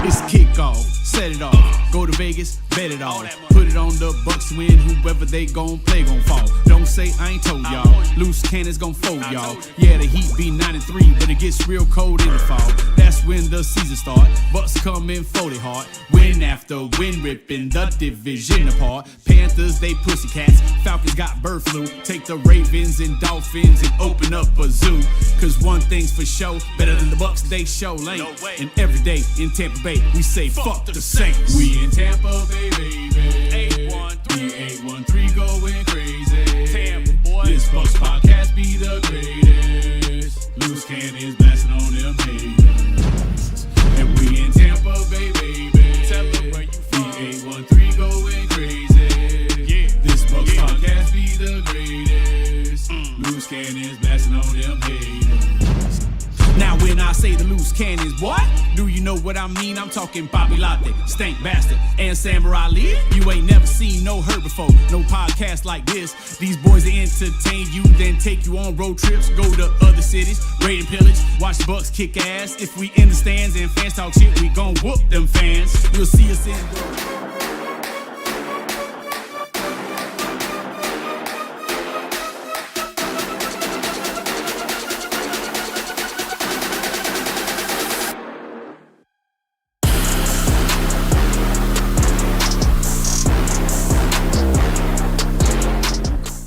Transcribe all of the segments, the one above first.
It's kickoff, set it off. Go to Vegas, bet it all. Put it on the Bucs to win. Whoever they gon' play gon' fall. Don't say I ain't told y'all. Loose cannons gon' fold y'all. Yeah, the Heat be 9-3, but it gets real cold in the fall. That's when the season start. Bucs come in 40 hard. Win after win, ripping the division apart. Panthers, they pussycats. Falcons got bird flu. Take the Ravens and Dolphins and open up a zoo. Cause one thing's for sure, better than the Bucs, they show lane. And every day in Tampa Bay, we say fuck the Saints. We in Tampa Bay, baby. 813 going crazy. Tampa, boy. This Bucs podcast be the greatest. Loose cannons blasting on them haters. And we in Tampa Bay, baby. Tell them where you from. 813 going crazy. Yeah. This Bucs podcast be the greatest. Loose cannons blasting on them haters. Now when I say the loose cannons, what? Do you know what I mean? I'm talking Bobby Latte, Stank Bastard, and Samurai Lee. You ain't never seen no her before, no podcast like this. These boys entertain you, then take you on road trips, go to other cities, raid and pillage, watch the Bucs kick ass. If we in the stands and fans talk shit, we gon' whoop them fans. You'll see us in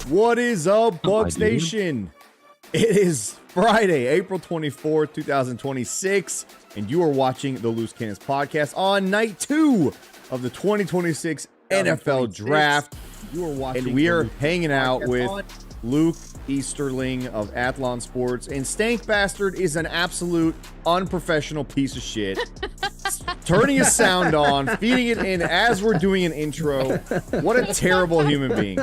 What is up, Bucs Nation? It is Friday, April 24th, 2026, and you are watching the Loose Cannons podcast on night 2 of the 2026 NFL Draft. You are watching, and we are hanging out with Luke Easterling of Athlon Sports, and Stank Bastard is an absolute unprofessional piece of shit. Turning his sound on, feeding it in as we're doing an intro. What a terrible human being.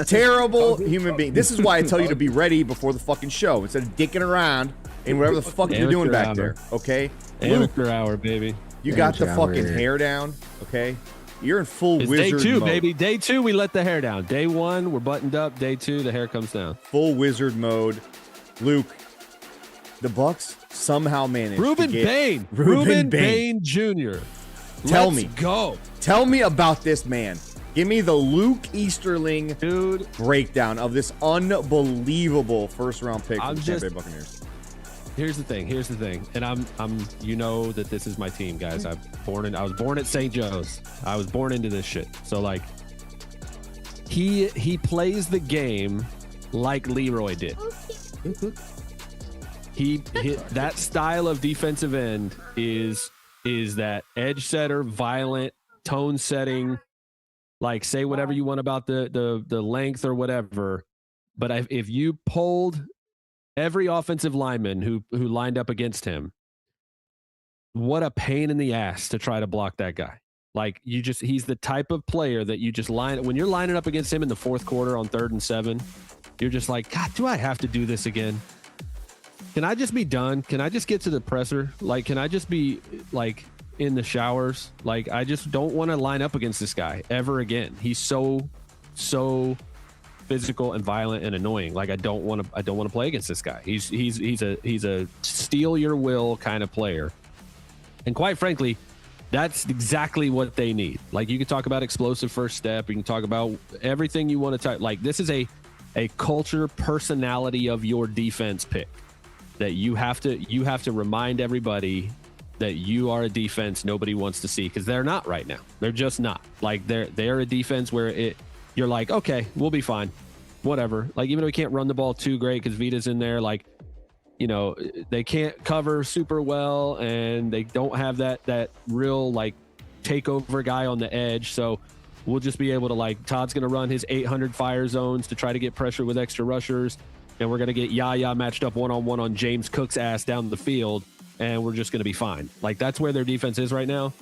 Terrible human being. This is why I tell you to be ready before the fucking show instead of dicking around and whatever the fuck you're doing back there, okay? Amateur hour, baby. You got the fucking hair down, okay? You're in full wizard day 2, mode. baby. Day 2, we let the hair down. Day 1, we're buttoned up. Day 2, the hair comes down. Full wizard mode. Luke, the Bucs somehow managed Ruben to get Bain. Ruben Bain Jr. Let's me. Go. Tell me about this man. Give me the Luke Easterling breakdown of this unbelievable first-round pick for the Tampa Bay Buccaneers. Here's the thing. And I'm you know that this is my team, guys. I was born at St. Joe's. I was born into this shit. So like he plays the game like Leroy did. He that style of defensive end is that edge setter, violent, tone setting, like say whatever you want about the length or whatever. But if you polled every offensive lineman who lined up against him, what a pain in the ass to try to block that guy. Like he's the type of player that you just when you're lining up against him in the fourth quarter on 3rd and 7, you're just like, God, do I have to do this again? Can I just be done? Can I just get to the presser? Like, can I just be like in the showers? Like, I just don't want to line up against this guy ever again. He's so physical and violent and annoying. Like, I don't want to play against this guy. He's a steal your will kind of player. And quite frankly, that's exactly what they need. Like, you can talk about explosive first step. You can talk about everything you want to talk. Like, this is a culture, personality of your defense pick that you have to remind everybody that you are a defense nobody wants to see, because they're not right now. They're just not. Like, they're a defense where you're like, okay, we'll be fine, whatever. Like, even though we can't run the ball too great because Vita's in there, like, you know, they can't cover super well, and they don't have that real like takeover guy on the edge. So we'll just be able to, like, Todd's going to run his 800 fire zones to try to get pressure with extra rushers, and we're going to get Yaya matched up one-on-one on James Cook's ass down the field, and we're just going to be fine. Like, that's where their defense is right now.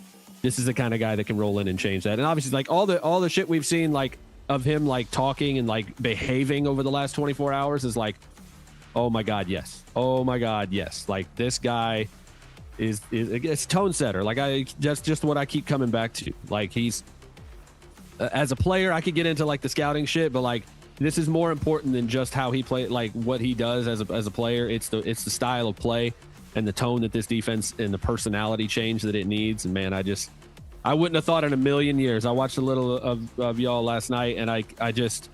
This is the kind of guy that can roll in and change that. And obviously, like, all the shit we've seen, like, of him, like, talking and, like, behaving over the last 24 hours is like, oh my God, yes. Oh my God, yes. Like, this guy is it's tone setter. Like, that's just what I keep coming back to. Like, he's as a player, I could get into like the scouting shit, but like, this is more important than just how he plays, like what he does as a player. It's the style of play. and the tone that this defense and the personality change that it needs. And man, I wouldn't have thought in a million years. I watched a little of y'all last night, and I just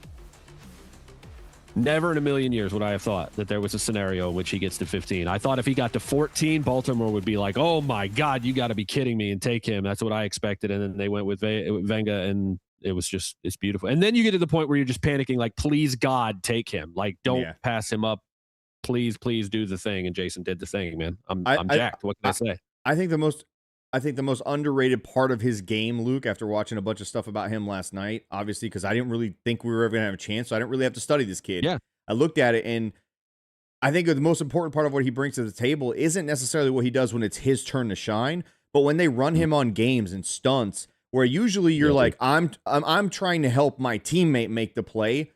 never in a million years would I have thought that there was a scenario in which he gets to 15. I thought if he got to 14, Baltimore would be like, oh my God, you got to be kidding me, and take him. That's what I expected. And then they went with Venga, and it's beautiful. And then you get to the point where you're just panicking, like, please God, take him. Like, don't pass him up. Please do the thing. And Jason did the thing, man. I'm jacked. What can I say? I think the most underrated part of his game, Luke, after watching a bunch of stuff about him last night, obviously, because I didn't really think we were ever going to have a chance, so I didn't really have to study this kid. Yeah. I looked at it, and I think the most important part of what he brings to the table isn't necessarily what he does when it's his turn to shine, but when they run him on games and stunts, where usually you're like, I'm trying to help my teammate make the play.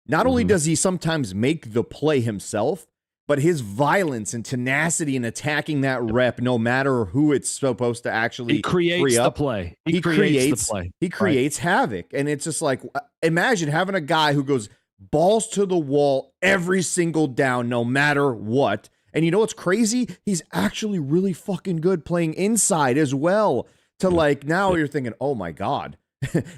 Not only does he sometimes make the play himself, but his violence and tenacity in attacking that rep, no matter who it's supposed to actually creates the play. He creates the play. He creates havoc. And it's just like, imagine having a guy who goes balls to the wall every single down, no matter what. And you know what's crazy? He's actually really fucking good playing inside as well. To like, now you're thinking, oh my God,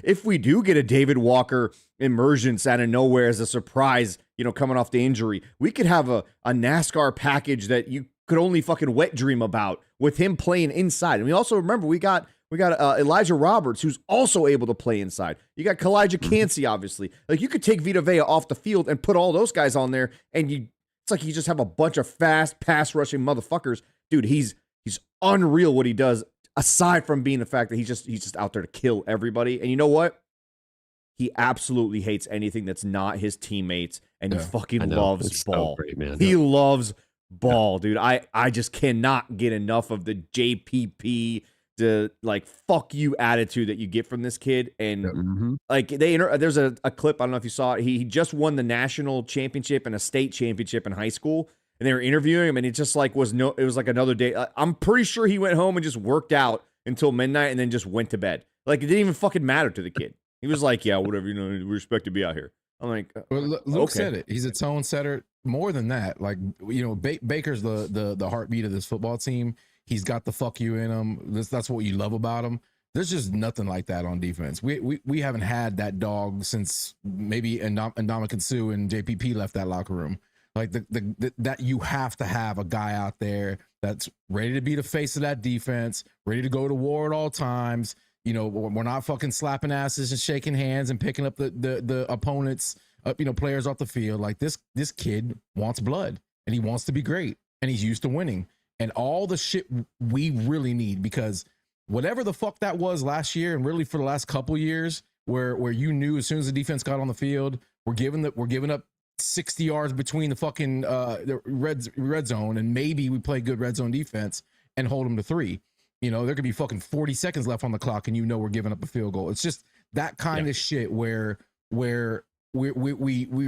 if we do get a David Walker emergence out of nowhere as a surprise, coming off the injury, we could have a NASCAR package that you could only fucking wet dream about with him playing inside. And we also remember we got Elijah Roberts, who's also able to play inside. You got Kalijah Cansey, obviously. Like, you could take Vita Vea off the field and put all those guys on there, and it's like you just have a bunch of fast pass rushing motherfuckers. Dude, he's unreal what he does. Aside from being the fact that he's just out there to kill everybody. And you know what? He absolutely hates anything that's not his teammates, and he fucking loves ball. So great, man. He loves ball, dude. I just cannot get enough of the JPP, the like fuck you attitude that you get from this kid. And like there's a clip, I don't know if you saw it. He just won the national championship and a state championship in high school. And they were interviewing him, and it just like it was like another day. I'm pretty sure he went home and just worked out until midnight and then just went to bed. Like, it didn't even fucking matter to the kid. He was like, yeah, whatever, we respect to be out here. I'm like, well, Luke said it. He's a tone setter. More than that, like, Baker's the heartbeat of this football team. He's got the fuck you in him. That's what you love about him. There's just nothing like that on defense. We haven't had that dog since maybe Ndamukong Suh and JPP left that locker room. Like, that you have to have a guy out there that's ready to be the face of that defense, ready to go to war at all times. We're not fucking slapping asses and shaking hands and picking up the opponents, players off the field. Like, this kid wants blood, and he wants to be great, and he's used to winning, and all the shit we really need, because whatever the fuck that was last year, and really for the last couple years, where you knew as soon as the defense got on the field, we're giving up 60 yards between the fucking the red zone, and maybe we play good red zone defense and hold them to 3. There could be fucking 40 seconds left on the clock, and we're giving up a field goal. It's just that kind of shit where we're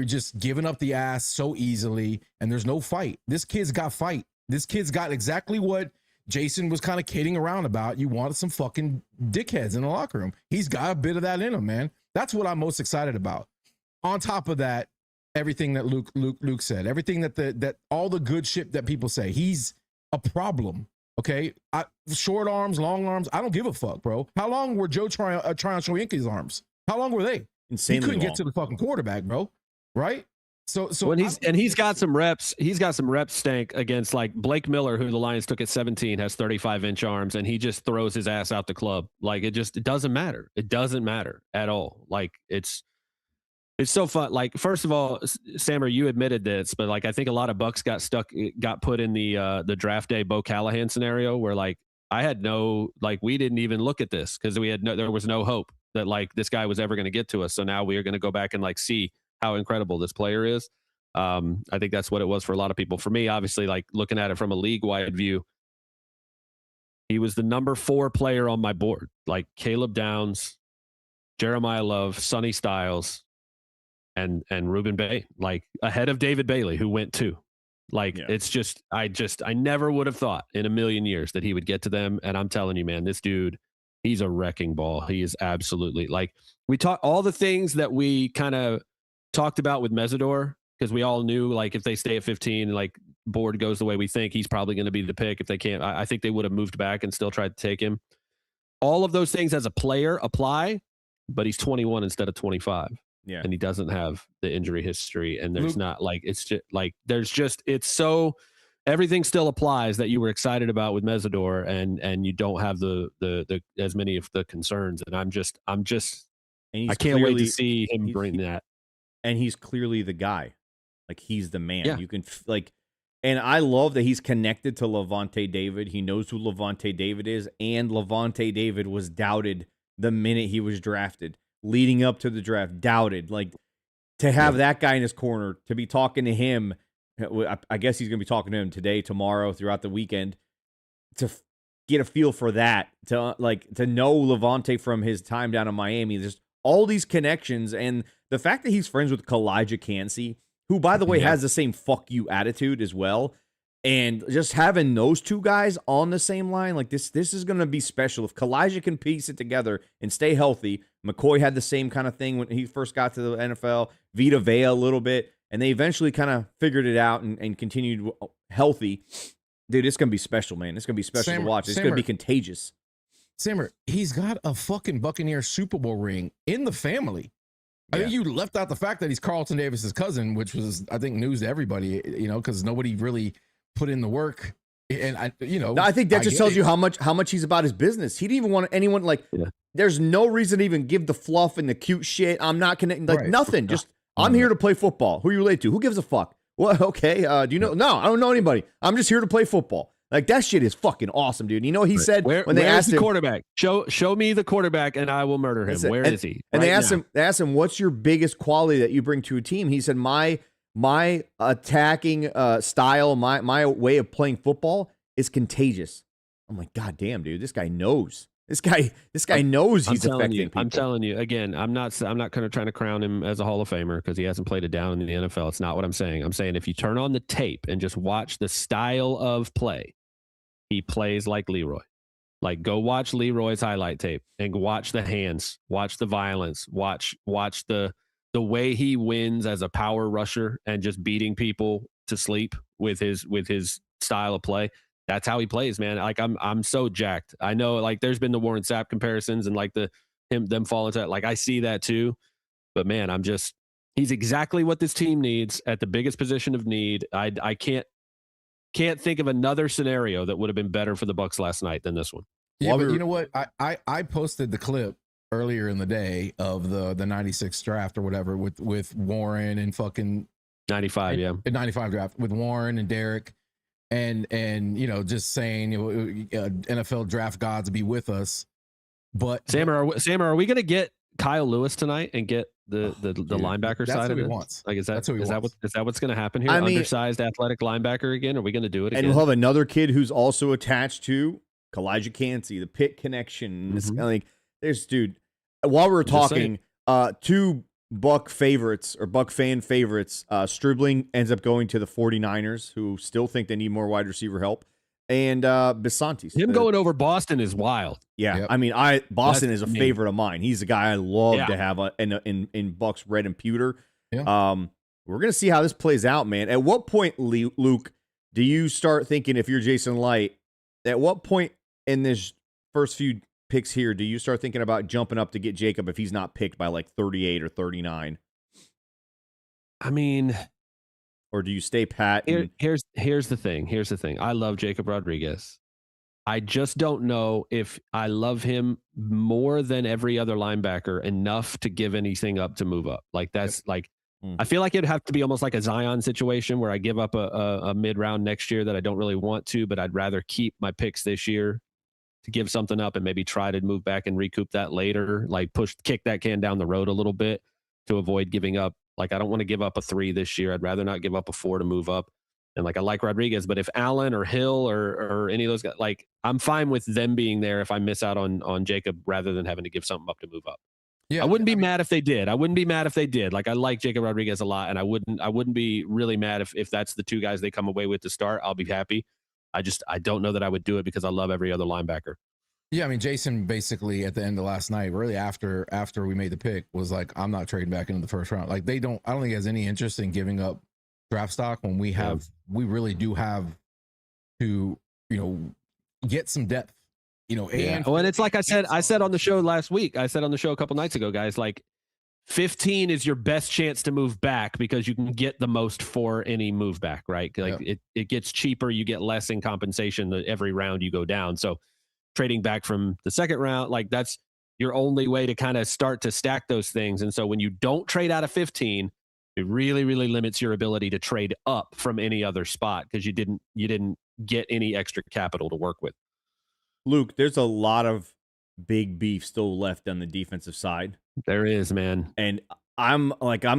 just giving up the ass so easily, and there's no fight. This kid's got fight. This kid's got exactly what Jason was kind of kidding around about. You wanted some fucking dickheads in the locker room. He's got a bit of that in him, man. That's what I'm most excited about. On top of that, everything that Luke said, everything that all the good shit that people say, he's a problem. Okay, short arms, long arms, I don't give a fuck, bro. How long were Joe Tryon-Shoyinka's arms? How long were they? Insanely he couldn't long. Get to the fucking quarterback, bro. Right? So when he's got some reps. He's got some reps stank against like Blake Miller, who the Lions took at 17, has 35-inch arms, and he just throws his ass out the club. Like, it doesn't matter. It doesn't matter at all. Like, it's so fun. Like, first of all, Sammer, you admitted this, but like, I think a lot of Bucs got put in the draft day Bo Callahan scenario, where like we didn't even look at this because there was no hope that like this guy was ever going to get to us. So now we are going to go back and like see how incredible this player is. I think that's what it was for a lot of people. For me, obviously, like looking at it from a league-wide view, he was the number 4 player on my board. Like Caleb Downs, Jeremiah Love, Sonny Styles, and Ruben Bay, like ahead of David Bailey, who went 2. Like, it's just, I never would have thought in a million years that he would get to them. And I'm telling you, man, this dude, he's a wrecking ball. He is absolutely, like, we talk all the things that we kind of talked about with Mesidor, because we all knew, like, if they stay at 15, like board goes the way we think, he's probably going to be the pick. If they can't, I think they would have moved back and still tried to take him. All of those things as a player apply, but he's 21 instead of 25. Yeah. And he doesn't have the injury history. And there's Luke, not like, it's just like, it's so, everything still applies that you were excited about with Mesidor, and you don't have the as many of the concerns. And I'm just, And I can't wait to see him bring that. And he's clearly the guy. Like, he's the man. Yeah. You can and I love that he's connected to Levante David. He knows who Levante David is, and Levante David was doubted the minute he was drafted. Leading up to the draft, doubted. Like, to have that guy in his corner, to be talking to him, I guess he's going to be talking to him today, tomorrow, throughout the weekend, to get a feel for that, to know Levante from his time down in Miami. There's all these connections, and the fact that he's friends with Kalijah Cansey, who, by the way, has the same fuck you attitude as well. And just having those two guys on the same line, like this is going to be special. If Kalijah can piece it together and stay healthy, McCoy had the same kind of thing when he first got to the NFL, Vita Vea a little bit, and they eventually kind of figured it out and continued healthy. Dude, it's going to be special, man. It's going to be special to watch. It's going to be contagious. Simmer, he's got a fucking Buccaneers Super Bowl ring in the family. I think you left out the fact that he's Carlton Davis's cousin, which was, I think, news to everybody, because nobody really put in the work. And I think that just tells you how much he's about his business. He didn't even want anyone there's no reason to even give the fluff and the cute shit. I'm not connecting, nothing. Just, I'm here to play football. Who are you related to? Who gives a fuck? Well, okay. Do you know? No, I don't know anybody. I'm just here to play football. Like, that shit is fucking awesome, dude. You know what he said when they asked him, quarterback? Show me the quarterback and I will murder him. Where is he? And they asked him, what's your biggest quality that you bring to a team? He said, my attacking style, my way of playing football is contagious. I'm like, God damn, dude, this guy knows. This guy knows he's affecting people. I'm telling you again. I'm not kind of trying to crown him as a Hall of Famer because he hasn't played it down in the NFL. It's not what I'm saying. I'm saying if you turn on the tape and just watch the style of play, he plays like Leroy. Like, go watch Leroy's highlight tape and watch the hands, watch the violence, watch the way he wins as a power rusher and just beating people to sleep with his style of play. That's how he plays, man. Like, I'm so jacked. I know, like, there's been the Warren Sapp comparisons and like them falling to, like, I see that too. But man, he's exactly what this team needs at the biggest position of need. I can't think of another scenario that would have been better for the Bucs last night than this one. Yeah, but you know what? I posted the clip earlier in the day of the 96 draft or whatever with Warren and fucking 95, yeah. 95 draft with Warren and Derek. And just saying, NFL draft gods be with us. But Sam, are we going to get Kyle Lewis tonight and get the linebacker side of it? Wants. Like, is that what's going to happen here? I mean, undersized athletic linebacker again? Are we going to do it again? And we'll have another kid who's also attached to Kalijah Cansey, the Pitt connection. Mm-hmm. Like, there's, dude. While we were talking, two Buck favorites or Buck fan favorites, Stribling ends up going to the 49ers, who still think they need more wide receiver help, and Bisantis. Him going over Boston is wild. Yeah, yep. I mean, Boston is a favorite of mine. He's a guy I love to have in Bucks red and pewter. Yeah. We're gonna see how this plays out, man. At what point, Luke, do you start thinking, if you're Jason Light, at what point in this first few picks here do you start thinking about jumping up to get Jacob if he's not picked by like 38 or 39? I mean, or do you stay pat? Here's the thing. I love Jacob Rodriguez. I just don't know if I love him more than every other linebacker enough to give anything up to move up. Like, that's I feel like it'd have to be almost like a Zion situation where I give up a mid-round next year that I don't really want to, but I'd rather keep my picks this year to give something up and maybe try to move back and recoup that later, like kick that can down the road a little bit to avoid giving up. Like, I don't want to give up a 3 this year. I'd rather not give up a 4 to move up. And like, I like Rodriguez, but if Allen or Hill or any of those guys, like, I'm fine with them being there if I miss out on Jacob rather than having to give something up to move up. Yeah, I wouldn't be mad if they did. Like, I like Jacob Rodriguez a lot, and I wouldn't be really mad if that's the two guys they come away with to start. I'll be happy. I don't know that I would do it because I love every other linebacker. Yeah, I mean, Jason basically at the end of last night, really after we made the pick, was like, I'm not trading back into the first round. Like, I don't think he has any interest in giving up draft stock when we really do have to, get some depth, and Well, and it's like I said on the show last week. I said on the show a couple nights ago, guys, like 15 is your best chance to move back because you can get the most for any move back, right? Like it gets cheaper. You get less in compensation every round you go down. So trading back from the second round, like that's your only way to kind of start to stack those things. And so when you don't trade out of 15, it really, really limits your ability to trade up from any other spot because you didn't get any extra capital to work with. Luke, there's a lot of big beef still left on the defensive side. There is, man. And I'm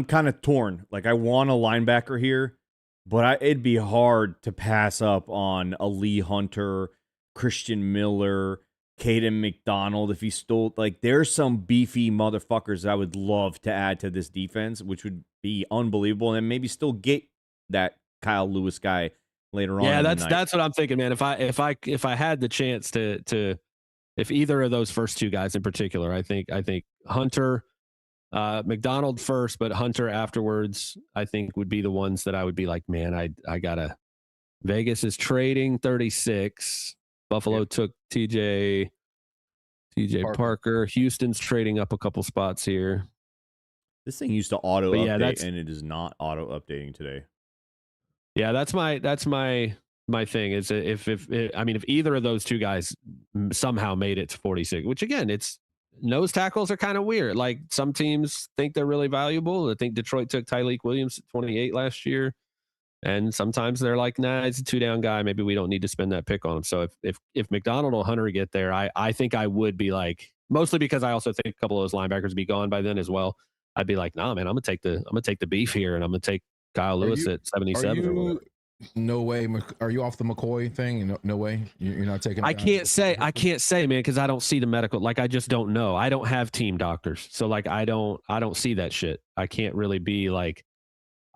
kind of torn. Like, I want a linebacker here, but it'd be hard to pass up on a Lee Hunter, Christian Miller, Caden McDonald. If he stole, like, there's some beefy motherfuckers that I would love to add to this defense, which would be unbelievable, and maybe still get that Kyle Lewis guy later on. Yeah, that's what I'm thinking, man. If I had the chance to if either of those first two guys in particular, I think Hunter, McDonald first, but Hunter afterwards, I think would be the ones that I would be like, man, I gotta. Vegas is trading 36. Buffalo took TJ Parker. Houston's trading up a couple spots here. This thing used to auto update, and it is not auto updating today. Yeah, that's my thing is if either of those two guys somehow made it to 46, which again, it's nose tackles are kind of weird. Like some teams think they're really valuable. I think Detroit took Tyleik Williams at 28 last year. And sometimes they're like, nah, it's a 2-down guy. Maybe we don't need to spend that pick on him. So if McDonald or Hunter get there, I think I would be like, mostly because I also think a couple of those linebackers would be gone by then as well. I'd be like, nah, man, I'm gonna take the beef here, and I'm gonna take Kyle Lewis at 77 or whatever. No way. Are you off the McCoy thing? No way. You're not taking. I can't say, man, because I don't see the medical. Like I just don't know. I don't have team doctors, so like I don't see that shit. I can't really be like.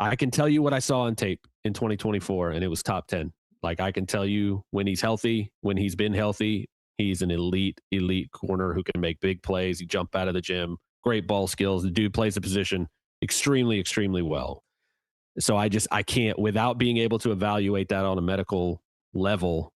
I can tell you what I saw on tape in 2024, and it was top 10. Like I can tell you when he's healthy, when he's been healthy, he's an elite corner who can make big plays. He jump out of the gym, great ball skills. The dude plays the position extremely, extremely well. So I can't, without being able to evaluate that on a medical level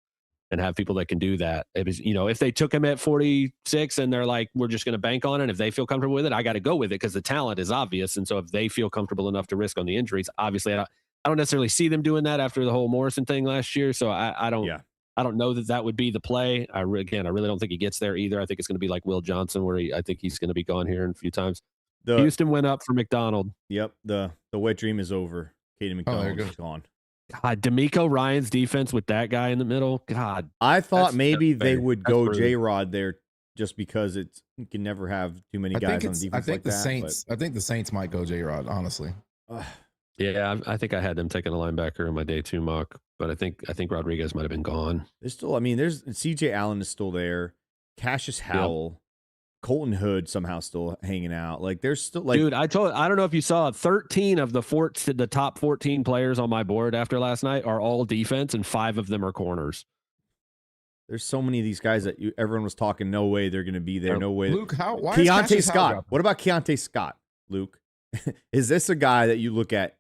and have people that can do that. It was, if they took him at 46 and they're like, we're just going to bank on it. If they feel comfortable with it, I got to go with it because the talent is obvious. And so if they feel comfortable enough to risk on the injuries, obviously I don't necessarily see them doing that after the whole Morrison thing last year. So I don't know that would be the play. I really don't think he gets there either. I think it's going to be like Will Johnson, where I think he's going to be gone here in a few times. Houston went up for McDonald. Yep. The wet dream is over. Caden McDonald is gone. God, D'Amico Ryan's defense with that guy in the middle. God, I thought maybe they would go J-Rod there just because you can never have too many guys on defense. I think the Saints might go J-Rod, honestly. Yeah, I think I had them taking a linebacker in my day 2 mock, but I think Rodriguez might have been gone. There's still, there's CJ Allen is still there. Cassius Howell. Yep. Colton Hood somehow still hanging out. Like there's still like, dude, I don't know if you saw 13 of the top 14 players on my board after last night are all defense and 5 of them are corners. There's so many of these guys that everyone was talking. No way they're going to be there. No way. Luke, why Keontae Scott? What about Keontae Scott, Luke? Is this a guy that you look at?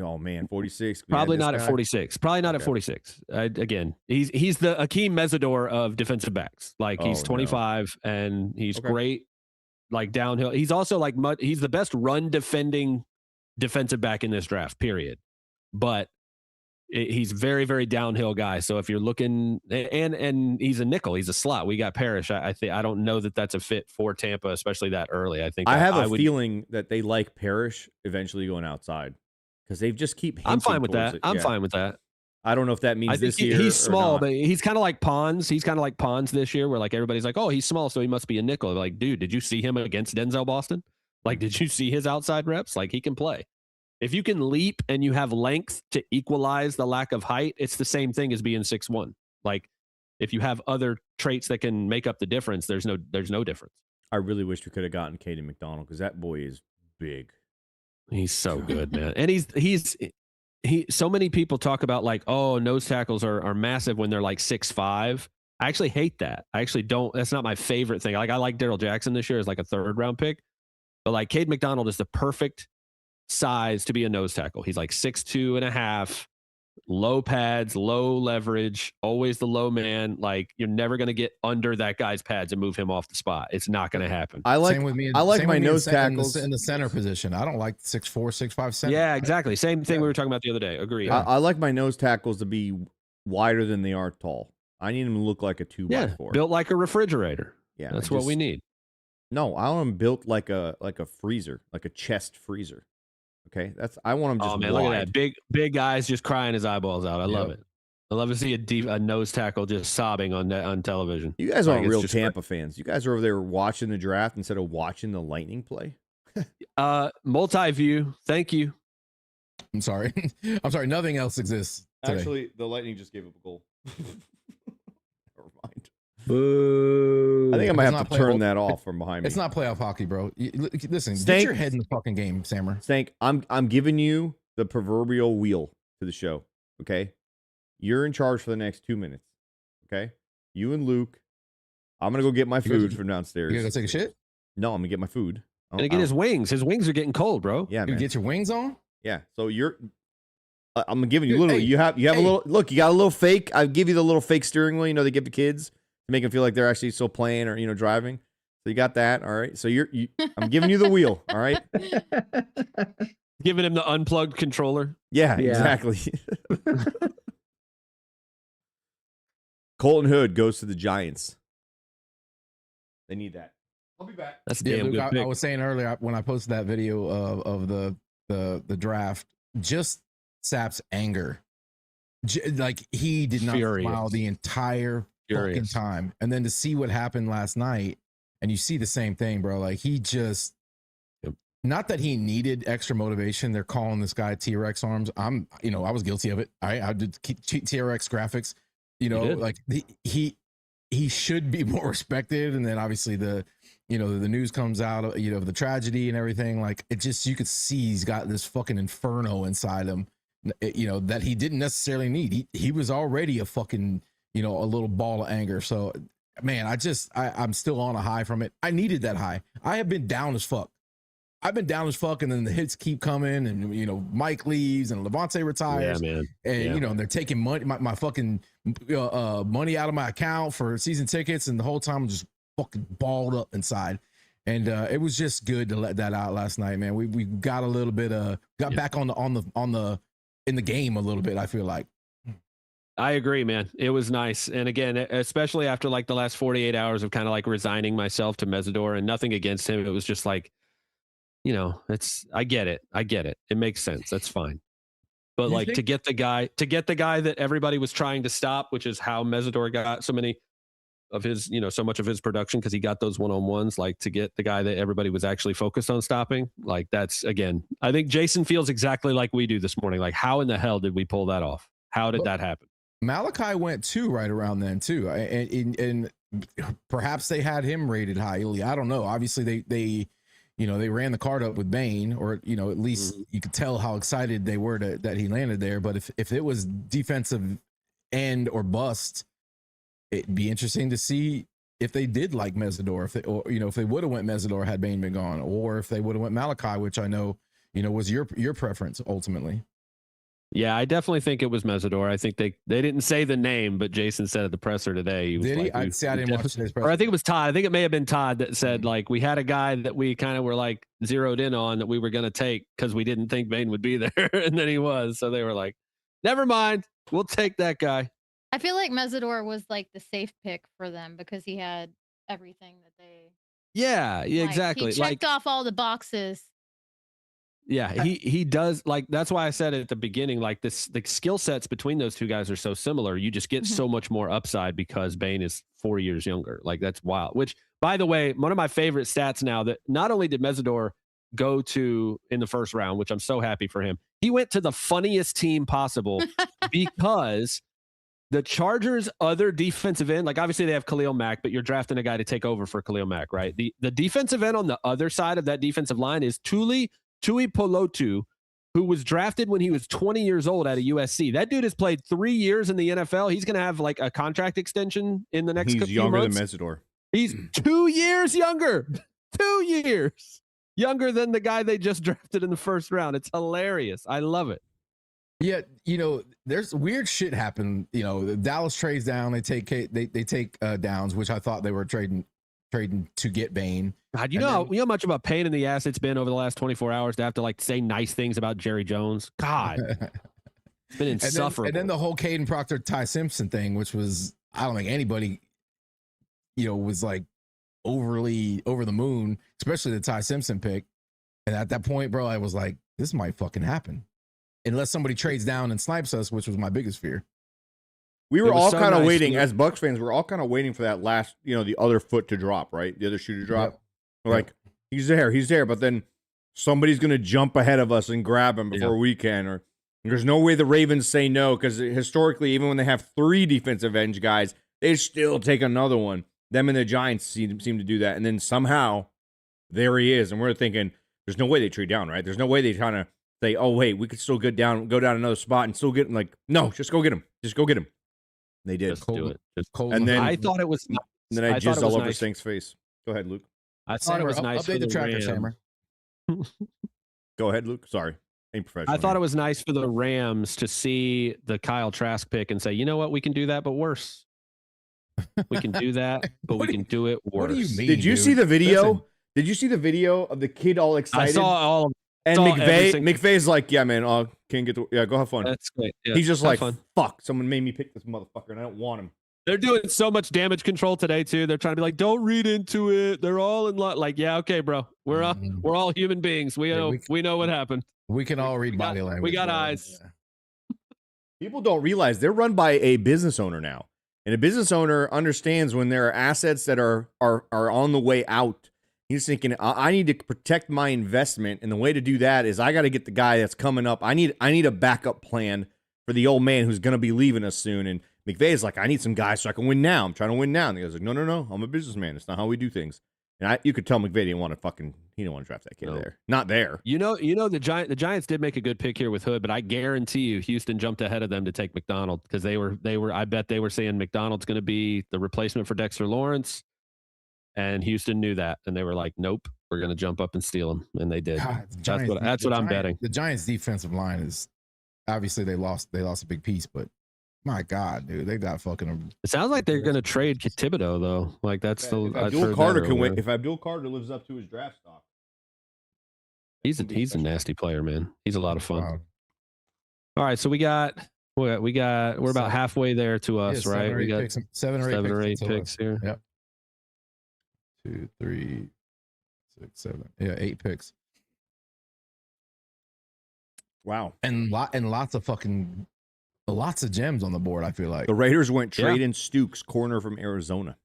Oh man, 46. Probably not at 46. Probably not at 46. Again, he's the Akeem Mesidor of defensive backs. Like he's 25 and he's great. Like downhill. He's also like he's the best run defending defensive back in this draft. Period. But he's very, very downhill guy. So if you're looking, and he's a nickel, he's a slot. We got Parrish. I don't know that that's a fit for Tampa, especially that early. I think I have a feeling that they like Parrish eventually going outside. Because they just keep. I'm fine with that. I'm fine with that. I don't know if that means this year. He's small, but he's kind of like Pons. He's kind of like Pons this year, where like everybody's like, "Oh, he's small, so he must be a nickel." Like, dude, did you see him against Denzel Boston? Like, did you see his outside reps? Like, he can play. If you can leap and you have length to equalize the lack of height, it's the same thing as being 6'1". Like, if you have other traits that can make up the difference, there's no difference. I really wish we could have gotten Caden McDonald because that boy is big. He's so good, man. And he's so many people talk about like, oh, nose tackles are massive when they're like 6'5". I actually hate that. I actually don't. That's not my favorite thing. Like I like Daryl Jackson this year as like a 3rd round pick, but like Cade McDonald is the perfect size to be a nose tackle. He's like 6'2.5", low pads, low leverage, always the low man. Like, you're never going to get under that guy's pads and move him off the spot. It's not going to happen. I like my nose tackles in the center position. I don't like 6'4", 6'5" center. Yeah, exactly. Same thing we were talking about the other day. Agreed. I like my nose tackles to be wider than they are tall. I need them to look like a 2x4. Built like a refrigerator. Yeah, that's what we need. No, I want them built like a freezer, like a chest freezer. Okay, I want them just. Oh man, wide. look at that big guys just crying his eyeballs out. I love it. I love to see a nose tackle just sobbing on television. You guys aren't real Tampa fans. You guys are over there watching the draft instead of watching the Lightning play. Multi-view. Thank you. I'm sorry. Nothing else exists today. Actually, the Lightning just gave up a goal. Never mind. Boo. I think I might have to turn that off from behind me. It's not playoff hockey, bro. Listen, Stank, get your head in the fucking game, Sammer. Stank, I'm giving you the proverbial wheel to the show. Okay, you're in charge for the next 2 minutes. Okay, you and Luke. I'm gonna go get my food from downstairs. You gonna go take a shit? No, I'm gonna get my food. Gonna get his wings. His wings are getting cold, bro. Yeah, man. You get your wings on? Yeah. So I'm giving you literally. You have a little. Look, you got a little fake. I give you the little fake steering wheel. You know, they give the kids to make them feel like they're actually still playing or driving. So you got that. All right. So I'm giving you the wheel. All right. Giving him the unplugged controller. Yeah. Exactly. Colton Hood goes to the Giants. They need that. I'll be back. That's a damn good pick. I was saying earlier when I posted that video of the draft, just Sapp's anger. Like, he did not smile the entire fucking time. And then to see what happened last night, and you see the same thing, bro. Like, he just, not that he needed extra motivation. They're calling this guy T-Rex arms. I was guilty of it. I did T-Rex graphics. Like he should be more respected. And then obviously the news comes out of the tragedy and everything. Like, it just, you could see he's got this fucking inferno inside him, that he didn't necessarily need. He was already a fucking, a little ball of anger. So, man, I'm still on a high from it. I needed that high. I have been down as fuck. And then the hits keep coming, and Mike leaves and Levante retires. Yeah, man. And they're taking money, my fucking money out of my account for season tickets, and the whole time I'm just fucking balled up inside. And it was just good to let that out last night, man. We got a little bit back in the game a little bit, I feel like. I agree, man. It was nice. And again, especially after like the last 48 hours of kind of like resigning myself to Mesidor, and nothing against him. It was just like, I get it. It makes sense. That's fine. But like, to get the guy that everybody was trying to stop, which is how Mesidor got so many of his, so much of his production, because he got those one-on-ones, like, to get the guy that everybody was actually focused on stopping. Like, that's, again, I think Jason feels exactly like we do this morning. Like, how in the hell did we pull that off? How did that happen? Malachi went too right around then too. And perhaps they had him rated highly. I don't know. Obviously they ran the card up with Bane, or, at least you could tell how excited they were that he landed there. But if it was defensive end or bust, it'd be interesting to see if they did like Mesidor, if they would have went Mesidor had Bane been gone, or if they would have went Malachi, which I know, was your preference ultimately. Yeah, I definitely think it was Mesidor. I think they didn't say the name, but Jason said at the presser today. He was Did he? Like, I didn't watch today's presser. Or I think it was Todd. I think it may have been Todd that said, like, we had a guy that we kind of were like zeroed in on that we were going to take because we didn't think Bane would be there. And then he was. So they were like, never mind. We'll take that guy. I feel like Mesidor was like the safe pick for them because he had everything that they. Yeah, exactly. He checked off all the boxes. Yeah, he does. Like, that's why I said at the beginning, like, the skill sets between those two guys are so similar. You just get so much more upside because Bane is 4 years younger. Like, that's wild. Which, by the way, one of my favorite stats now, that not only did Mesidor go to in the first round, which I'm so happy for him, he went to the funniest team possible because the Chargers' other defensive end, like, obviously they have Khalil Mack, but you're drafting a guy to take over for Khalil Mack, right? The defensive end on the other side of that defensive line is Tui Polotu, who was drafted when he was 20 years old out of USC. That dude has played 3 years in the NFL. He's going to have like a contract extension in the next few months. He's younger than Mesidor. He's 2 years younger. 2 years younger than the guy they just drafted in the first round. It's hilarious. I love it. Yeah, there's weird shit happen. Dallas trades down. They take Downs, which I thought they were trading to get Bain. God, you know how much of a pain in the ass it's been over the last 24 hours to have to say nice things about Jerry Jones. God, it's been insufferable. And then the whole Caden Proctor Ty Simpson thing, which was, I don't think anybody, was overly over the moon, especially the Ty Simpson pick. And at that point, bro, I was like, this might fucking happen. Unless somebody trades down and snipes us, which was my biggest fear. We were all kind of waiting, as Bucs fans, we're all kind of waiting for that last, the other foot to drop, right? The other shoe to drop. Yep. We're like, he's there. But then somebody's going to jump ahead of us and grab him before we can. Or there's no way the Ravens say no, because historically, even when they have 3 defensive end guys, they still take another one. Them and the Giants seem to do that. And then somehow, there he is. And we're thinking, there's no way they trade down, right? There's no way they kind of say, oh, wait, we could still go down another spot and still get him. Like, no, just go get him. Just go get him. They did. Just do it. And then I thought it was nice. And then I jizzed all over Stink's face. Go ahead, Luke. I thought it was nice for the Rams. Hammer. Go ahead, Luke. Sorry. Ain't professional. I thought it was nice for the Rams to see the Kyle Trask pick and say, you know what, we can do that, but worse. We can do that, but we can do it worse. What do you mean? Did you see the video? Listen. Did you see the video of the kid all excited? I saw all of And McVay's like, yeah, man, can't get go have fun. That's great. Yeah, he's just like, fuck, someone made me pick this motherfucker and I don't want him. They're doing so much damage control today too. They're trying to be like, don't read into it. They're all in love. Like, yeah, okay, bro. We're all human beings. We know what happened. We can all read body language. We got eyes. Yeah. People don't realize they're run by a business owner now. And a business owner understands when there are assets that are on the way out. He's thinking, I need to protect my investment, and the way to do that is I got to get the guy that's coming up. I need a backup plan for the old man who's going to be leaving us soon. And McVay is like, I need some guys so I can win now. I'm trying to win now. And he goes like, no, I'm a businessman. It's not how we do things. And you could tell McVay didn't want to draft that kid there. Not there. The Giants did make a good pick here with Hood, but I guarantee you Houston jumped ahead of them to take McDonald because they were. I bet they were saying McDonald's going to be the replacement for Dexter Lawrence. And Houston knew that, and they were like, "Nope, we're going to jump up and steal him," and they did. God, that's what I'm betting. The Giants' defensive line is obviously they lost a big piece, but my God, dude, they got fucking. It sounds like they're going to trade Thibodeau though. Like that's if Abdul Carter can win. If Abdul Carter lives up to his draft stock, he's a nasty player, man. He's a lot of fun. Wow. All right, so we're about halfway there to us, right? We got seven or eight picks here. Yep. 2, 3, 6, 7. Yeah, 8 picks. Wow. And lots of gems on the board, I feel like. The Raiders went Traden Stukes, corner from Arizona.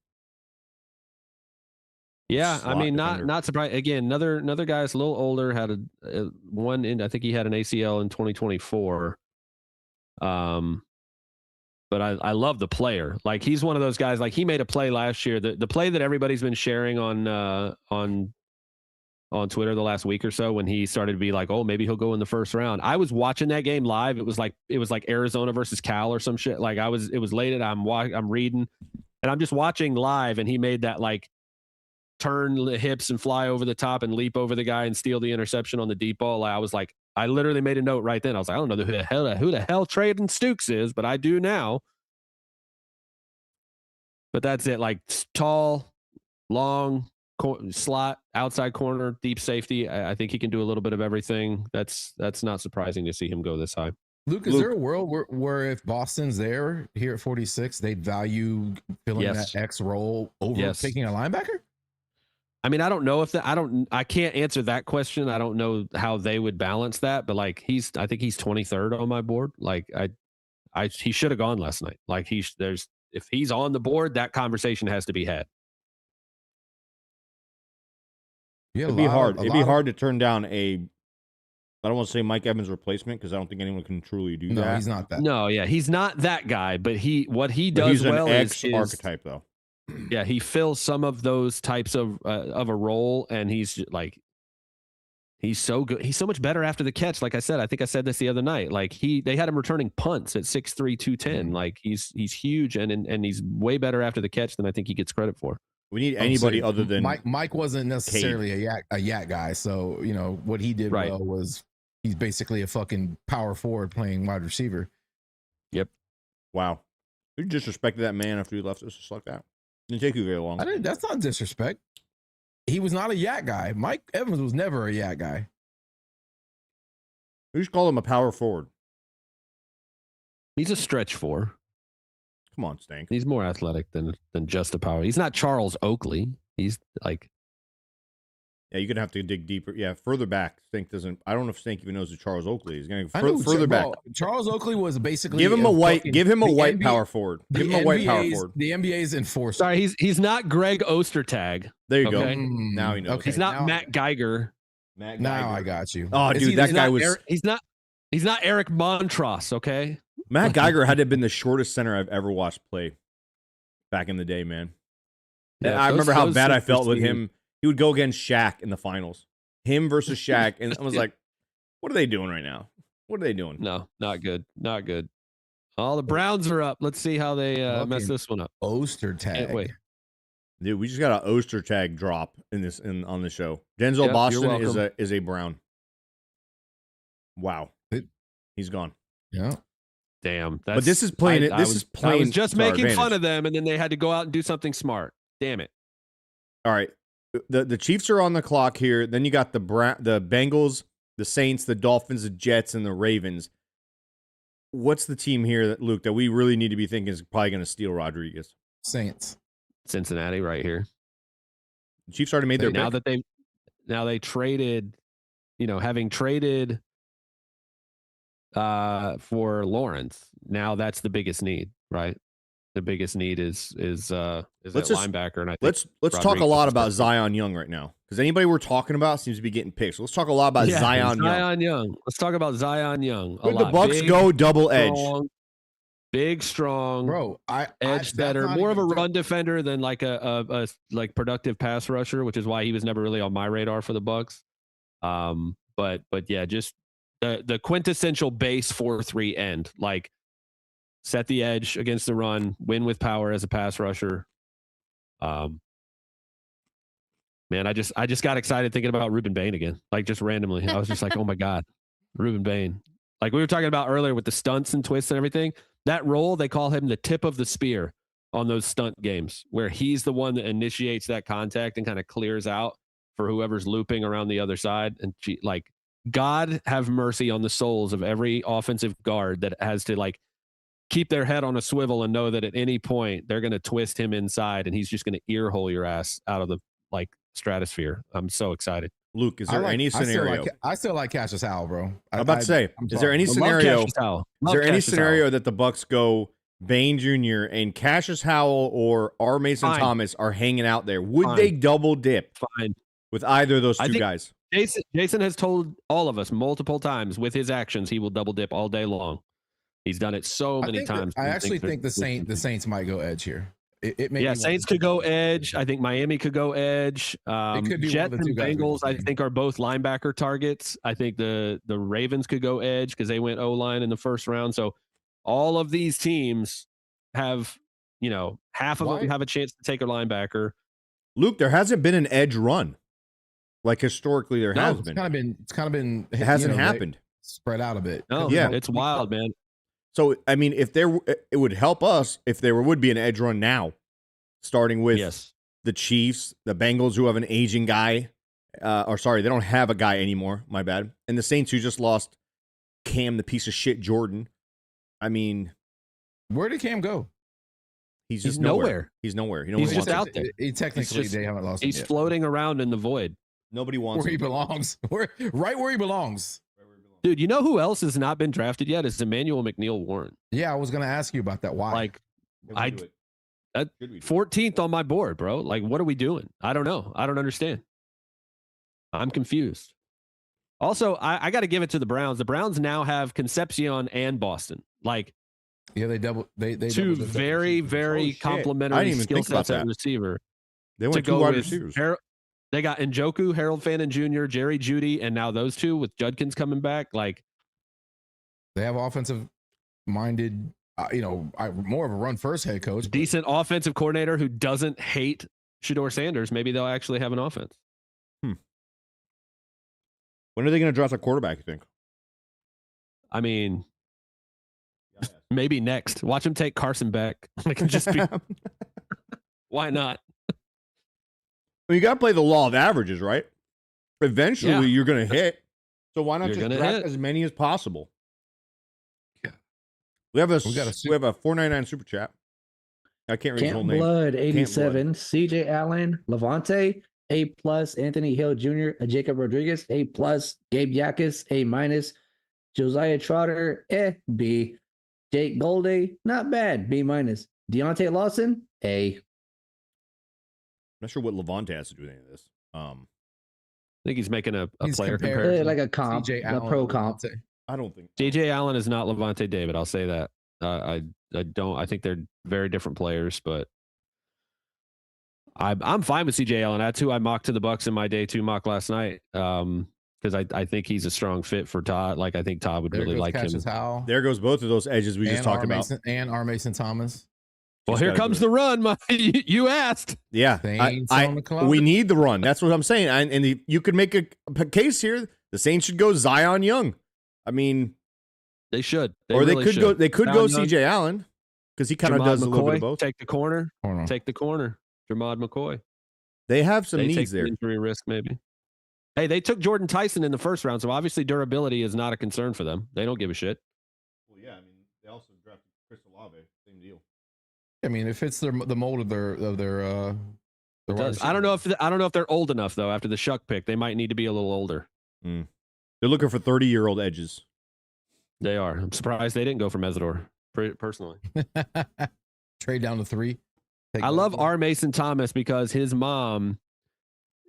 Yeah, I mean, not surprised. Again, another guy that's a little older, had I think he had an ACL in 2024. But I love the player. Like he's one of those guys. Like he made a play last year. The play that everybody's been sharing on Twitter the last week or so when he started to be like, oh, maybe he'll go in the first round. I was watching that game live. It was like Arizona versus Cal or some shit. Like it was late and I'm reading and I'm just watching live and he made that like turn the hips and fly over the top and leap over the guy and steal the interception on the deep ball. I was like, I literally made a note right then. I was like, I don't know who the hell Traden Stukes is, but I do now. But that's it. Like tall, long, slot, outside corner, deep safety. I think he can do a little bit of everything. That's not surprising to see him go this high. Luke, is there a world where if Boston's here at 46, they'd value filling that X role over picking a linebacker? I mean, I don't know I can't answer that question. I don't know how they would balance that, but like I think he's 23rd on my board. Like he should have gone last night. Like if he's on the board, that conversation has to be had. Yeah, it'd be hard. It'd be hard to turn down I don't want to say Mike Evans replacement because I don't think anyone can truly do that. No, he's not that. No, yeah, he's not that guy, but what he does well is archetype though. Yeah, he fills some of those types of a role, and he's so good. He's so much better after the catch. Like I said, I think I said this the other night. Like they had him returning punts at 6'3", 210. Like he's huge, and he's way better after the catch than I think he gets credit for. We need anybody other than Mike wasn't necessarily a yak guy. So, what he did well was he's basically a fucking power forward playing wide receiver. Yep. Wow. You disrespected that man after he left us just like that. Didn't take you very long. That's not disrespect. He was not a yak guy. Mike Evans was never a yak guy. We just call him a power forward. He's a stretch four. Come on, Stank. He's more athletic than just a power. He's not Charles Oakley. He's like... Yeah, you're going to have to dig deeper. Yeah, further back. Stank doesn't... I don't know if Stank even knows who Charles Oakley is. He's going further back. Charles Oakley was basically... Give him a white power forward. Give him a white power forward. The NBA's enforcer. Sorry, he's not Greg Ostertag. There you go. Now he knows. Okay, he's not Matt Geiger. Now I got you. Oh, dude, that guy was... He's not Eric Montross, okay? Matt Geiger had to have been the shortest center I've ever watched play back in the day, man. Yeah, I remember how bad I felt with him. He would go against Shaq in the finals. Him versus Shaq. And I was like, what are they doing right now? What are they doing? No, not good. Not good. All the Browns are up. Let's see how they mess this one up. Ostertag. Wait. Dude, we just got an Ostertag drop on the show. Denzel Boston is a Brown. Wow. He's gone. Yeah. Damn. But this is playing. I was just making fun of them, and then they had to go out and do something smart. Damn it. All right. The Chiefs are on the clock here. Then you got the Bengals, the Saints, the Dolphins, the Jets, and the Ravens. What's the team here, Luke, that we really need to be thinking is probably going to steal Rodriguez? Saints. Cincinnati right here. The Chiefs already made their pick. Now they traded, having traded for Lawrence. Now that's the biggest need, right? The biggest need is linebacker, and I think let's talk a lot about Zion Young right now, because anybody we're talking about seems to be getting picked. So let's talk a lot about Zion Young. Let's talk about Zion Young. Could the Bucs go double edge? Big, strong, bro. Edge better, more of a run defender than like a productive pass rusher, which is why he was never really on my radar for the Bucs. But yeah, just the quintessential base 4-3 end, like set the edge against the run, win with power as a pass rusher. Man, I just got excited thinking about Ruben Bain again, like just randomly. I was just like, oh my God, Ruben Bain. Like we were talking about earlier with the stunts and twists and everything. That role, they call him the tip of the spear on those stunt games, where he's the one that initiates that contact and kind of clears out for whoever's looping around the other side. And like, God have mercy on the souls of every offensive guard that has to like keep their head on a swivel and know that at any point they're going to twist him inside and he's just going to ear hole your ass out of the like stratosphere. I'm so excited. Luke, is there any scenario? I still like Cassius Howell, bro. I'm about to say, is there any scenario? Is there any scenario that the Bucs go Bain Jr. and Cassius Howell or R. Mason Thomas are hanging out there? Would they double dip with either of those two guys? Jason has told all of us multiple times with his actions he will double dip all day long. He's done it so many times. I actually think the Saints might go edge here. Saints could go edge. I think Miami could go edge. Jets and Bengals, I think, are both linebacker targets. I think the Ravens could go edge because they went O-line in the first round. So all of these teams have, half of them have a chance to take a linebacker. Luke, there hasn't been an edge run. Like historically, there has been. It's kind of been. It hasn't happened. Spread out a bit. No, yeah, it's wild, man. So I mean, it would help us if there would be an edge run now, starting with the Chiefs, the Bengals, who have an aging guy. They don't have a guy anymore. My bad. And the Saints, who just lost Cam, the piece of shit Jordan. I mean, where did Cam go? He's just nowhere. He's nowhere. He's just out there. They haven't lost him yet. He's floating around in the void. Nobody wants where he belongs. Right where he belongs. Dude, you know who else has not been drafted yet? Is Emmanuel McNeil-Warren. Yeah, I was going to ask you about that. Why? 14th on my board, bro. Like, what are we doing? I don't know. I don't understand. I'm confused. Also, I got to give it to the Browns. The Browns now have Concepcion and Boston. Like, yeah, they two very, very complementary skill sets at receiver. They went two wide receivers. They got Njoku, Harold Fannin Jr., Jerry Jeudy, and now those two with Judkins coming back. Like, they have offensive-minded, more of a run-first head coach. Decent offensive coordinator who doesn't hate Shedeur Sanders, maybe they'll actually have an offense. When are they going to draft a quarterback, you think? I mean, maybe next. Watch him take Carson Beck. It can just be. Why not? Well, you got to play the law of averages, right? Eventually, you're going to hit. So why not just draft as many as possible? Yeah. We have a 499 super chat. I can't read his whole name. Blood 87, CJ Allen, Levante, A+, Anthony Hill Jr., Jacob Rodriguez, A+, Gabe Yakis, A-, Josiah Trotter, B, Jake Golday, not bad, B-, Deontay Lawson, A. I'm not sure what Levante has to do with any of this. I think he's making a player comparing, comparison. like a comp, a pro comp. I don't think DJ Allen is not Levante David. I'll say that. I don't. I think they're very different players, but I'm fine with CJ Allen. That's who I mocked to the Bucs in my day 2 mock last night. Because I think he's a strong fit for Todd. Like I think Todd would really like him. There goes both of those edges we just talked about. And R. Mason Thomas. Well, here comes the run. You asked. Yeah, we need the run. That's what I'm saying. And you could make a case here. The Saints should go Zion Young. I mean, they should. They could go. They could go CJ Allen because he kind of does a little bit of both. Take the corner. Take the corner. Jamad McCoy. They have some needs there. Injury risk, maybe. Hey, they took Jordan Tyson in the first round, so obviously durability is not a concern for them. They don't give a shit. Well, yeah, I mean, they also drafted Chris Olave. Same deal. I mean, it fits the mold of their. I don't know if they're old enough though. After the Shuck pick, they might need to be a little older. They're looking for 30-year-old edges. They are. I'm surprised they didn't go for Mesidor. Personally, trade down to 3. I love R. Mason Thomas because his mom.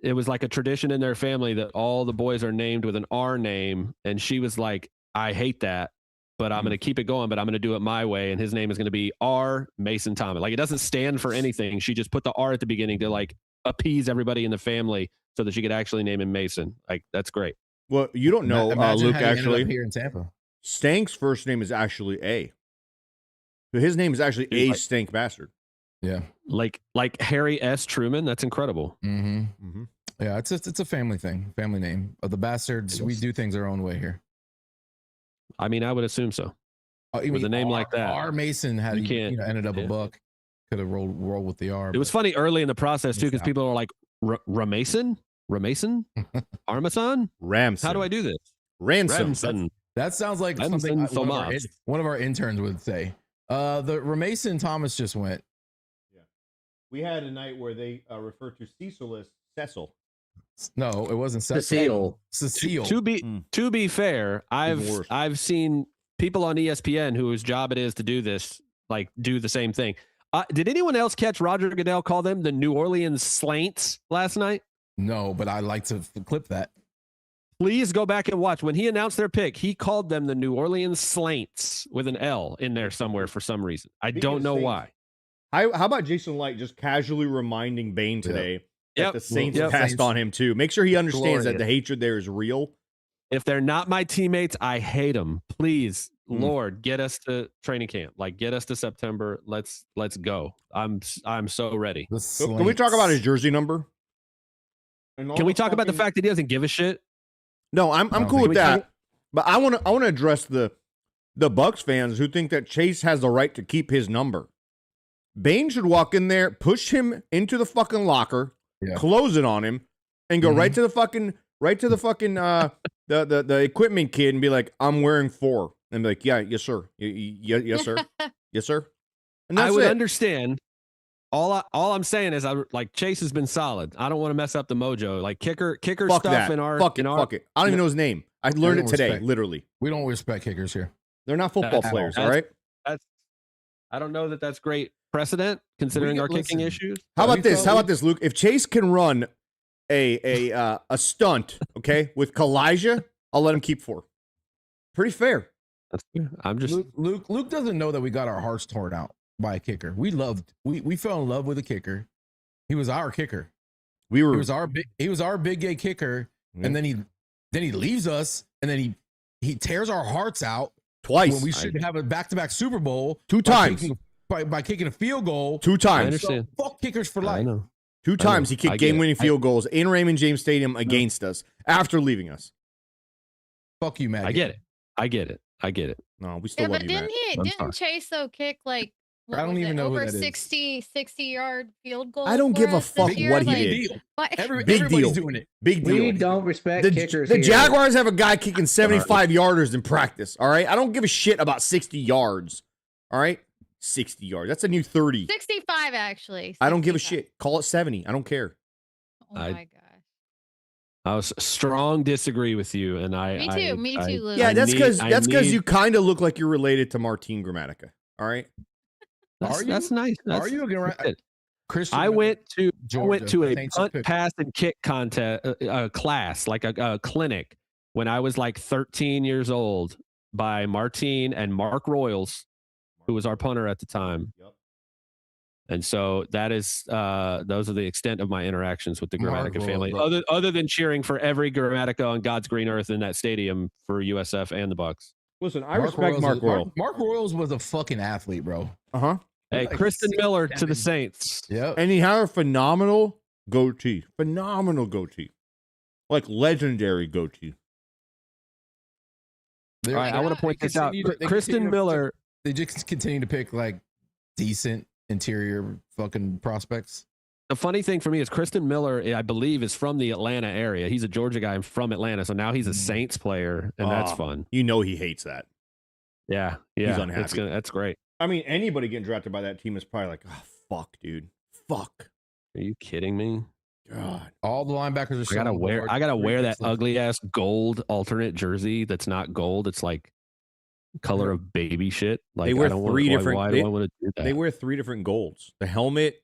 It was like a tradition in their family that all the boys are named with an R name, and she was like, "I hate that, but I'm going to keep it going, but I'm going to do it my way." And his name is going to be R. Mason Thomas. Like it doesn't stand for anything. She just put the R at the beginning to like appease everybody in the family so that she could actually name him Mason. Like that's great. Well, you don't know, Luke. Actually, here in Tampa, Stank's first name is actually A. His name is actually A. Stank Bastard. Yeah, like Harry S. Truman. That's incredible. Yeah, it's a family thing, family name. The Bastards, we do things our own way here. I mean, I would assume so. With a name like that, R. Mason had ended up a buck. Could have rolled with the R. It was funny early in the process too, because people are like, Ramason, Armason, Ramson. How do I do this? Ransom. That sounds like something one of our interns would say. The Ramason Thomas just went. Yeah, we had a night where they referred to Cecil as Cecil. No, it wasn't Cecile. To be fair, I've seen people on ESPN whose job it is to do this, like do the same thing. Did anyone else catch Roger Goodell call them the New Orleans Slaints last night? No, but I like to clip that. Please go back and watch. When he announced their pick, he called them the New Orleans Slaints with an L in there somewhere for some reason. I don't know why. How about Jason Light just casually reminding Bane today that the Saints passed on him too? Make sure he understands that the hatred there is real. If they're not my teammates, I hate them. Please, Lord, get us to training camp. Like, get us to September. Let's go. I'm so ready. Can we talk about his jersey number? Can we talk about the fact that he doesn't give a shit? No, I'm cool with that. But I want to address the Bucs fans who think that Chase has the right to keep his number. Bane should walk in there, push him into the fucking locker, close it on him, and go right to the fucking the equipment kid and be like, "I'm wearing 4," and be like, "Yeah, yes sir, yes sir, yes sir." And I would understand. All I'm saying is, Chase has been solid. I don't want to mess up the mojo. Like kicker fuck stuff that. in our fuck it. I don't even know his name. I learned it today, literally. We don't respect kickers here. They're not football players, all right? I don't know that that's great precedent considering our kicking issues. How about this, Luke? If Chase can run a stunt, okay, with Kalijah, I'll let him keep 4. Pretty fair. I'm just Luke doesn't know that we got our hearts torn out by a kicker. We fell in love with a kicker. He was our kicker. He was our big gay kicker, and then he leaves us, and then he tears our hearts out twice when we should have a back-to-back Super Bowl 2 times by kicking a field goal 2 times. I understand. So fuck kickers for life. I know. 2 times he I kicked get game-winning it. field goals in Raymond James Stadium against us after leaving us. Fuck you, Matt. I get it. I get it. I get it. No, we still Yeah, love but you, Matt. I'm didn't sorry. Chase though kick like what I don't was even it, know who over that is. 60-yard field goals? I don't for give a us this fuck year? what he Like, did. Deal. what- Big Everybody's deal. doing it. Big We deal. don't respect The kickers. the here. Jaguars have a guy kicking 75-yarders in practice, all right? I don't give a shit about 60 yards, all right? 60 yards. That's a new 30. 65 actually. I don't give a 65. shit. Call it 70. I don't care. Oh I- my gosh. I was strong disagree with you, and I. Me too. Me too, Luke. Yeah, I that's need- because you kind of look like you're related to Martine Grammatica, all right? That's, Are you? that's nice. That's, Are you a that's good. Christian? I went to Georgia, a Saints punt, pick. pass, and kick contest class, like a clinic, when I was like 13 years old, by Martine and Mark Royals, who was our punter at the time. Yep. And so that is those are the extent of my interactions with the Mark Grammatica family, Royals, other than cheering for every Grammatica on God's green earth in that stadium for USF and the Bucs. Listen, I respect Mark Royal. Mark Royals was a fucking athlete, bro. Uh-huh. Hey, Like Kristen Miller to the 6'7". Saints. Yep. And he had a phenomenal goatee. Phenomenal goatee. Like legendary goatee. All right, I want to point this out. They continue Kristen to- Miller. They just continue to pick like decent interior fucking prospects. The funny thing for me is Kristen Miller, I believe, is from the Atlanta area. He's a Georgia guy from Atlanta, so now he's a Saints player, and that's Oh, fun. You know he hates that. Yeah, unhappy. That's great. I mean, anybody getting drafted by that team is probably like, oh, fuck, dude. Fuck. Are you kidding me? God. All the linebackers are. I gotta wear that ugly ass gold alternate jersey. That's not gold. It's like color of baby shit. Like They wear I don't three wanna, different- Why they- do I want to do that? They wear 3 different golds. The helmet,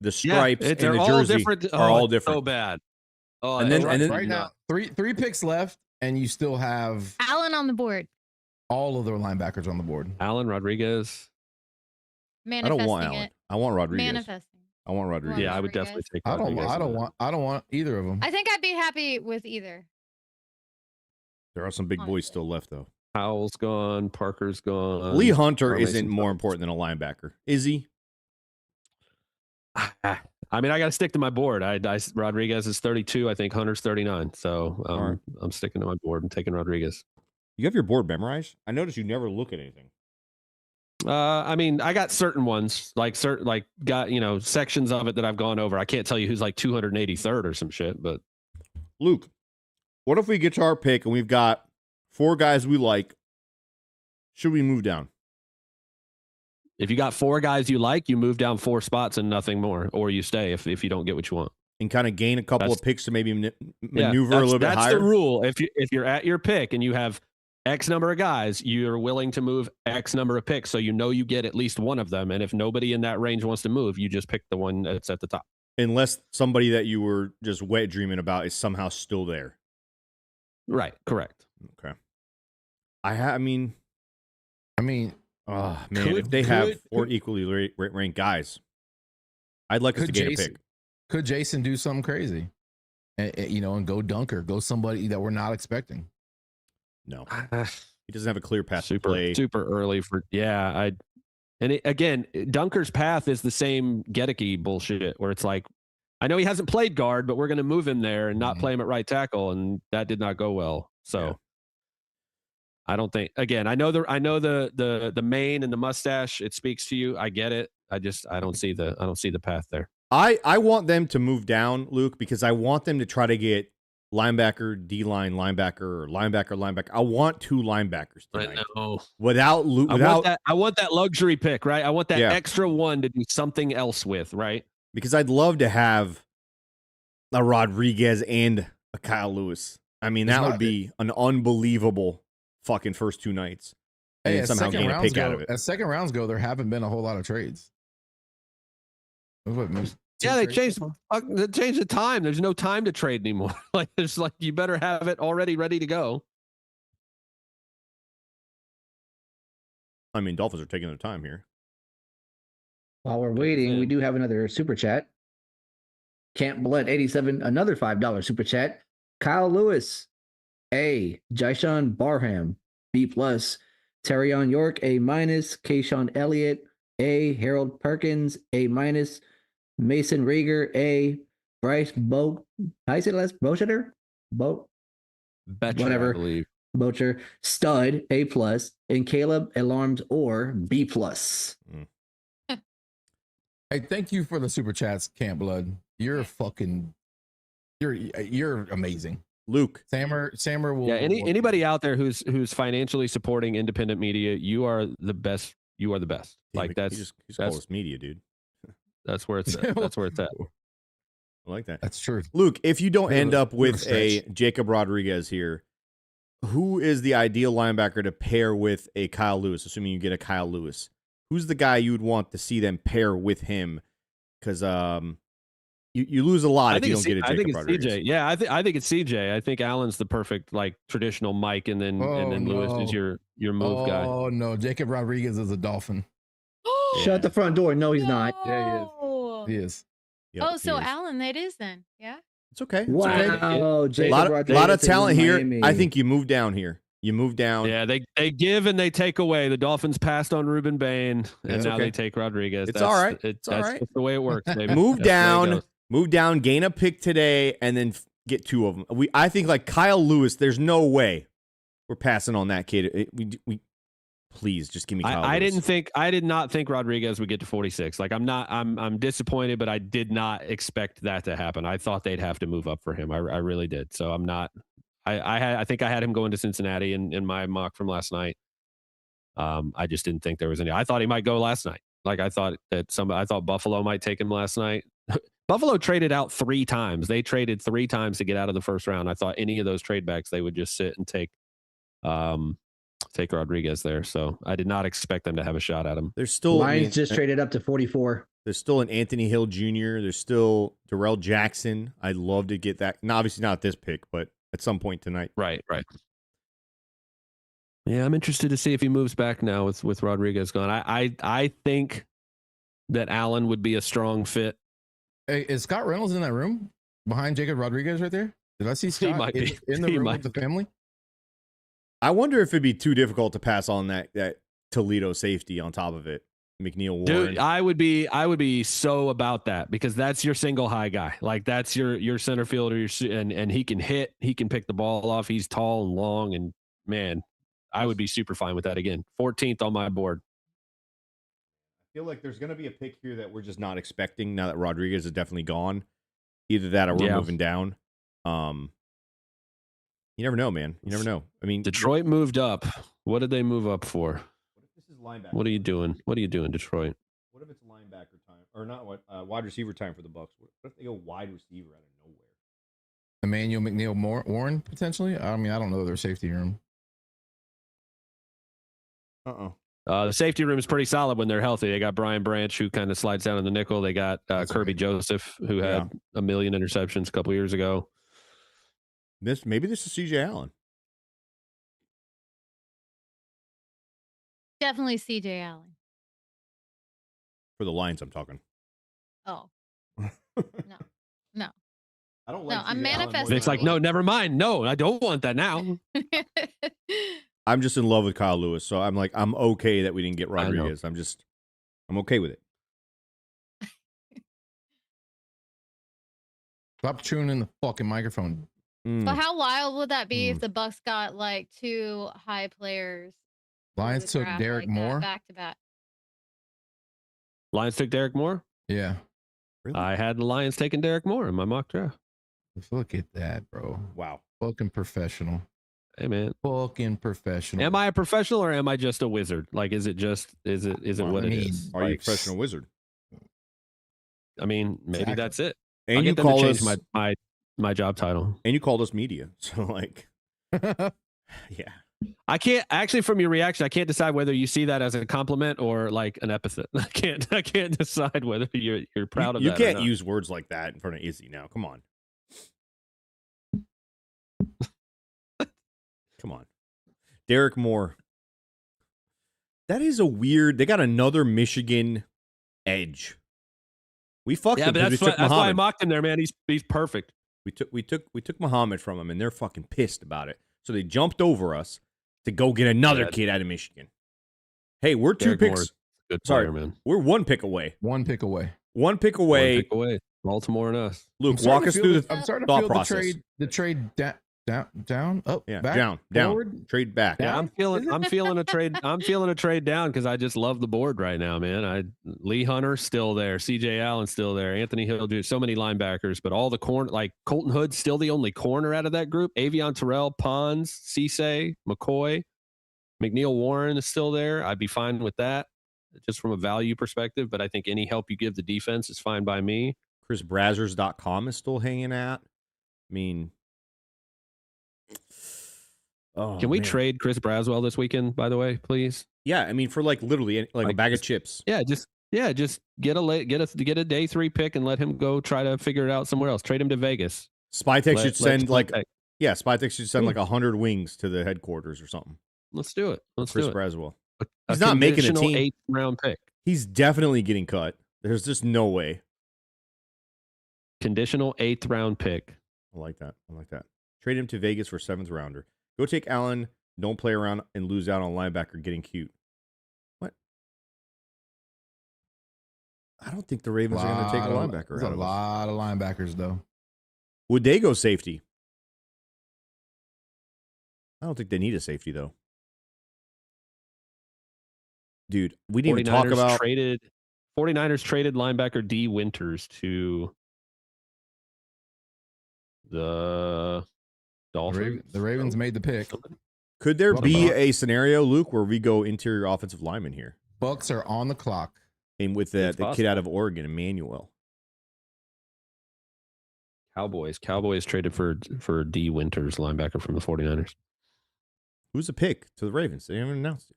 the Yeah, stripes, and they're the all jersey different. are all it's different. So bad. Oh, And then- it's and then- right now, three picks left, and you still have Allen on the board. all of their linebackers on the board. Alan Rodriguez. I Manifesting don't want Allen. it. I want Rodriguez. Manifesting. I want Rodriguez. Yeah, I would Rodriguez. definitely take. I don't. Rodriguez I don't in that. want. I don't want either of them. I think I'd be happy with either. There are some big boys Honestly. still left, though. Powell's gone. Parker's gone. Lee Hunter Mason isn't more Phillips. important than a linebacker. Is he? I mean, I got to stick to my board. Rodriguez is 32. I think Hunter's 39. So right. I'm sticking to my board and taking Rodriguez. You have your board memorized? I noticed you never look at anything. I mean, I got certain ones, got sections of it that I've gone over. I can't tell you who's like 283rd or some shit, but Luke, what if we get to our pick and we've got 4 guys we like? Should we move down? if you got 4 guys you like, you move down 4 spots and nothing more, or you stay if you don't get what you want. And kind of gain a couple of picks to maybe Yeah, maneuver a little bit that's higher? the rule. If you're at your pick and you have X number of guys, you're willing to move X number of picks, so you get at least one of them. And if nobody in that range wants to move, you just pick the one that's at the top. Unless somebody that you were just wet dreaming about is somehow still there. Right. Correct. Okay. I mean, oh man, if they have 4 equally ranked guys, I'd like us to get a pick. Could Jason do something crazy? And go dunker, go somebody that we're not expecting. No, he doesn't have a clear path to super play. super early for again, Dunker's path is the same Gedeke bullshit where it's like, I know he hasn't played guard, but we're going to move him there and not play him at right tackle, and that did not go well. So Yeah. I don't think. Again, I know the mane and the mustache. It speaks to you. I get it. I don't see the path there. I want them to move down, Luke, because I want them to try to get linebacker, D-line, linebacker, or linebacker. I want 2 linebackers tonight. I know. I want that luxury pick, right? I want that Yeah. extra one to do something else with, right? because I'd love to have a Rodriguez and a Kyle Lewis. I mean, that would be an unbelievable fucking first 2 nights. And Hey, then somehow gain a pick out of it. As second rounds go, there haven't been a whole lot of trades. Yeah, they changed the time. There's no time to trade anymore. You better have it already ready to go. I mean, Dolphins are taking their time here. While we're waiting, we do have another super chat. Camp Blood 87, another $5 super chat. Kyle Lewis, A. Jyshawn Barham, B+. Terrion York, A-. Kayshawn Elliott, A. Harold Perkins, A-. Mason Rager, A. Bryce Bo, how you say the last Bocheter? Betcha, I Whatever. believe. Bocher, stud, A+, and Caleb Alarmed or B+. Hey, thank you for the super chats, Camp Blood. You're fucking, you're amazing. Luke. Sammer will. Yeah, anybody out there who's financially supporting independent media, you are the best. You are the best. Like he's called us media, dude. That's where it's at. That's where it's at. I like that. That's true. Luke, if you don't end up with stretch. a Jacob Rodriguez here, who is the ideal linebacker to pair with a Kyle Lewis, assuming you get a Kyle Lewis? Who's the guy you would want to see them pair with him? Because you lose a lot if you don't get a Jacob Rodriguez. CJ. Yeah, I think it's CJ. I think Allen's the perfect like traditional Mike, and then Lewis is your move guy. Oh no, Jacob Rodriguez is a Dolphin. Shut the front door. No, he's not. Yeah, he is. Yep, Oh, he so is. Allen, that is then. Yeah. It's okay. It's Wow, okay. A Jacob lot Rodriguez of in talent here. Miami. I think you move down here. You move down. Yeah, they give and they take away. The Dolphins passed on Ruben Bain, and now they take Rodriguez. It's all right. It's all that's right. just the way it works. Baby. Move That's the way it down, gain a pick today, and then get two of them. I think like Kyle Lewis. There's no way we're passing on that kid. We please just give me Kyle Lewis. I did not think Rodriguez would get to 46. Like I'm disappointed, but I did not expect that to happen. I thought they'd have to move up for him. I really did. So I'm not. I think I had him going to Cincinnati in my mock from last night. I just didn't think there was any. I thought he might go last night. Like I thought Buffalo might take him last night. Buffalo traded out 3 times. They traded 3 times to get out of the first round. I thought any of those trade backs they would just sit and take Rodriguez there. So I did not expect them to have a shot at him. There's still Lions just traded up to 44. There's still an Anthony Hill Jr. There's still Darrell Jackson. I'd love to get that. Now, obviously not this pick, but at some point tonight. Right. Yeah, I'm interested to see if he moves back now with Rodriguez gone. I think that Allen would be a strong fit. Hey, is Scott Reynolds in that room behind Jacob Rodriguez right there? Did I see Scott in the room with the family? I wonder if it'd be too difficult to pass on that Toledo safety on top of it. McNeil Warren. Dude, I would be so about that because that's your single high guy. Like that's your center fielder, and he can hit, he can pick the ball off. He's tall and long, and man, I would be super fine with that again. 14th on my board. I feel like there's going to be a pick here that we're just not expecting now that Rodriguez is definitely gone. Either that or we're moving down. You never know, man. You never know. I mean, Detroit moved up. What did they move up for? What if this is linebacker? What are you doing? What are you doing, Detroit? What if it's linebacker time or not? Wide receiver time for the Bucs? What if they go wide receiver out of nowhere? Emmanuel McNeil Warren potentially. I mean, I don't know their safety room. The safety room is pretty solid when they're healthy. They got Brian Branch, who kind of slides down in the nickel. They got Kirby Joseph, who had a million interceptions a couple years ago. Maybe this is CJ Allen. Definitely CJ Allen. For the Lions, I'm talking. Oh. No. I don't like. No, I'm CJ Allen manifesting. It's like, no, never mind. No, I don't want that now. I'm just in love with Kyle Lewis, so I'm like, I'm okay that we didn't get Rodriguez. I'm okay with it. Stop chewing in the fucking microphone. But how wild would that be if the Bucs got like 2 high players? Lions took Derek Moore back to back. Lions took Derek Moore? Yeah. Really? I had the Lions taking Derek Moore in my mock draft. Look at that, bro. Wow. Fucking professional. Hey man. Fucking professional. Am I a professional or am I just a wizard? Like, is it what it is? Are you a professional wizard? I mean, maybe that's it. And I'll you get them to call change us my job title. And you called us media. So like, yeah. I can't actually, from your reaction, I can't decide whether you see that as a compliment or like an epithet. I can't decide whether you're proud of that. You can't use words like that in front of Izzy now. Come on. Come on. Derek Moore. That is a weird. They got another Michigan edge. We fucked him. But that's why I mocked him there, man. He's perfect. We took Muhammad from him, and they're fucking pissed about it. So they jumped over us to go get another kid out of Michigan. Hey, we're Derek 2 picks. Good Sorry, player, man. We're 1 pick away. 1 pick away. 1 pick away. 1 pick away. Baltimore and us. Luke, walk us through the I'm starting to thought feel process. the trade down, up, Yeah, back, down, forward. trade back. Yeah, Down? I'm feeling a trade. I'm feeling a trade down because I just love the board right now, man. Lee Hunter still there, CJ Allen still there, Anthony Hill, dude, so many linebackers, but all the corner, like Colton Hood's still the only corner out of that group. Avion Terrell, Pons, Cisse, McCoy, McNeil Warren is still there. I'd be fine with that, just from a value perspective. But I think any help you give the defense is fine by me. ChrisBrazzers.com is still hanging out. I mean, Can we trade Chris Braswell this weekend, by the way, please? Yeah, I mean, for like literally like a bag of chips. Yeah, just get a day 3 pick and let him go try to figure it out somewhere else. Trade him to Vegas. Spytech should send Spytech should send like 100 wings to the headquarters or something. Let's do it. Chris Braswell. A He's not making a team. 8th round pick. He's definitely getting cut. There's just no way. Conditional 8th round pick. I like that. Trade him to Vegas for 7th rounder. Go take Allen. Don't play around and lose out on linebacker getting cute. What? I don't think the Ravens are going to take a linebacker. There's a lot of linebackers, though. Would they go safety? I don't think they need a safety, though. Dude, we didn't even talk about... 49ers traded linebacker D. Winters to the Dolphins. The Ravens made the pick. Could there be a scenario, Luke, where we go interior offensive lineman here? Bucs are on the clock. And with the kid out of Oregon, Emmanuel. Cowboys traded for D. Winters, linebacker from the 49ers. Who's the pick to the Ravens? They haven't announced it.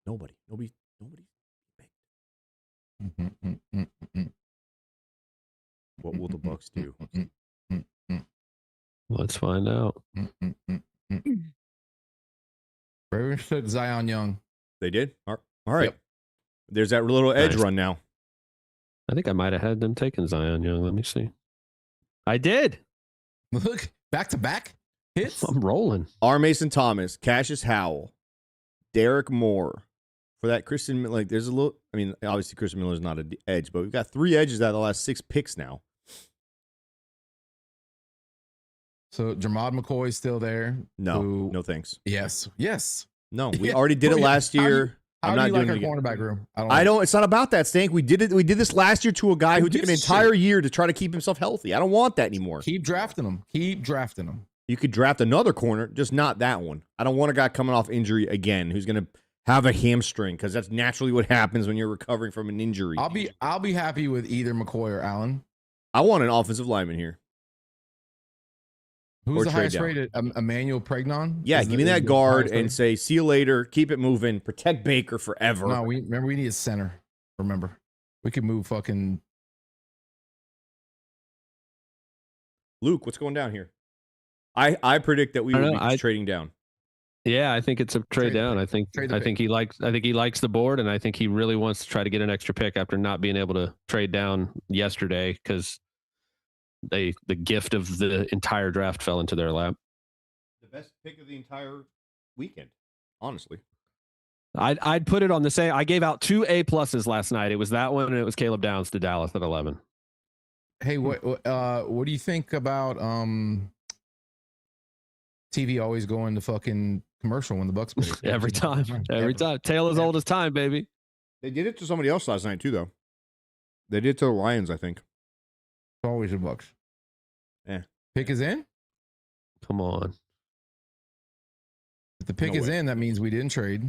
Nobody. What will the Bucs do? Let's find out. Ravens took Zion Young. They did? All right. Yep. There's that little edge run now. I think I might have had them taking Zion Young. Let me see. I did. Look, back to back hits. I'm rolling. R. Mason Thomas, Cassius Howell, Derek Moore. For that Christian, like there's a little, I mean, obviously Christian Miller's not an edge, but we've got 3 edges out of the last 6 picks now. So Jermod McCoy's still there. No thanks. Yes. No, we already did it last year. How I'm do not you doing like it our again. cornerback room? I don't. It's not about that, Stank. We did it. We did this last year to a guy who took an entire year to try to keep himself healthy. I don't want that anymore. Keep drafting him. You could draft another corner, just not that one. I don't want a guy coming off injury again who's going to have a hamstring, because that's naturally what happens when you're recovering from an injury. I'll be happy with either McCoy or Allen. I want an offensive lineman here. Who's Or the trade highest down. rated? Emmanuel Pregnon? Yeah, Is give me the- that is the guard highest and rated? say, see you later, keep it moving, protect Baker forever. No, we need a center. Remember, we could move fucking Luke, what's going down here? I predict that we will be trading down. Yeah, I think it's a trade down. I think he likes the board, and I think he really wants to try to get an extra pick after not being able to trade down yesterday because the gift of the entire draft fell into their lap. The best pick of the entire weekend, honestly. I'd put it on the same. I gave out 2 A+ last night. It was that one, and it was Caleb Downs to Dallas at 11. Hey, what do you think about TV always going to fucking commercial when the Bucs play? Every time. Tale as old as time, baby. They did it to somebody else last night too, though. They did it to the Lions, I think. It's always the Bucs. Yeah. Pick is in? Come on. If the pick is in, that means we didn't trade.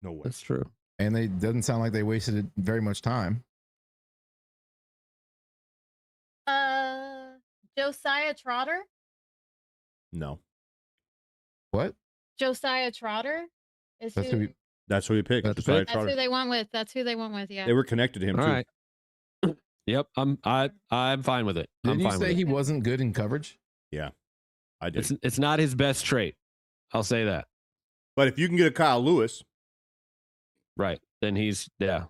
No way. That's true. And they doesn't sound like they wasted very much time. Josiah Trotter. No. What? Josiah Trotter is That's who. who That's who he picked. That's Josiah That's Trotter. who they went with. That's who they went with. Yeah. They were connected to him All too. right. Yep. I'm fine with it. Didn't I'm you fine say with he it. wasn't good in coverage? Yeah, I did. It's not his best trait. I'll say that. But if you can get a Kyle Lewis, Right. Then he's the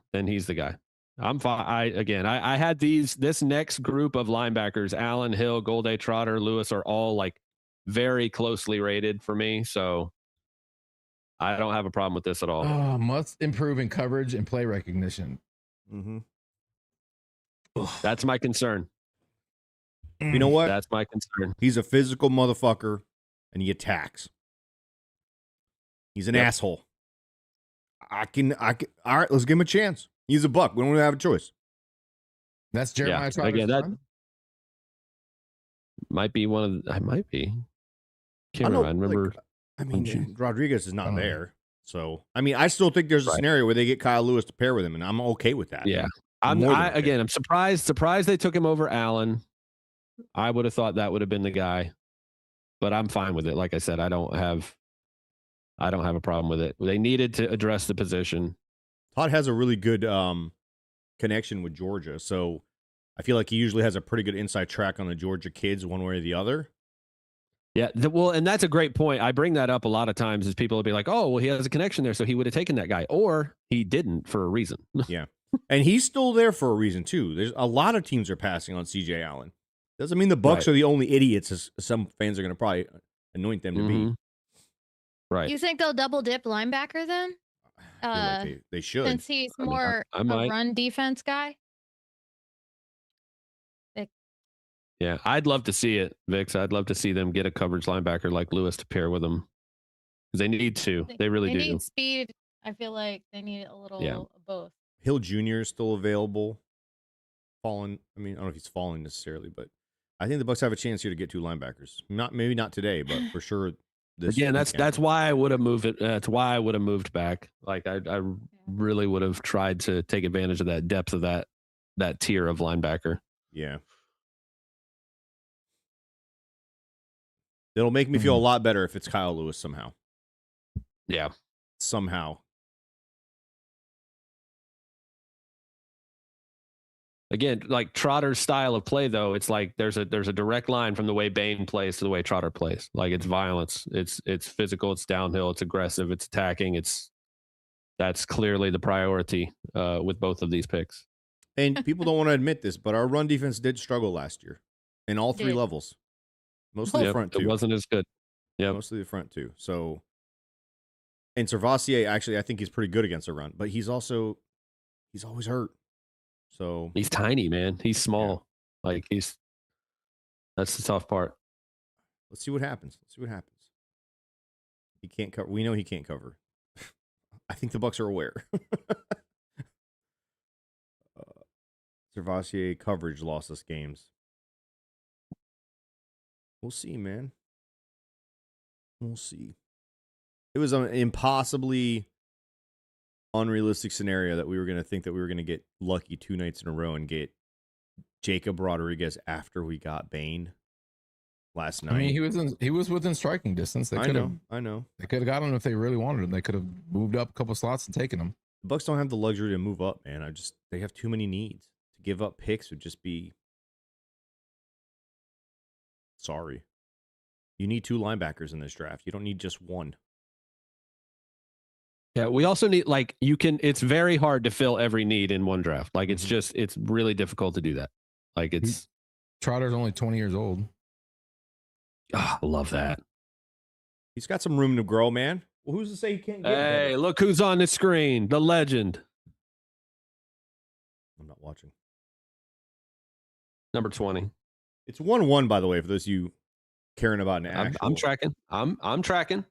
guy. I'm fine. I had this next group of linebackers, Allen, Hill, Golday, Trotter, Lewis, are all like very closely rated for me. So I don't have a problem with this at all. Oh, must improve in coverage and play recognition. mm-hmm. That's my concern. You know what? That's my concern. He's a physical motherfucker, and he attacks. He's an asshole. I can. All right, let's give him a chance. He's a Buck. We don't have a choice. That's Jeremiah Trotter's again, that son? might be one of. I might be. Can't I remember. I mean, Rodriguez is not there, so I mean, I still think there's a scenario where they get Kyle Lewis to pair with him, and I'm okay with that. Yeah, I'm surprised they took him over Allen. I would have thought that would have been the guy, but I'm fine with it. Like I said, I don't have a problem with it. They needed to address the position. Todd has a really good connection with Georgia, so I feel like he usually has a pretty good inside track on the Georgia kids, one way or the other. Yeah, well, and that's a great point. I bring that up a lot of times, is people will be like, "Oh, well, he has a connection there, so he would have taken that guy," or he didn't for a reason. Yeah, and he's still there for a reason too. There's a lot of teams are passing on C.J. Allen. Doesn't mean the Bucs are the only idiots, as some fans are going to probably anoint them to be. Right. You think they'll double dip linebacker then? I feel like they should. Since he's more a run defense guy. Yeah, I'd love to see it, Vix. I'd love to see them get a coverage linebacker like Lewis to pair with them. Because they need to. They really do. They need speed. I feel like they need a little of both. Hill Jr. is still available. Fallen. I mean, I don't know if he's falling necessarily, but I think the Bucs have a chance here to get 2 linebackers. Maybe not today, but for sure. Again, that's why I would have moved it. That's why I would have moved back. Like I really would have tried to take advantage of that depth of that tier of linebacker. Yeah. It'll make me feel a lot better if it's Kyle Lewis somehow. Yeah. Somehow. Again, like Trotter's style of play, though, it's like there's a direct line from the way Bain plays to the way Trotter plays. Like it's violence, it's physical, it's downhill, it's aggressive, it's attacking. That's clearly the priority with both of these picks. And people don't want to admit this, but our run defense did struggle last year in all 3 levels. Mostly the front two. It wasn't as good. Yeah, mostly the front two. So, and Servassier, actually, I think he's pretty good against the run, but he's always hurt. So he's tiny, man. He's small. Yeah. Like that's the tough part. Let's see what happens. He can't cover. We know he can't cover. I think the Bucs are aware. Servassier coverage lost us games. We'll see, man. We'll see. It was an impossibly unrealistic scenario that we were going to think that we were going to get lucky 2 nights in a row and get Jacob Rodriguez after we got Bain last night. I mean, he was within striking distance. I know. They could have got him if they really wanted him. They could have moved up a couple slots and taken him. The Bucs don't have the luxury to move up, man. They have too many needs. To give up picks would just be sorry. You need 2 linebackers in this draft. You don't need just 1. Yeah, we also need it's very hard to fill every need in one draft. Like it's really difficult to do that. Like Trotter's only 20 years old. Oh, I love that. He's got some room to grow, man. Well, who's to say he can't get Hey, better? Look who's on the screen. The legend. I'm not watching. Number 20. It's 1-1, by the way, for those of you caring about an actual. I'm tracking. I'm tracking.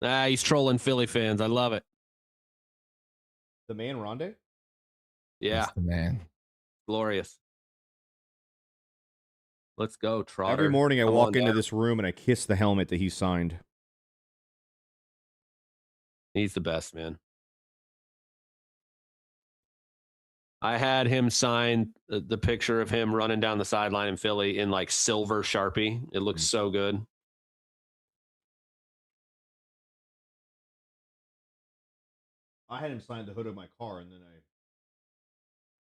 He's trolling Philly fans. I love it. The man, Rondé? Yeah. That's the man. Glorious. Let's go, Trotter. Every morning I walk into this room and I kiss the helmet that he signed. He's the best, man. I had him sign the picture of him running down the sideline in Philly in like silver Sharpie. It looks so good. I had him sign the hood of my car and then I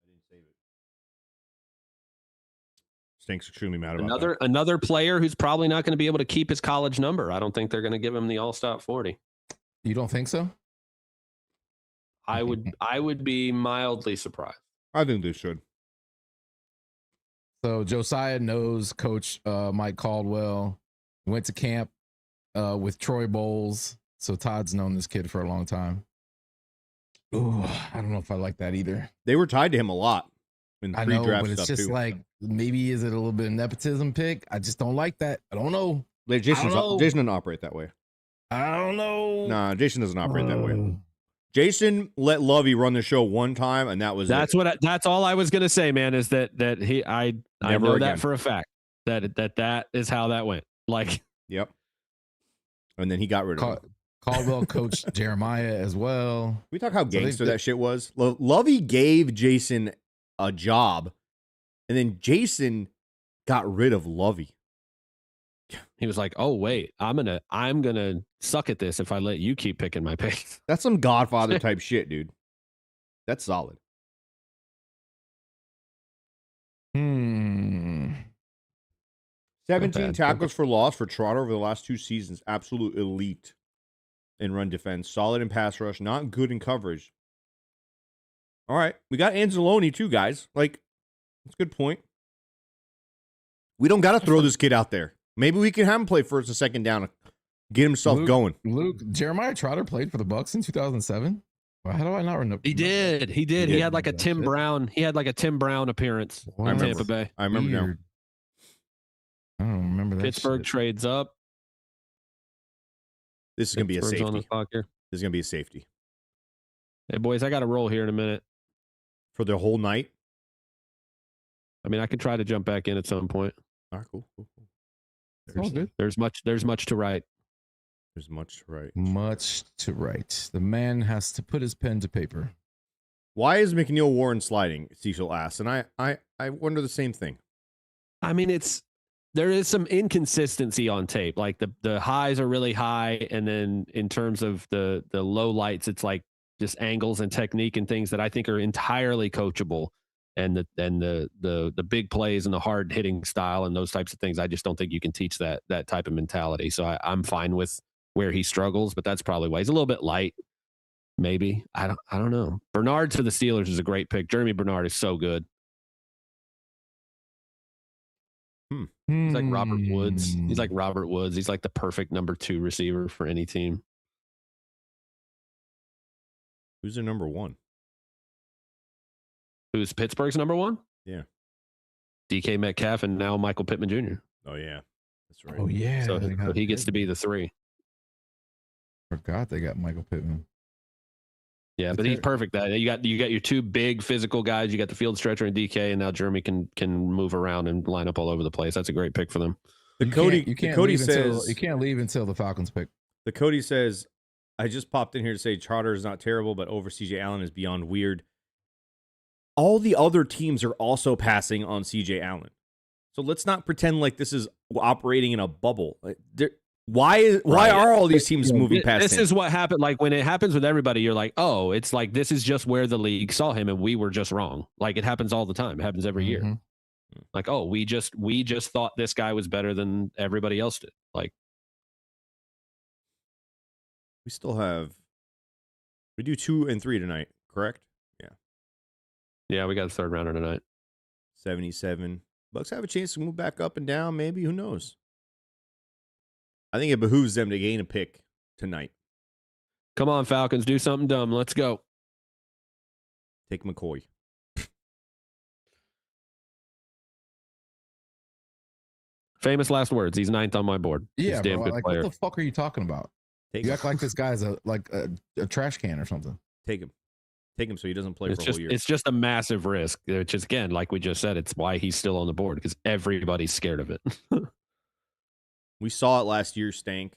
didn't save it. Stinks extremely mad about that. Another player who's probably not going to be able to keep his college number. I don't think they're going to give him the all-stop 40. You don't think so? I would be mildly surprised. I think they should. So Josiah knows Coach Mike Caldwell. Went to camp with Troy Bowles. So Todd's known this kid for a long time. Ooh, I don't know if I like that either. They were tied to him a lot in I know, pre-draft but it's stuff just too. like maybe is it a little bit of nepotism pick? I just don't like that. I don't know. Like, I don't know. Jason doesn't operate that way. I don't know. Nah, Jason doesn't operate that way. Jason let Lovey run the show one time, and that was That's it. that's all I was gonna say, man. Is that I Never know again. that for a fact that is how that went. Like, Yep. And then he got rid of him. Caldwell coached Jeremiah as well. We talk how gangster that shit was. Lovey gave Jason a job, and then Jason got rid of Lovey. he was like, "Oh wait, I'm gonna suck at this if I let you keep picking my picks." That's some Godfather type shit, dude. That's solid. 17 tackles for loss for Trotter over the last 2 seasons. Absolute elite in run defense. Solid in pass rush. Not good in coverage. All right. We got Anzalone too, guys. Like, that's a good point. We don't got to throw this kid out there. Maybe we can have him play first and second down. Get himself going. Luke, Jeremiah Trotter played for the Bucs in 2007. Well, how do I not remember? He did. He had like a Tim Brown. He had like a Tim Brown appearance in Tampa Bay. I remember now. I don't remember that. Pittsburgh shit. trades up. This is going to be a Pittsburgh's on the safety. clock here. This is going to be a safety. Hey boys, I got to roll here in a minute. For the whole night? I mean, I could try to jump back in at some point. All right, cool. There's much to write. There's much to write. Much to write. The man has to put his pen to paper. Why is McNeil Warren sliding? Cecil asks, and I wonder the same thing. I mean, there is some inconsistency on tape. Like the highs are really high, and then in terms of the low lights, it's like just angles and technique and things that I think are entirely coachable. And the big plays and the hard hitting style and those types of things, I just don't think you can teach that type of mentality. So I'm fine with where he struggles, but that's probably why he's a little bit light. Maybe I don't know. Bernard to the Steelers is a great pick. Jeremy Bernard is so good. He's like Robert Woods. He's like Robert Woods. He's like the perfect number 2 receiver for any team. Who's their number 1? Who's Pittsburgh's number 1? Yeah. DK Metcalf and now Michael Pittman Jr. Oh, yeah. That's right. Oh, yeah. So he gets to be the 3. Forgot they got Michael Pittman. Yeah, but he's perfect. That you got your 2 big physical guys. You got the field stretcher and DK, and now Jeremy can move around and line up all over the place. That's a great pick for them. Cody says you can't leave until the Falcons pick. The Cody says, I just popped in here to say Charter is not terrible, but over CJ Allen is beyond weird. All the other teams are also passing on CJ Allen. So let's not pretend like this is operating in a bubble. Why are all these teams moving past him? This is what happened. Like when it happens with everybody, you're like, oh, it's like this is just where the league saw him and we were just wrong. Like it happens all the time. It happens every year. Like, oh, we just thought this guy was better than everybody else did. Like we do 2 and 3 tonight, correct? Yeah, we got a third rounder tonight. 77. Bucs have a chance to move back up and down, maybe. Who knows? I think it behooves them to gain a pick tonight. Come on, Falcons, do something dumb. Let's go. Take McCoy. Famous last words. He's 9th on my board. He's Yeah, a damn bro, good like, player. what the fuck are you talking about? You act like this guy's a trash can or something. Take him. Take him so he doesn't play for a whole year. It's just a massive risk, which is, again, like we just said, it's why he's still on the board because everybody's scared of it. We saw it last year, Stank.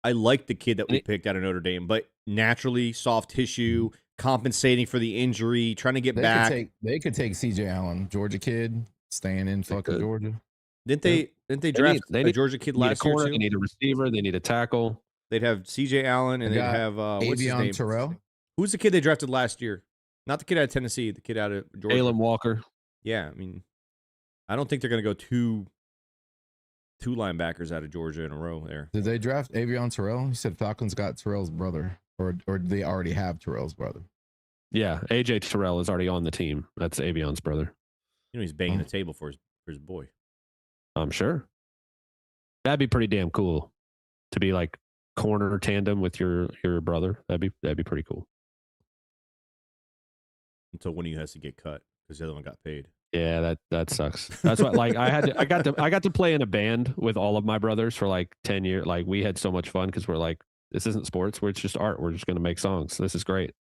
I like the kid that we picked out of Notre Dame, but naturally soft tissue, compensating for the injury, trying to get back. They could take CJ Allen, Georgia kid, staying in fucking Georgia. Didn't they draft a Georgia kid last year too? They need a receiver. They need a tackle. They'd have CJ Allen and they'd have what's his name? Terrell. Who's the kid they drafted last year? Not the kid out of Tennessee, the kid out of Georgia. Jalen Walker. Yeah, I mean, I don't think they're going to go two linebackers out of Georgia in a row there. Did they draft Avion Terrell? He said Falcons got Terrell's brother, or they already have Terrell's brother. Yeah, AJ Terrell is already on the team. That's Avion's brother. You know, he's banging the table for his boy. I'm sure. That'd be pretty damn cool to be like corner tandem with your brother. That'd be pretty cool. until one of you has to get cut because the other one got paid. Yeah, that sucks. That's what like I got to play in a band with all of my brothers for like 10 years. Like we had so much fun because we're like, this isn't sports, it's just art. We're just gonna make songs. This is great.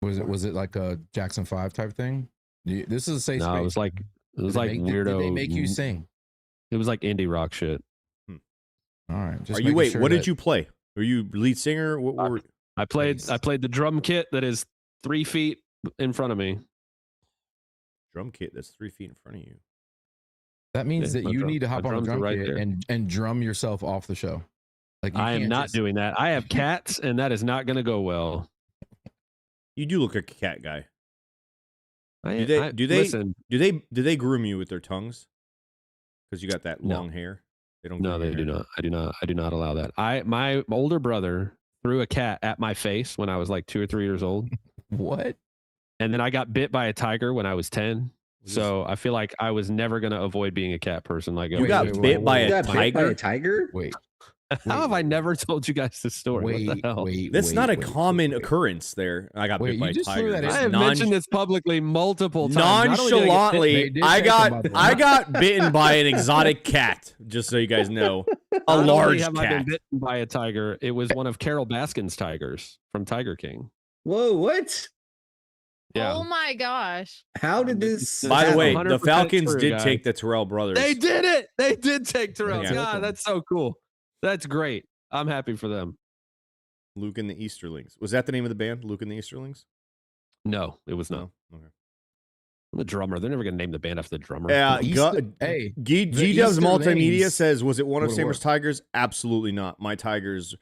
Was it like a Jackson 5 type thing? This is a safe space. No, it was like weirdo. Did they make you sing? It was like indie rock shit. All right. Just what did you play? Were you lead singer? What were I played the drum kit that is 3 feet in front of me. Drum kit that's 3 feet in front of you. That means that you need to hop on a drum kit there. and drum yourself off the show. Like I am not doing that. I have cats, and that is not going to go well. You do look like a cat guy. Listen, do they groom you with their tongues? Because you got that long hair. They don't. No, they do not. I do not allow that. My older brother threw a cat at my face when I was like 2 or 3 years old. What? And then I got bit by a tiger when I was 10. So I feel like I was never going to avoid being a cat person. Like you got bit by a tiger? Wait. How have I never told you guys this story? What the hell? That's not a common occurrence there. I got bit by a tiger. I have mentioned this publicly multiple times. Nonchalantly, I got bitten by an exotic cat, just so you guys know. A large cat. I been bitten by a tiger. It was one of Carol Baskin's tigers from Tiger King. Whoa, what? Yeah. Oh my gosh. How did this By the way, the Falcons did take the Terrell brothers. They did it. They did take Terrell. Yeah. God, that's so cool. That's great. I'm happy for them. Luke and the Easterlings. Was that the name of the band? Luke and the Easterlings? No, it was not. No? Okay. I'm the drummer. They're never going to name the band after the drummer. Yeah. G-Dubs Multimedia says, was it one of Samer's tigers? Absolutely not. My tigers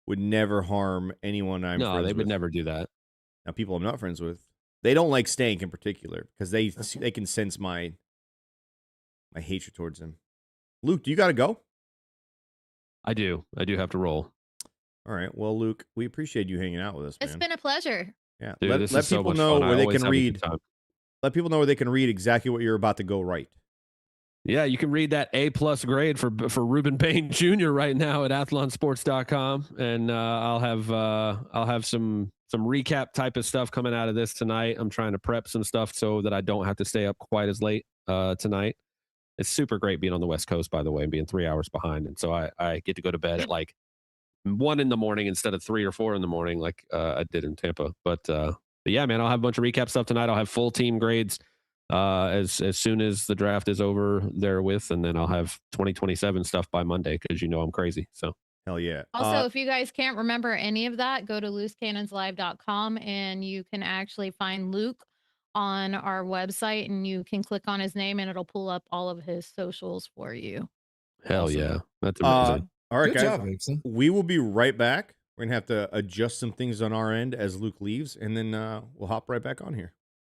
would never harm anyone I'm friends with. No, they would never do that. Now, people I'm not friends with, they don't like Stank in particular because they can sense my hatred towards him. Luke, do you got to go? I do have to roll. All right. Well, Luke, we appreciate you hanging out with us, man. It's been a pleasure. Yeah. Dude, let people know where they can read. Let people know where they can read exactly what you're about to go write. Yeah, you can read that A+ grade for Ruben Payne Jr. right now at athlonsports.com, and I'll have some recap type of stuff coming out of this tonight. I'm trying to prep some stuff so that I don't have to stay up quite as late tonight. It's super great being on the West Coast, by the way, and being 3 hours behind. And so I get to go to bed at like 1 in the morning instead of 3 or 4 in the morning like I did in Tampa. But yeah, man, I'll have a bunch of recap stuff tonight. I'll have full team grades as soon as the draft is over therewith. And then I'll have 2027 stuff by Monday because I'm crazy. So hell yeah. Also, if you guys can't remember any of that, go to loosecannonslive.com and you can actually find Luke on our website, and you can click on his name and it'll pull up all of his socials for you. Hell awesome. Yeah. That's amazing. All right, Good guys. job, we will be right back. We're going to have to adjust some things on our end as Luke leaves, and then we'll hop right back on here.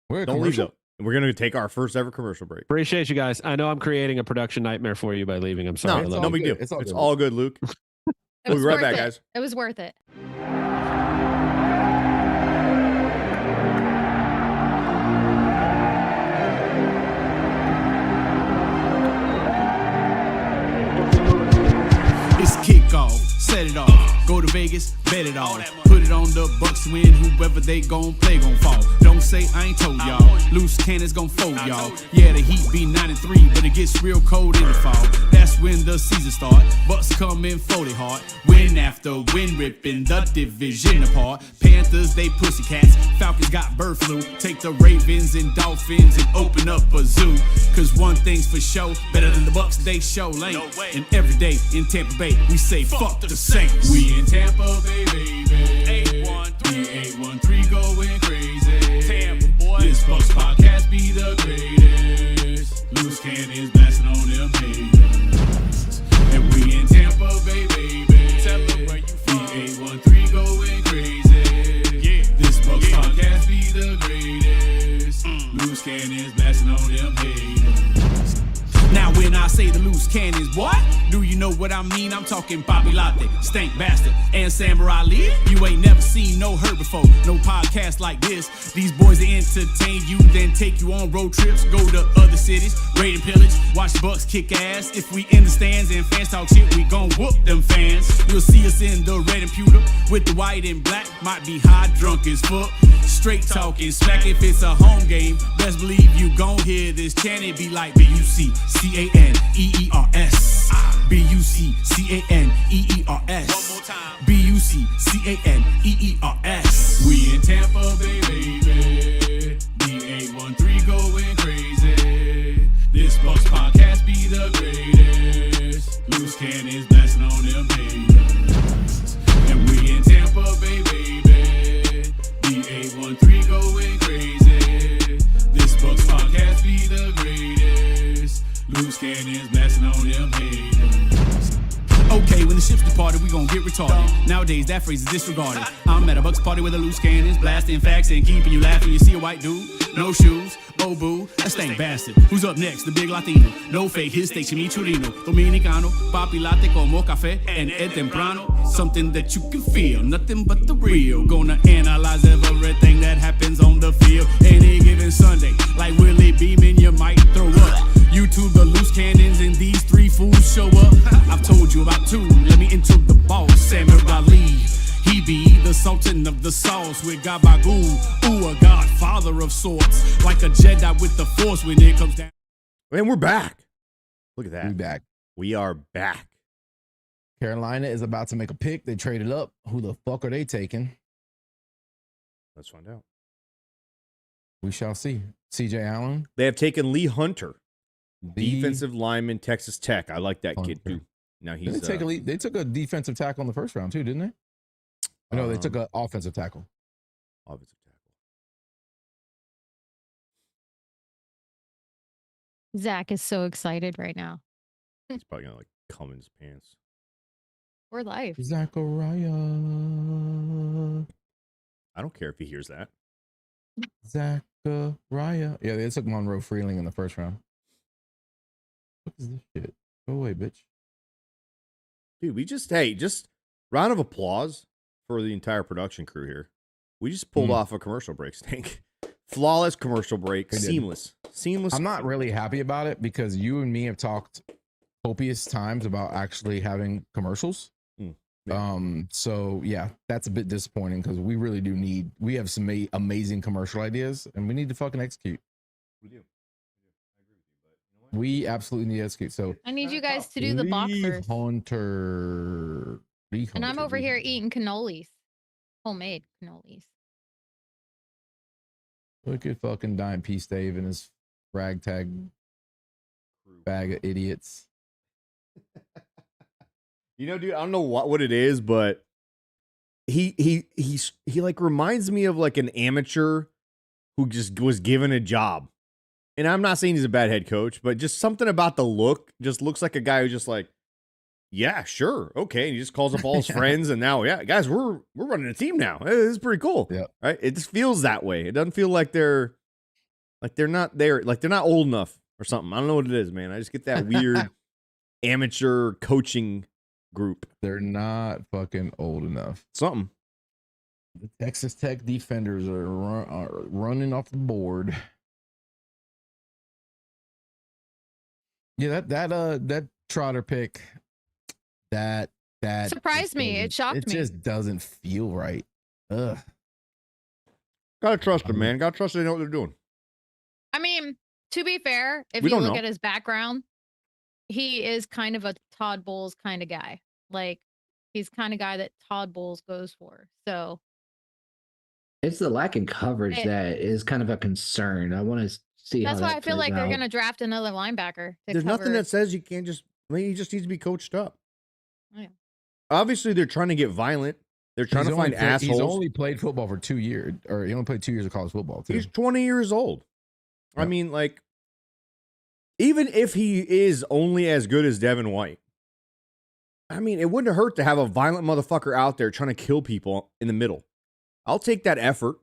Don't leave, though. We're going to take our first ever commercial break. Appreciate you guys. I know I'm creating a production nightmare for you by leaving. I'm sorry. No big deal. It's all good, Luke. We'll be right back, guys. It was worth it. It's kickoff, set it off. Go to Vegas, bet it all. Put it on the Bucs win, whoever they gon' play gon' fall. Don't say I ain't told y'all. Loose cannons gon' fold y'all. Yeah, the Heat be 9-3, but it gets real cold in the fall. That's when the season start. Bucs come in 40 hard. Win after win, ripping the division apart. Panthers, they pussycats. Falcons got bird flu. Take the Ravens and Dolphins and open up a zoo. Cause one thing's for sure, better than the Bucs, they show lane. And every day in Tampa Bay, we say fuck the Saints. We in Tampa Bay, baby. 813 going crazy. Tampa, boy. This Bucs podcast be the greatest. Loose cannons blasting on them haters. And we in Tampa Bay, baby. Tell them where you from. 813 going crazy. Yeah. This Bucs podcast be the greatest. Loose cannons blasting on them haters. Now when I say the loose cannons, what? Do you know what I mean? I'm talking Bobby Latte, Stank Bastard, and Samurai Lee. You ain't never seen no hurt before, no podcast like this. These boys that entertain you, then take you on road trips, go to other cities, raid and pillage, watch Bucs kick ass. If we in the stands and fans talk shit, we gon' whoop them fans. You'll see us in the red and pewter with the white and black. Might be high, drunk as fuck, straight talking smack. If it's a home game, best believe you gon' hear this chant. It be like B-U-C-C-A-N-E-E-R-S, B-U-C-C-A-N-E-E-R-S, one more time, B-U-C-C-A-N-E-E-R-S. We in Tampa Bay, baby, D-813 going crazy. This Bucs podcast be the greatest. Loose cannons blasting on them haters. And we in Tampa Bay, baby, D-813 going crazy. This Bucs podcast be the greatest. Loose cannons blasting on them haters. Okay, when the ship's departed, we gon' get retarded. Nowadays, that phrase is disregarded. I'm at a Bucs party with a loose cannons, blasting facts and keeping you laughing. You see a white dude, no shoes, oh boo, that Stank Bastard. Who's up next? The big Latino. No fake, his steak, chimichurrino, dominicano, papi latte como café, and el temprano. Something that you can feel, nothing but the real. Gonna analyze everything that happens on the field. Any given Sunday, like Willie Beeman, you might throw up. YouTube the loose cannons and these three fools show up. I've told you about two. Let me intro the boss, Samurai Lee. He be the sultan of the sauce with Gabagool. Ooh, a godfather of sorts, like a Jedi with the force when it comes down. And we're back. Look at that. We back. We are back. Carolina is about to make a pick. They traded up. Who the fuck are they taking? Let's find out. We shall see. CJ Allen. They have taken Lee Hunter, defensive lineman, Texas Tech. I like that kid too. Now he's they took a defensive tackle in the first round too, didn't they? No, they took an offensive tackle. Offensive tackle. Zach is so excited right now. He's probably gonna like cum in his pants. We're live. Zachariah. I don't care if he hears that. Zachariah. Yeah, they took Monroe Freeling in the first round. What is this shit? Go away, bitch. Dude, we just round of applause for the entire production crew here. We just pulled off a commercial break, Stank. Flawless commercial break. Seamless. I'm not really happy about it because you and me have talked copious times about actually having commercials. So yeah, that's a bit disappointing because we really do we have some amazing commercial ideas and we need to fucking execute. We do. We absolutely need to execute. So I need you guys to do the box first. Hunter. And I'm over here eating cannolis. Homemade cannolis. Look at fucking Dime Peace Dave and his ragtag bag of idiots. You know, dude, I don't know what it is, but he like reminds me of like an amateur who just was given a job. And I'm not saying he's a bad head coach, but just something about the look just looks like a guy who's just like, yeah, sure, okay. And he just calls up all his friends, and now, yeah, guys, we're running a team now. This is pretty cool. Yeah, right. It just feels that way. It doesn't feel like they're not there, like they're not old enough or something. I don't know what it is, man. I just get that weird amateur coaching group. They're not fucking old enough. Something. The Texas Tech defenders are running off the board. Yeah, that Trotter pick, that surprised me. It shocked me. It just doesn't feel right. Ugh. Gotta trust them, man. Gotta trust they know what they're doing. I mean, to be fair, if you look at his background, he is kind of a Todd Bowles kind of guy. Like, he's kind of guy that Todd Bowles goes for. So it's the lack of coverage that is kind of a concern. I want to see. That's why I feel like they're going to draft another linebacker. There's nothing that says you can't just. I mean, he just needs to be coached up. Yeah. Obviously, they're trying to get violent. They're trying to find assholes. He's only played football for 2 years, or he only played 2 years of college football, too. He's 20 years old. Yeah. I mean, like, even if he is only as good as Devin White, I mean, it wouldn't hurt to have a violent motherfucker out there trying to kill people in the middle. I'll take that effort.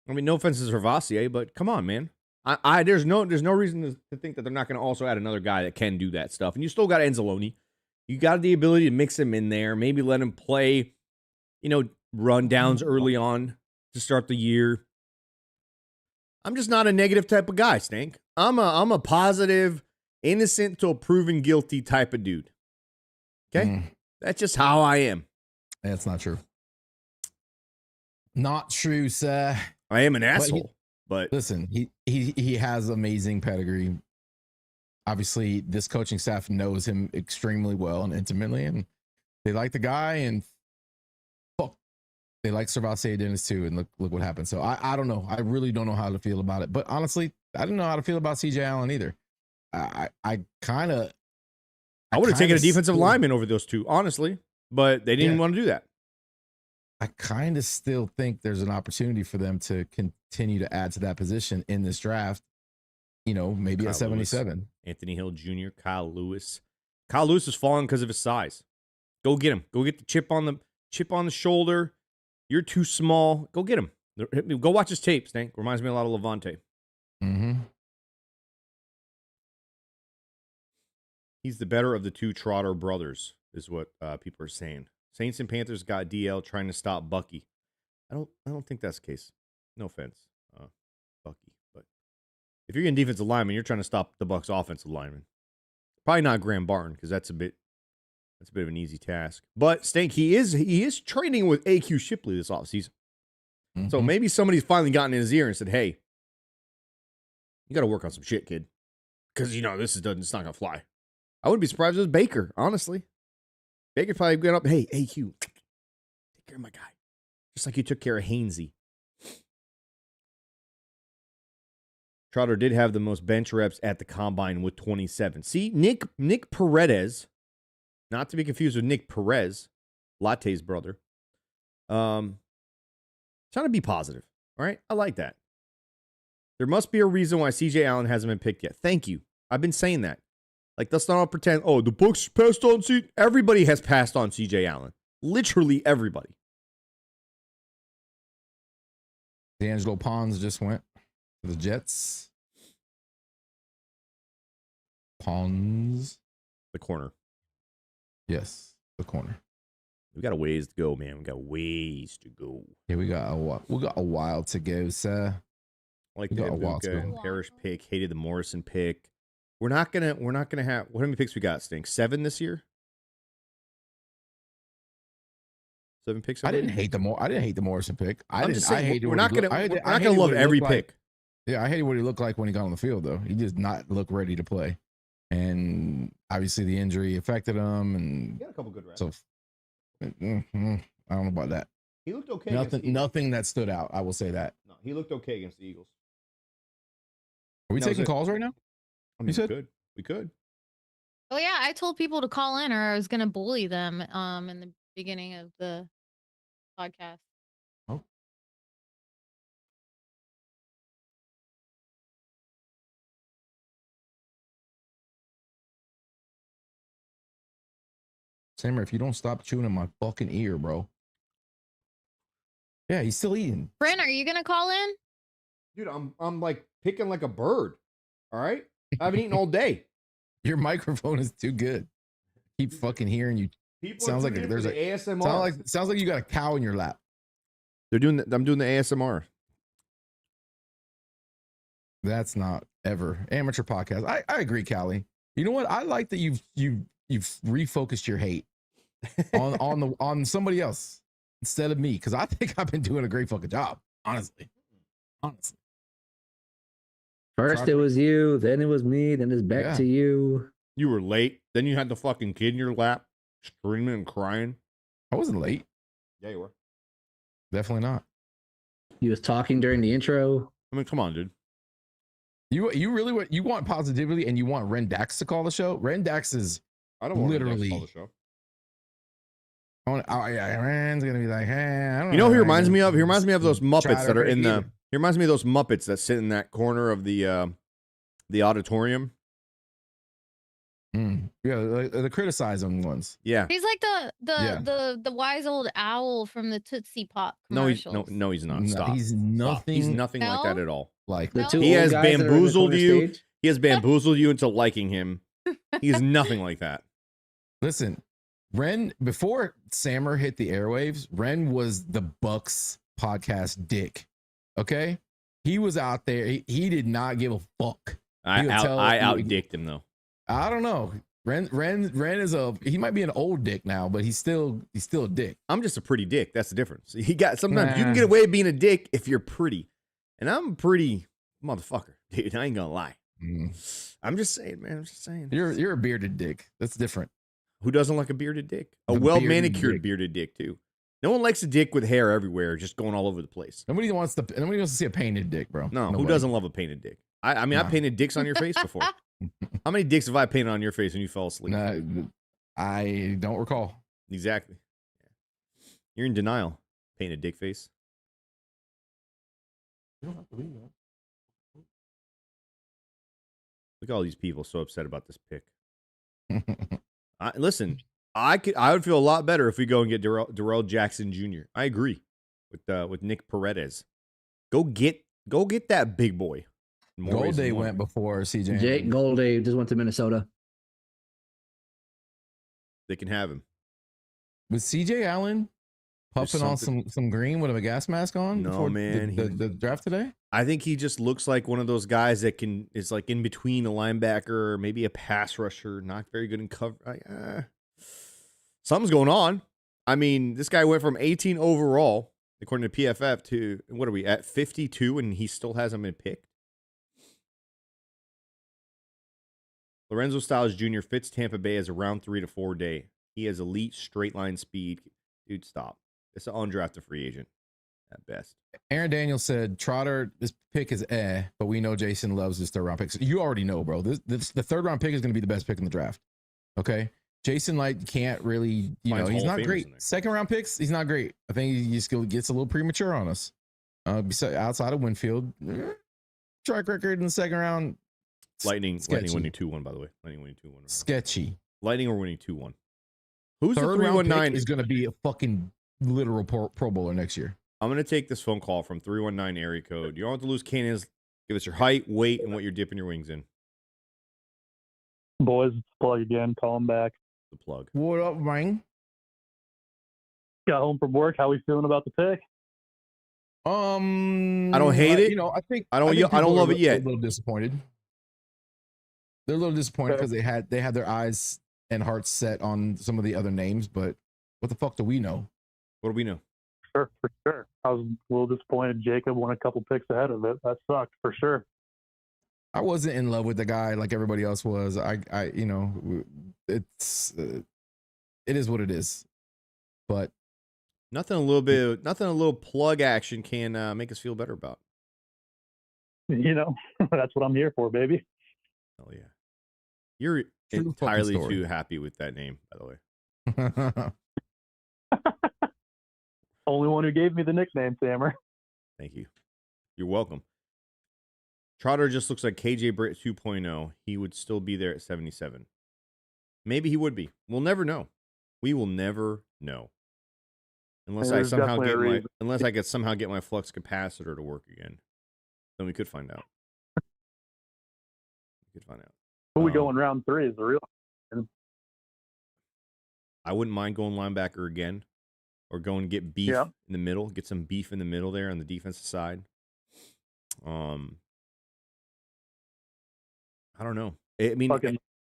I mean, no offense to Servassier, but come on, man. There's no reason to think that they're not going to also add another guy that can do that stuff. And you still got Anzalone. You got the ability to mix him in there. Maybe let him play, rundowns early on to start the year. I'm just not a negative type of guy, Stank. I'm a positive, innocent till proven guilty type of dude. Okay? That's just how I am. That's not true. Not true, sir. I am an asshole. But listen, he has amazing pedigree. Obviously, this coaching staff knows him extremely well and intimately, and they like the guy, and they like Servassier Dennis too. And look what happened. So I don't know. I really don't know how to feel about it. But honestly, I don't know how to feel about CJ Allen either. I would have taken a defensive lineman over those two, honestly, but they didn't want to do that. I kind of still think there's an opportunity for them to continue to add to that position in this draft. Maybe Kyle at 77. Lewis, Anthony Hill Jr., Kyle Lewis. Kyle Lewis is falling because of his size. Go get him. Go get the chip on the shoulder. You're too small. Go get him. Go watch his tape, Stank. Reminds me a lot of Levante. Mm-hmm. He's the better of the two Trotter brothers, is what people are saying. Saints and Panthers got DL trying to stop Bucky. I don't think that's the case. No offense, Bucky, but if you're getting defensive lineman, you're trying to stop the Bucs offensive lineman. Probably not Graham Barton, because that's a bit of an easy task. But Stank, he is training with AQ Shipley this offseason. Mm-hmm. So maybe somebody's finally gotten in his ear and said, "Hey, you got to work on some shit, kid, because it's not gonna fly." I wouldn't be surprised if it was Baker, honestly. Baker probably went up, "Hey, AQ, take care of my guy," just like you took care of Hainsey. Trotter did have the most bench reps at the combine with 27. See, Nick Paredes, not to be confused with Nick Perez, Latte's brother. Trying to be positive. All right, I like that. There must be a reason why CJ Allen hasn't been picked yet. Thank you. I've been saying that. Like, let's not all pretend, the Bucs passed on CJ. Everybody has passed on CJ Allen. Literally everybody. D'Angelo Pons just went to the Jets. Pons. The corner. Yes, the corner. We got a ways to go, man. We got ways to go. Yeah, we got a while to go, sir. I like the Buca and Parrish pick. Hated the Morrison pick. We're not gonna have, what many picks we got, Stink? 7 this year? 7 picks. I didn't hate the Morrison pick. We're not gonna love every pick. Yeah, I hated what he looked like when he got on the field, though. He did not look ready to play, and obviously the injury affected him. And he got a couple good reps. So I don't know about that. He looked okay. Nothing that stood out. I will say that. No, he looked okay against the Eagles. Are we taking calls right now? I mean, we could. Oh yeah, I told people to call in, or I was gonna bully them in the beginning of the podcast. Oh. Samer, if you don't stop chewing in my fucking ear, bro. Yeah, he's still eating. Brent, are you gonna call in? Dude, I'm like picking like a bird. All right? I haven't eaten all day. Your microphone is too good. Keep fucking hearing you. People sounds like there's a ASMR. Sounds like you got a cow in your lap. I'm doing the ASMR. That's not ever amateur podcast. I agree, Callie. You know what? I like that you've refocused your hate on somebody else instead of me, because I think I've been doing a great fucking job. Honestly. First it was you, then it was me, then it's back to you. You were late. Then you had the fucking kid in your lap, screaming and crying. I wasn't late. Yeah, you were. Definitely not. He was talking during the intro. I mean, come on, dude. You really you want positivity, and you want Ren Dax to call the show? Ren Dax is I don't want literally Ren Dax to call the show. Ren's gonna be like, hey, I don't know. You know who he reminds me of? He reminds me of those Muppets that are in the. He reminds me of those Muppets that sit in that corner of the auditorium. Yeah, the criticizing ones. Yeah. He's like Yeah. the wise old owl from the Tootsie Pop No, he's commercials. he's not. No, Stop. he's Stop. nothing. He's nothing like that No? at all. Like The No? two He old has guys that are in the bamboozled corner you. stage. He has bamboozled you into liking him. He's nothing like that. Listen, Ren, before Sammer hit the airwaves, Ren was the Bucs podcast dick. Okay, he was out there. He did not give a fuck. I You can tell outdicked him though. I don't know. Ren is he might be an old dick now, but he's still a dick. I'm just a pretty dick. That's the difference. Sometimes you can Nah. get away with being a dick if you're pretty, and I'm a pretty motherfucker, dude. I ain't gonna lie. I'm just saying, man. I'm just saying. You're a bearded dick. That's different. Who doesn't like a bearded dick? A A well bearded manicured dick. bearded dick too. No one likes a dick with hair everywhere, just going all over the place. Nobody wants to see a painted dick, bro. No, Nobody. who doesn't love a painted dick? I mean, I Nah. painted dicks on your face before. How many dicks have I painted on your face when you fell asleep? Nah, I don't recall. Exactly. You're in denial. Painted dick face. Look at all these people so upset about this pick. Listen, I would feel a lot better if we go and get Darrell Jackson Jr. I agree with Nick Paredes. Go get that big boy. More ways Gold Day than one. went before CJ. Jake Golday just went to Minnesota. They can have him. Was CJ Allen puffing on some green with a gas mask on? No, before man, The draft today? I think he just looks like one of those guys that is like in between a linebacker, maybe a pass rusher, not very good in cover. Something's going on. I mean, this guy went from 18 overall, according to PFF, to what are we at 52, and he still hasn't been picked. Lorenzo Styles Jr. fits Tampa Bay as a round 3 to 4 day. He has elite straight line speed. Dude, stop. It's an undrafted free agent at best. Aaron Daniels said Trotter, this pick is but we know Jason loves his third round picks. You already know, bro. The third round pick is going to be the best pick in the draft. Okay. Jason can't really, Finds he's Hall of not Famers great. in there. Second round picks, he's not great. I think he just gets a little premature on us. Outside of Winfield, track record in the second round. Lightning Sketchy. winning 2-1, by the way. Lightning winning 2-1. Sketchy. Lightning are winning 2-1. Who's the Third round pick 319? is going to be a fucking literal pro bowler next year. I'm going to take this phone call from 319 area code. You don't have to lose cannons. Give us your height, weight, and what you're dipping your wings in. Boys, it's Plug again. Call him back. The plug. What up, man? Got home from work. How we feeling about the pick? I don't hate it. I think I don't people love are it yet. A little disappointed. They're a little disappointed because they had their eyes and hearts set on some of the other names, but what the fuck do we know? What do we know? Sure, for sure. I was a little disappointed Jacob went a couple picks ahead of it. That sucked for sure. I wasn't in love with the guy like everybody else was. It's it is what it is. But Nothing a little plug action can make us feel better about. That's what I'm here for, baby. Oh yeah. You're True fucking entirely story. too happy with that name, by the way. Only one who gave me the nickname, Sammer. Thank you. You're welcome. Trotter just looks like KJ Britt 2.0. He would still be there at 77. Maybe he would be. We'll never know. We will never know. Unless There's definitely a reason. unless I could somehow get my flux capacitor to work again. Then we could find out. We could find out. Who we go in round 3 is the real. I wouldn't mind going linebacker again, or go and get beef in the middle. Get some beef in the middle there on the defensive side. I don't know. I mean,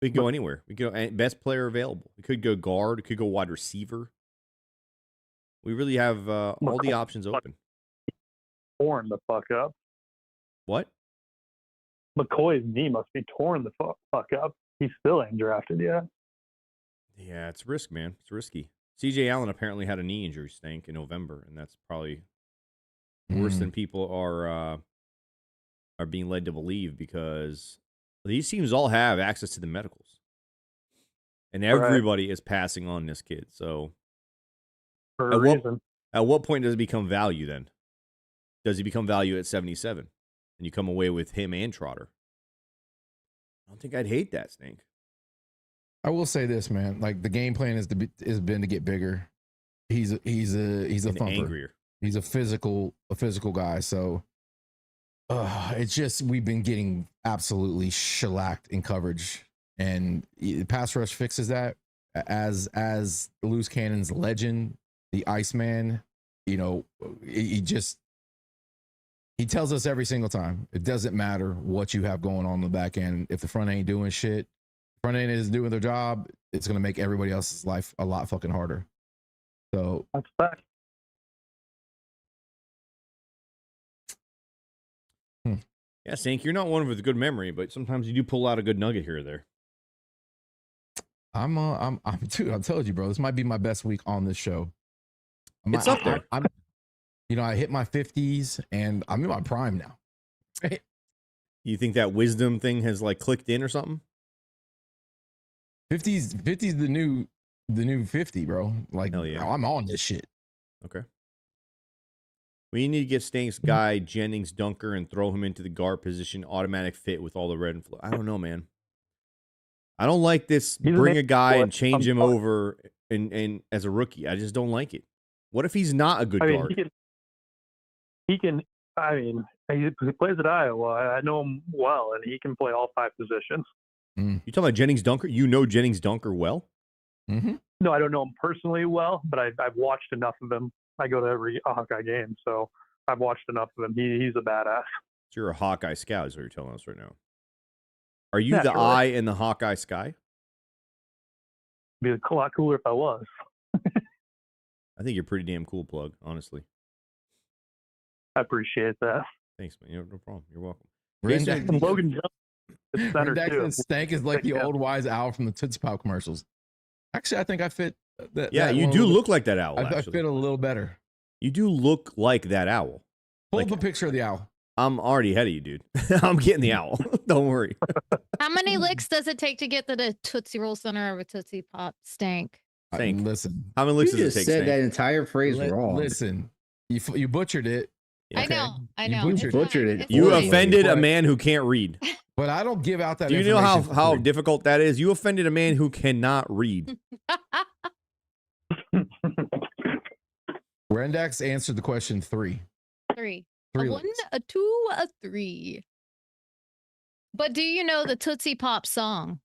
we could go anywhere. We could go best player available. We could go guard. We could go wide receiver. We really have all the options open. Torn the fuck up. What? McCoy's knee must be torn the fuck up. He still ain't drafted yet. Yeah, it's risk, man. It's risky. CJ Allen apparently had a knee injury stank in November, and that's probably worse than people are being led to believe, because these teams all have access to the medicals, and everybody is passing on this kid. So, For a reason. At what point does it become value then? Does he become value at 77? And you come away with him and Trotter? I don't think I'd hate that, Snake. I will say this, man. Like the game plan has been to get bigger. He's a And thumper. angrier. He's a physical guy. So it's just we've been getting absolutely shellacked in coverage, and the pass rush fixes that. As the loose cannon's legend, the Iceman, you know, he tells us every single time it doesn't matter what you have going on the back end. If the front ain't doing shit, front end is doing their job, it's gonna make everybody else's life a lot fucking harder. So That's a fact. Yeah, Stink, you're not one with a good memory, but sometimes you do pull out a good nugget here or there. I'm dude, I told you, bro, this might be my best week on this show. It's up there. I'm you know, I hit my 50s and I'm in my prime now. Right? You think that wisdom thing has like clicked in or something? 50's the new 50, bro. Like, Hell yeah. I'm on this shit. Okay. We need to get Stank's guy Jennings Dunker and throw him into the guard position, automatic fit with all the red and flow. I don't know, man. I don't like this. Bring a guy and change him over and as a rookie. I just don't like it. What if he's not a good guard? He can. I mean, he plays at Iowa. I know him well, and he can play all 5 positions. You talking about Jennings Dunker? You know Jennings Dunker well? Mm-hmm. No, I don't know him personally well, but I've watched enough of him. I go to every Hawkeye game, so I've watched enough of him. He's a badass. So you're a Hawkeye scout, is what you're telling us right now. Are you the Naturally. eye in the Hawkeye sky? It'd be a lot cooler if I was. I think you're pretty damn cool, Plug, honestly. I appreciate that. Thanks, man. No problem. You're welcome. And Logan Jones is center too. Stank is like the old wise owl from the Tootsie Pop commercials. Actually, I think I fit that. Yeah, that you one do a little- look like that owl, I actually. fit a little better. You do look like that owl. Pull Like- up a picture of the owl. I'm already ahead of you, dude. I'm getting the owl. Don't worry. How many licks does it take to get to the Tootsie Roll center of a Tootsie Pop Stank? Stank. Listen, How many You licks does it just take, said Stank? that entire phrase wrong. listen. You butchered it, I Okay. know. I You know. butchered It's butchered fine, it. it's You fine. offended a But- man who can't read. but I don't give out that. Do you know information for how free. difficult that is? You offended a man who cannot read. Rendax answered the question 3. 3. 3 A 1, licks. a 2, a 3. But do you know the Tootsie Pop song?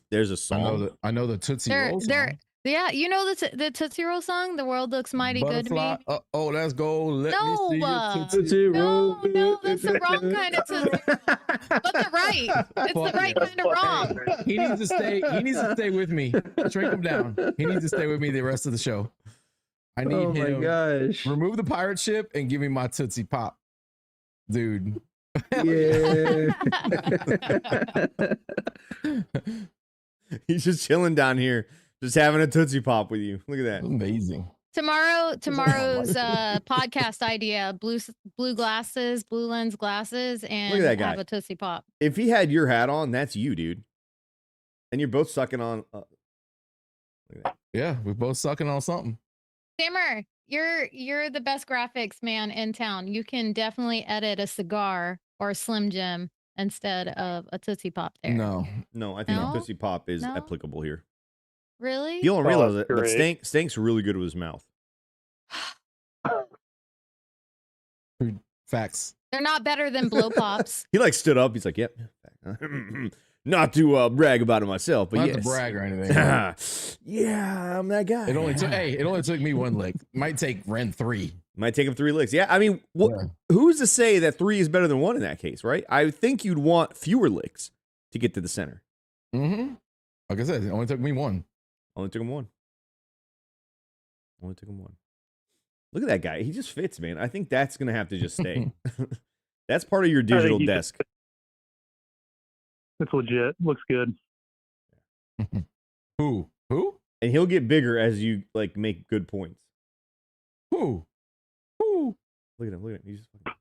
There's a song. I know the Tootsie Roll song. Yeah, you know the Tootsie Roll song? The world looks mighty good to me. Butterfly. Oh, let's go. Let No, me see your Tootsie. Tootsie Roll. No, that's the wrong kind of Tootsie Roll. But the right. It's the right kind of wrong. He needs to stay. He needs to stay with me. Shrink him down. He needs to stay with me the rest of the show. I need Oh my him. gosh. Remove the pirate ship and give me my Tootsie Pop, dude. Yeah. He's just chilling down here, just having a Tootsie Pop with you. Look at that. Amazing. Tomorrow's podcast idea: blue glasses, blue lens glasses, and that guy. have a Tootsie Pop. If he had your hat on, that's you, dude. And you're both sucking on. Look at that. Yeah, we're both sucking on something. Sammer, you're the best graphics man in town. You can definitely edit a cigar or a Slim Jim instead of a TootsieOp there. No, No, I think No? a Tootsie Pop is No? applicable here. Really? You don't Oh, realize that's it, but great. Stank's really good with his mouth. facts. They're not better than blow pops. He like stood up. He's like, "Yep." Not to brag about it myself, but Not yes. to brag or anything. Yeah, I'm that guy. It only took me 1 lick. Might take Ren 3. Might take him 3 licks. Yeah, I mean, who's to say that 3 is better than 1 in that case, right? I think you'd want fewer licks to get to the center. Mm-hmm. Like I said, it only took me 1. Only took him 1. Only took him 1. Look at that guy. He just fits, man. I think that's going to have to just stay. That's part of your digital he desk. It's legit. Looks good. Who? And he'll get bigger as you like make good points. Who? Look at him. Look at him. He's just fucking...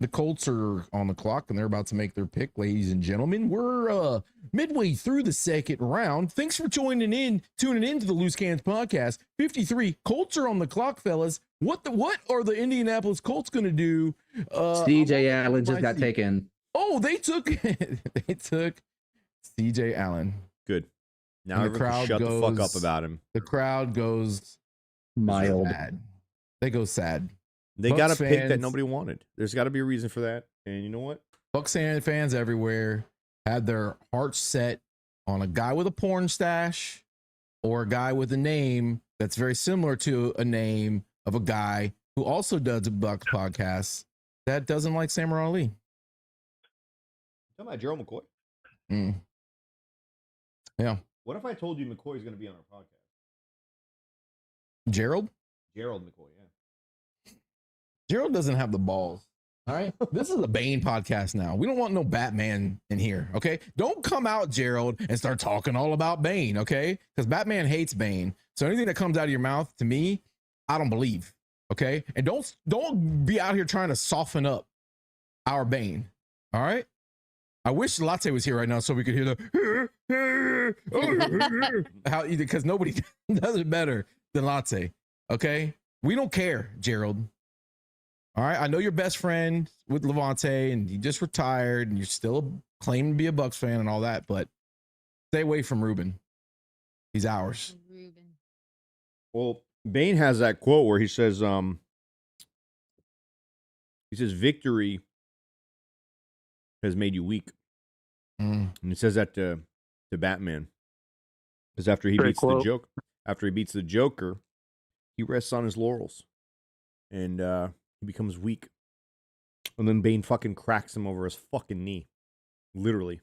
The Colts are on the clock and they're about to make their pick, ladies and gentlemen. We're midway through the second round. Thanks for tuning in to the Loose Cannons podcast. 53 Colts are on the clock, fellas. What are the Indianapolis Colts going to do? CJ Allen just got taken. Oh, they took CJ Allen. Good. Now And the everyone can crowd shut the fuck goes- up about him. The crowd goes Mild. sad. They go sad. They Bucs got a pick that fans- nobody wanted. There's got to be a reason for that. And you know what? Bucs fans everywhere had their hearts set on a guy with a porn stash or a guy with a name that's very similar to a name of a guy who also does a Bucs podcast that doesn't like Samurai Ali. Talking about Gerald McCoy. Mm. Yeah. What if I told you McCoy is going to be on our podcast? Gerald McCoy, yeah. Gerald doesn't have the balls. All right. This is a Bane podcast now. We don't want no Batman in here. Okay. Don't come out, Gerald, and start talking all about Bane. Okay. Because Batman hates Bane. So anything that comes out of your mouth to me, I don't believe. Okay. And don't be out here trying to soften up our Bane. All right. I wish Latte was here right now so we could hear the how, because nobody does it better than Latte. Okay. We don't care, Gerald. All right. I know you're best friend with Levante and you just retired and you're still claiming to be a Bucs fan and all that, but stay away from Ruben. He's ours. Ruben. Well, Bane has that quote where he says, victory has made you weak. Mm. And he says that to Batman. Because after he Great beats quote. the Joker, he rests on his laurels. And he becomes weak. And then Bane fucking cracks him over his fucking knee. Literally.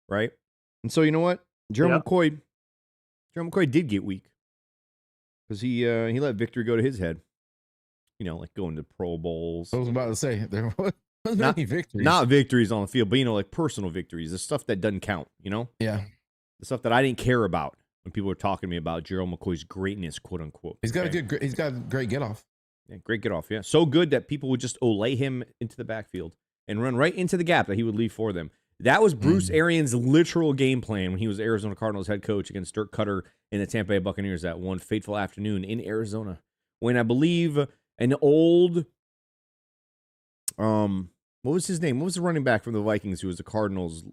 Right? And so you know what? Gerald McCoy did get weak. Because he let victory go to his head. You know, like going to Pro Bowls. I was about to say there wasn't many victories. Not victories on the field, but, you know, like personal victories. The stuff that doesn't count, you know? Yeah. The stuff that I didn't care about when people were talking to me about Gerald McCoy's greatness, quote unquote. He's got Okay? he's got a great get off. Yeah, great get off, yeah. So good that people would just lay him into the backfield and run right into the gap that he would leave for them. That was Bruce Arians' literal game plan when he was Arizona Cardinals head coach against Dirk Cutter and the Tampa Bay Buccaneers that one fateful afternoon in Arizona. When I believe an old, what was his name? What was the running back from the Vikings who was the Cardinals?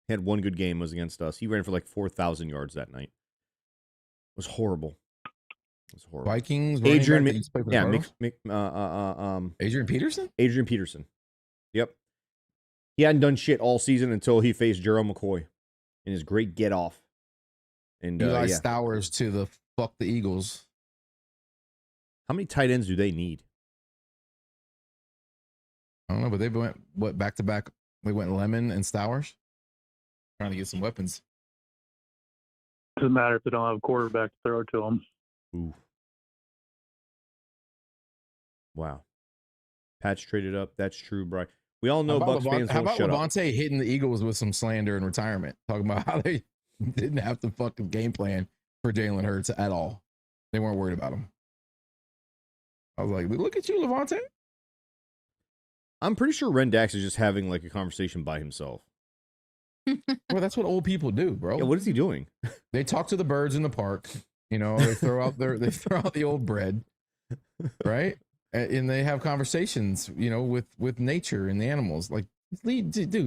Had one good game, was against us. He ran for like 4,000 yards that night. It was horrible. It was horrible. Vikings. Adrian, running back that used to play for the Cardinals? Adrian Peterson? Adrian Peterson. Yep. He hadn't done shit all season until he faced Gerald McCoy in his great get off. And Eli yeah. Stowers to the fuck the Eagles. How many tight ends do they need? I don't know, but they went back to back. They went Lemon and Stowers, trying to get some weapons. Doesn't matter if they don't have a quarterback to throw to them. Ooh. Wow. Patch traded up. That's true, Brian. We all know Bucs fans How won't about shut up. Levante hitting the Eagles with some slander in retirement, talking about how they didn't have to fucking game plan for Jalen Hurts at all. They weren't worried about him. I was like, look at you, Levante. I'm pretty sure Ren Dax is just having like a conversation by himself. Well, that's what old people do, bro. Yeah, what is he doing? They talk to the birds in the park. You know, they throw out the old bread, right? And they have conversations, you know, with nature and the animals. Like,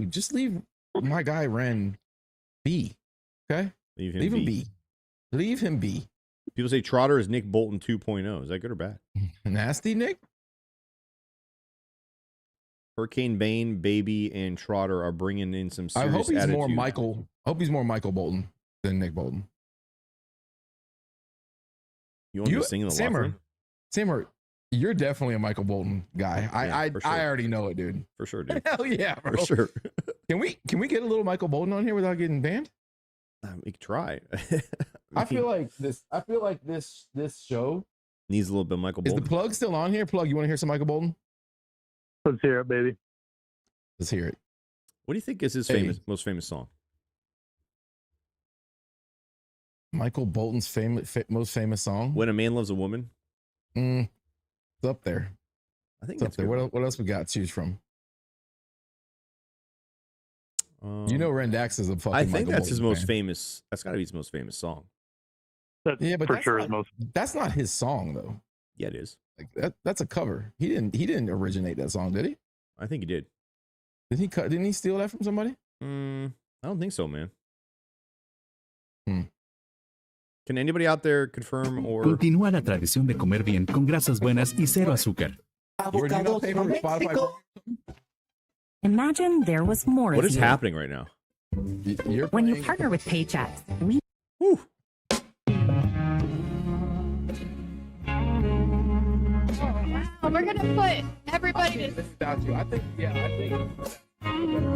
just leave my guy Ren be. Okay, Leave him be. Leave him be. People say Trotter is Nick Bolton 2.0. Is that good or bad? Nasty Nick. Hurricane Bane, Baby, and Trotter are bringing in some I serious hope he's more attitude. Michael. I hope he's more Michael Bolton than Nick Bolton. You want to sing in the locker room? Sammer, you're definitely a Michael Bolton guy. Yeah, for sure. I already know it, dude. For sure, dude. Hell yeah, bro. For sure. Can we get a little Michael Bolton on here without getting banned? We could try. I feel like this show needs a little bit of Michael is Bolton. the plug still on here. Plug, you want to hear some Michael Bolton? Let's hear it, baby. Let's hear it. What do you think is his most famous song? Michael Bolton's most famous song? When a Man Loves a Woman. It's up there. I think It's up that's there. good. What else we got to choose from? You know, Rendax is a fucking. I think Michael that's his Bolton most fan. famous. That's got to be his most famous song. That's Yeah, but for that's sure not, is most. that's not his song though. Yeah, it is. Like that's a cover. He didn't originate that song, did he? I think he did. Didn't he steal that from somebody? I don't think so, man. Hmm. Can anybody out there confirm or? Continúa la tradición de comer bien con grasas buenas y cero azúcar. Where do you not pay for Spotify? Imagine there was more What of is you. happening right now? You're When you playing- partner with Paychex, we Whew. Oh, we're gonna put everybody to Without you, I think. Yeah, I think.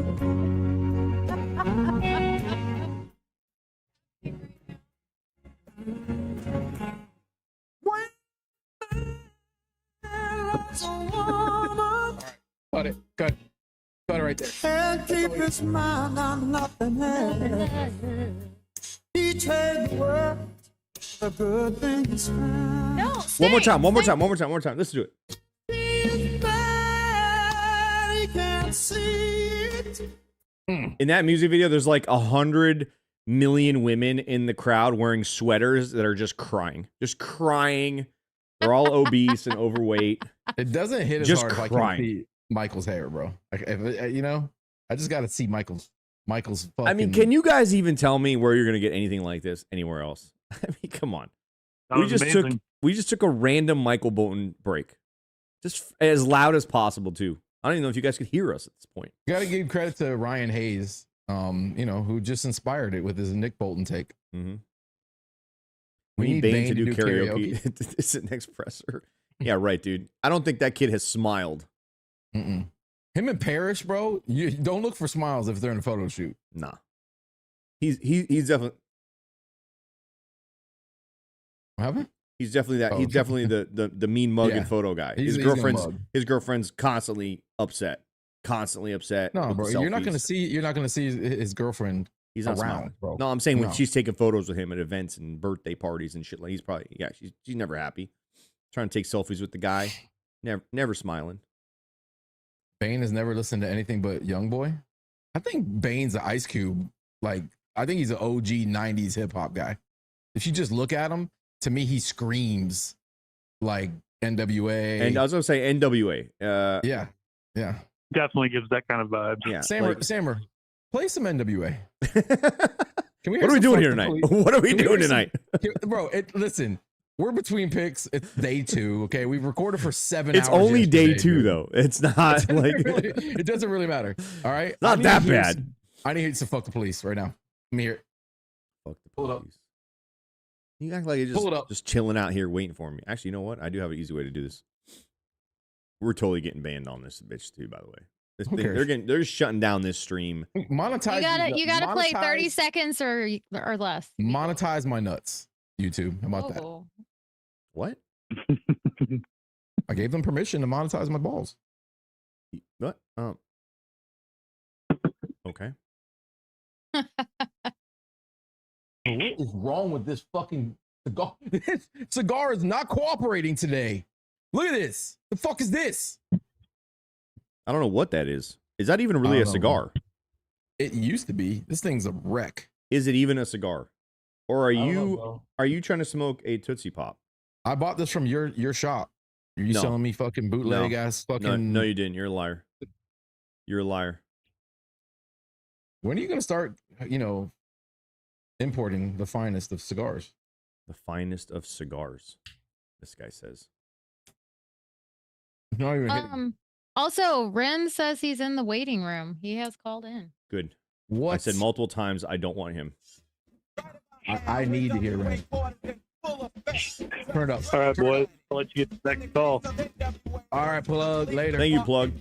Cut it. Cut it right there. And keep his mind on nothing else. He trade the world for good things. no. One more sing, time. One more sing. time. One more time. One more time. Let's do it. He's bad, he can't see it. In that music video, there's like 100 million women in the crowd wearing sweaters that are just crying. Just crying. They're all obese and overweight. It doesn't hit as Just hard if I crying. can see Michael's hair, bro. Like, you know, I just got to see Michael's fucking. I mean, can you guys even tell me where you're going to get anything like this anywhere else? I mean, come on. That was amazing. We just took a random Michael Bolton break. Just as loud as possible, too. I don't even know if you guys could hear us at this point. You got to give credit to Ryan Hayes, you know, who just inspired it with his Nick Bolton take. Mm-hmm. We need Bane to do karaoke. It's an expressor. Yeah, right, dude. I don't think that kid has smiled. Mm-mm. Him and Parrish, bro. You don't look for smiles if they're in a photo shoot. Nah. He's definitely What happened? he's definitely that. Oh. He's definitely the mean mug Yeah. and photo guy. He's gonna mug. His girlfriend's constantly upset. No, with bro. the You're not gonna selfies. see his girlfriend. He's not around, smiling. bro. No, I'm saying when No. she's taking photos with him at events and birthday parties and shit, like he's probably she's never happy. Trying to take selfies with the guy, never smiling. Bane has never listened to anything but Young Boy. I think Bane's an Ice Cube. Like, I think he's an OG 90s hip hop guy. If you just look at him, to me, he screams like NWA. And I was gonna say NWA. Yeah. Definitely gives that kind of vibe. Yeah. Sammer, play some NWA. Can What are we doing here tonight? What are we doing tonight? Bro, listen, we're between picks. It's day 2. Okay. We've recorded for 7 hours. It's only day yesterday, 2 dude. though. It's not like it doesn't really matter. All right. Not that bad. I need to hear some fuck the police right now. Let me hear it. Fuck the Pull it up. police. You act like you're Pull it up. just chilling out here waiting for me. Actually, you know what? I do have an easy way to do this. We're totally getting banned on this bitch too, by the way. This Who thing, cares? they're shutting down this stream. Monetize. You gotta play 30 monetize- seconds or less. Monetize my nuts, YouTube. How about that? Oh. What? I gave them permission to monetize my balls. What? Okay. What is wrong with this fucking cigar? This cigar is not cooperating today. Look at this. The fuck is this? I don't know what that is. Is that even really I a don't know. cigar? It used to be. This thing's a wreck. Is it even a cigar? Or are I don't know, you bro. trying to smoke a Tootsie Pop? I bought this from your shop. Are you No. selling me fucking bootleg ass fucking? No, you didn't. You're a liar. You're a liar. When are you gonna start? Importing the finest of cigars. The finest of cigars. This guy says. Not even hitting- Also, Ren says he's in the waiting room. He has called in. Good. What? I said multiple times I don't want him. I need to hear Ren. Turn it up. All right, boys. I'll let you get the next call. All right, plug later. Thank you, plug.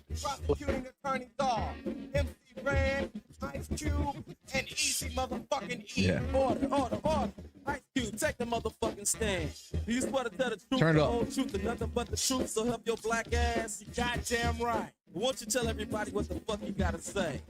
Prosecuting attorneys are MC Ren, Ice Cube, and Easy motherfucking E. Yeah. Order. Ice Cube, take the motherfucking stand. Do you swear to tell the truth, Turn it the up. whole truth, and nothing but the truth, so help your black ass? You goddamn right. Won't you tell everybody what the fuck you gotta say?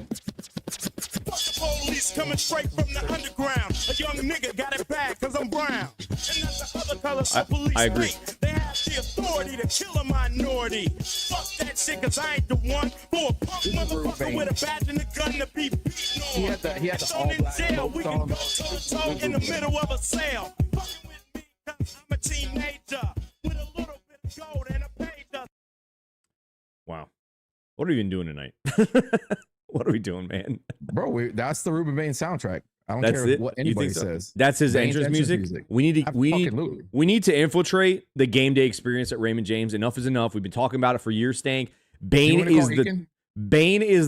Fuck the police coming straight from the underground. A young nigga got it bad cause I'm brown. And that's the other colors of police. I agree. hate. They have the authority to kill a minority. Fuck that shit, cause I ain't the one for a punk motherfucker with a badge and a gun to be beaten on. He had the Thrown in all-black jail, coat we can on. go toe-to-toe in the middle of a sale. Fucking with me, cause I'm a teenager with a little bit of gold and a pager. Wow. What are we even doing tonight? What are we doing, man? Bro, that's the Ruben Bain soundtrack. I don't That's care it? what You anybody think so? says. That's his Bain's entrance music. We need Absolutely. to infiltrate the game day experience at Raymond James. Enough is enough. We've been talking about it for years, Stank. Bain is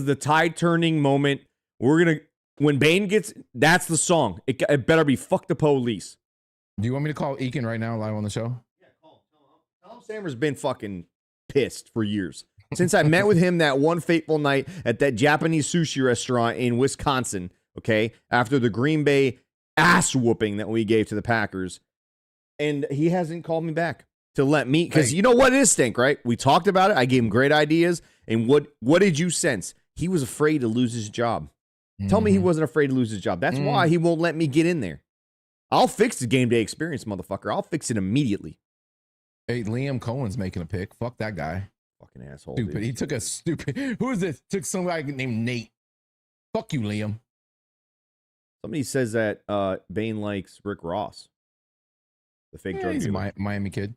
the tide turning moment. When Bain gets, that's the song. It better be "Fuck the Police." Do you want me to call Eakin right now live on the show? Yeah, call him. Tom Sammer's been fucking pissed for years. Since I met with him that one fateful night at that Japanese sushi restaurant in Wisconsin, okay, after the Green Bay ass whooping that we gave to the Packers, and he hasn't called me back to let me, because you know what it is, Stink, right? We talked about it. I gave him great ideas, and what did you sense? He was afraid to lose his job. Tell me he wasn't afraid to lose his job. That's why he won't let me get in there. I'll fix the game day experience, motherfucker. I'll fix it immediately. Hey, Liam Cohen's making a pick. Fuck that guy. Fucking asshole. Stupid. Dude. He took a stupid. Who is this? Took somebody named Nate. Fuck you, Liam. Somebody says that Bain likes Rick Ross, the fake drug He's dealer. a Miami kid.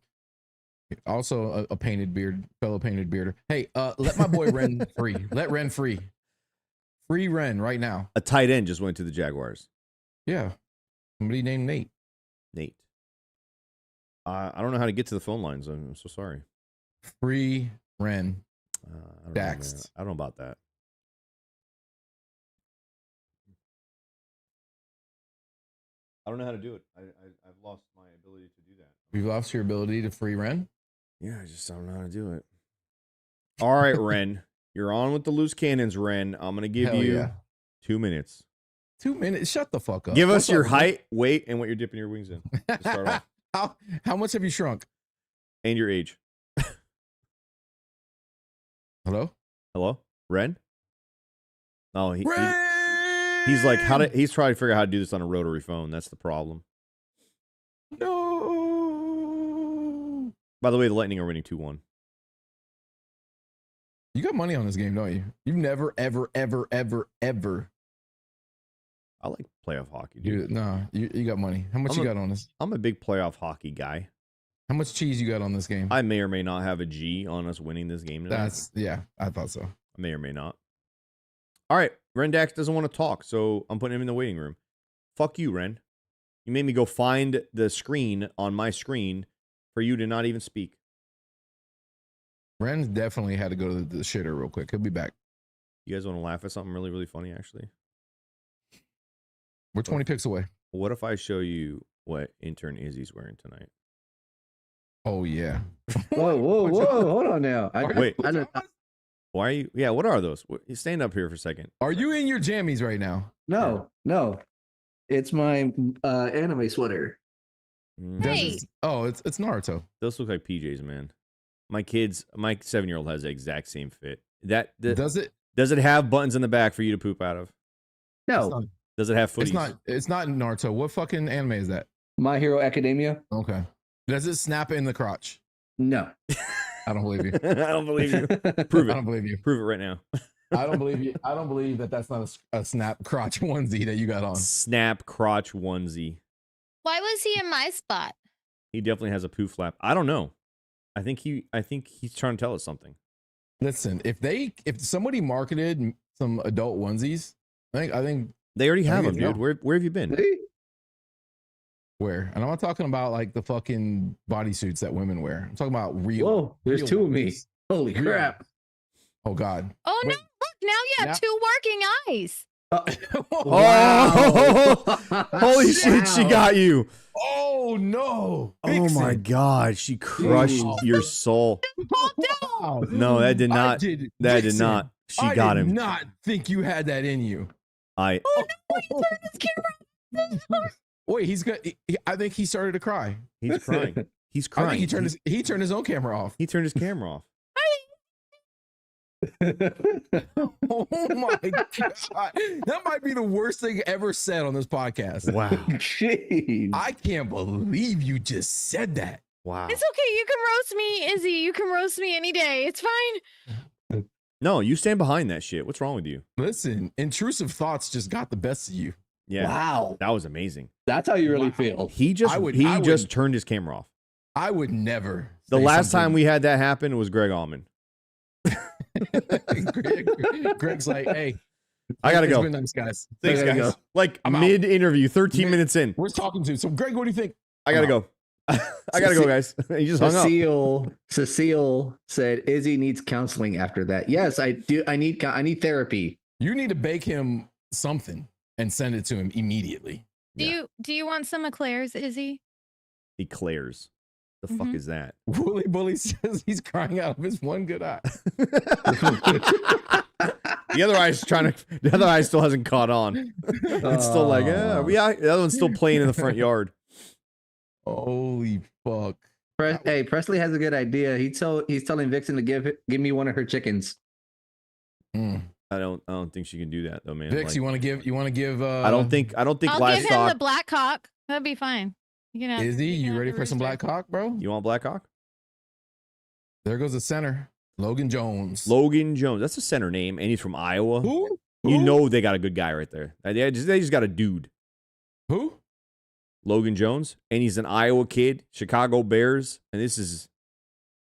Also a painted beard, fellow painted bearder. Hey, let my boy Ren free. Let Ren free. Free Ren right now. A tight end just went to the Jaguars. Yeah. Somebody named Nate. Nate. I don't know how to get to the phone lines. I'm so sorry. Free Ren. I don't Daxed. I don't know about that. I don't know how to do it. I've lost my ability to do that. You've lost your ability to free Ren? Yeah, I just don't know how to do it. All right, Ren. You're on with the loose cannons, Ren. I'm going to give you 2 minutes. 2 minutes? Shut the fuck up. Give us your height, weight, and what you're dipping your wings in. To start off. How much have you shrunk? And your age. Hello? Hello? Ren? No, he's like, he's trying to figure out how to do this on a rotary phone. That's the problem. No. By the way, the Lightning are winning 2-1. You got money on this game, don't you? You've never, ever. I like playoff hockey, dude. No, you got money. How much you got on this? I'm a big playoff hockey guy. How much cheese you got on this game? I may or may not have a G on us winning this game tonight. I thought so. I may or may not. All right, Rendax doesn't want to talk, so I'm putting him in the waiting room. Fuck you, Ren. You made me go find the screen on my screen for you to not even speak. Ren definitely had to go to the shitter real quick. He'll be back. You guys want to laugh at something really, really funny, actually? We're 20 picks away. What if I show you what intern Izzy's wearing tonight? Oh, yeah. Whoa, hold on now. Wait. Why are you? Yeah, what are those? You stand up here for a second. Are you in your jammies right now? No. It's my anime sweater. Hey. It's Naruto. Those look like PJs, man. My 7-year-old has the exact same fit. Does it have buttons in the back for you to poop out of? No. Does it have footies? It's not Naruto. What fucking anime is that? My Hero Academia. Okay. Does it snap in the crotch? No. I don't believe you. I don't believe you. Prove it. I don't believe you. Prove it right now. I don't believe you. I don't believe that's not a snap crotch onesie that you got on. Snap crotch onesie. Why was he in my spot? He definitely has a poo flap. I don't know. I think he's trying to tell us something. Listen, if somebody marketed some adult onesies, I think they already have them, dude. Where have you been? Where? And I'm not talking about like the fucking bodysuits that women wear. I'm talking about real. Whoa, there's real two of me. ones. Holy crap. Oh God. Oh no, look, now you have two working eyes. Oh, holy shit, she got you. Oh no. Oh my God, she crushed your soul. Wow. No, that did not. That did not. She got him. I did not think you had that in you. Oh no, he turned his camera. Wait, I think he started to cry. He's crying. He's crying. I think he turned his own camera off. He turned his camera off. Oh my God. That might be the worst thing ever said on this podcast. Wow. Jeez. I can't believe you just said that. Wow. It's okay. You can roast me, Izzy. You can roast me any day. It's fine. No, you stand behind that shit. What's wrong with you? Listen, intrusive thoughts just got the best of you. Yeah. Wow. That was amazing. That's how you really feel. He just I would- just turned his camera off. I would never. The say last time something- we had that happen was Greg Allman. Greg's like, hey, I gotta it's go. been nice, guys. Thanks, I gotta guys. go. Like I'm out. mid-interview, 13 Mid- minutes in. We're talking to. So, Greg, what do you think? I gotta I'm go. I gotta go, guys. He just hung up. Cecile said Izzy needs counseling after that. Yes, I do. I need therapy. You need to bake him something and send it to him immediately. Do you want some eclairs, Izzy? Eclairs. The fuck is that? Wooly Bully says he's crying out of his one good eye. The other eye still hasn't caught on. It's still like, yeah, the other one's still playing in the front yard. Holy fuck. Hey, Presley has a good idea. He's telling Vixen to give me one of her chickens. Mm. I don't think she can do that though, man. Vix, Like, you want to give I don't think I'll give him livestock. the black cock. That'd be fine. You can have, Izzy, you can you have ready the for some rooster. black cock, bro? You want Blackhawk? There goes the center, Logan Jones. Logan Jones. That's a center name, and he's from Iowa. Who? You know they got a good guy right there. They just got a dude. Who? Logan Jones, and he's an Iowa kid, Chicago Bears, and this is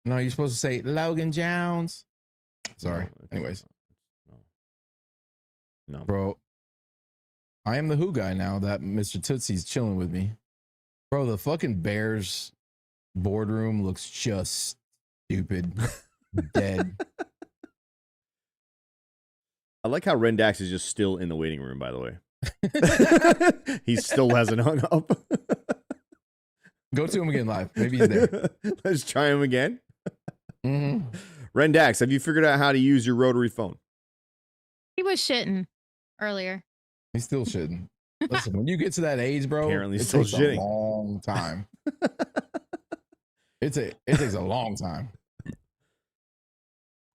No, you're supposed to say Logan Jones. Sorry. No, Anyways, no. bro, I am the who guy now that Mr. Tootsie's chilling with me. Bro, the fucking Bears boardroom looks just stupid, dead. I like how Rendax is just still in the waiting room, by the way. He still hasn't hung up. Go to him again live. Maybe he's there. Let's try him again. Mm-hmm. Rendax, have you figured out how to use your rotary phone? He was shitting earlier. He's still shitting. Listen, when you get to that age, bro, Apparently it still takes shitting. a long time. It takes a long time.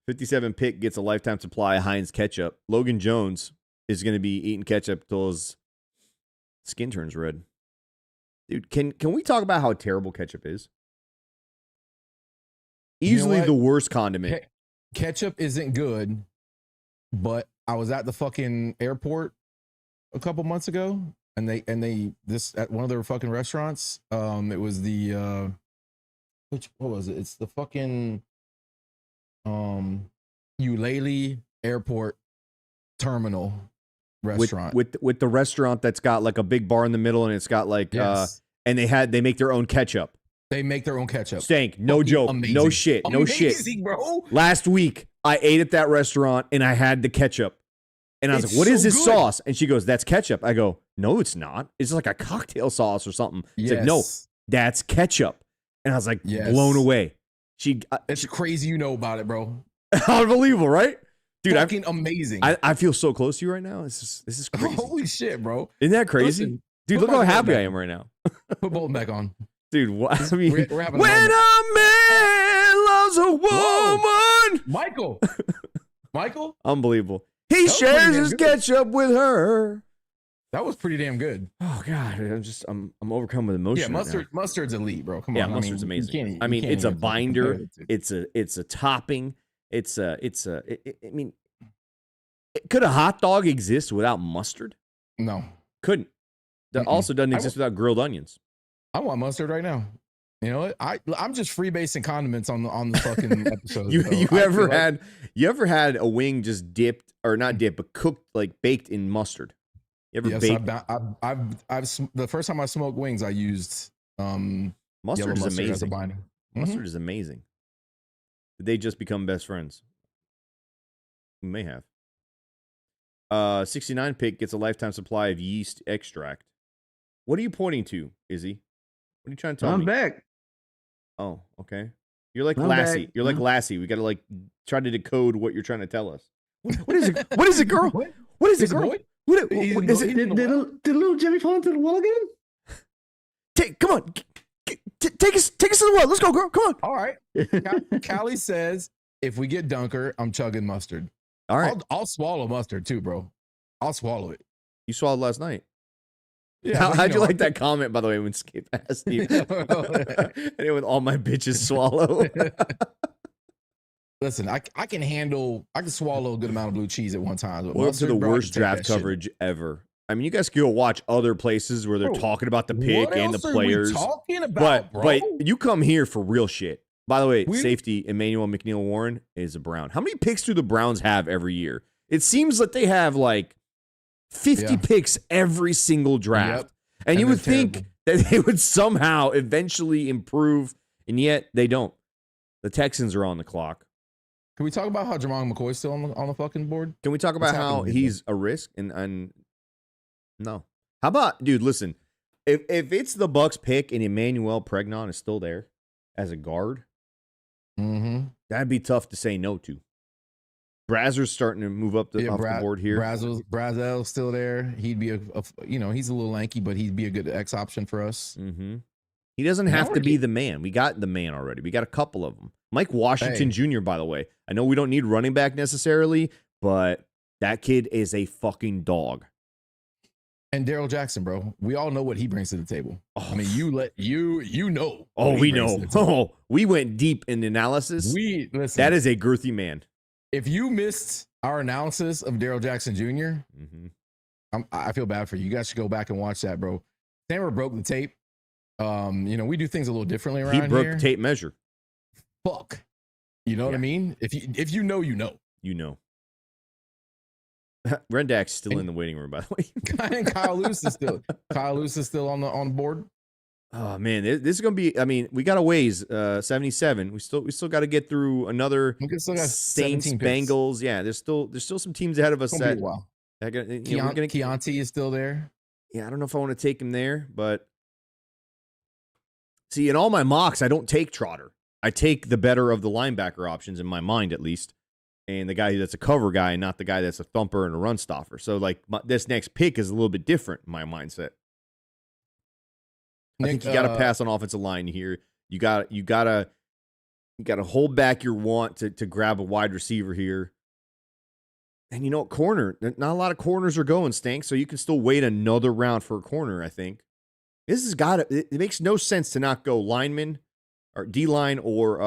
57 Pick gets a lifetime supply of Heinz ketchup. Logan Jones is going to be eating ketchup till his skin turns red. Dude, can we talk about how terrible ketchup is? Easily what? the worst condiment. Ketchup isn't good, but I was at the fucking airport a couple months ago, and they this at one of their fucking restaurants. It was the what was it? It's the fucking Eulalie Airport Terminal restaurant with the restaurant that's got like a big bar in the middle, and it's got like Yes. and they make their own ketchup. They make their own ketchup. Stank, no Fucking joke, amazing. no shit, no shit. Amazing, bro. Last week, I ate at that restaurant and I had the ketchup. And I was It's like, what is so this good. sauce? And she goes, that's ketchup. I go, no, it's not. It's like a cocktail sauce or something. She's like, no, that's ketchup. And I was like, Yes. blown away. It's crazy you know about it, bro. Unbelievable, right? Dude, Fucking amazing. I feel so close to you right now. This is crazy. Holy shit, bro. Isn't that crazy? Listen, Dude, put look how my happy back. I am right now. Put Bolton back on. Dude, what? I mean, We're having a when moment. a man loves a woman. Michael? Unbelievable. He That was pretty shares damn his good. ketchup with her. That was pretty damn good. Oh God, I'm overcome with emotion. Yeah, right now. mustard's elite, bro. Come Yeah, on. mustard's you amazing. can't- I you mean, can't it's a even fucking binder. compare the two. It's a topping. I mean, could a hot dog exist without mustard? No. Couldn't. That Mm-mm. also doesn't exist without grilled onions. I want mustard right now. You know what? I'm just freebasing condiments on the fucking episode. You so you I ever feel like- had you ever had a wing just dipped or not dipped but cooked like baked in mustard? You ever Yes, baked? the first time I smoked wings, I used Mustard yellow is mustard as a amazing. binding. Mustard is amazing. Did they just become best friends? We may have. 69 Pick gets a lifetime supply of yeast extract. What are you pointing to, Izzy? What are you trying to tell I'm me? back. Oh, okay. You're like I'm Lassie. back. You're like Lassie. We got to like try to decode what you're trying to tell us. What is it? What is it, girl? What? What is it, He's a girl? boy? What He's is in it? the- Did little Jimmy fall into the wall again? Come on. Take us to the well. Let's go, girl. Come on. All right. Callie says, if we get Dunker, I'm chugging mustard. All right. I'll swallow mustard too, bro. I'll swallow it. You swallowed last night. Yeah, How'd you like that comment, by the way, when Skip asked you? And it with all my bitches swallow. Listen, I can swallow a good amount of blue cheese at one time. But We're up to mustard, the bro, I worst can take draft that shit. coverage ever. I mean, you guys can go watch other places where they're Bro, talking about the pick what and the else are we players. talking about, But bro? you come here for real shit. By the way, We- safety Emmanuel McNeil Warren is a Brown. How many picks do the Browns have every year? It seems that they have like 50 picks every single draft. Yep. And you they're would think that they would somehow eventually improve, and yet they don't. The Texans are on the clock. Can we talk about how Jamal McCoy's still on the fucking board? Can we talk about What's how happening, he's a risk? And no. How about, dude, listen, if it's the Bucs pick and Emmanuel Pregnon is still there as a guard, that'd be tough to say no to. Brazzer's starting to move up off the board here. Brazel's still there. He'd be he's a little lanky, but he'd be a good X option for us. Mm-hmm. He doesn't have to be the man. We got the man already. We got a couple of them. Mike Washington Jr., by the way. I know we don't need running back necessarily, but that kid is a fucking dog. And Daryl Jackson, bro. We all know what he brings to the table. Oh. I mean, you know. Oh, what he we brings know. to the table. Oh, we went deep in the analysis. Listen. That is a girthy man. If you missed our analysis of Daryl Jackson Jr., I feel bad for you. You guys should go back and watch that, bro. Sammer broke the tape. We do things a little differently around here. He broke the tape measure. Fuck. You know what I mean? If you know, you know. You know. Rendak's still in the waiting room, by the way. And Kyle Lewis is still on the board. Oh man, this is gonna be. I mean, we got a ways. 77. We still got to get through another Saints, Bengals. Yeah, there's still some teams ahead of us. That wow. Keontae is still there. Yeah, I don't know if I want to take him there, but see, in all my mocks, I don't take Trotter. I take the better of the linebacker options in my mind, at least, and the guy that's a cover guy, and not the guy that's a thumper and a run stopper. So, like, this next pick is a little bit different in my mindset. I think you got to pass on offensive line here. You got to hold back your want to grab a wide receiver here. And corner, not a lot of corners are going, Stank, so you can still wait another round for a corner, I think. This has got to, it makes no sense to not go lineman or D-line or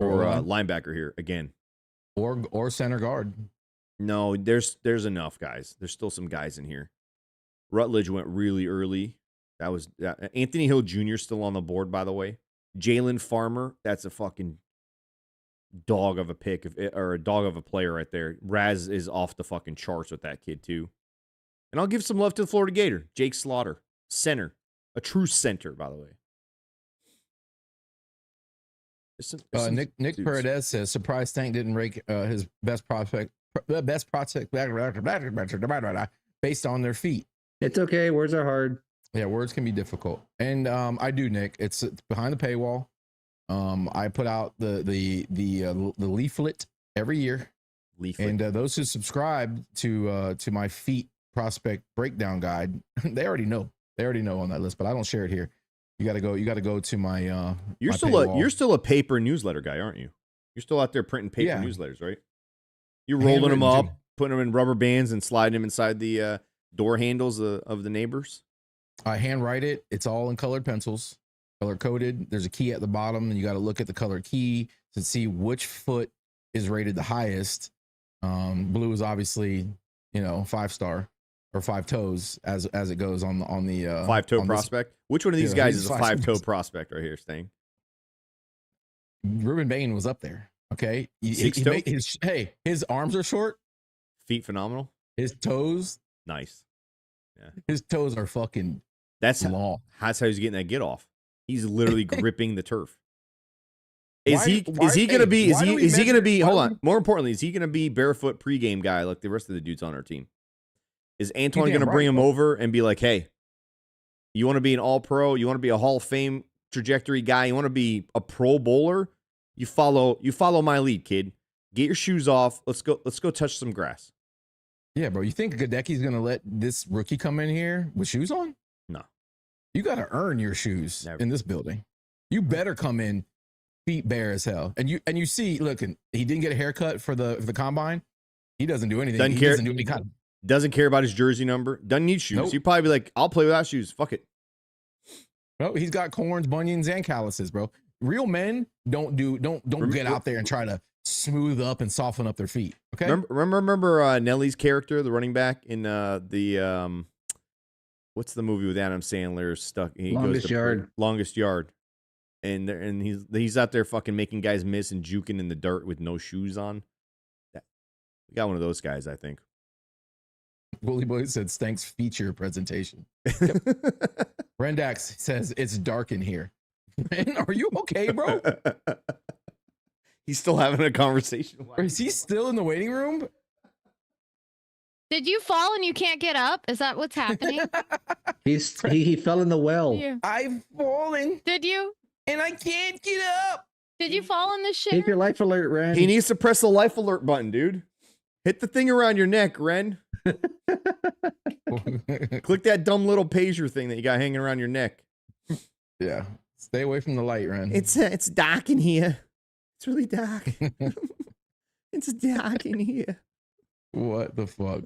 linebacker here again. Or center guard. No, there's enough guys. There's still some guys in here. Rutledge went really early. That was Anthony Hill Jr. still on the board, by the way. Jalen Farmer, that's a fucking dog of a pick, or a dog of a player right there. Raz is off the fucking charts with that kid too. And I'll give some love to the Florida Gator, Jake Slaughter, center, a true center, by the way. Nick Paredes says surprise Tank didn't rank his best prospect based on their feet. It's okay. Words are hard. Yeah, words can be difficult, and I do, Nick. It's behind the paywall. I put out the leaflet every year, and those who subscribe to my feet prospect breakdown guide, they already know. They already know on that list, but I don't share it here. You gotta go to my. You're still a paper newsletter guy, aren't you? You're still out there printing paper newsletters, right? You're rolling them up, putting them in rubber bands, and sliding them inside the door handles of the neighbors. I handwrite it. It's all in colored pencils, color coded. There's a key at the bottom, and you got to look at the color key to see which foot is rated the highest. Blue is obviously 5-star or 5 toes as it goes on the 5-toe prospect. Which one of these guys is a 5-toe prospect right here, Sting? Ruben Bain was up there. Okay, his arms are short, feet phenomenal. His toes nice. Yeah, his toes are fucking. That's long. That's how he's getting that get off. He's literally gripping the turf. Is he gonna be? Hold on. More importantly, is he gonna be barefoot pregame guy like the rest of the dudes on our team? Is Antoine gonna bring him over and be like, "Hey, you want to be an All-Pro? You want to be a Hall of Fame trajectory guy? You want to be a Pro Bowler? You follow my lead, kid. Get your shoes off. Let's go touch some grass." Yeah, bro. You think Gadecki's gonna let this rookie come in here with shoes on? No. You gotta earn your shoes in this building. You better come in feet bare as hell. And you see, look, he didn't get a haircut for the combine. He doesn't do anything. Doesn't care about his jersey number. Doesn't need shoes. Nope. He'd probably be like, I'll play without shoes. Fuck it. No, he's got corns, bunions, and calluses, bro. Real men don't get out there and try to smooth up and soften up their feet. Okay. Remember Nelly's character, the running back in the what's the movie with Adam Sandler stuck? Longest Yard. Longest Yard. And he's out there fucking making guys miss and juking in the dirt with no shoes on. We got one of those guys, I think. Wooly Boy said Stank's feature presentation. Yep. Rendax says it's dark in here. Man, are you okay, bro? He's still having a conversation. Or is he still in the waiting room? Did you fall and you can't get up? Is that what's happening? He fell in the well. Yeah. I've fallen Did you? and I can't get up. Did you fall in the shit? Keep your life alert, Ren. He needs to press the life alert button, dude. Hit the thing around your neck, Ren. Click that dumb little pager thing that you got hanging around your neck. Yeah. Stay away from the light, Ren. It's dark in here. It's really dark. It's dark in here. What the fuck?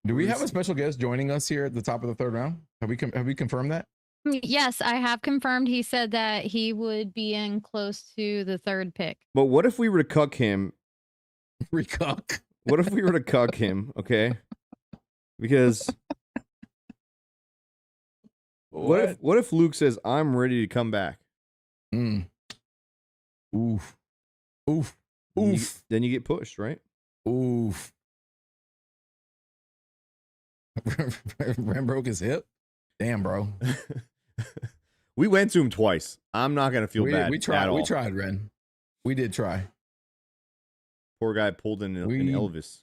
Do we have a special guest joining us here at the top of the third round? Have we confirmed that? Yes, I have confirmed. He said that he would be in close to the third pick. But what if we were to cuck him? Recuck. What if we were to cuck him? Okay, because what if Luke says I'm ready to come back? Mm. Oof. Oof. Oof. Then you get pushed, right? Oof. Ren broke his hip. Damn, bro. We went to him twice. I'm not gonna feel bad. We tried. At all. We tried, Ren. We did try. Poor guy pulled in an Elvis.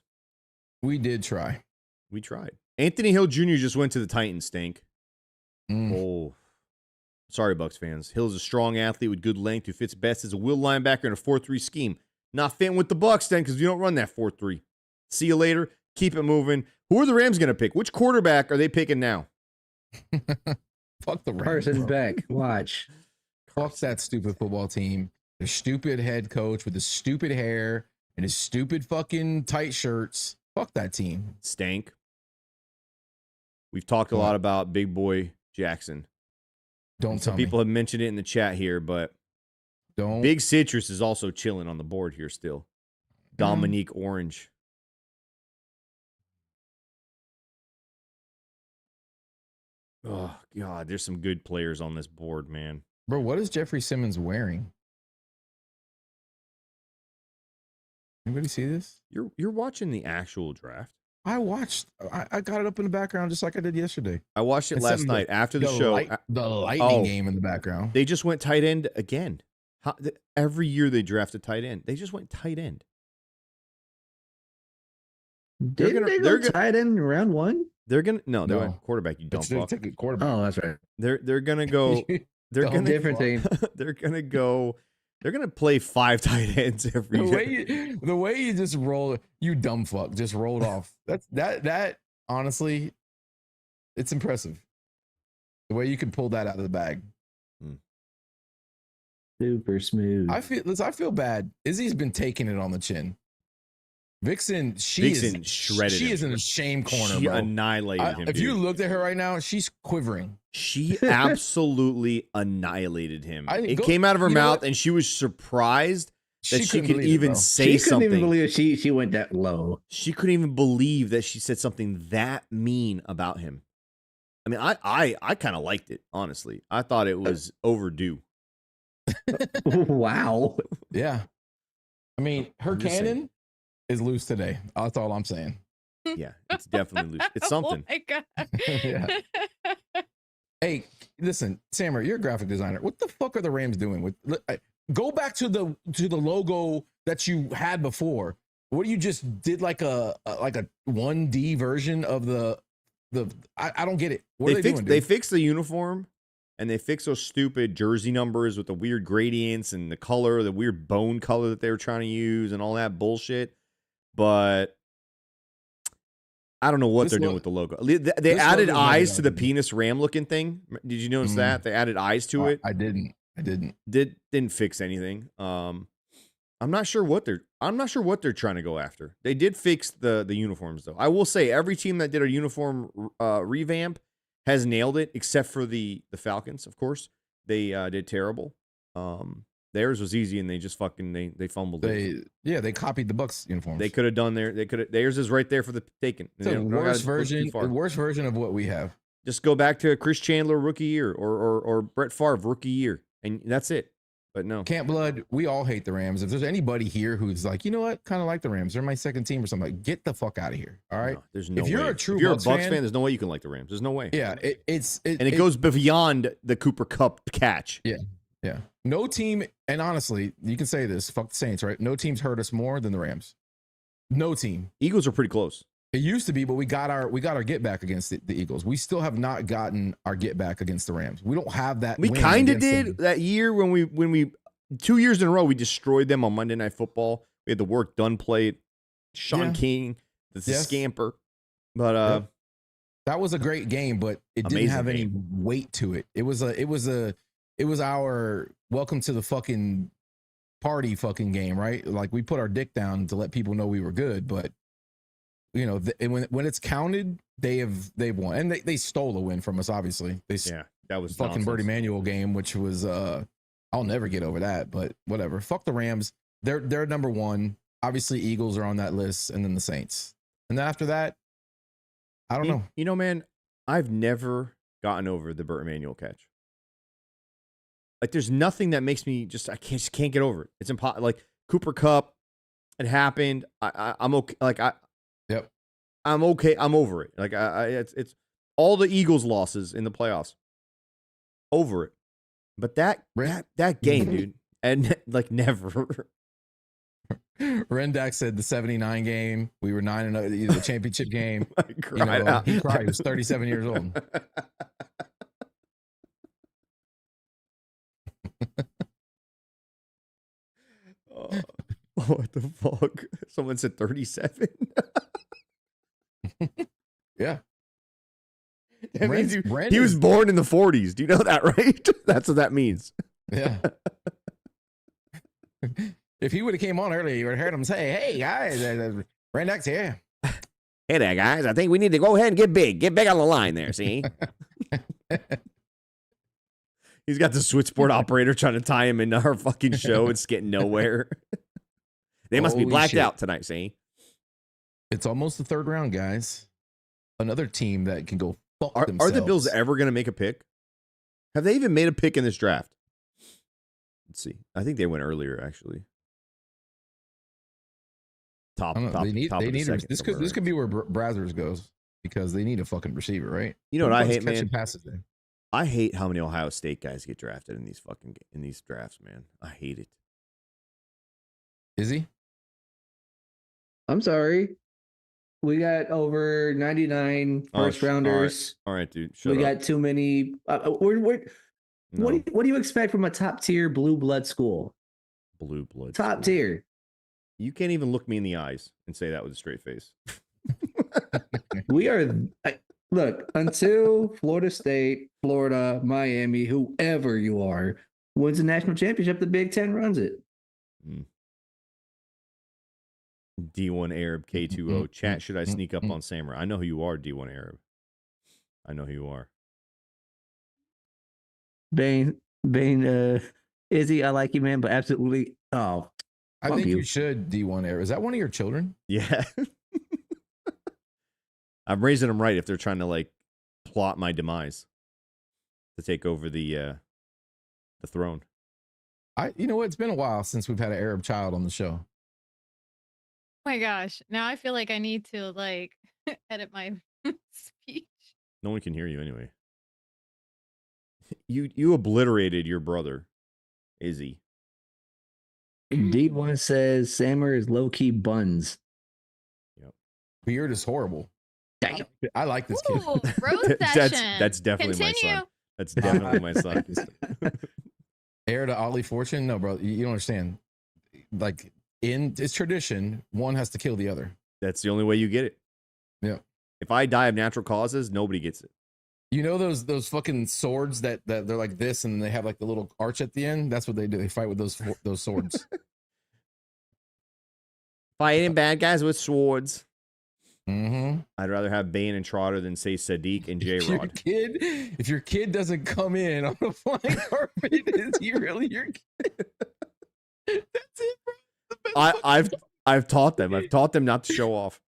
We did try. We tried. Anthony Hill Jr. just went to the Titans, Stink. Oh. Sorry, Bucs fans. Hill's a strong athlete with good length who fits best as a will linebacker in a 4-3 scheme. Not fitting with the Bucs then because you don't run that 4-3. See you later. Keep it moving. Who are the Rams going to pick? Which quarterback are they picking now? Fuck the Rams. Carson Beck. Watch. Fuck that stupid football team. The stupid head coach with the stupid hair and his stupid fucking tight shirts. Fuck that team. Stank. We've talked a lot about Big Boy Jackson. Some people have mentioned it in the chat here, but Big Citrus is also chilling on the board here still. Dominique Orange. Oh, God, there's some good players on this board, man. Bro, what is Jeffrey Simmons wearing? Anybody see this? You're watching the actual draft? I watched. I got it up in the background just like I did yesterday. I watched it last night after the show. The Lightning game in the background. They just went tight end again. Every year they draft a tight end. They just went tight end. Didn't they go tight end in round one? They went quarterback. You dumb fuck. Oh, that's right. They're gonna go. They're gonna different team. They're gonna go. They're gonna play 5 tight ends every year. The way you just roll, you dumb fuck, just rolled off. That honestly, it's impressive. The way you can pull that out of the bag. Super smooth. I feel bad. Izzy's been taking it on the chin. Vixen shredded. She him. is in a shame corner. She bro. annihilated him. If you looked at her right now, she's quivering. She absolutely annihilated him. It came out of her mouth, and she was surprised that she could even say something. She couldn't even believe she went that low. She couldn't even believe that she said something that mean about him. I mean, I kind of liked it, honestly. I thought it was overdue. Wow. Yeah. I mean, her cannon is loose today. That's all I'm saying. Yeah, it's definitely loose. It's something. Oh my God. Yeah. Hey, listen, Sammer, you're a graphic designer. What the fuck are the Rams doing with? Go back to the logo that you had before. What you just did like a 1D version of the I don't get it. What are they doing? They fixed the uniform, and they fixed those stupid jersey numbers with the weird gradients and the color, the weird bone color that they were trying to use, and all that bullshit. But I don't know what they're doing with the logo. They added eyes to the penis ram looking thing. Did you notice that? They added eyes to it. I didn't. Didn't fix anything. I'm not sure what they're trying to go after. They did fix the uniforms though. I will say every team that did a uniform revamp has nailed it, except for the Falcons, of course. They did terrible. Theirs was easy, and they just fucking they fumbled it. They copied the Bucs uniforms. They could have done theirs is right there for the taking. It's the worst version of what we have. Just go back to Chris Chandler rookie year or Brett Favre rookie year, and that's it. But no. Camp Blood, we all hate the Rams. If there's anybody here who's like, you know what, kind of like the Rams, they're my second team or something, like, get the fuck out of here. All right. No, there's no if you're way. a true if you're Bucs a Bucs fan, there's no way you can like the Rams. There's no way. Yeah. It goes beyond the Cooper Cup catch. Yeah. Yeah. No team, and honestly, you can say this, fuck the Saints, right? No team's hurt us more than the Rams. No team. Eagles are pretty close. It used to be, but we got our get back against the Eagles. We still have not gotten our get back against the Rams. We don't have that. We kind of did that year when we 2 years in a row we destroyed them on Monday Night Football. We had the work done played. Sean King, the scamper. But that was a great game, but it didn't have any weight to it. It was our welcome to the fucking party fucking game, right? Like we put our dick down to let people know we were good, but you know, when it's counted, they've won, and they stole a win from us. Obviously, that was fucking Bertie Manuel game, which was I'll never get over that. But whatever, fuck the Rams. They're number one. Obviously, Eagles are on that list, and then the Saints, and then after that, I don't know. You know, man, I've never gotten over the Burt Emanuel catch. Like, there's nothing that makes me I can't get over it. It's impossible. Like Cooper Cup, it happened. I'm okay. Like I'm okay. I'm over it. Like it's all the Eagles losses in the playoffs. Over it. But that game, dude, and like never. Rendak said the 79 game. We were 9-0, the championship game. He cried. He cried. He was 37 years old. What the fuck? Someone said 37. Yeah. That means he was born in the 40s. Do you know that, right? That's what that means. Yeah. If he would have came on earlier, you would have heard him say, "Hey guys, Randak's here." Hey there, guys. I think we need to go ahead and get big. Get big on the line there, see? He's got the switchboard operator trying to tie him into our fucking show. It's getting nowhere. They must be blacked out tonight, see? It's almost the third round, guys. Another team that can go fuck themselves. Are the Bills ever going to make a pick? Have they even made a pick in this draft? Let's see. I think they went earlier, actually. Top they need of the second. this could be where Brazzers goes because they need a fucking receiver, right? You know what I hate, man? Passes there. I hate how many Ohio State guys get drafted in these drafts, man. I hate it. Is he? I'm sorry. We got over 99 first rounders. All right, dude. We got too many. What do you expect from a top tier blue blood school? Blue blood. Top tier. You can't even look me in the eyes and say that with a straight face. We are. Look, until Florida State, Florida, Miami, whoever you are, wins the national championship, the Big Ten runs it. D1 Arab K2O. Chat, should I sneak up on Samurai? I know who you are, D1 Arab. I know who you are. Bane, Izzy, I like you, man, but absolutely. Oh, I think you should, D1 Arab. Is that one of your children? Yeah. I'm raising them right if they're trying to like plot my demise to take over the throne. You know what? It's been a while since we've had an Arab child on the show. Oh my gosh. Now I feel like I need to like edit my speech. No one can hear you anyway. You obliterated your brother, Izzy. D1 says Sammer is low key buns. Yep. Beard is horrible. Damn. I like this kid. Ooh, roast session. That's definitely my son. That's definitely my son. Heir to Ollie Fortune? No, bro. You don't understand. Like, in its tradition, one has to kill the other. That's the only way you get it. Yeah. If I die of natural causes, nobody gets it. You know those fucking swords that they're like this and they have like the little arch at the end? That's what they do. They fight with those swords. Fighting bad guys with swords. Mm-hmm. I'd rather have Bane and Trotter than say Sadiq and J-Rod. If your kid doesn't come in on a flying carpet, is he really your kid? That's it, bro. I've taught them. I've taught them not to show off.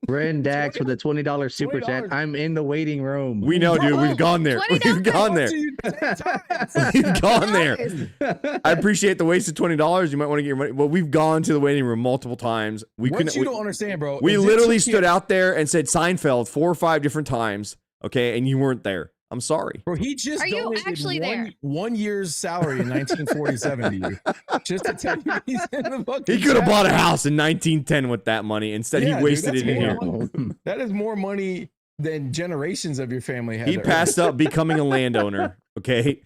Ren Dax with a $20 super chat. I'm in the waiting room. We know, dude. We've gone there. We've gone there. We've gone there. I appreciate the wasted $20. You might want to get your money. Well, we've gone to the waiting room multiple times. What you don't understand, bro. We literally stood out there and said Seinfeld 4 or 5 different times. Okay, and you weren't there. I'm sorry. Bro, he just Are you actually there? 1 year's salary in 1947 to you. Just to tell you he's in the fucking He could have bought a house in 1910 with that money. Instead, he wasted it in here. That is more money than generations of your family had. He passed up becoming a landowner. Okay.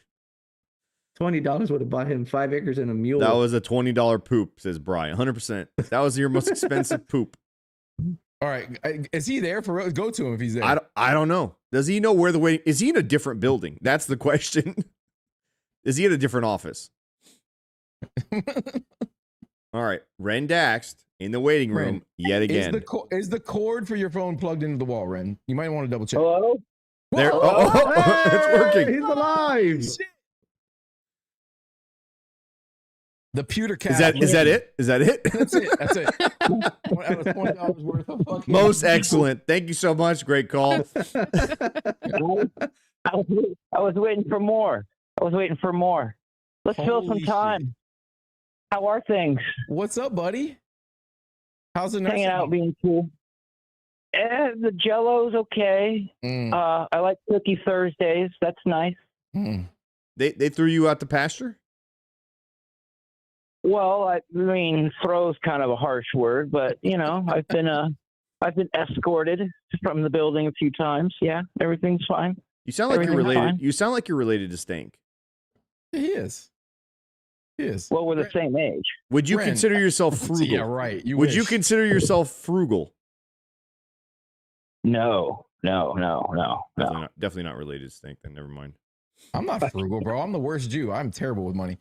$20 would have bought him 5 acres and a mule. That was a $20 poop, says Brian. 100%. That was your most expensive poop. All right. Is he there for real? Go to him if he's there. I don't know. Does he know where the waiting? Is he in a different building? That's the question. Is he at a different office? All right. Ren Daxed in the waiting room yet again. Is the cord for your phone plugged into the wall, Ren? You might want to double check. Hello? There. It's working. He's alive. The pewter cat. Is that it? Is that it? That's it. That's it. That was $20 worth of fucking. Most excellent. Thank you so much. Great call. I was waiting for more. Let's fill some time. How are things? What's up, buddy? How's the hanging out, being cool? The Jello's okay. I like Cookie Thursdays. That's nice. They threw you out the pasture? Well, I mean, throw's kind of a harsh word, but you know, I've been escorted from the building a few times. Yeah, everything's fine. You sound like you're related. Fine. You sound like you're related to Stank. He is. He is. Well, we're the same age. Would you consider yourself frugal? Yeah, right. Would you consider yourself frugal? No. Definitely not related to Stank. Then never mind. I'm not frugal, bro. I'm the worst Jew. I'm terrible with money.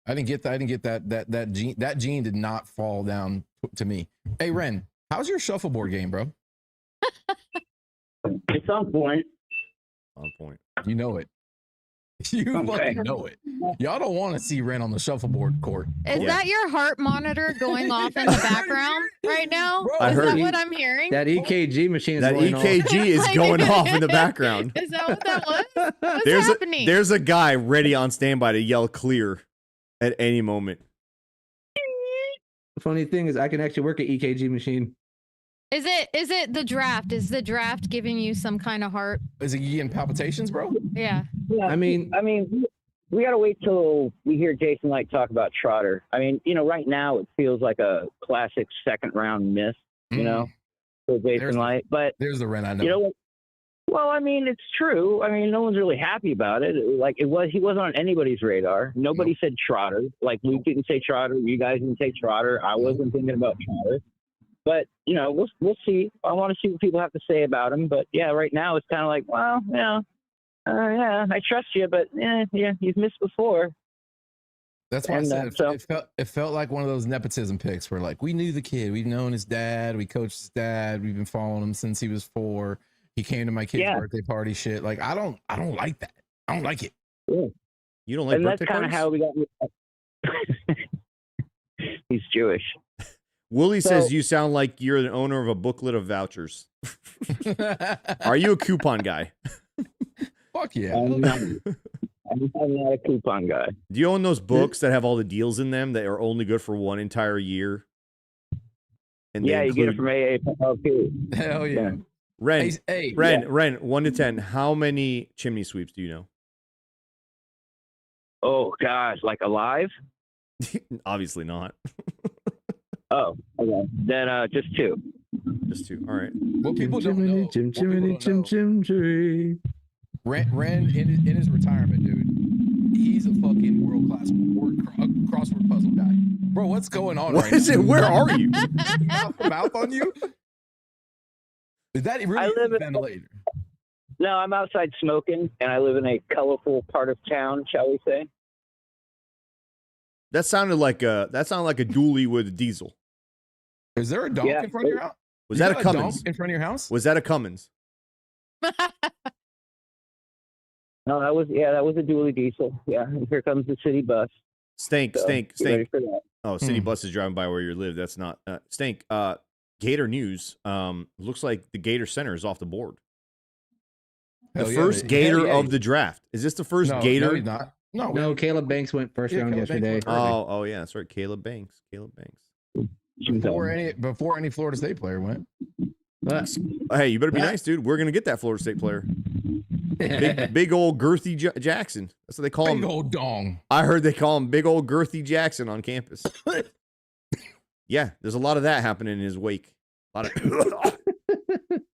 I didn't get that gene. That gene did not fall down to me. Hey, Ren, how's your shuffleboard game, bro? It's on point. On point. You know it. You fucking know it. Y'all don't want to see Ren on the shuffleboard court. Is that your heart monitor going off in the background right now? Bro, is that what I'm hearing? That EKG machine is that going EKG off. is going off in the background. Is that what that was? What's happening? There's a guy ready on standby to yell clear at any moment. The funny thing is I can actually work an EKG machine. Is it the draft? Is the draft giving you some kind of heart? Is it getting palpitations, bro? Yeah. I mean, we got to wait till we hear Jason Light talk about Trotter. I mean, you know, right now it feels like a classic second round miss, you know, for Jason Light. But there's the Ren I know. You know what? Well, I mean, it's true. I mean, no one's really happy about it. Like he wasn't on anybody's radar. Nobody said Trotter. Like Luke didn't say Trotter. You guys didn't say Trotter. I wasn't thinking about Trotter. But you know, we'll see. I want to see what people have to say about him. But yeah, right now it's kind of like, well, yeah, I trust you, but yeah, you've missed before. That's why I said it felt like one of those nepotism picks where like we knew the kid, we've known his dad, we coached his dad, we've been following him since he was 4. He came to my kid's birthday party shit. Like I don't like that. I don't like it. Yeah. You don't like and birthday that's kind of parties? how we got. He's Jewish. Wooly says you sound like you're the owner of a booklet of vouchers. Are you a coupon guy? Fuck yeah. I'm not a coupon guy. Do you own those books that have all the deals in them that are only good for one entire year? And yeah, you get it from AAPLP. Hell yeah. Ren, Ren, 1 to 10. How many chimney sweeps do you know? Oh gosh, like alive? Obviously not. Oh, okay. Then just 2. Just 2. All right. What people don't know. Ren in his retirement, dude. He's a fucking world class crossword puzzle guy. Bro, what's going on? What is it? Where are you? Mouth on you? Is that really a ventilator? No, I'm outside smoking, and I live in a colorful part of town, shall we say? That sounded like a dually with a diesel. Is there a donk in front of your house? Was that a Cummins donk in front of your house? Was that a Cummins? No, that was a dually diesel. Yeah, and here comes the city bus. Stink. So, get ready for that. Oh, city bus is driving by where you live. That's not Stink. Gator news. Looks like the Gator Center is off the board. The first Gator of the draft. Is this the first Gator? No, he's not. No, Caleb Banks went first round yesterday. Oh yeah, that's right. Caleb Banks. Before any Florida State player went. Hey, you better be nice, dude. We're gonna get that Florida State player. Big old girthy Jackson. That's what they call him. Big old dong. I heard they call him Big old girthy Jackson on campus. Yeah, there's a lot of that happening in his wake. A lot of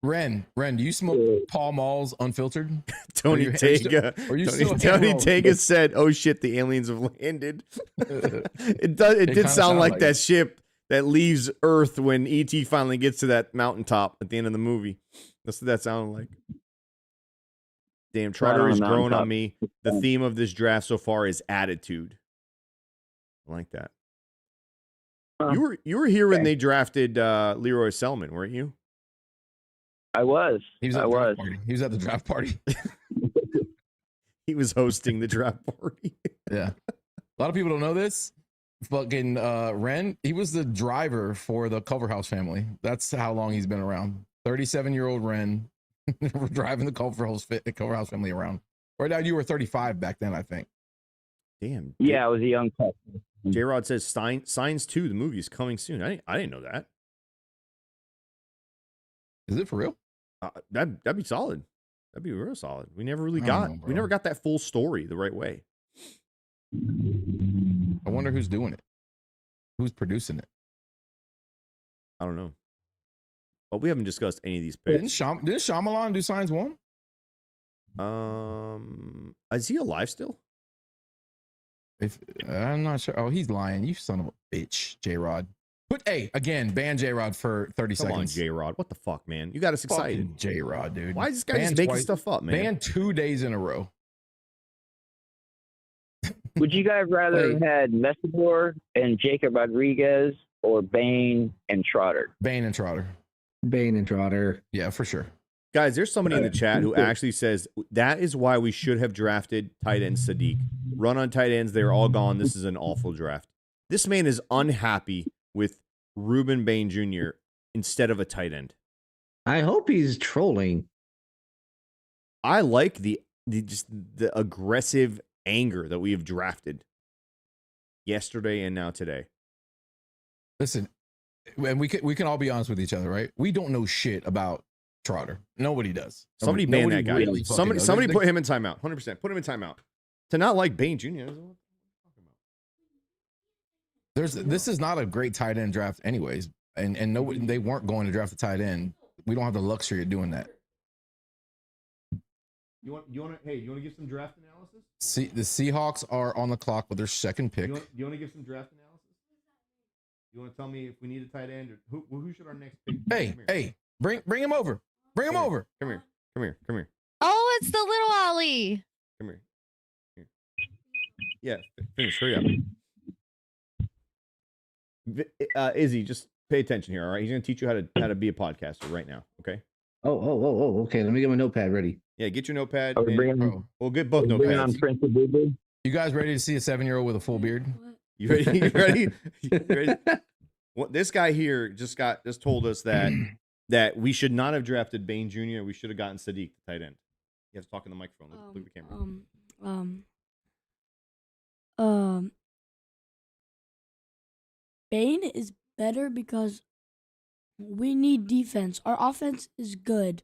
Ren, do you smoke Paul Malls unfiltered? Tony Tega said, "Oh shit, the aliens have landed." It did sound like that ship that leaves Earth when ET finally gets to that mountaintop at the end of the movie. That's what that sounded like. Damn, Trotter is growing on me. The theme of this draft so far is attitude. I like that. You were here when they drafted Leroy Selman, weren't you? I was. He was at the draft party. He was hosting the draft party. Yeah. A lot of people don't know this. Fucking Ren, he was the driver for the Culverhouse family. That's how long he's been around. 37-year-old Ren driving the Culverhouse family around. Right now, you were 35 back then, I think. Damn. Yeah, I was a young pup. J-Rod says Signs 2, the movie is coming soon. I didn't know that. Is it for real? That'd be solid. That'd be real solid. We never really got that full story the right way. I wonder who's doing it. Who's producing it? I don't know. But we haven't discussed any of these picks. Didn't Shyamalan do Signs 1? Is he alive still? I'm not sure. Oh, he's lying. You son of a bitch, J-Rod. Again, ban J-Rod for 30 seconds. Come on, J-Rod. What the fuck, man? You got us excited. J-Rod, dude. Why is this guy just making stuff up, man? Ban 2 days in a row. Would you guys rather have had Messidor and Jacob Rodriguez or Bain and Trotter? Bain and Trotter. Yeah, for sure. Guys, there's somebody in the chat who actually says that is why we should have drafted tight end Sadiq. Run on tight ends, they're all gone. This is an awful draft. This man is unhappy with Ruben Bain Jr. instead of a tight end. I hope he's trolling. I like the aggressive anger that we have drafted yesterday and now today. Listen, and we can all be honest with each other, right? We don't know shit about Trotter. Nobody does. Somebody ban that guy. Really somebody put him in timeout. 100%. Put him in timeout. To not like Bain Jr. This is not a great tight end draft, anyways. And nobody, they weren't going to draft a tight end. We don't have the luxury of doing that. You want to give some draft analysis? See, the Seahawks are on the clock with their second pick. Do you want to give some draft analysis? You want to tell me if we need a tight end or who should our next pick? Hey, bring him over. Bring him over. Come here. Oh, it's the little Ollie. Come here. Yeah, finish. Hurry up. Izzy, just pay attention here, all right? He's going to teach you how to be a podcaster right now, okay? Oh, okay. Let me get my notepad ready. Yeah, get your notepad. We'll get both notepads. You guys ready to see a 7-year-old with a full beard? You ready? You ready? Well, this guy here just told us that we should not have drafted Bain Jr. We should have gotten Sadiq, the tight end. You have to talk in the microphone. Look at the camera. Bain is better because we need defense. Our offense is good,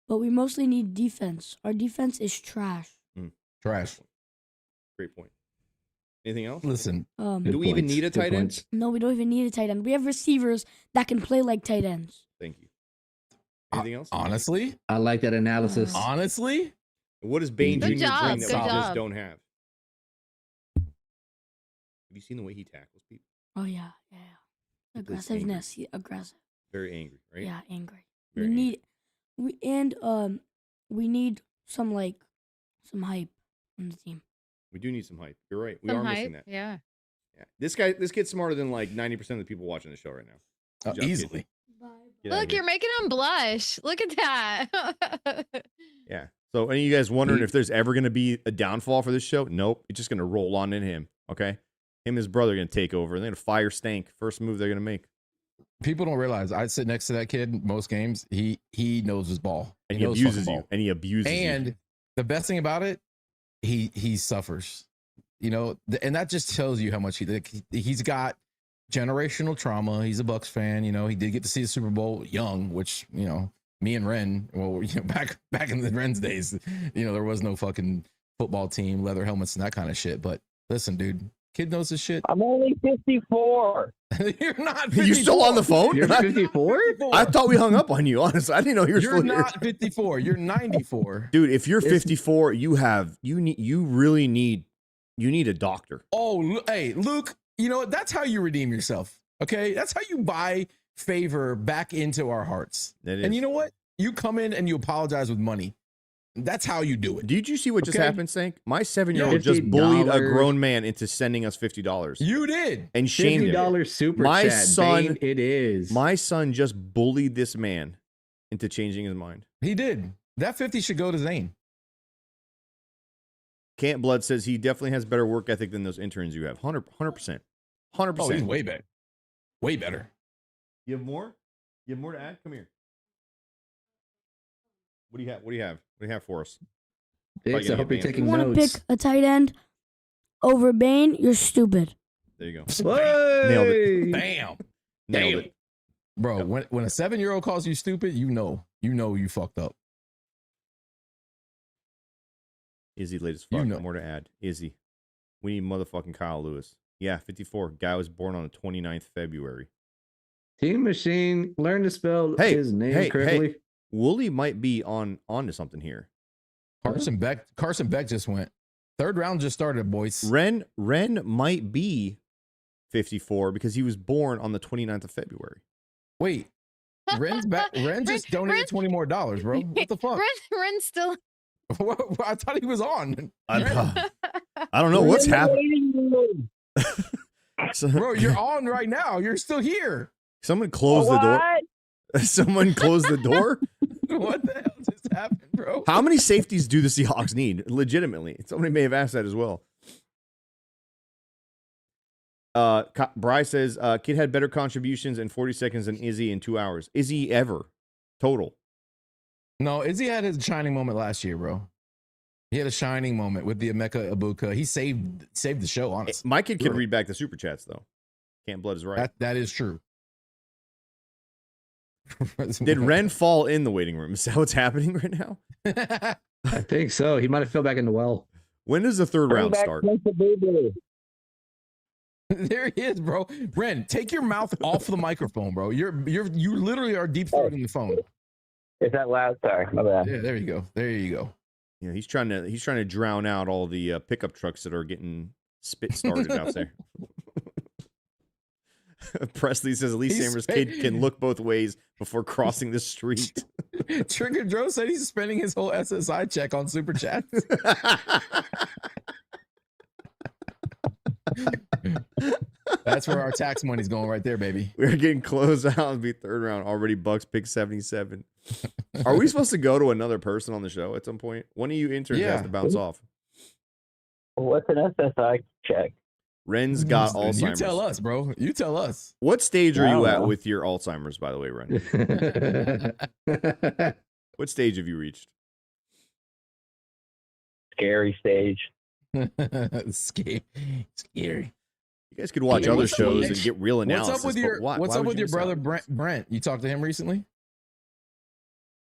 but we mostly need defense. Our defense is trash. Trash. Great point. Anything else? Listen, do we even need a tight end? No, we don't even need a tight end. We have receivers that can play like tight ends. Thank you. Anything else? Honestly? I like that analysis. Honestly? What does Bain Jr. bring that we Good just job. don't have? Have you seen the way he tackles people? Oh, yeah. Aggressiveness. Aggressive. Very angry, right? Yeah, angry. Very angry. We need some hype on the team. We do need some hype. You're right. We Some are hype, missing that. yeah. Yeah. This kid's smarter than like 90% of the people watching the show right now. Good job, Easily. kid. Get out of Look, here. you're making him blush. Look at that. Yeah. So, any of you guys wondering if there's ever going to be a downfall for this show? Nope. It's just going to roll on in him. Okay. Him and his brother are going to take over. They're going to fire Stank. First move they're going to make. People don't realize I sit next to that kid most games. He knows his ball. And he knows abuses fucking you. ball. And he abuses you. And the best thing about it, he suffers. You know, and that just tells you how much he's got generational trauma. He's a Bucs fan. You know, he did get to see the Super Bowl young, which, you know, me and Ren, well, you know, back in the Ren's days, you know, there was no fucking football team, leather helmets, and that kind of shit. But listen, dude, kid knows his shit. I'm only 54. You're not 54. You still on the phone? You're 54? I thought we hung up on you, honestly. I didn't know you were You're still not here. 54. You're 94. Dude, if you're 54, you really need a doctor. Oh, hey, Luke, you know what? That's how you redeem yourself. Okay? That's how you buy favor back into our hearts. That is. And you know what? You come in and you apologize with money. That's how you do it. Did you see what just Okay. happened, Stank? My 7-year-old just bullied a grown man into sending us $50. You did. And shamed him. $50 super My chat. son- Bane, it is. My son just bullied this man into changing his mind. He did. That 50 should go to Zane. Camp Blood says he definitely has better work ethic than those interns you have. 100%. 100%. Oh, he's way better. Way better. You have more? You have more to add? Come here. What do you have? What do you have? What do you have for us? Dix, I hope you're If taking you want to notes. pick a tight end over Bane, you're stupid. There you go. Nailed it. Bam. Nailed it. Bro, when a 7-year-old calls you stupid, you know you fucked up. Izzy late as fuck. You know. More to add. Izzy. We need motherfucking Kyle Lewis. Yeah, 54. Guy was born on the 29th February. Team Machine, learn to spell his name correctly. Wooly might be on to something here. Carson Beck just went. Third round just started, boys. Ren might be 54 because he was born on the 29th of February. Wait. Ren's back. Ren just donated $20 more, bro. What the fuck? Ren's still. I thought he was on. I don't know what's happening. Bro, you're on right now. You're still here. Someone closed the door. Someone closed the door. What the hell just happened, bro? How many safeties do the Seahawks need? Legitimately. Somebody may have asked that as well. Bry says, kid had better contributions in 40 seconds than Izzy in 2 hours. Izzy ever. Total. No, Izzy had his shining moment last year, bro. He had a shining moment with the Emeka Ibuka. He saved the show, honestly. My kid can read back the super chats, though. Camp Blood is right. That is true. Did Ren fall in the waiting room? Is that what's happening right now? I think so. He might have fell back in the well. When does the third round start? There he is, bro. Ren, take your mouth off the microphone, bro. You literally are deep throating the phone. Is that loud? Sorry, my bad. Yeah, there you go. There you go. Yeah, he's trying to drown out all the pickup trucks that are getting spit started out there. Presley says at least Sammer's kid can look both ways before crossing the street. Trigger Joe said he's spending his whole SSI check on super chats. That's where our tax money's going right there, baby. We're getting close out and be third round already. Bucks pick 77. Are we supposed to go to another person on the show at some point? One of you interns has to bounce off. What's an SSI check? Ren's got Alzheimer's. You tell us, bro. You tell us. What stage are you at with your Alzheimer's, by the way, Ren? What stage have you reached? Scary stage. Scary. You guys could watch other shows and get real analysis. What's up with your brother Brent? You talked to him recently?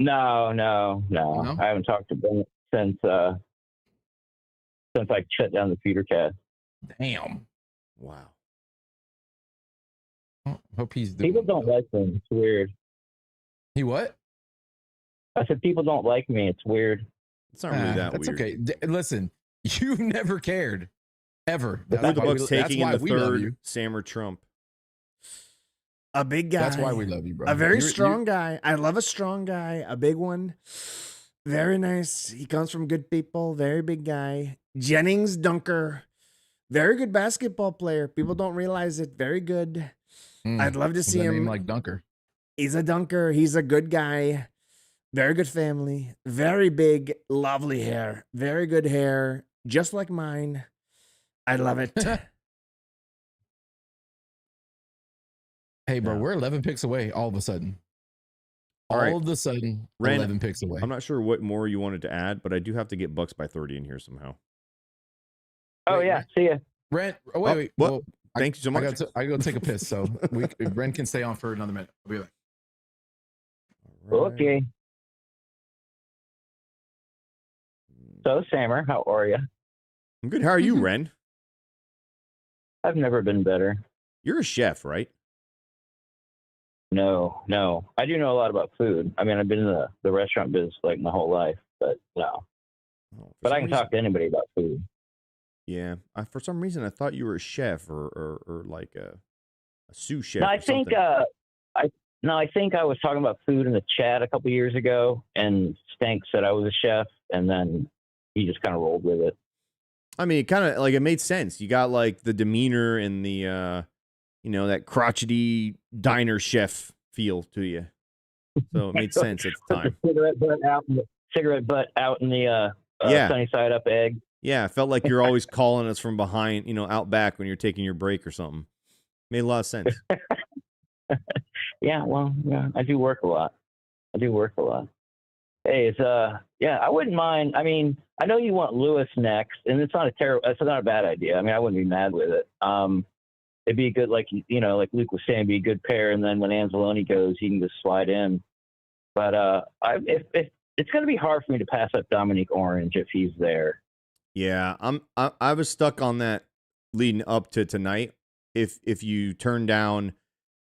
No. I haven't talked to Brent since I shut down the feeder cast. Damn. Wow. Hope he's doing People don't like me. It's weird. He what? I said people don't like me. It's weird. It's not really that that's weird. Okay. Listen, you never cared. Ever. Who the Bucks taking in the we love third? you. Sam or Trump? A big guy. That's why we love you, bro. A very strong guy. I love a strong guy. A big one. Very nice. He comes from good people. Very big guy. Jennings Dunker. Very good basketball player. People don't realize it. Very good. I'd love to see him. Like dunker. He's a dunker. He's a good guy. Very good family. Very big, lovely hair. Very good hair. Just like mine. I love it. Hey, bro, we're 11 picks away all of a sudden. All of a sudden, Ren, 11 picks away. I'm not sure what more you wanted to add, but I do have to get Bucs by 30 in here somehow. Oh, Wait, yeah. Ren- See ya. Ren, Oh, wait. what? Well, Thank you so much. I go take a piss, so Ren can stay on for another minute. I'll be back. Okay. So, Samer, how are you? I'm good. How are you, Ren? I've never been better. You're a chef, right? No. I do know a lot about food. I mean, I've been in the restaurant business like my whole life, but no. But I can talk to anybody about food. Yeah. For some reason, I thought you were a chef or like a sous chef. No, I or think something. I think I was talking about food in the chat a couple years ago, and Stank said I was a chef, and then he just kind of rolled with it. I mean, it kind of like it made sense. You got like the demeanor and the that crotchety diner chef feel to you. So it made sense at the time. Cigarette butt out in the sunny side up egg. Yeah, I felt like you're always calling us from behind, out back when you're taking your break or something. Made a lot of sense. Yeah, well, yeah, I do work a lot. Hey, I wouldn't mind. I mean, I know you want Lewis next, and it's not a bad idea. I mean, I wouldn't be mad with it. It'd be a good, like Luke was saying, be a good pair, and then when Anzalone goes, he can just slide in. But if it's going to be hard for me to pass up Dominique Orange if he's there. Yeah, I was stuck on that leading up to tonight. If you turn down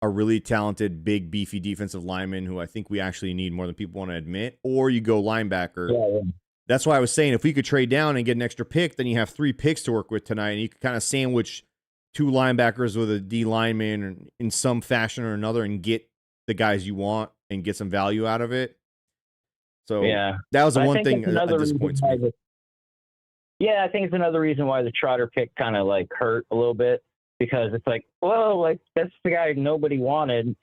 a really talented, big, beefy defensive lineman who I think we actually need more than people want to admit, or you go linebacker. Yeah. That's why I was saying if we could trade down and get an extra pick, then you have 3 picks to work with tonight, and you could kind of sandwich 2 linebackers with a D lineman in some fashion or another and get the guys you want and get some value out of it. So yeah, that was the one thing that disappoints me. Yeah, I think it's another reason why the Trotter pick kind of like hurt a little bit, because it's like, well, like that's the guy nobody wanted,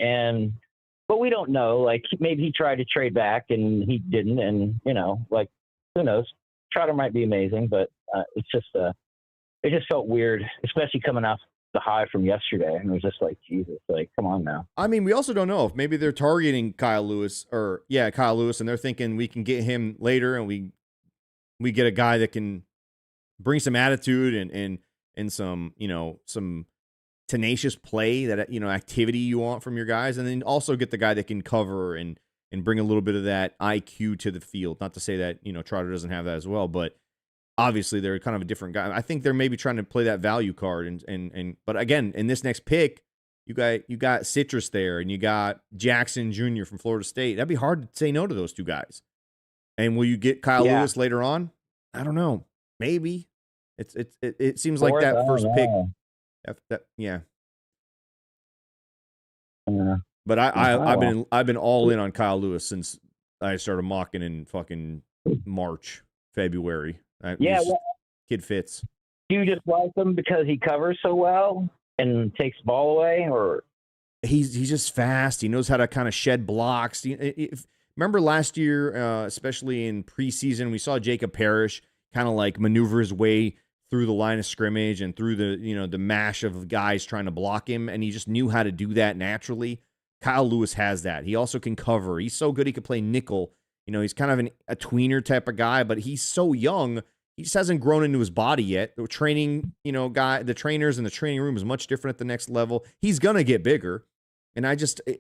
but we don't know. Like maybe he tried to trade back and he didn't, and like who knows? Trotter might be amazing, but it just felt weird, especially coming off the high from yesterday, and it was just like, Jesus, like come on now. I mean, we also don't know if maybe they're targeting Kyle Lewis, and they're thinking we can get him later, and we get a guy that can bring some attitude and some some tenacious play, that activity you want from your guys, and then also get the guy that can cover and bring a little bit of that IQ to the field. Not to say that Trotter doesn't have that as well, but obviously they're kind of a different guy. I think they're maybe trying to play that value card, but again, in this next pick, you got Citrus there, and you got Jackson Jr. from Florida State. That'd be hard to say no to those 2 guys. And will you get Kyle Lewis later on? I don't know. Maybe. It seems like that first pick. Yeah. But I've been all in on Kyle Lewis since I started mocking in fucking March, February. Kid fits. Do you just like him because he covers so well and takes the ball away, or he's just fast? He knows how to kind of shed blocks. Remember last year, especially in preseason, we saw Jacob Parrish kind of like maneuver his way through the line of scrimmage and through the the mash of guys trying to block him, and he just knew how to do that naturally. Kyle Lewis has that. He also can cover. He's so good he could play nickel. He's kind of a tweener type of guy, but he's so young. He just hasn't grown into his body yet. The training, the trainers in the training room is much different at the next level. He's gonna get bigger, and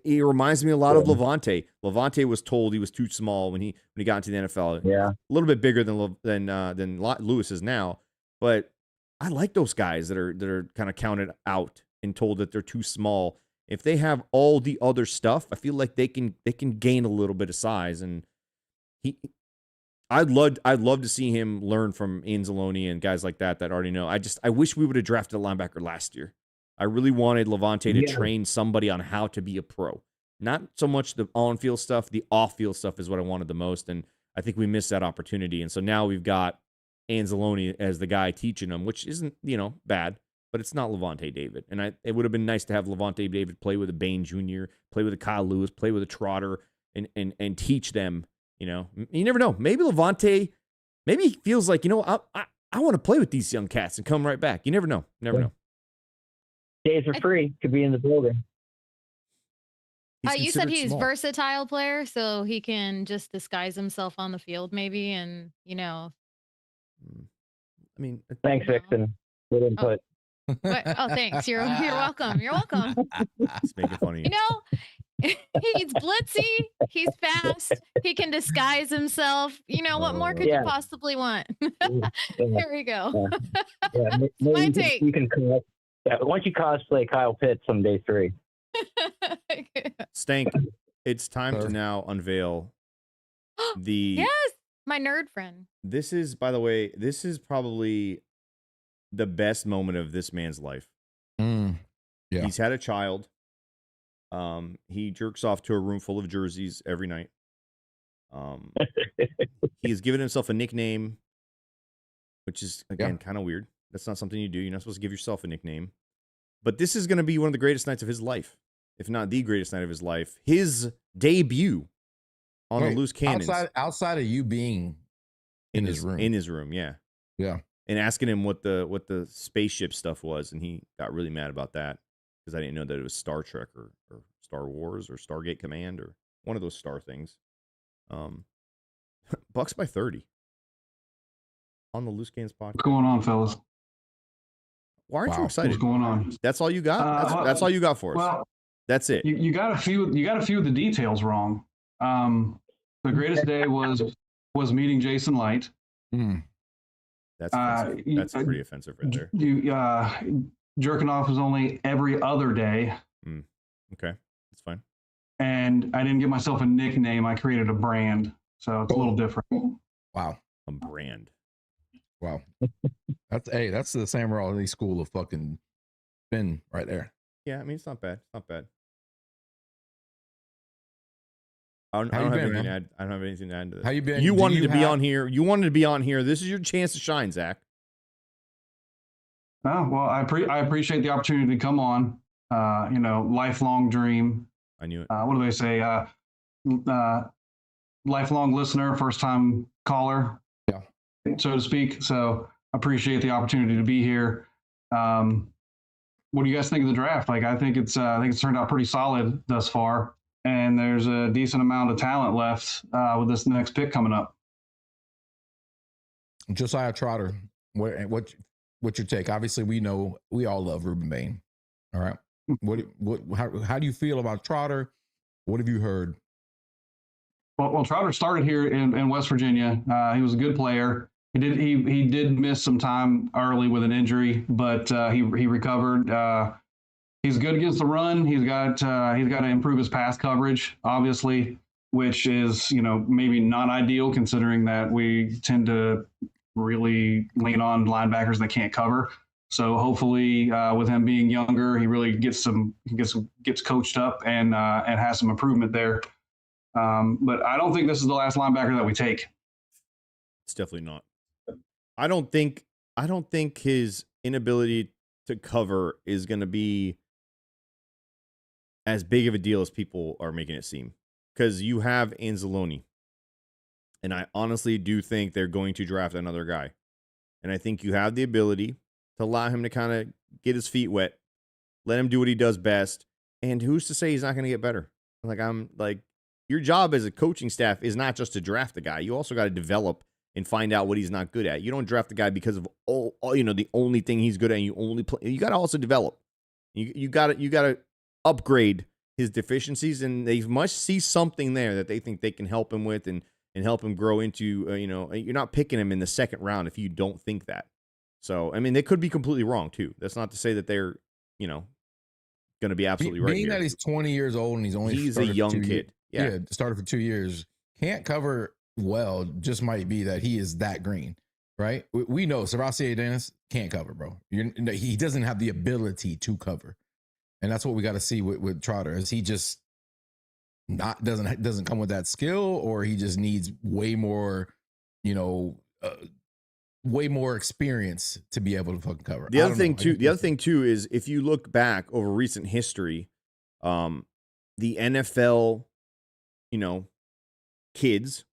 he reminds me a lot of Levante. Levante was told he was too small when he got into the NFL. Yeah, a little bit bigger than Lewis is now. But I like those guys that are kind of counted out and told that they're too small. If they have all the other stuff, I feel like they can gain a little bit of size. And I'd love to see him learn from Anzalone and guys like that already know. I wish we would have drafted a linebacker last year. I really wanted Levante to train somebody on how to be a pro. Not so much the on-field stuff, the off-field stuff is what I wanted the most. And I think we missed that opportunity. And so now we've got Anzalone as the guy teaching him, which isn't, bad, but it's not Levante David. And it would have been nice to have Levante David play with a Bain Jr., play with a Kyle Lewis, play with a Trotter, and teach them, You never know. Maybe Levante, maybe he feels like, I want to play with these young cats and come right back. You never know. Never know. Days are free. Could be in the building. You said he's versatile player, so he can just disguise himself on the field, maybe, and I mean, thanks, Vixen. Good input. Thanks. You're welcome. You're welcome. It's making fun of you. He's blitzy. He's fast. He can disguise himself. What more could you possibly want? Here we go. My take. You can once you cosplay Kyle Pitts on day 3. Stank, it's time to now unveil Yes, my nerd friend. This is, by the way, probably the best moment of this man's life. Yeah. He's had a child. He jerks off to a room full of jerseys every night. He's given himself a nickname, which is, again, kind of weird. That's not something you do. You're not supposed to give yourself a nickname. But this is going to be one of the greatest nights of his life, if not the greatest night of his life. His debut on the Loose Cannons. Outside of you being in his room. In his room, yeah. Yeah. And asking him what the spaceship stuff was, and he got really mad about that because I didn't know that it was Star Trek or Star Wars or Stargate Command or one of those star things. Bucs by 30 on the Loose Cannons podcast. What's going on, fellas? Why aren't you excited? What's going on? That's all you got? That's all you got for us. Well, that's it. You got a few of the details wrong. The greatest day was meeting Jason Light. That's offensive. That's pretty offensive right there. Jerking off was only every other day. Okay, that's fine. And I didn't give myself a nickname. I created a brand, so it's a little different. Wow, a brand. Wow, that's the Samurai Lee school of fucking spin right there. Yeah, I mean it's not bad. It's not bad. I don't have anything to add. I don't have anything to add to this. How you been? You wanted to be on here. You wanted to be on here. This is your chance to shine, Zach. Oh, well, I appreciate the opportunity to come on. Lifelong dream. I knew it. What do they say? Lifelong listener, first time caller. Yeah. So to speak. So appreciate the opportunity to be here. What do you guys think of the draft? I think it's turned out pretty solid thus far. And there's a decent amount of talent left with this next pick coming up. Josiah Trotter, what's your take? Obviously, we all love Ruben Bain. All right. How do you feel about Trotter? What have you heard? Well, Trotter started here in West Virginia. He was a good player. He did miss some time early with an injury, but he recovered. He's good against the run. He's got to improve his pass coverage, obviously, which is maybe not ideal considering that we tend to really lean on linebackers that can't cover. So hopefully, with him being younger, he really gets coached up and has some improvement there. But I don't think this is the last linebacker that we take. It's definitely not. I don't think his inability to cover is going to be as big of a deal as people are making it seem, because you have Anzalone, and I honestly do think they're going to draft another guy, and I think you have the ability to allow him to kind of get his feet wet, let him do what he does best, and who's to say he's not going to get better? Your job as a coaching staff is not just to draft the guy. You also got to develop and find out what he's not good at. You don't draft the guy because of all the only thing he's good at. And you only play. You got to also develop. You got to upgrade his deficiencies, and they must see something there that they think they can help him with and help him grow into. You're not picking him in the second round if you don't think that. So I mean, they could be completely wrong too. That's not to say that they're going to be absolutely right. Being here. That he's 20 years old and he's a young kid. Yeah, started for 2 years. Can't cover well. Just might be that he is that green, right? We know Sebastian Dennis can't cover, bro. He doesn't have the ability to cover, and that's what we got to see with Trotter. Is he just doesn't come with that skill, or he just needs way more, way more experience to be able to fucking cover. The other thing too is if you look back over recent history, the NFL, kids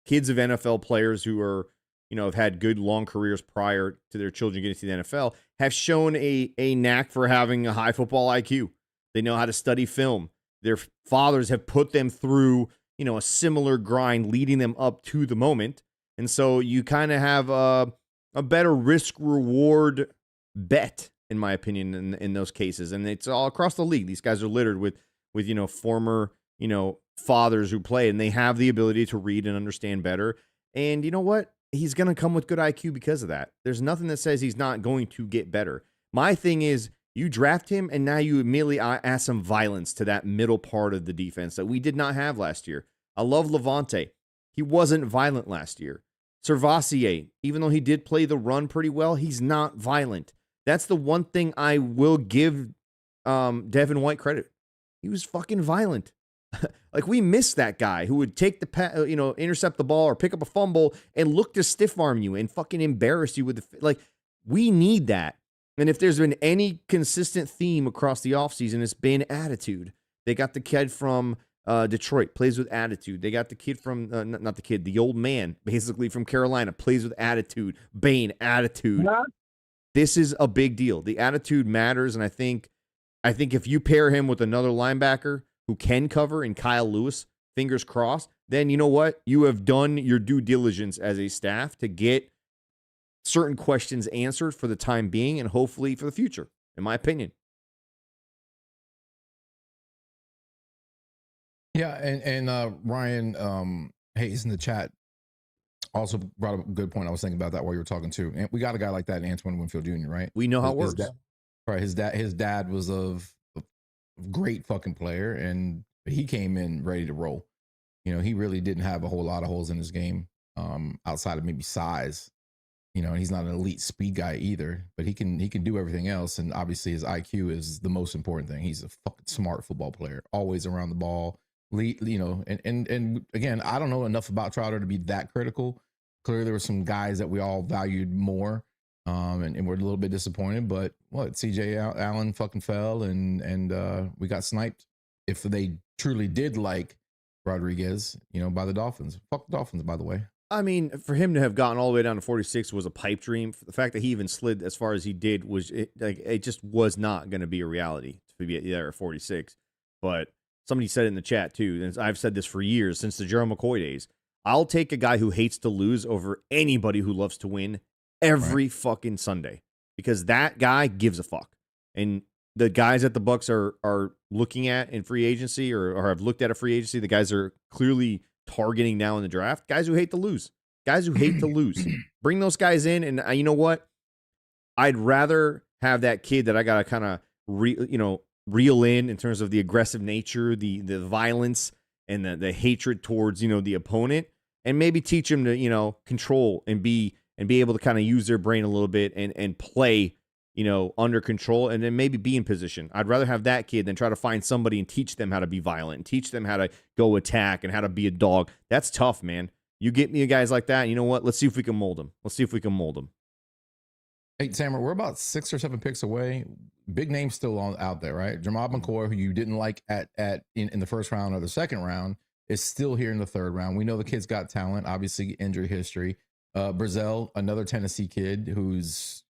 of NFL players who are, have had good long careers prior to their children getting to the NFL have shown a knack for having a high football IQ. They know how to study film. Their fathers have put them through, a similar grind leading them up to the moment. And so you kind of have a better risk reward bet, in my opinion, in those cases. And it's all across the league. These guys are littered with former, fathers who play, and they have the ability to read and understand better. And you know what? He's going to come with good IQ because of that. There's nothing that says he's not going to get better. My thing is, you draft him, and now you immediately add some violence to that middle part of the defense that we did not have last year. I love Levante. He wasn't violent last year. Servassier, even though he did play the run pretty well, he's not violent. That's the one thing I will give Devin White credit. He was fucking violent. Like, we missed that guy who would take the intercept the ball or pick up a fumble and look to stiff arm you and fucking embarrass you with we need that. And if there's been any consistent theme across the offseason, it's been attitude. They got the kid from Detroit, plays with attitude. They got the kid from, not the kid, the old man, basically from Carolina, plays with attitude. Bain, attitude. Yeah. This is a big deal. The attitude matters, and I think if you pair him with another linebacker who can cover in Kyle Lewis, fingers crossed, then you know what? You have done your due diligence as a staff to get certain questions answered for the time being and hopefully for the future, in my opinion. Yeah, and Ryan Hayes in the chat also brought up a good point. I was thinking about that while you were talking too. And we got a guy like that in Antoine Winfield Jr., right? We know how it works. Right. His dad was a great fucking player, and he came in ready to roll. He really didn't have a whole lot of holes in his game, outside of maybe size. And he's not an elite speed guy either, but he can do everything else. And obviously his IQ is the most important thing. He's a fucking smart football player, always around the ball. And again, I don't know enough about Trotter to be that critical. Clearly there were some guys that we all valued more, and we're a little bit disappointed, but CJ Allen fucking fell and we got sniped. If they truly did like Rodriguez, by the Dolphins. Fuck the Dolphins, by the way. I mean, for him to have gotten all the way down to 46 was a pipe dream. The fact that he even slid as far as he did was it just was not going to be a reality to be there at 46. But somebody said it in the chat too, and I've said this for years since the Gerald McCoy days. I'll take a guy who hates to lose over anybody who loves to win every fucking Sunday, because that guy gives a fuck. And the guys that the Bucs are looking at in free agency or have looked at a free agency, the guys are clearly targeting now in the draft, guys who hate to lose. Bring those guys in, and you know what? I'd rather have that kid that I got to kind of reel in terms of the aggressive nature, the violence, and the hatred towards the opponent, and maybe teach them to control and be able to kind of use their brain a little bit and play under control, and then maybe be in position. I'd rather have that kid than try to find somebody and teach them how to be violent and teach them how to go attack and how to be a dog. That's tough, man. You get me guys like that, you know what? Let's see if we can mold them. Hey, Sammer, we're about 6 or 7 picks away. Big name still out there, right? Jamal McCoy, who you didn't like in the first round or the second round, is still here in the third round. We know the kid's got talent, obviously injury history. Brazil, another Tennessee kid who's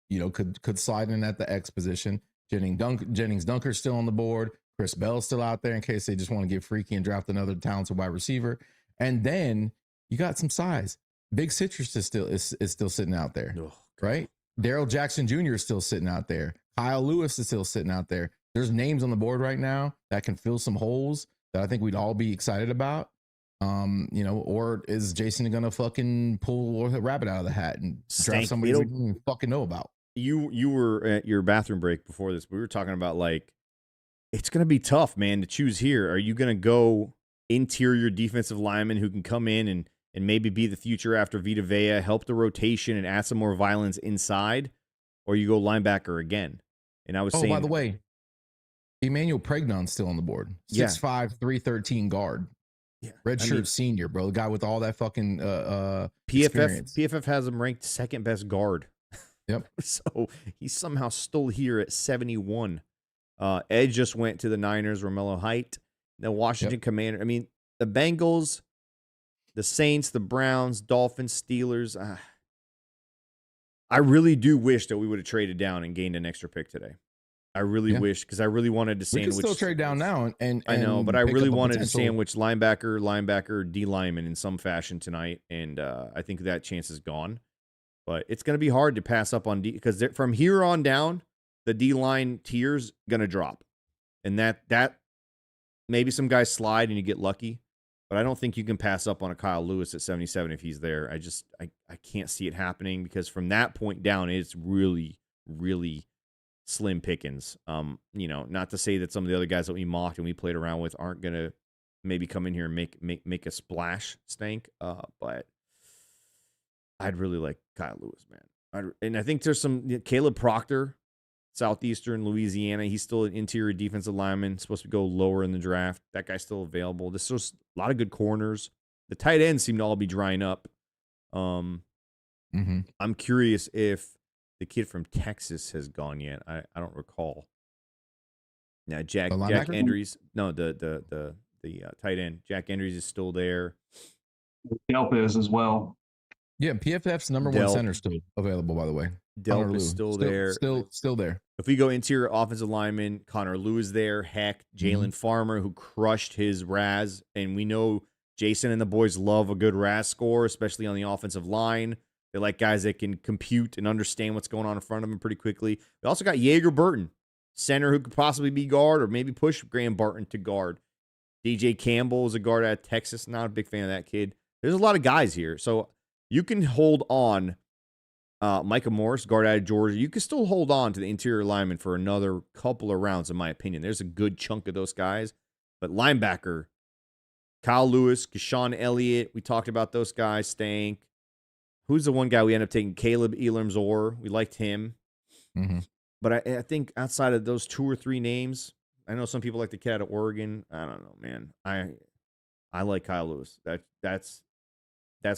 could slide in at the X position. Jennings Dunker's still on the board. Chris Bell's still out there in case they just want to get freaky and draft another talented wide receiver. And then you got some size. Big Citrus is still sitting out there, right? Daryl Jackson Jr. is still sitting out there. Kyle Lewis is still sitting out there. There's names on the board right now that can fill some holes that I think we'd all be excited about. Or is Jason gonna fucking pull a rabbit out of the hat and draft somebody we don't even fucking know about? You were at your bathroom break before this. We were talking about it's going to be tough, man, to choose here. Are you going to go interior defensive lineman who can come in and maybe be the future after Vita Vea, help the rotation and add some more violence inside, or you go linebacker again? And I was saying, by the way, Emmanuel Pregnon's still on the board. 6'5", 313 guard. Redshirt senior, bro. The guy with all that fucking experience. PFF has him ranked second best guard. Yep. So he's somehow still here at 71. Edge just went to the Niners, Romello Height. The Washington Commander. I mean, the Bengals, the Saints, the Browns, Dolphins, Steelers. I really do wish that we would have traded down and gained an extra pick today. I really wish, because I really wanted to sandwich. We can still trade down now, and I know, but I really wanted to sandwich linebacker, D lineman in some fashion tonight, and I think that chance is gone. But it's going to be hard to pass up on D, because from here on down, the D line tier's going to drop, and that maybe some guys slide and you get lucky, but I don't think you can pass up on a Kyle Lewis at 77 if he's there. I can't see it happening, because from that point down, it's really, really slim pickings. Not to say that some of the other guys that we mocked and we played around with aren't gonna maybe come in here and make a splash stank. But I'd really like Kyle Lewis, man. And I think there's some Caleb Proctor, Southeastern Louisiana. He's still an interior defensive lineman, supposed to go lower in the draft. That guy's still available. There's just a lot of good corners. The tight ends seem to all be drying up. I'm curious if the kid from Texas has gone yet. I don't recall. Now Jack Endries. No, the tight end. Jack Endries is still there. Delp is as well. Yeah, PFF's number one center still available, by the way. Delp is still there. Still there. If we go interior offensive lineman, Connor Lew is there. Heck, Jalen Farmer, who crushed his RAS. And we know Jason and the boys love a good RAS score, especially on the offensive line. They like guys that can compute and understand what's going on in front of them pretty quickly. We also got Yeager Burton, center who could possibly be guard or maybe push Graham Barton to guard. DJ Campbell is a guard out of Texas. Not a big fan of that kid. There's a lot of guys here. So you can hold on. Micah Morris, guard out of Georgia. You can still hold on to the interior lineman for another couple of rounds, in my opinion. There's a good chunk of those guys. But linebacker, Kyle Lewis, Keshawn Elliott, we talked about those guys, Stank. Who's the one guy we ended up taking? Caleb Elam-Zor. We liked him. But I think outside of those two or three names, I know some people like the kid out of Oregon. I don't know, man. I like Kyle Lewis. That's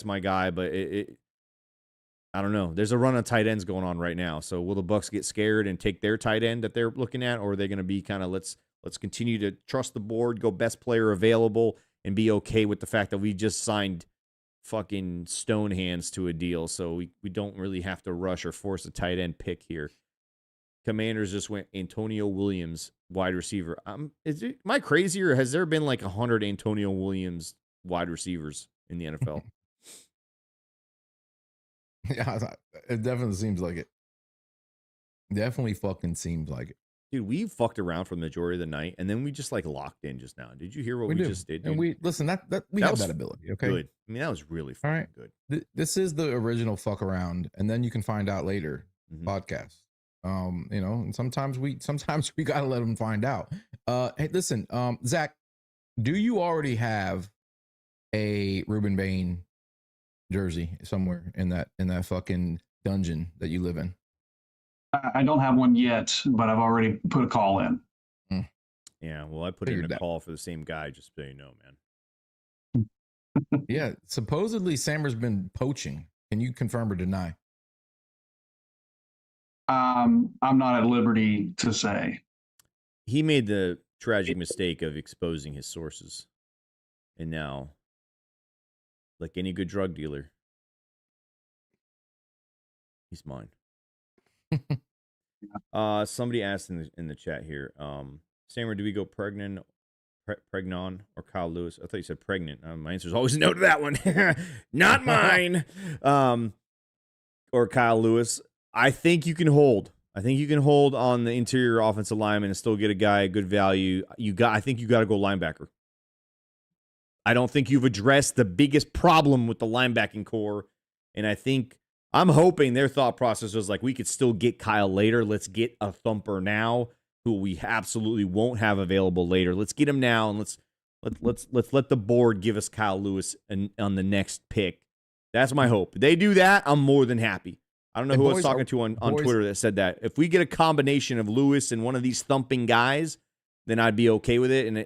my guy, but I don't know. There's a run of tight ends going on right now. So will the Bucs get scared and take their tight end that they're looking at, or are they going to be kind of let's continue to trust the board, go best player available, and be okay with the fact that we just signed fucking stone hands to a deal, so we don't really have to rush or force a tight end pick here. Commanders just went Antonio Williams, wide receiver. Am I crazy, or has there been like 100 Antonio Williams wide receivers in the NFL? Yeah, it definitely seems like it. Definitely fucking seems like it. Dude, we fucked around for the majority of the night, and then we just like locked in just now. Did you hear what we just did? Dude? And we listen. That we have that ability. Okay, good. I mean, that was really fucking good. This is the original fuck around, and then you can find out later podcast. And sometimes we gotta let them find out. Hey, listen, Zach, do you already have a Ruben Bain jersey somewhere in that fucking dungeon that you live in? I don't have one yet, but I've already put a call in. Yeah, well, I put in a call for the same guy, just so you know, man. Yeah, supposedly Sammer's been poaching. Can you confirm or deny? I'm not at liberty to say. He made the tragic mistake of exposing his sources. And now, like any good drug dealer, he's mine. Somebody asked in the chat here, Sammer, do we go Pregnon or Kyle Lewis? I thought you said pregnant. My answer is always no to that one. Not mine. Or Kyle Lewis. I think you can hold. I think you can hold on the interior offensive lineman and still get a guy at good value. I think you got to go linebacker. I don't think you've addressed the biggest problem with the linebacking core, and I'm hoping their thought process was like, we could still get Kyle later. Let's get a thumper now who we absolutely won't have available later. Let's get him now, and let's let the board give us Kyle Lewis on the next pick. That's my hope. If they do that, I'm more than happy. I don't know who I was talking to on Twitter that said that. If we get a combination of Lewis and one of these thumping guys, then I'd be okay with it. And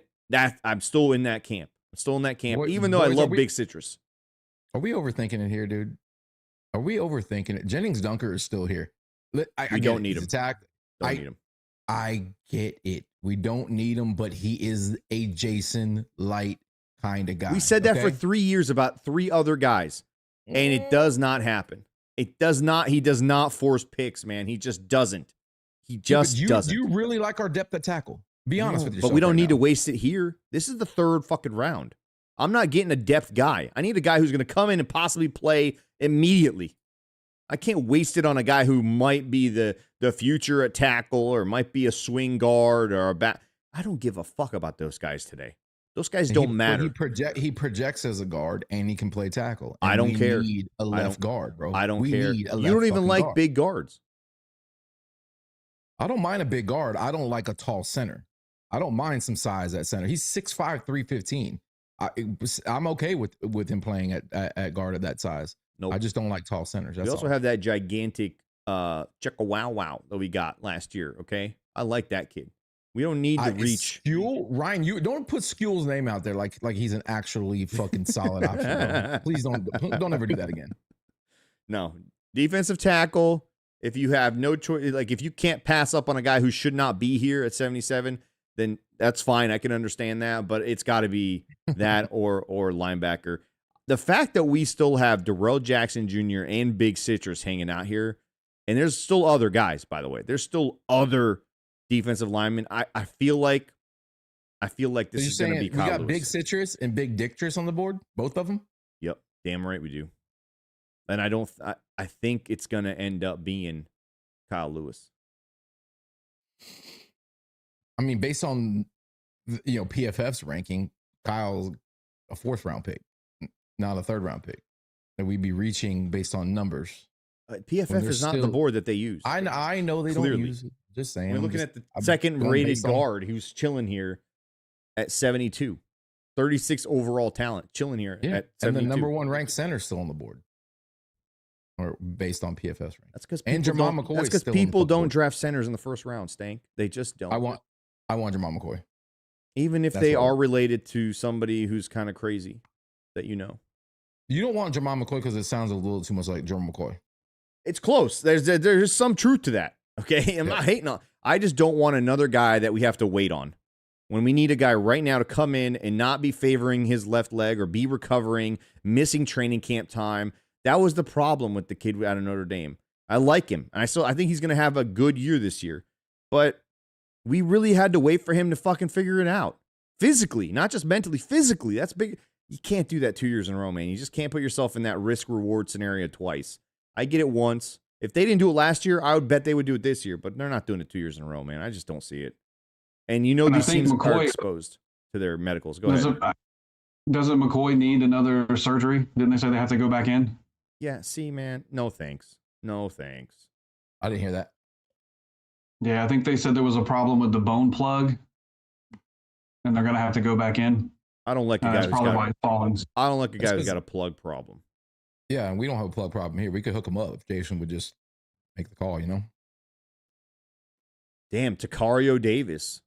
I'm still in that camp. I'm still in that camp, Boy- even though I boys, love Big Citrus. Are we overthinking it here, dude? Are we overthinking it? Jennings Dunker is still here. I don't need him. him. Attacked. Don't need him. I get it. We don't need him, but he is a Jason Light kind of guy. We said that for 3 years about 3 other guys, and it does not happen. It does not. He does not force picks, man. He just doesn't. He just doesn't. Do you really like our depth at tackle? Be honest with yourself. But we don't need to waste it here. This is the 3rd fucking round. I'm not getting a depth guy. I need a guy who's going to come in and possibly play immediately. I can't waste it on a guy who might be the future at tackle or might be a swing guard or a back. I don't give a fuck about those guys today. Those guys don't matter. He projects as a guard and he can play tackle. I don't care. We need a left guard, bro. I don't we care. Need a You left don't even like guard. big guards. I don't mind a big guard. I don't like a tall center. I don't mind some size at center. He's 6'5", 315. I'm okay with him playing at guard at that size. Nope. I just don't like tall centers. We That's also all. have that gigantic Chicka Wow Wow that we got last year. Okay, I like that kid. We don't need to reach. Skule, Ryan, you don't put Skule's name out there like he's an actually fucking solid option. Bro. Please don't ever do that again. No, defensive tackle. If you have no choice, like if you can't pass up on a guy who should not be here at 77, then that's fine. I can understand that, but it's got to be that or linebacker. The fact that we still have Darrell Jackson Jr. and Big Citrus hanging out here, and there's still other guys, by the way. There's still other defensive linemen. I feel like this is going to be Kyle we got Lewis. Big Citrus and Big Dictrus on the board, both of them. Yep, damn right we do. And I think it's going to end up being Kyle Lewis. I mean, based on PFF's ranking, Kyle's a 4th round pick, not a 3rd round pick. And we'd be reaching based on numbers. PFF is not the board that they use. I know they Clearly. don't use it. Just saying. We're looking at the 2nd rated guard who's chilling here at 72. 36 overall talent chilling here at 72. And the number 1 ranked center still on the board. Or based on PFS rank. That's because people don't draft centers in the 1st round, Stank. They just don't. I want Jamal McCoy. Even if they are related to somebody who's kind of crazy that you know. You don't want Jamal McCoy because it sounds a little too much like Jerome McCoy. It's close. There's some truth to that. Okay. I'm not hating on. I just don't want another guy that we have to wait on. When we need a guy right now to come in and not be favoring his left leg or be recovering, missing training camp time. That was the problem with the kid out of Notre Dame. I like him. And I think he's going to have a good year this year. But we really had to wait for him to fucking figure it out. Physically, not just mentally, physically. That's big. You can't do that 2 years in a row, man. You just can't put yourself in that risk-reward scenario twice. I get it once. If they didn't do it last year, I would bet they would do it this year. But they're not doing it 2 years in a row, man. I just don't see it. And these teams are exposed to their medicals. Go ahead. Doesn't McCoy need another surgery? Didn't they say they have to go back in? Yeah, see, man. No thanks. No thanks. I didn't hear that. Yeah, I think they said there was a problem with the bone plug, and they're going to have to go back in. I don't like a guy That's who's probably why got. it's falling. I don't like a guy who's got a plug problem. Yeah, and we don't have a plug problem here. We could hook him up if Jason would just make the call, Damn, Takario Davis,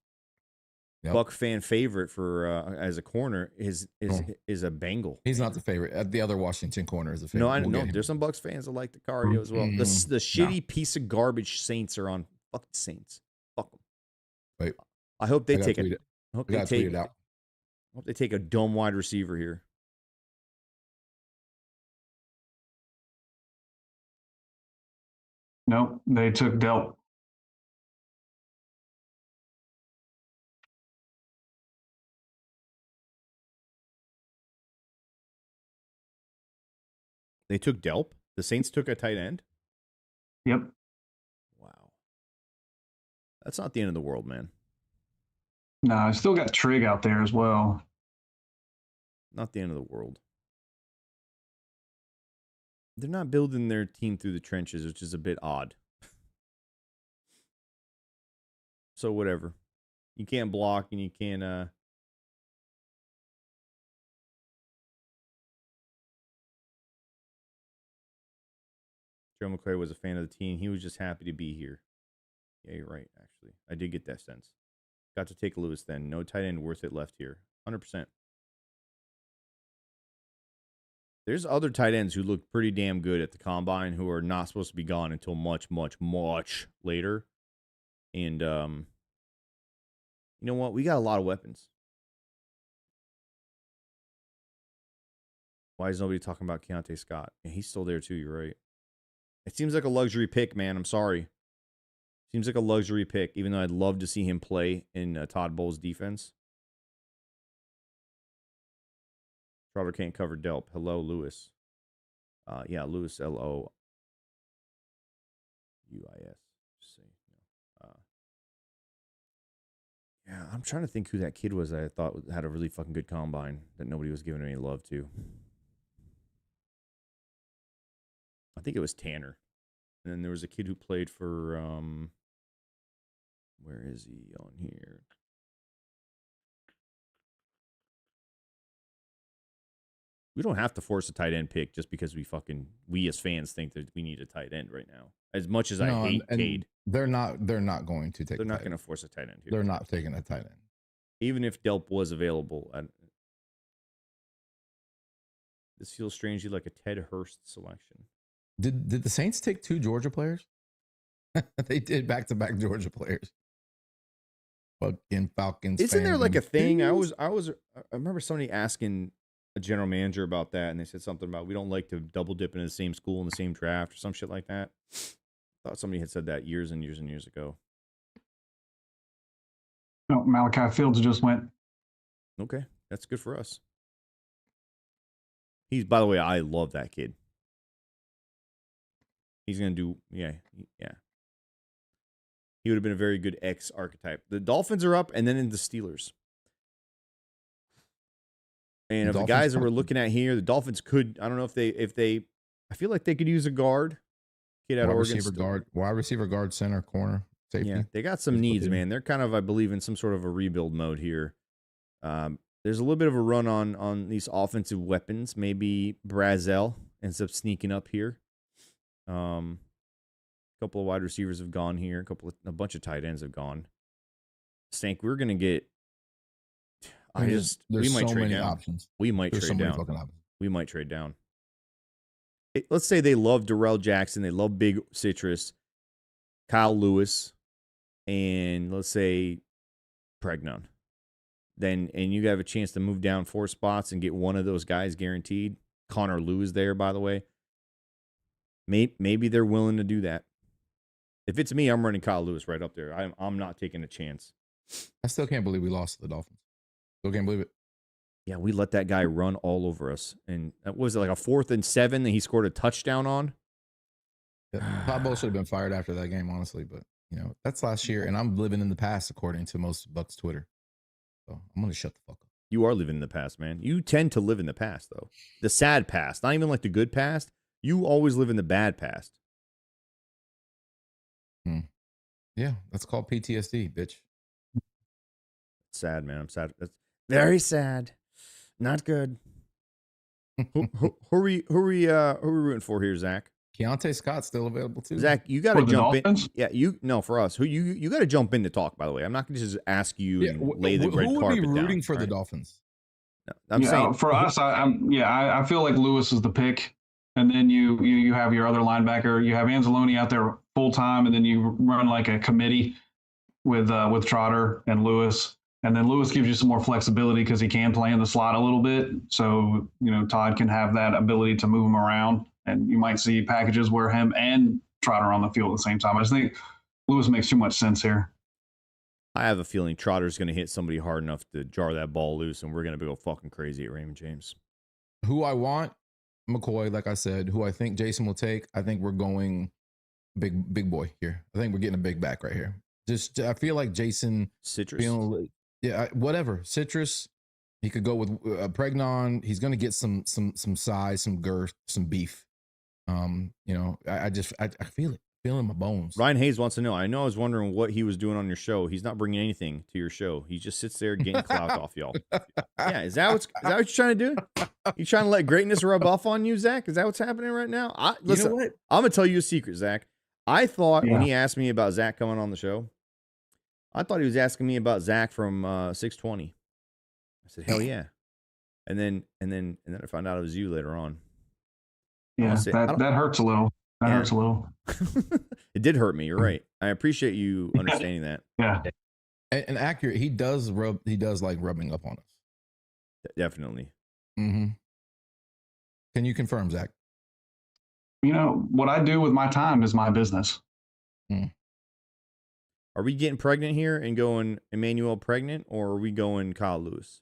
Yep. Buck fan favorite for as a corner is a Bengal. He's not the favorite. The other Washington corner is the favorite. No, I We'll know. get him. There's some Bucks fans that like Takario as well. The shitty piece of garbage Saints are on. Fuck the Saints. Fuck them. Wait. I hope they I gotta take tweet it. it. I hope I they gotta tweet take it out. I hope they take a dumb wide receiver here. No, they took Delp. They took Delp. The Saints took a tight end. Yep. Wow. That's not the end of the world, man. No, I still got Trig out there as well. Not the end of the world. They're not building their team through the trenches, which is a bit odd. So whatever. You can't block and you can't Joe McCoy was a fan of the team. He was just happy to be here. Yeah, you're right, actually. I did get that sense. Got to take Lewis then. No tight end worth it left here. 100%. there's other tight ends who look pretty damn good at the combine who are not supposed to be gone until much, much, much later. And you know what? We got a lot of weapons. Why is nobody talking about Keontae Scott? Yeah, he's still there too. You're right. It seems like a luxury pick, man. I'm sorry. Seems like a luxury pick, even though I'd love to see him play in Todd Bowles' defense. Trotter can't cover Delp. Hello, Lewis. Yeah, Lewis, L-O-U-I-S. Just say, yeah, I'm trying to think who that kid was that I thought had a really fucking good combine that nobody was giving any love to. I think it was Tanner. And then there was a kid who played for, where is he on here? We don't have to force a tight end pick just because we as fans think that we need a tight end right now. As much as I hate Cade. They're not going to take. They're not going to force a tight end here. They're not taking a tight end. Even if Delp was available. This feels strangely like a Ted Hurst selection. Did the Saints take 2 Georgia players? They did back-to-back Georgia players. Fucking Falcons. Isn't there like a thing? I remember somebody asking a general manager about that, and they said something about we don't like to double dip in the same school in the same draft or some shit like that. I thought somebody had said that years and years and years ago. No, Malachi Fields just went. Okay, that's good for us. By the way, I love that kid. He's gonna do, yeah. He would have been a very good X archetype. The Dolphins are up, and then in the Steelers. And of the guys that we're looking at here, the Dolphins could, I don't know if they I feel like they could use a guard. Kid out of Oregon. Wide receiver, guard, center, corner, safety. Yeah, they got some needs, man. They're kind of, I believe, in some sort of a rebuild mode here. There's a little bit of a run on these offensive weapons. Maybe Brazel ends up sneaking up here. A couple of wide receivers have gone here. A bunch of tight ends have gone. Stank, we're gonna get. We might trade down. Options. We might trade down. We might trade down. Let's say they love Darrell Jackson. They love Big Citrus, Kyle Lewis, and let's say Pregnon. And you have a chance to move down 4 spots and get one of those guys guaranteed. Connor Lew is there, by the way. Maybe they're willing to do that. If it's me, I'm running Kyle Lewis right up there. I'm not taking a chance. I still can't believe we lost to the Dolphins. Still can't believe it. Yeah, we let that guy run all over us. And what was it, like a 4th and 7 that he scored a touchdown on? Yeah, Todd Bowles should have been fired after that game, honestly. But, that's last year. And I'm living in the past, according to most Bucs Twitter. So I'm going to shut the fuck up. You are living in the past, man. You tend to live in the past, though. The sad past. Not even like the good past. You always live in the bad past. Yeah, that's called PTSD, bitch. Sad, man. I'm sad. That's very sad. Not good. who are we rooting for here, Zach? Keontae Scott's still available too. Zach, you got to jump in. Yeah, for us. You got to jump in to talk. By the way, I'm not going to just ask you and lay the red carpet down. Who would be rooting for the Dolphins? No, I'm saying for us. I feel like Lewis is the pick, and then you have your other linebacker. You have Anzalone out there full time, and then you run like a committee with Trotter and Lewis. And then Lewis gives you some more flexibility because he can play in the slot a little bit. So, Todd can have that ability to move him around. And you might see packages where him and Trotter are on the field at the same time. I just think Lewis makes too much sense here. I have a feeling Trotter's going to hit somebody hard enough to jar that ball loose, and we're going to go fucking crazy at Raymond James. Who I want, McCoy, like I said. Who I think Jason will take, I think we're going big boy here. I think we're getting a big back right here. I feel like Jason. Citrus. Yeah, whatever. Citrus. He could go with Pregnon. He's going to get some size, some girth, some beef. I feel it. Feel in my bones. Ryan Hayes wants to know. I was wondering what he was doing on your show. He's not bringing anything to your show. He just sits there getting clout off y'all. Yeah, is that what you're trying to do? You trying to let greatness rub off on you, Zach? Is that what's happening right now? Listen, you know what? I'm gonna tell you a secret, Zach. I thought when he asked me about Zach coming on the show, I thought he was asking me about Zach from 620. I said, hell yeah. And then I found out it was you later on. Yeah, say- that hurts a little. That Yeah. hurts a little. It did hurt me. You're right. I appreciate you understanding that. Yeah. And accurate, he does like rubbing up on us. Definitely. Mm-hmm. Can you confirm, Zach? You know, what I do with my time is my business. Are we getting pregnant here and going Emmanuel pregnant, or are we going Kyle Lewis?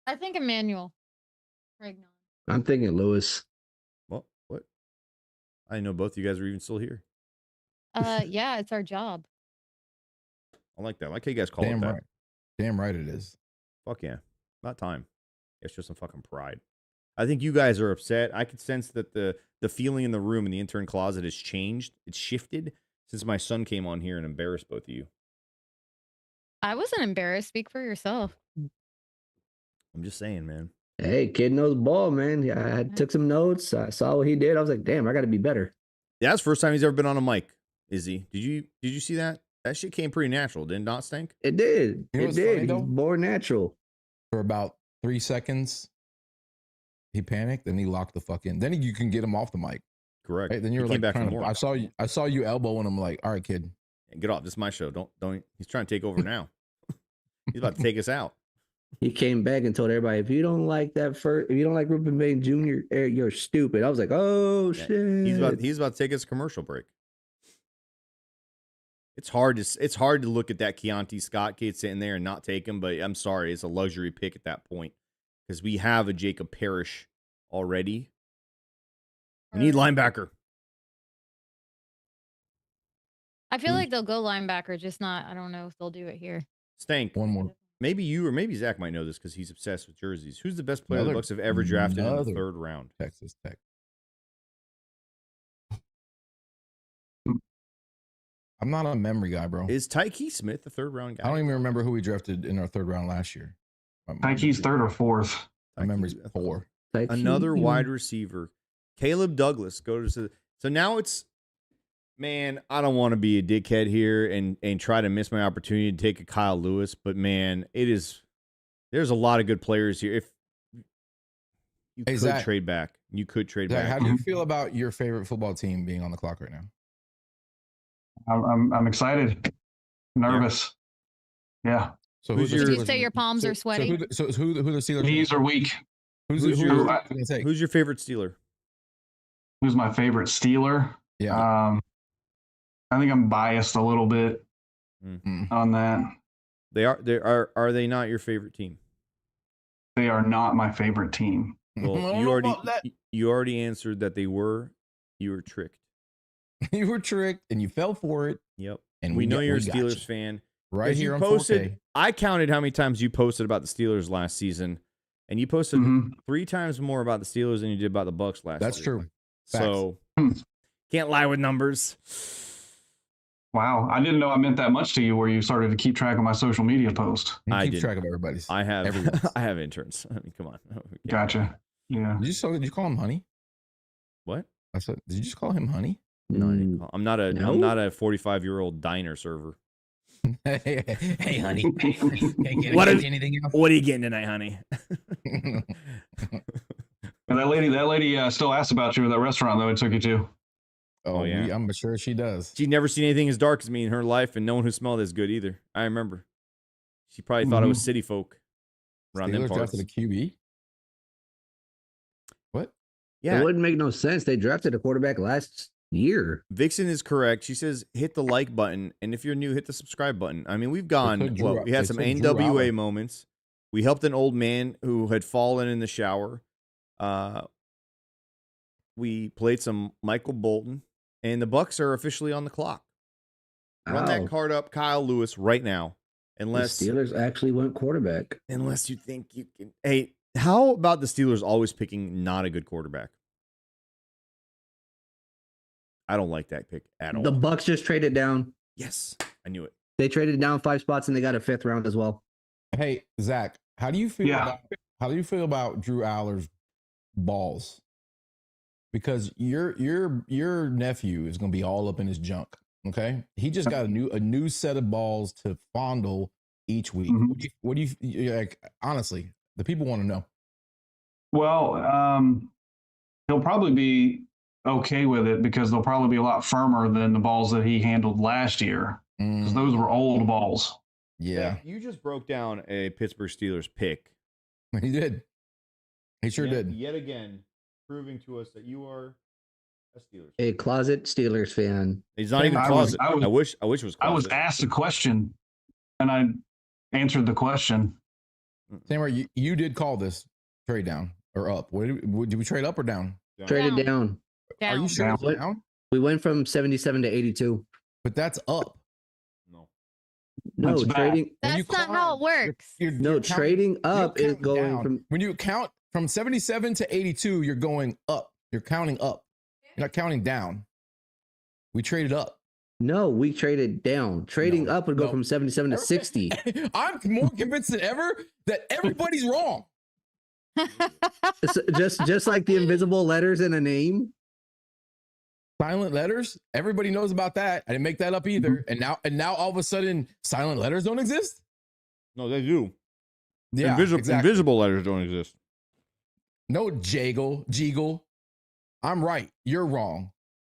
I think Emmanuel. Pregnant. I'm thinking Lewis. What? I didn't know both of you guys were even still here. Yeah, it's our job. I like that. I like how you guys call it that. Right. Damn right it is. Fuck yeah. About time. It's just some fucking pride. I think you guys are upset. I could sense that the feeling in the room in the intern closet has changed. It's shifted since my son came on here and embarrassed both of you. I wasn't embarrassed. Speak for yourself. I'm just saying, man. Hey, kid knows ball, man. Yeah, I took some notes. I saw what he did. I was like, damn, I got to be better. Yeah, that's the first time he's ever been on a mic. Izzy, did you see that? That shit came pretty natural, did it not stink? It did. You know It what's did. funny, though? He's born natural. For about 3 seconds, he panicked and he locked the fuck in. Then you can get him off the mic. Correct. Right? Then you're He came like, back trying for to, more. I saw you elbowing him. Like, all right, kid, Get off. This is my show. Don't. He's trying to take over now. He's about to take us out. He came back and told everybody, if you don't like if you don't like Ruben Bain Jr., you're stupid. I was like, oh Yeah, shit. He's about to take us a commercial break. It's hard to look at that Keontae Scott kid sitting there and not take him, but I'm sorry, it's a luxury pick at that point because we have a Jacob Parrish already. We need linebacker. I feel like they'll go linebacker, just not. I don't know if they'll do it here. Stank. one more. Maybe you or maybe Zach might know this because he's obsessed with jerseys. Who's the best player the Bucs have ever drafted in the third round? Texas Tech. I'm not a memory guy, bro. Is Tyke Smith the third round guy? I don't even remember who we drafted in our third round last year. Tyke's third or fourth. My memory's poor. Another wide receiver. Caleb Douglas goes to. So now it's, man, I don't want to be a dickhead here and try to miss my opportunity to take a Kyle Lewis, but man, there's a lot of good players here. If you could Zach, trade back, Zach, how do you feel about your favorite football team being on the clock right now? I'm excited, nervous. Yeah. So Did you say your palms are sweaty? So who the Steelers? Knees are weak. Who's your favorite Steeler? Who's my favorite Steeler? Yeah. I think I'm biased a little bit on that. Are they not your favorite team? They are not my favorite team. Well, you already answered that they were. You were tricked. You were tricked and you fell for it. Yep. And we know you're a Steelers fan. Right here on posted, 4K. I counted how many times you posted about the Steelers last season, and you posted 3 times more about the Steelers than you did about the Bucs last. That's season. true. So can't lie with numbers. Wow, I didn't know I meant that much to you. Where you started to keep track of my social media posts. I keep track of everybody's. I have. Everyone's. I have interns. I mean, come on. Gotcha. Yeah. Did you call him honey? What? I said, did you just call him honey? No, I didn't call. I'm not a 45-year-old diner server. Hey, honey. What are you getting tonight, honey? And that lady still asks about you at that restaurant that we took you to. Oh yeah, I'm sure she does. She'd never seen anything as dark as me in her life, and no one who smelled as good either. I remember. She probably thought it was city folk around them Steelers parts. drafted a QB. What? Yeah, It wouldn't make no sense. They drafted a quarterback last year. Vixen is correct. She says hit the like button, and if you're new, hit the subscribe button. I mean, we've gone. Well, we had some NWA moments. We helped an old man who had fallen in the shower. We played some Michael Bolton, and the Bucs are officially on the clock. Run that card up, Kyle Lewis, right now. Unless the Steelers actually went quarterback. Unless you think you can. Hey, how about the Steelers always picking not a good quarterback? I don't like that pick at all. The Bucs just traded down. Yes, I knew it. They traded down 5 spots and they got a 5th round as well. Hey, Zach, how do you feel about Drew Aller's balls? Because your nephew is going to be all up in his junk. Okay, he just got a new set of balls to fondle each week. What do you like? Honestly, the people want to know. Well, he'll probably be okay with it because they'll probably be a lot firmer than the balls that he handled last year because those were old balls. Yeah. You just broke down a Pittsburgh Steelers pick. He did. He sure Yet- did. Yet again, proving to us that you are a Steelers fan. A closet Steelers fan. He's not even I closet. was- I wish it was closet. I was asked a question, and I answered the question. Samurai, you did call this trade down or up. Did we trade up or down? Traded down. Are you sure it's Down. down? We went from 77 to 82. But that's up. No, That's bad. trading. That's not how it works. No, trading up is counting going down. from. When you count from 77 to 82, you're going up. You're counting up. You're not counting down. We traded up. No, we traded down. Trading up would go from 77 to 60. I'm more convinced than ever that everybody's wrong. just like the invisible letters in a name. Silent letters. Everybody knows about that. I didn't make that up either. And now all of a sudden, silent letters don't exist. No, they do. Yeah, exactly. Invisible letters don't exist. No, Jeagle. I'm right. You're wrong.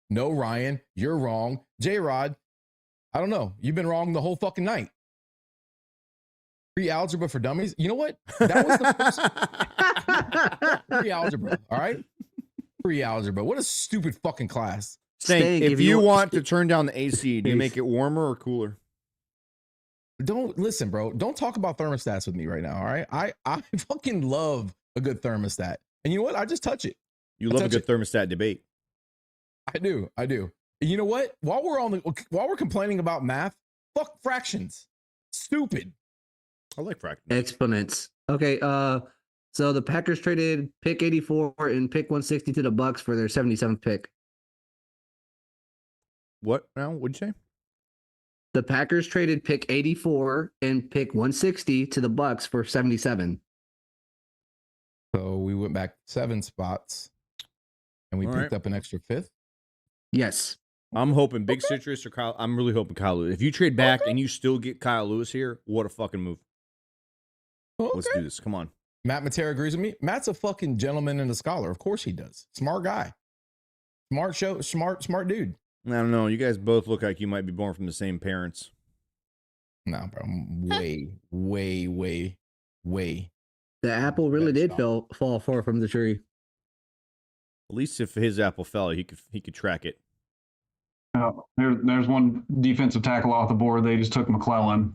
No, Ryan, you're wrong. J-Rod, I don't know. You've been wrong the whole fucking night. Pre-algebra for dummies. You know what? That was the first pre-algebra. All right. Pre-algebra. What a stupid fucking class. Stank, if you want to turn down the AC, do you make it warmer or cooler? Don't listen, bro. Don't talk about thermostats with me right now. All right. I fucking love a good thermostat. And you know what? I just touch it. You love a good thermostat debate. I do. You know what? While we're complaining about math, fuck fractions. Stupid. I like fractions. Exponents. Okay. So the Packers traded pick 84 and pick 160 to the Bucs for their 77th pick. What now? What'd you say? The Packers traded pick 84 and pick 160 to the Bucs for 77. So we went back 7 spots and we picked up an extra 5th. Yes. I'm hoping Big Citrus or Kyle. I'm really hoping Kyle Lewis. If you trade back and you still get Kyle Lewis here, what a fucking move. Okay. Let's do this. Come on. Matt Matera agrees with me. Matt's a fucking gentleman and a scholar. Of course he does. Smart guy. Smart dude. I don't know. You guys both look like you might be born from the same parents. No, bro. Way. The apple really did fall far from the tree. At least if his apple fell, he could track it. There's one defensive tackle off the board. They just took McClellan.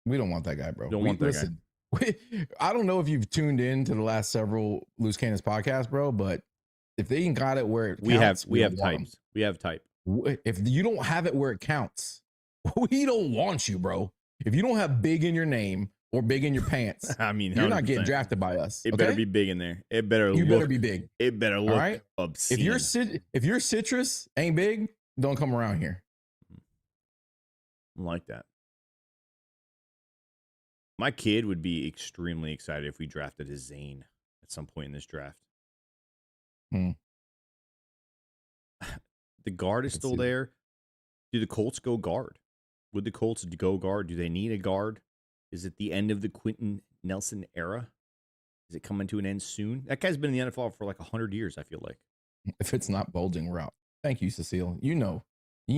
We don't want that guy, bro. Don't want that guy. I don't know if you've tuned in to the last several Loose Cannons podcasts, bro, but if they ain't got it where it counts, we have types. We have type. If you don't have it where it counts, we don't want you, bro. If you don't have big in your name or big in your pants, I mean, you're not 100%. getting drafted by us. It okay? better be big in there. It better. You look, better be big. It better look All right? obscene. If your citrus ain't big, don't come around here. I like that. My kid would be extremely excited if we drafted a Zane at some point in this draft. The guard is still there. Do the Colts go guard? Would the Colts go guard? Do they need a guard? Is it the end of the Quentin Nelson era? Is it coming to an end soon? That guy's been in the NFL for like 100 years, I feel like. If it's not bulging, we're out. Thank you, Cecile. You know. I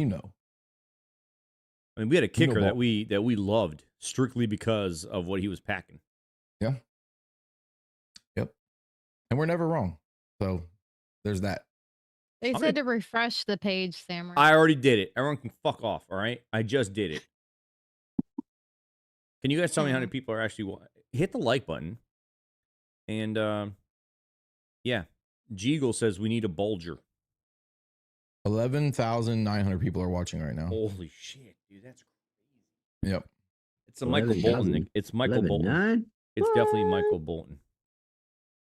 mean, we had a kicker that we loved strictly because of what he was packing. Yeah. Yep. And we're never wrong. So there's that. They said to refresh the page, Samurai. I already did it. Everyone can fuck off, all right? I just did it. Can you guys tell me how many people are actually... Hit the like button. And, yeah. Jeagle says we need a bulger. 11,900 people are watching right now. Holy shit, dude. That's crazy. Yep. It's a Michael Bolton. It's Michael Bolton. It's definitely Michael Bolton.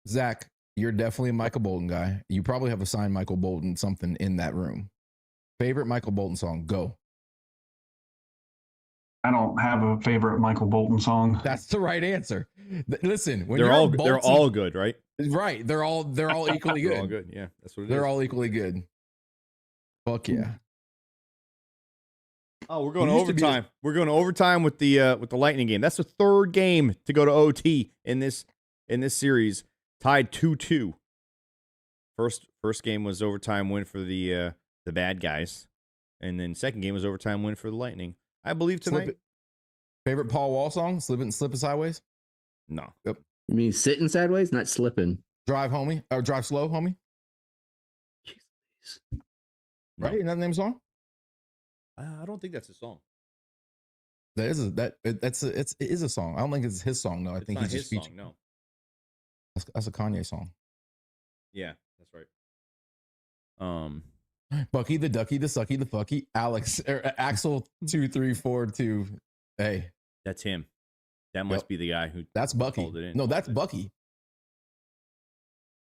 Zach, you're definitely a Michael Bolton guy. You probably have a signed Michael Bolton something in that room. Favorite Michael Bolton song? Go. I don't have a favorite Michael Bolton song. That's the right answer. Listen, when they're all good, right? Right. They're all equally good. They're all good. Yeah, that's what it is. They're all equally good. Fuck yeah. Oh, we're going to overtime. We're going to overtime with the Lightning game. That's the third game to go to OT in this series, tied 2-2. First game was overtime win for the bad guys, and then second game was overtime win for the Lightning. I believe tonight. Favorite Paul Wall song? Slipping sideways? No. Yep. You mean sitting sideways, not slipping? Drive, homie. Or drive slow, homie. Jeez. No. Right? Isn't that the name of the song? I don't think that's a song. It is a song. I don't think it's his song though. I think not he's just his featured. song. No. That's a Kanye song. Yeah, that's right. Bucky the Ducky the Sucky the Fucky Axel 2342. Hey, that's him. That must be the guy who. That's Bucky. Called it in. No, that's Bucky.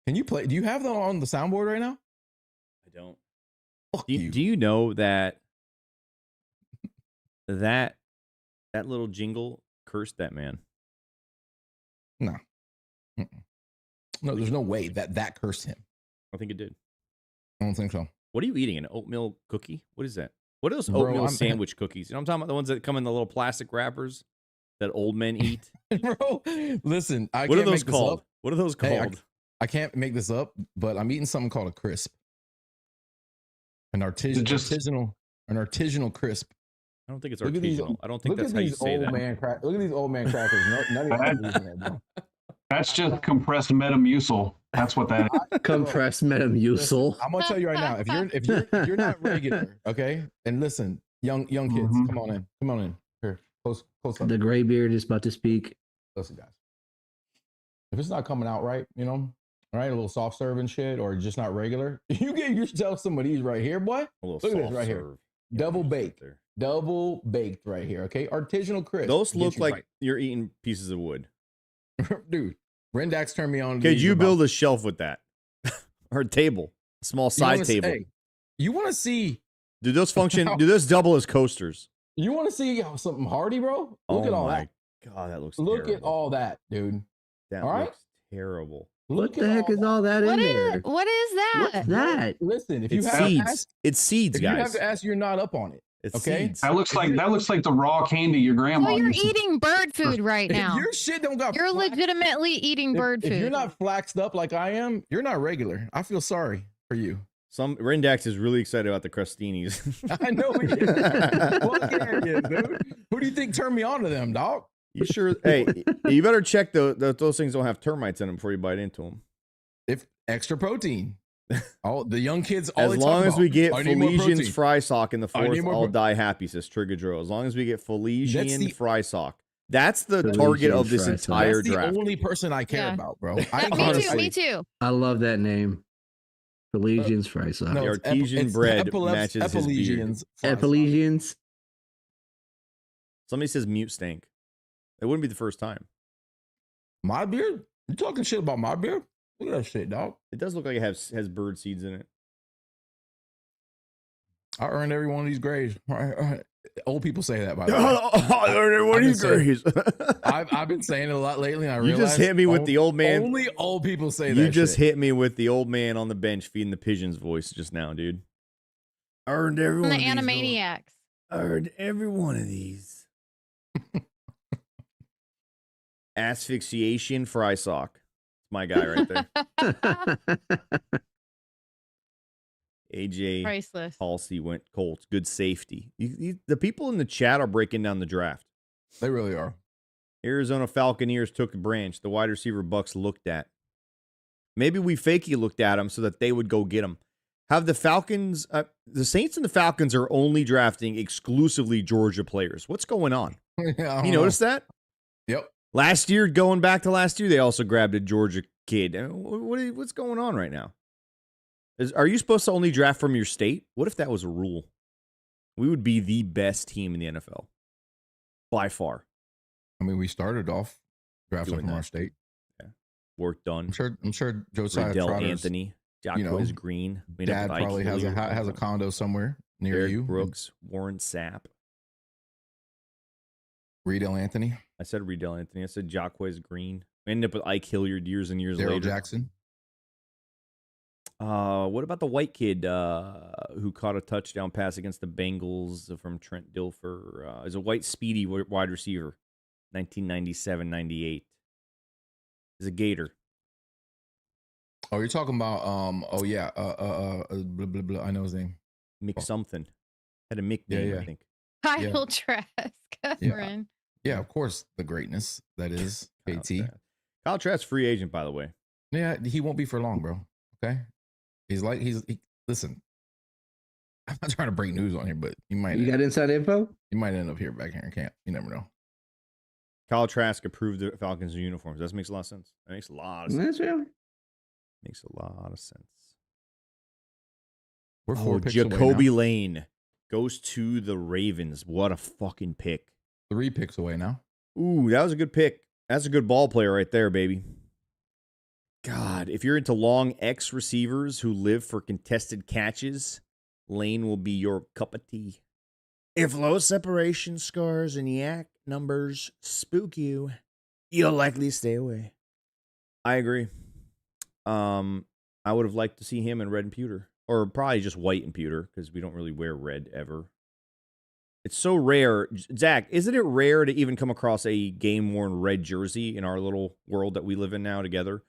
Can you play? Do you have that on the soundboard right now? I don't. Do you know that that little jingle cursed that man? No. Mm-mm. No, there's no way that cursed him. I think it did. I don't think so. What are you eating? An oatmeal cookie? What is that? What are those Bro, oatmeal sandwich cookies? You know what I'm talking about? The ones that come in the little plastic wrappers that old men eat? Bro, listen. What are those called? What are those called? Hey, I can't make this up, but I'm eating something called a crisp. An artisanal crisp. I don't think it's artisanal. I don't think that's how you say that. Look at these old man crackers. None of these in there, bro. That's just compressed Metamucil. That's what that is. Compressed Metamucil. I'm gonna tell you right now, if you're not regular, okay, and listen, young kids, come on in. Here, close up. The gray beard is about to speak. Listen, guys, if it's not coming out right, you know, all right, a little soft serve and shit, or just not regular, you get yourself some of these right here, boy. Look at this right here, double baked right here, okay, artisanal crisp. Those look like you're eating pieces of wood. Dude, Rendax turned me on. Could you build a shelf with that? Or a table, a small side table? Hey, you want to see? Do those function? Do those double as coasters? You want to see something hardy, bro? Look at all that. God, that looks. Look terrible. at all that, dude. That all looks terrible. What the heck is all that in there? What is that? What's that? Listen, if you It's have seeds. It's seeds, if guys. you have to ask, you're not up on it. It's okay. seeds. That looks like the raw candy your grandma. So you're used to- eating bird food right now. Your shit don't got. You're legitimately eating bird food. If you're not flaxed up like I am, you're not regular. I feel sorry for you. Some Rendax is really excited about the crustinis. I know he is. Fuck yeah, he is, dude. Who do you think turned me on to them, dog? You sure? Hey, you better check those things don't have termites in them before you bite into them. If extra protein. All the young kids. As long as we get Felician's fry sock in the fourth, I'll die happy, says Trigadro. As long as we get Felician fry sock. That's the target of this entire draft. That's the only person I care about, bro. Me too. I love that name. Pelesians fry sock. The artesian bread matches his beard. Epilesians. Somebody says mute stank. It wouldn't be the first time. My beard? You talking shit about my beard? Look at that shit, dog. It does look like it has bird seeds in it. I earned every one of these grades. Old people say that, by the way. I earned every one of these grades. I've been saying it a lot lately, and I You realized just hit me with the old man. Only old people say that. You just shit. hit me with the old man on the bench feeding the pigeons voice just now, dude. I earned every one The of these. Animaniacs. I earned every one of these. Asphyxiation fry sock. My guy right there. AJ Priceless. Halsey went Colts. Good safety. The people in the chat are breaking down the draft. They really are. Arizona Falconeers took a branch. The wide receiver Bucs looked at. Maybe we fakey looked at him so that they would go get him. Have the Falcons, the Saints and the Falcons are only drafting exclusively Georgia players. What's going on? Yeah, You notice that? Yep. Last year, going back to last year, they also grabbed a Georgia kid. What's going on right now? Are you supposed to only draft from your state? What if that was a rule? We would be the best team in the NFL. By far. I mean, we started off drafting Doing from that. our state. Yeah. Work done. I'm sure Josiah Riddell Trotter's, Anthony, Jacquez Green. Dad probably has a condo somewhere near Eric you. Brooks, Warren Sapp. Riddell Anthony. I said Riddell Anthony. I said Jacquez Green. We ended up with Ike Hilliard years and years Daryl later. Jackson. What about the white kid who caught a touchdown pass against the Bengals from Trent Dilfer? Is a white speedy wide receiver, 1997-98. Is a Gator. Oh, you're talking about oh yeah, blah, blah, blah. I know his name. Mick something. Had a Mick name, I think. Kyle Trask, Cameron. Yeah, of course, the greatness that is KT. Kyle Trask, free agent, by the way. Yeah, he won't be for long, bro. Okay, listen. I'm not trying to break news on here, but You got inside info? You might end up here back here in camp. You never know. Kyle Trask approved the Falcons uniforms. That makes a lot of sense. That makes a lot of sense. That's real. Makes a lot of sense. We're 4 picks away Jacoby now. Lane goes to the Ravens. What a fucking pick. 3 picks away now. Ooh, that was a good pick. That's a good ball player right there, baby. God, if you're into long X receivers who live for contested catches, Lane will be your cup of tea. If low separation scores and yak numbers spook you, you'll likely stay away. I agree. I would have liked to see him in red and pewter, or probably just white and pewter, because we don't really wear red ever. It's so rare. Zach, isn't it rare to even come across a game-worn red jersey in our little world that we live in now together?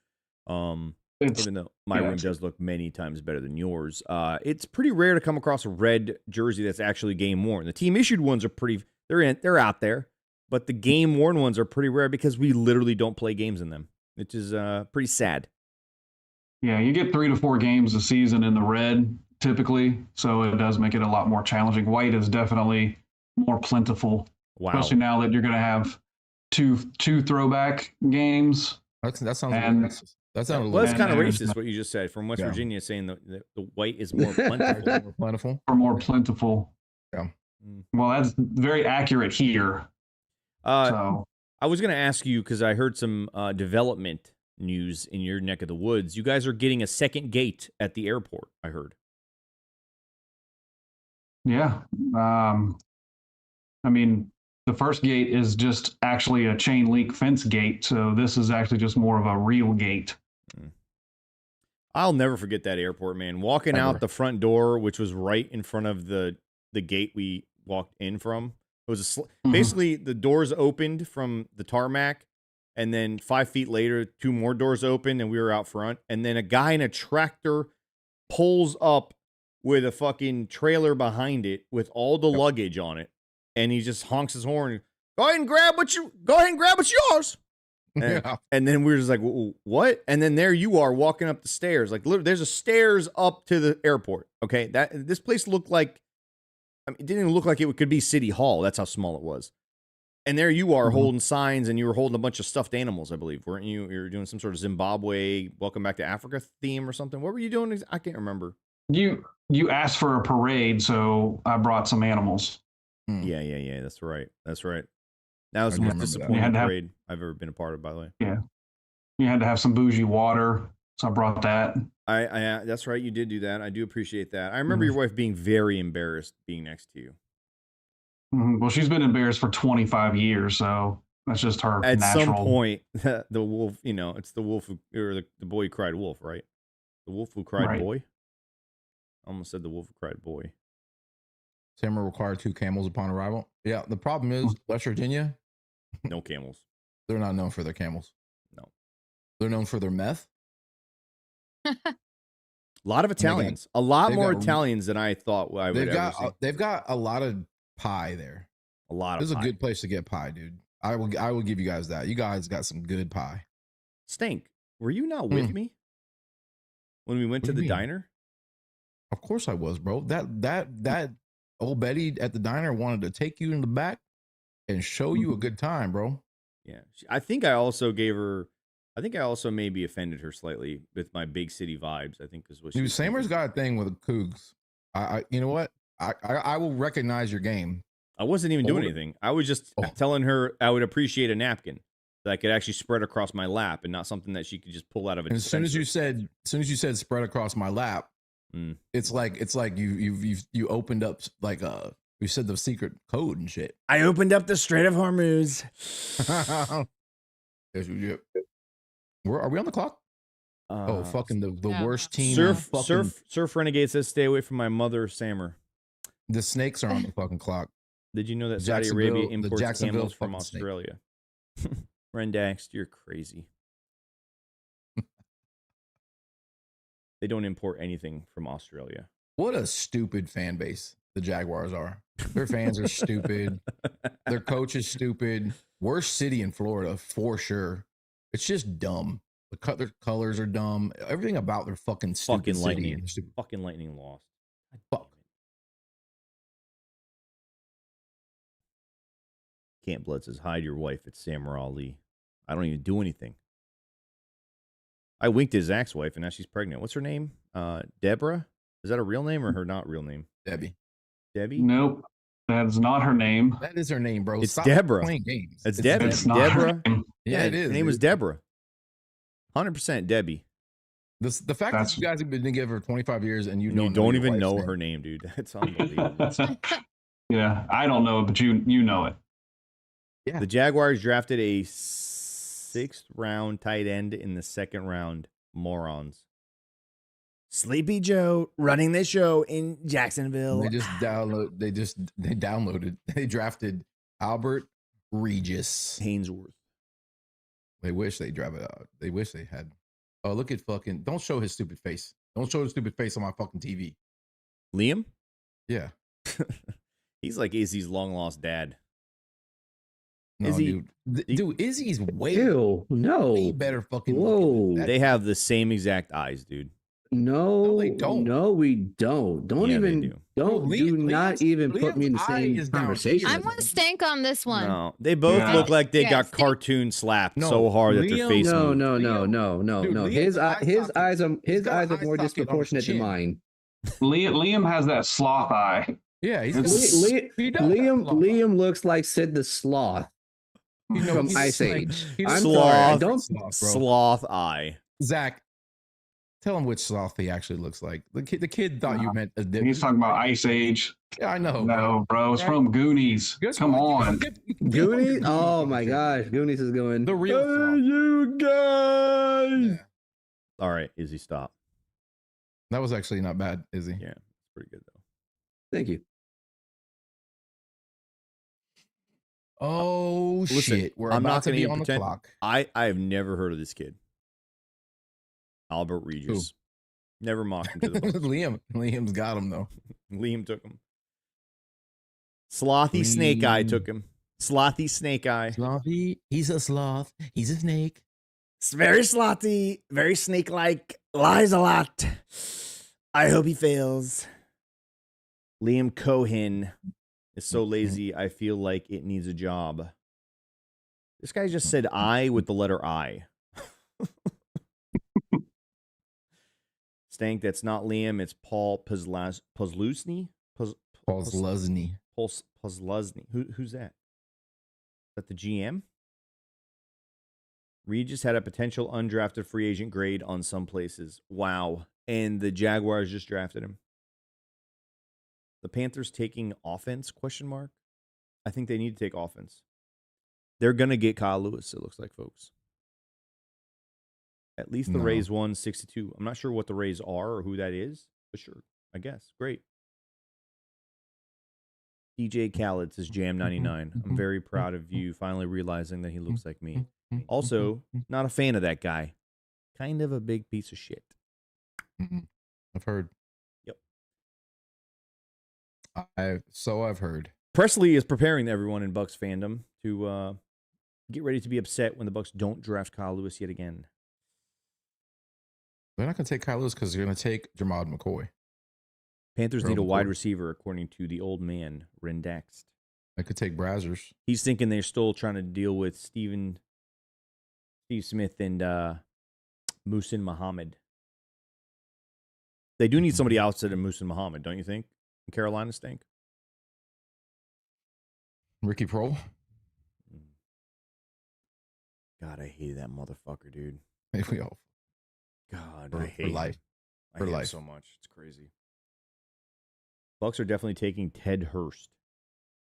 Even though my room does look many times better than yours, it's pretty rare to come across a red jersey that's actually game-worn. The team-issued ones are they're out there, but the game-worn ones are pretty rare because we literally don't play games in them, which is pretty sad. Yeah, you get 3 to 4 games a season in the red typically, so it does make it a lot more challenging. White is definitely more plentiful, especially now that you're going to have two throwback games. That sounds racist. That sounds well, that's kind of racist what you just said from West Virginia, saying the white is more plentiful. More plentiful. Yeah. Well, that's very accurate here. So I was going to ask you, because I heard some development news in your neck of the woods. You guys are getting a second gate at the airport, I heard. Yeah. I mean, the first gate is just actually a chain link fence gate, so this is actually just more of a real gate. I'll never forget that airport, man. Walking out the front door, which was right in front of the gate we walked in from. It was basically the doors opened from the tarmac, and then 5 feet later, 2 more doors opened, and we were out front. And then a guy in a tractor pulls up with a fucking trailer behind it with all the luggage on it, and he just honks his horn. Go ahead and grab what's yours. And then we were just like, what? And then there you are walking up the stairs. Like, literally, there's a stairs up to the airport. Okay, this place looked like, it didn't even look like it could be City Hall. That's how small it was. And there you are holding signs, and you were holding a bunch of stuffed animals, I believe, weren't you? You were doing some sort of Zimbabwe Welcome Back to Africa theme or something. What were you doing? I can't remember. You asked for a parade, so I brought some animals. Yeah. That's right. That was the most disappointing parade I've ever been a part of, by the way. Yeah. You had to have some bougie water, so I brought that. I that's right. You did do that. I do appreciate that. I remember your wife being very embarrassed being next to you. Well, she's been embarrassed for 25 years, so that's just her At natural. some point, the wolf, it's the wolf or the boy who cried wolf, right? The wolf who cried boy. I almost said the wolf who cried boy. Tamara required 2 camels upon arrival. Yeah, the problem is West Virginia. No camels. They're not known for their camels. No. They're known for their meth. A lot of Italians. A lot more Italians than I thought I would ever see. They've got a lot of pie there. A lot of This is pie. a good place to get pie, dude. I will give you guys that. You guys got some good pie. Stink. Were you not with me when we went to the diner? Of course I was, bro. That old Betty at the diner wanted to take you in the back and show you a good time, bro. Yeah. I think I also maybe offended her slightly with my big city vibes, I think is what she Dude, was Samer's got a thing with the Cougs. You know what? I will recognize your game. I wasn't even doing anything. I was just telling her I would appreciate a napkin that I could actually spread across my lap and not something that she could just pull out of a As soon as you said spread across my lap, it's like you opened up like you said the secret code and shit. I opened up the Strait of Hormuz. Yes, you did. Are we on the clock? Fucking the worst team. Surf Renegade says stay away from my mother, Samer. The snakes are on the fucking clock. Did you know that Saudi Arabia imports camels from Australia? Rendax, you're crazy. They don't import anything from Australia. What a stupid fan base the Jaguars are. Their fans are stupid. Their coach is stupid. Worst city in Florida for sure. It's just dumb. Their colors are dumb. Everything about their fucking stupid Fucking city Lightning. is stupid. Fucking Lightning lost. Fuck. Camp Blood says, hide your wife. It's Samurai Ali. I don't even do anything. I winked at Zach's wife, and now she's pregnant. What's her name? Deborah? Is that a real name or her not real name? Debbie. Debbie? Nope. That's not her name. That is her name, bro. It's Stop Deborah. playing games. It's Debbie. It's not her Deborah. name. Yeah, it is. Her name was Deborah. 100% Debbie. The fact that you guys have been together for 25 years and you don't your even wife's know name. her name, dude. That's unbelievable. Yeah, I don't know it, but you know it. Yeah. The Jaguars drafted a 6th round tight end in the 2nd round. Morons. Sleepy Joe running the show in Jacksonville. They downloaded. They drafted Albert Regis Hainsworth. They wish they drafted. They wish they had. Oh, look at fucking! Don't show his stupid face. Don't show his stupid face on my fucking TV. Liam? Yeah. He's like Izzy's long lost dad. No, Izzy, dude, Izzy's way, no, way better fucking. Whoa. They have the same exact eyes, dude. No, they don't. No, we don't. Don't Yeah, they even. do. Don't Bro, do not Liam's- even put Liam's me in the eye same is down conversation. here. I'm gonna stank on this one. No, they both look like they got cartoon slapped so hard that their face No, moved. no, Dude, no. Liam's His eyes are he's got more eye socket on his disproportionate than chin. mine. Liam has that sloth eye. Yeah, he's Liam looks like Sid the Sloth from he's Ice like- Age. he's I'm sloth, sorry. I don't. sloth eye. Zach, tell him which sloth he actually looks like. The kid thought you meant a different. He's talking about Ice Age. Yeah, I know. No, bro, it's from Goonies. Come on. Goonies? Oh my gosh, Goonies is going. The real sloth. You guys. Yeah. All right, Izzy, stop. That was actually not bad, Izzy. Yeah, it's pretty good though. Thank you. Oh Listen, shit! We're I'm about not to going be to on the pretend. clock. I have never heard of this kid. Albert Regis. Never mocked him to the Bucs. Liam's got him though. Liam took him. Slothy Snake Eye took him. Slothy Snake Eye. Slothy, he's a sloth. He's a snake. It's very slothy, very snake-like, lies a lot. I hope he fails. Liam Cohen is so lazy, I feel like it needs a job. This guy just said I with the letter I. Stank, that's not Liam, it's Paul Pozlusny? Pozlusny. Pozlusny. Who's that? Is that the GM? Regis had a potential undrafted free agent grade on some places. Wow. And the Jaguars just drafted him. The Panthers taking offense, ? I think they need to take offense. They're going to get Kyle Lewis, it looks like, folks. At least the Rays won 62. I'm not sure what the Rays are or who that is, but sure, I guess. Great. DJ Khaled says Jam 99. I'm very proud of you finally realizing that he looks like me. Also, not a fan of that guy. Kind of a big piece of shit. I've heard. Yep. I've heard. Presley is preparing everyone in Bucs fandom to get ready to be upset when the Bucs don't draft Kyle Lewis yet again. They're not going to take Kyle Lewis because they're going to take Jermod McCoy. Panthers need a wide receiver, according to the old man, Rendext. I could take Brazzers. He's thinking they're still trying to deal with Steve Smith and Muhsin Muhammad. They do need somebody outside of Muhsin Muhammad, don't you think? In Carolina, Stink? Ricky Prohl. God, I hate that motherfucker, dude. We all. God, For I hate life. I For hate him life. so much. It's crazy. Bucs are definitely taking Ted Hurst.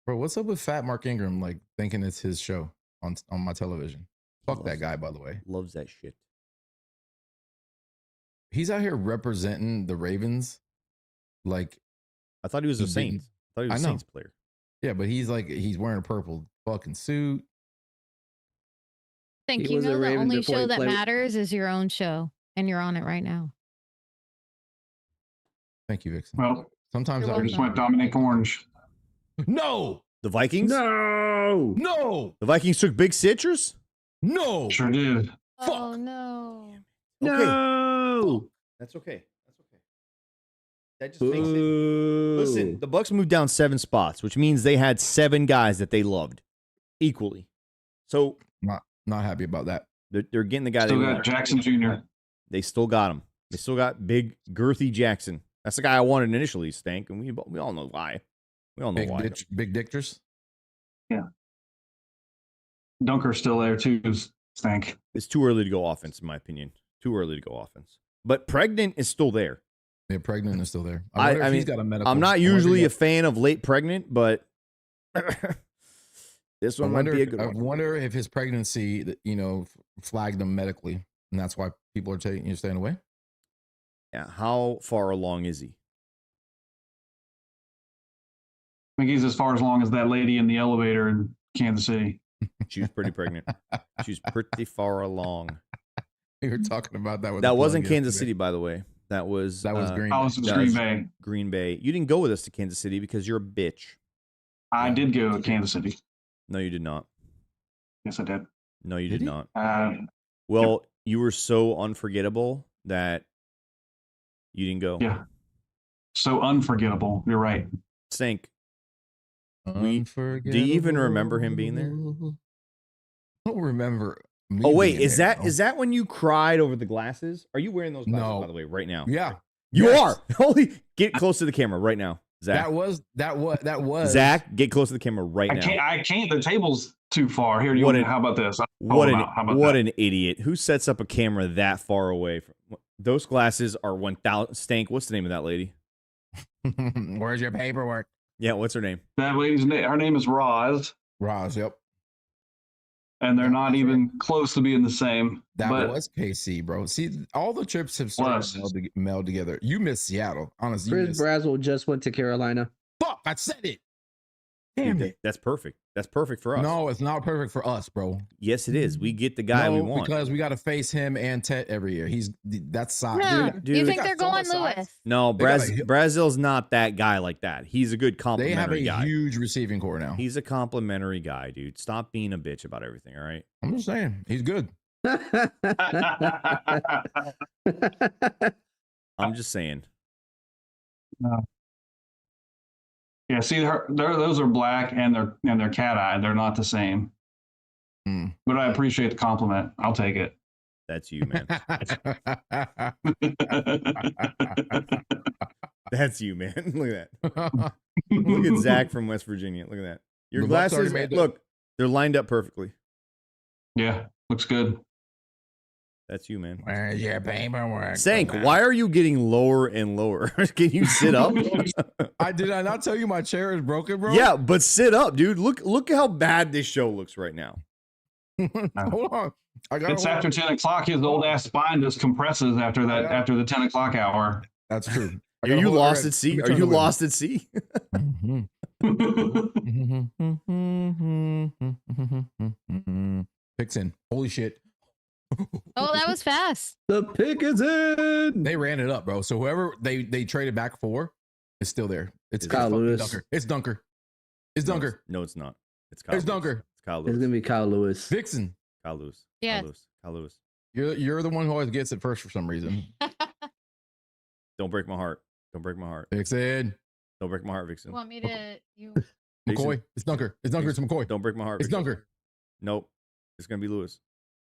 Bro, what's up with Fat Mark Ingram like thinking it's his show on my television? Fuck that guy, by the way. Loves that shit. He's out here representing the Ravens. Like, I thought he was a Saints. I thought he was a Saints player. Yeah, but he's wearing a purple fucking suit. Think He you was a know the Raven only before show he that played- matters is your own show, and you're on it right now. Thank you, Vixen. Well, Sometimes You're I just went Dominic Orange. No, The Vikings? no, The Vikings took Big Citrus? no. Sure did. Oh no. Okay. No. That's okay. That's okay. That just makes it. Listen, the Bucs moved down 7 spots, which means they had 7 guys that they loved equally. So Not happy about that. they're getting the guy Still they got want. Jackson Jr. They still got him. They still got big, girthy Jackson. That's the guy I wanted initially, Stank, and we all know why. We all know Big, why. big dictors. Dunker's still there too. Stank. It's too early to go offense, in my opinion. Too early to go offense. But Pregnant is still there. Yeah, Pregnant is still there. I wonder if mean, he's got a medical. I'm not usually a fan of late Pregnant, but this one might be a good I one. wonder if his pregnancy, flagged him medically, and that's why people are staying away. Yeah, how far along is he? I think he's as far as long as that lady in the elevator in Kansas City. She was pretty pregnant. She's pretty far along. We were talking about that. With That the wasn't plug Kansas yesterday. City, by the way. That was Green. Oh, this was that Green was Bay. Green Bay. You didn't go with us to Kansas City because you're a bitch. I did go to Kansas City. No, you did not. Yes, I did. No, you did not. Yep. You were so unforgettable that you didn't go. Yeah. So unforgettable. You're right. Stink. Do you even remember him being there? I don't remember. Oh wait, is that when you cried over the glasses? Are you wearing those glasses No. by the way right now? Yeah, You Yes. are. Holy, get close to the camera right now, Zach. that was Zach, get close to the camera right now. I can't. The table's too far. Here, how about this? What an idiot! Who sets up a camera that far away from those glasses? Are 1,000 Stank. What's the name of that lady? Where's your paperwork? Yeah, what's her name? That lady's name. Her name is Roz. Roz, yep. And they're not even close to being the same. That but was KC, bro. See, all the trips have started to meld together. You missed Seattle, honestly. Chris Brazzell just went to Carolina. Fuck, I said it. Damn it. That's perfect. That's perfect for us. No, it's not perfect for us, bro. Yes, it is. We get the guy we want because we got to face him and Tet every year. That's size. No, dude, you think they're going Lewis? No, Brazil's not that guy like that. He's a good They complimentary have a guy. huge receiving core now. He's a complimentary guy, dude. Stop being a bitch about everything, all right? I'm just saying, he's good. I'm just saying. yeah, see, those are black and they're cat-eyed. They're not the same. But I appreciate the compliment. I'll take it. That's you, man. That's you, man. Look at that. Look at Zach from West Virginia. Look at that. Your The Bucs glasses, already made look, they're lined up perfectly. Yeah, looks good. That's you, man. Where's your paperwork? Sank, why are you getting lower and lower? Can you sit up? Did I not tell you my chair is broken, bro? Yeah, but sit up, dude. Look how bad this show looks right now. Hold on. It's after 10 o'clock. His old ass spine just compresses after the 10 o'clock hour. That's true. Are you lost at sea? Are you lost at sea? Picks in. Holy shit. Oh, that was fast. The pick is in. They ran it up, bro. So whoever they traded back for is still there. It's Kyle fucking Lewis. Dunker. It's Dunker. It's Dunker. No, it's not. It's Kyle. It's Lewis. Dunker. It's Kyle It's Lewis. gonna be Kyle Lewis. Vixen. Kyle Lewis. Yeah. Kyle Lewis. You're the one who always gets it first for some reason. Don't break my heart. Don't break my heart. Vixen. Don't break my heart, Vixen. You want me to? You. McCoy. It's Dunker. It's Dunker. It's McCoy. Don't break my heart. It's Vixen. Dunker. Nope. It's gonna be Lewis.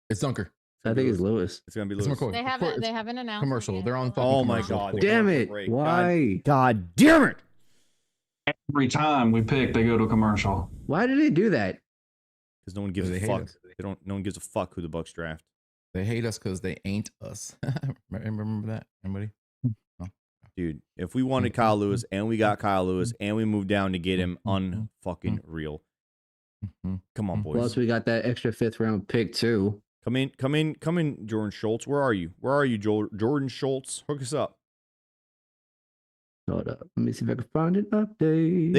It's Dunker. I think it's Lewis. It's gonna be It's Lewis. McCoy. They haven't announced it Commercial. yet. They're on fucking Oh my commercial. god. Damn it! Why? God damn it! Every time we pick, they go to a commercial. Why did they do that? Because no one gives They a hate fuck. us. No one gives a fuck who the Bucs draft. They hate us because they ain't us. Remember that? Anybody? Oh. Dude, if we wanted Kyle Lewis and we got Kyle Lewis and we moved down to get him, unfucking real. Come on, boys. Plus, we got that extra 5th round pick too. Come in, Jordan Schultz. Where are you? Jordan Schultz? Hook us up. Hold up. Let me see if I can find an update.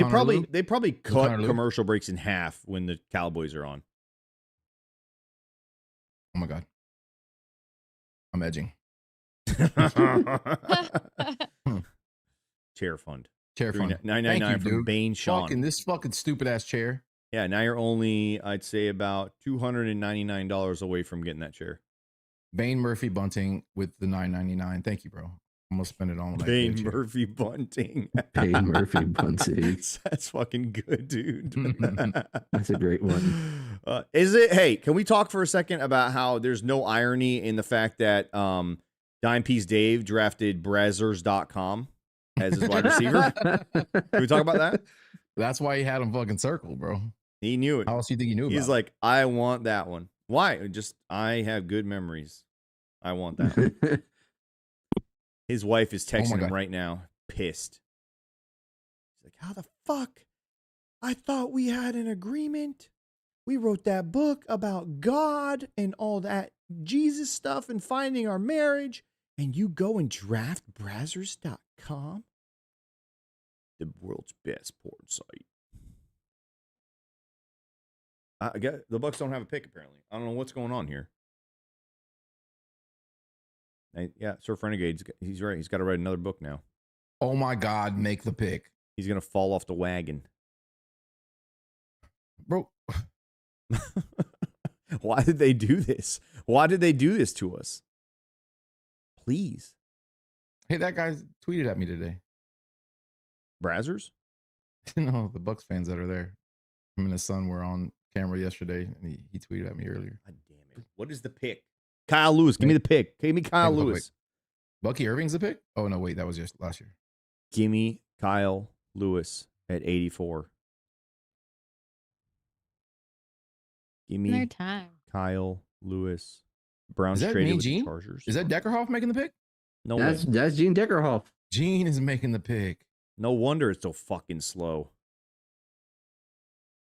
They probably cut Connor Lou? commercial breaks in half when the Cowboys are on. Oh my god. I'm edging. chair fund. Chair fund. $9.99 from dude. Bane Sean. Fucking this fucking stupid ass chair. Yeah, now you're only, I'd say, about $299 away from getting that chair. Bane Murphy Bunting with the $9.99. Thank you, bro. I'm gonna spend it on my Bane Murphy Bunting. Bane Murphy Bunting. That's fucking good, dude. That's a great one. Is it? Hey, can we talk for a second about how there's no irony in the fact that Dime Piece Dave drafted Brazzers.com as his wide receiver? Can we talk about that? That's why he had him fucking circled, bro. He knew it. How else do you think he knew about He's like, I want that one. Why? Just, I have good memories. I want that one. His wife is texting him right now, pissed. She's like, how the fuck? I thought we had an agreement. We wrote that book about God and all that Jesus stuff and finding our marriage. And you go and draft Brazzers.com? The world's best porn site. I guess the Bucs don't have a pick, apparently. I don't know what's going on here. Yeah, Surf Renegades, he's right. He's got to write another book now. Oh my God, make the pick. He's going to fall off the wagon. Bro. Why did they do this? Why did they do this to us? Please. Hey, that guy tweeted at me today. Brazzers? No, the Bucs fans that are there. Him and his son were on camera yesterday, and he tweeted at me earlier. God damn it. What is the pick? Kyle Lewis. Give me the pick. Give me Kyle Lewis. Bucky Irving's the pick? Oh, no, wait. That was just last year. Give me Kyle Lewis at 84. Give me Another time. Kyle Lewis. Browns Is that traded me, with the Gene? Chargers. Is that Deckerhoff making the pick? No That's way. that's Gene Deckerhoff. Gene is making the pick. No wonder it's so fucking slow.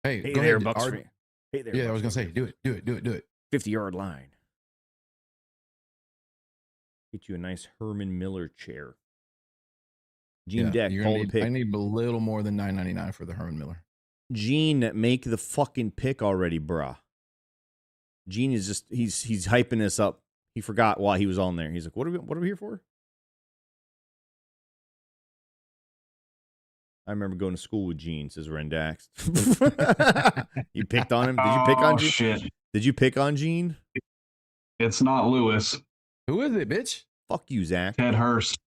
Hey, Hey go there, ahead. Bucs fan. Hey there, Yeah, I Bucs was going to fan. say, do it. 50-yard line. Get you a nice Herman Miller chair. Gene Deck, you're call gonna the pick. I need a little more than $9.99 for the Herman Miller. Gene, make the fucking pick already, bruh. Gene is just, he's hyping this up. He forgot why he was on there. He's like, what are we here for? I remember going to school with Gene, says Rendax. You picked on him? Did you pick on Gene? Shit. Did you pick on Gene? It's not Lewis. Who is it, bitch? Fuck you, Zach. Ted Hurst.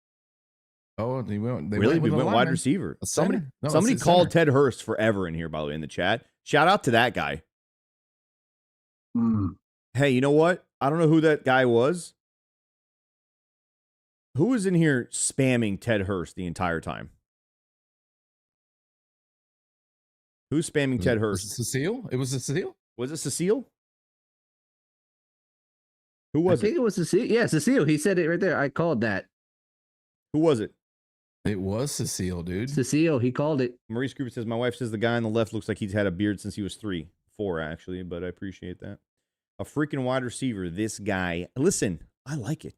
Oh, they really? We went wide receiver. Somebody called Ted Hurst forever in here, by the way, in the chat. Shout out to that guy. Hey, you know what? I don't know who that guy was. Who was in here spamming Ted Hurst the entire time? Who's spamming Ted Hurst? Cecile? It was Cecile? Was it Cecile? Who was I think it was Cecile. Yeah, Cecile. He said it right there. I called that. Who was it? It was Cecile, dude. Cecile. He called it. Maurice Cooper says, my wife says the guy on the left looks like he's had a beard since he was 4, actually, but I appreciate that. A freaking wide receiver, this guy. Listen, I like it.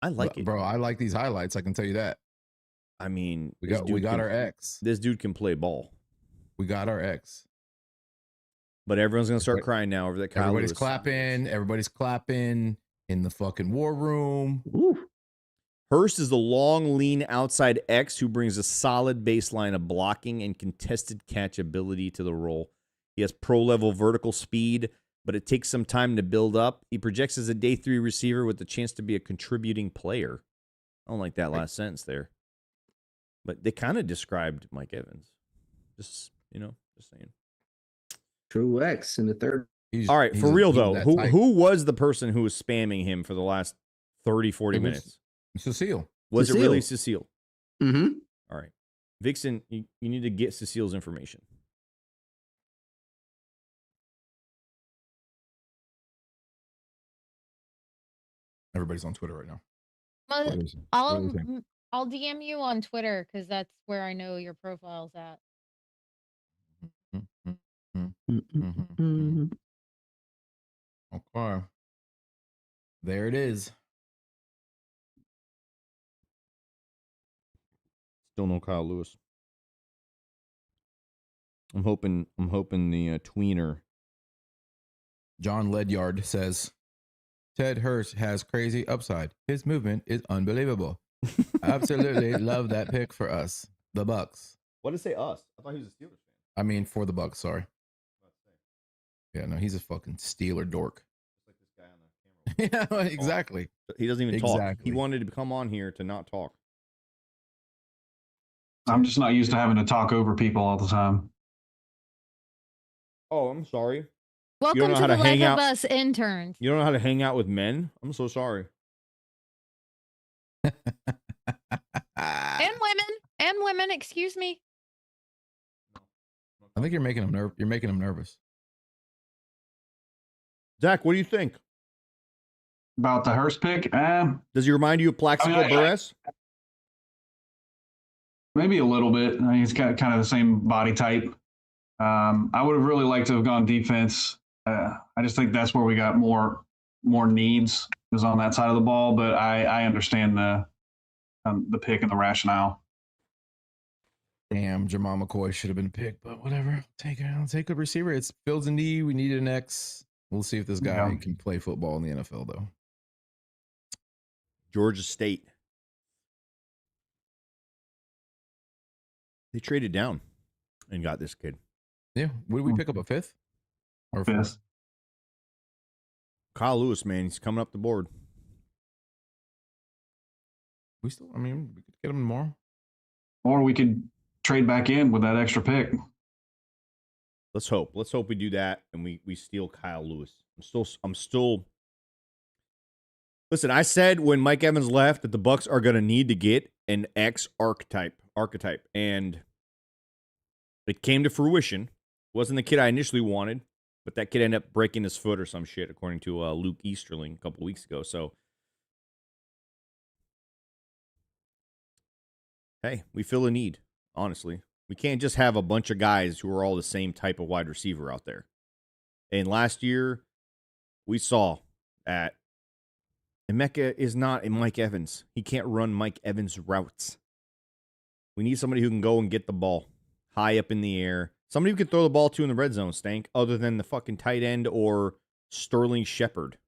I like it. Bro, I like these highlights. I can tell you that. I mean, we got our X. This dude can play ball. We got our X. But everyone's going to start crying now over that Kyle Everybody's Lewis. clapping. Everybody's clapping in the fucking war room. Ooh. Hurst is the long, lean outside X who brings a solid baseline of blocking and contested catch ability to the role. He has pro-level vertical speed, but it takes some time to build up. He projects as a day 3 receiver with the chance to be a contributing player. I don't like that last sentence there. But they kind of described Mike Evans. Just saying. True X in the third. All right, for real, though, who was the person who was spamming him for the last 30, 40 minutes? Cecile. Was it really Cecile? Mm-hmm. All right. Vixen, you need to get Cecile's information. Everybody's on Twitter right now. I'll DM you on Twitter because that's where I know your profile's at. Okay. There it is. Still no Kyle Lewis. I'm hoping the tweener. John Ledyard says, Ted Hurst has crazy upside. His movement is unbelievable. Absolutely love that pick for us. The Bucs. What did it say us? I thought he was a Steelers fan. I mean, for the Bucs. Sorry. Yeah, no, he's a fucking Steeler dork. Just like this guy on the camera. Yeah, exactly. He doesn't even talk. Exactly. He wanted to come on here to not talk. I'm just not used to having to talk over people all the time. Oh, I'm sorry. Welcome know to how the to Life hang of out- Us interns. You don't know how to hang out with men? I'm so sorry. And women, excuse me. I think you're making him You're making him nervous. Zach, what do you think? About the Hurst pick? Does he remind you of Plaxico Burress? Maybe a little bit. I mean, he's got kind of the same body type. I would have really liked to have gone defense. I just think that's where we got more needs is on that side of the ball. But I understand the pick and the rationale. Damn, Jamal McCoy should have been picked, but whatever. I'll take a receiver. It's Fields a knee. We needed an X. We'll see if this guy can play football in the NFL, though. Georgia State. They traded down and got this kid. Yeah. Would we pick up a fifth? Or fifth? Kyle Lewis, man, he's coming up the board. We could get him tomorrow. Or we could trade back in with that extra pick. Let's hope. Let's hope we do that and we steal Kyle Lewis. I'm still. Listen, I said when Mike Evans left that the Bucs are going to need to get an X archetype, and it came to fruition. Wasn't the kid I initially wanted, but that kid ended up breaking his foot or some shit, according to Luke Easterling a couple weeks ago. So, hey, we feel a need, honestly. We can't just have a bunch of guys who are all the same type of wide receiver out there. And last year, we saw that Emeka is not a Mike Evans. He can't run Mike Evans routes. We need somebody who can go and get the ball high up in the air. Somebody who can throw the ball to in the red zone, Stank, other than the fucking tight end or Sterling Shepard.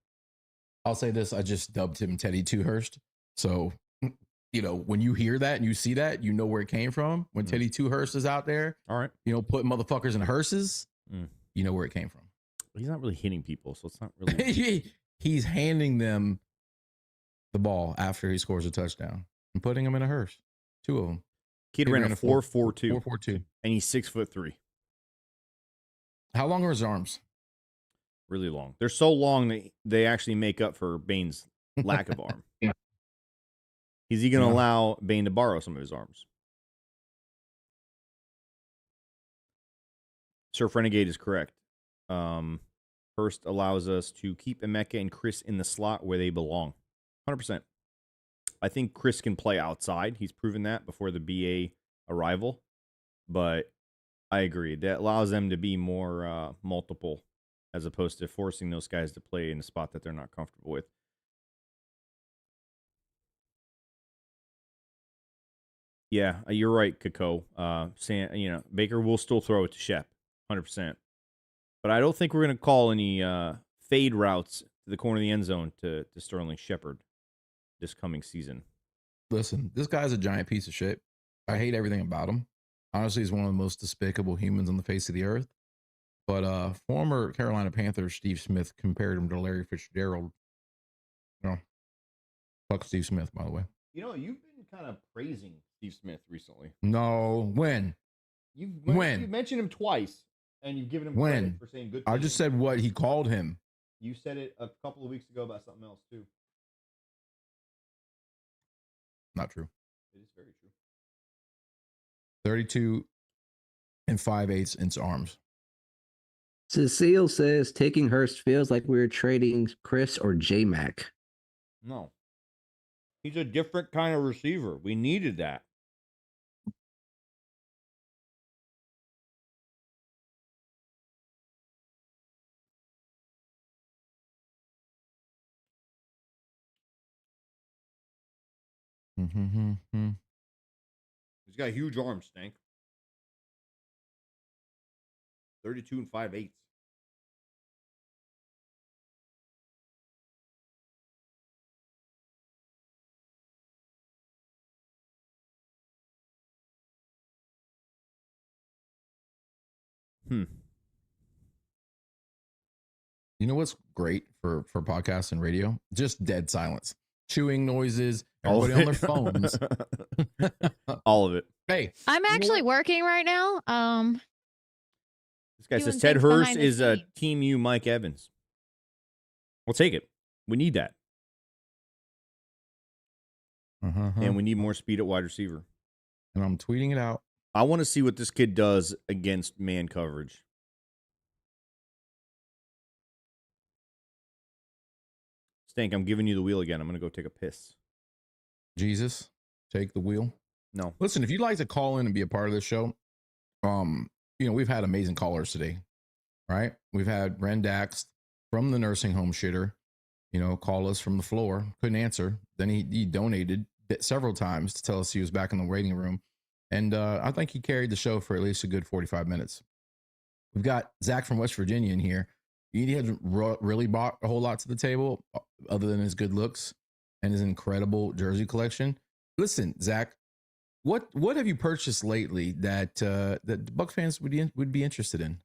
I'll say this. I just dubbed him Teddy Two Hurst. So, when you hear that and you see that, you know where it came from. When Teddy Two Hurst is out there, all right, putting motherfuckers in hearses, you know where it came from. He's not really hitting people, so it's not really. He's handing them the ball after he scores a touchdown and putting them in a hearse. Two of them. Kid ran a 4.42. 4.42. And he's 6'3". How long are his arms? Really long. They're so long that they actually make up for Bane's lack of arm. Yeah. Is he going to allow Bane to borrow some of his arms? Surf Renegade is correct. First allows us to keep Emeka and Chris in the slot where they belong. 100%. I think Chris can play outside. He's proven that before the BA arrival. But I agree. That allows them to be more multiple as opposed to forcing those guys to play in a spot that they're not comfortable with. Yeah, you're right, Kako. Baker will still throw it to Shep, 100%. But I don't think we're going to call any fade routes to the corner of the end zone to Sterling Shepard this coming season. Listen, this guy's a giant piece of shit. I hate everything about him. Honestly, he's one of the most despicable humans on the face of the earth. But former Carolina Panthers Steve Smith compared him to Larry Fitzgerald. Fuck Steve Smith, by the way. You've been kind of praising Steve Smith recently. No, when? You've When? mentioned him twice, and you've given him When? credit for saying good things. I just said what he called him. You said it a couple of weeks ago about something else, too. Not true. It is very true. 32 and 5/8 inch arms. Cecile says taking Hurst feels like we're trading Chris or J-Mac. No. He's a different kind of receiver. We needed that. He's got huge arms, Stank. 32 and 5/8. Hmm. You know what's great for podcasts and radio? Just dead silence, chewing noises, All of everybody on it. their phones. All of it. Hey, I'm actually working right now. This guy doing says Ted things Hurst behind the is a scenes. Team U Mike Evans. We'll take it. We need that. And we need more speed at wide receiver. And I'm tweeting it out. I want to see what this kid does against man coverage. Stank, I'm giving you the wheel again. I'm going to go take a piss. Jesus, take the wheel. No. Listen, if you'd like to call in and be a part of the show, we've had amazing callers today, right? We've had Ren Dax from the nursing home shitter, call us from the floor. Couldn't answer. Then he donated several times to tell us he was back in the waiting room. And I think he carried the show for at least a good 45 minutes. We've got Zach from West Virginia in here. He hasn't really brought a whole lot to the table other than his good looks and his incredible jersey collection. Listen, Zach, what have you purchased lately that Bucs fans would be interested in?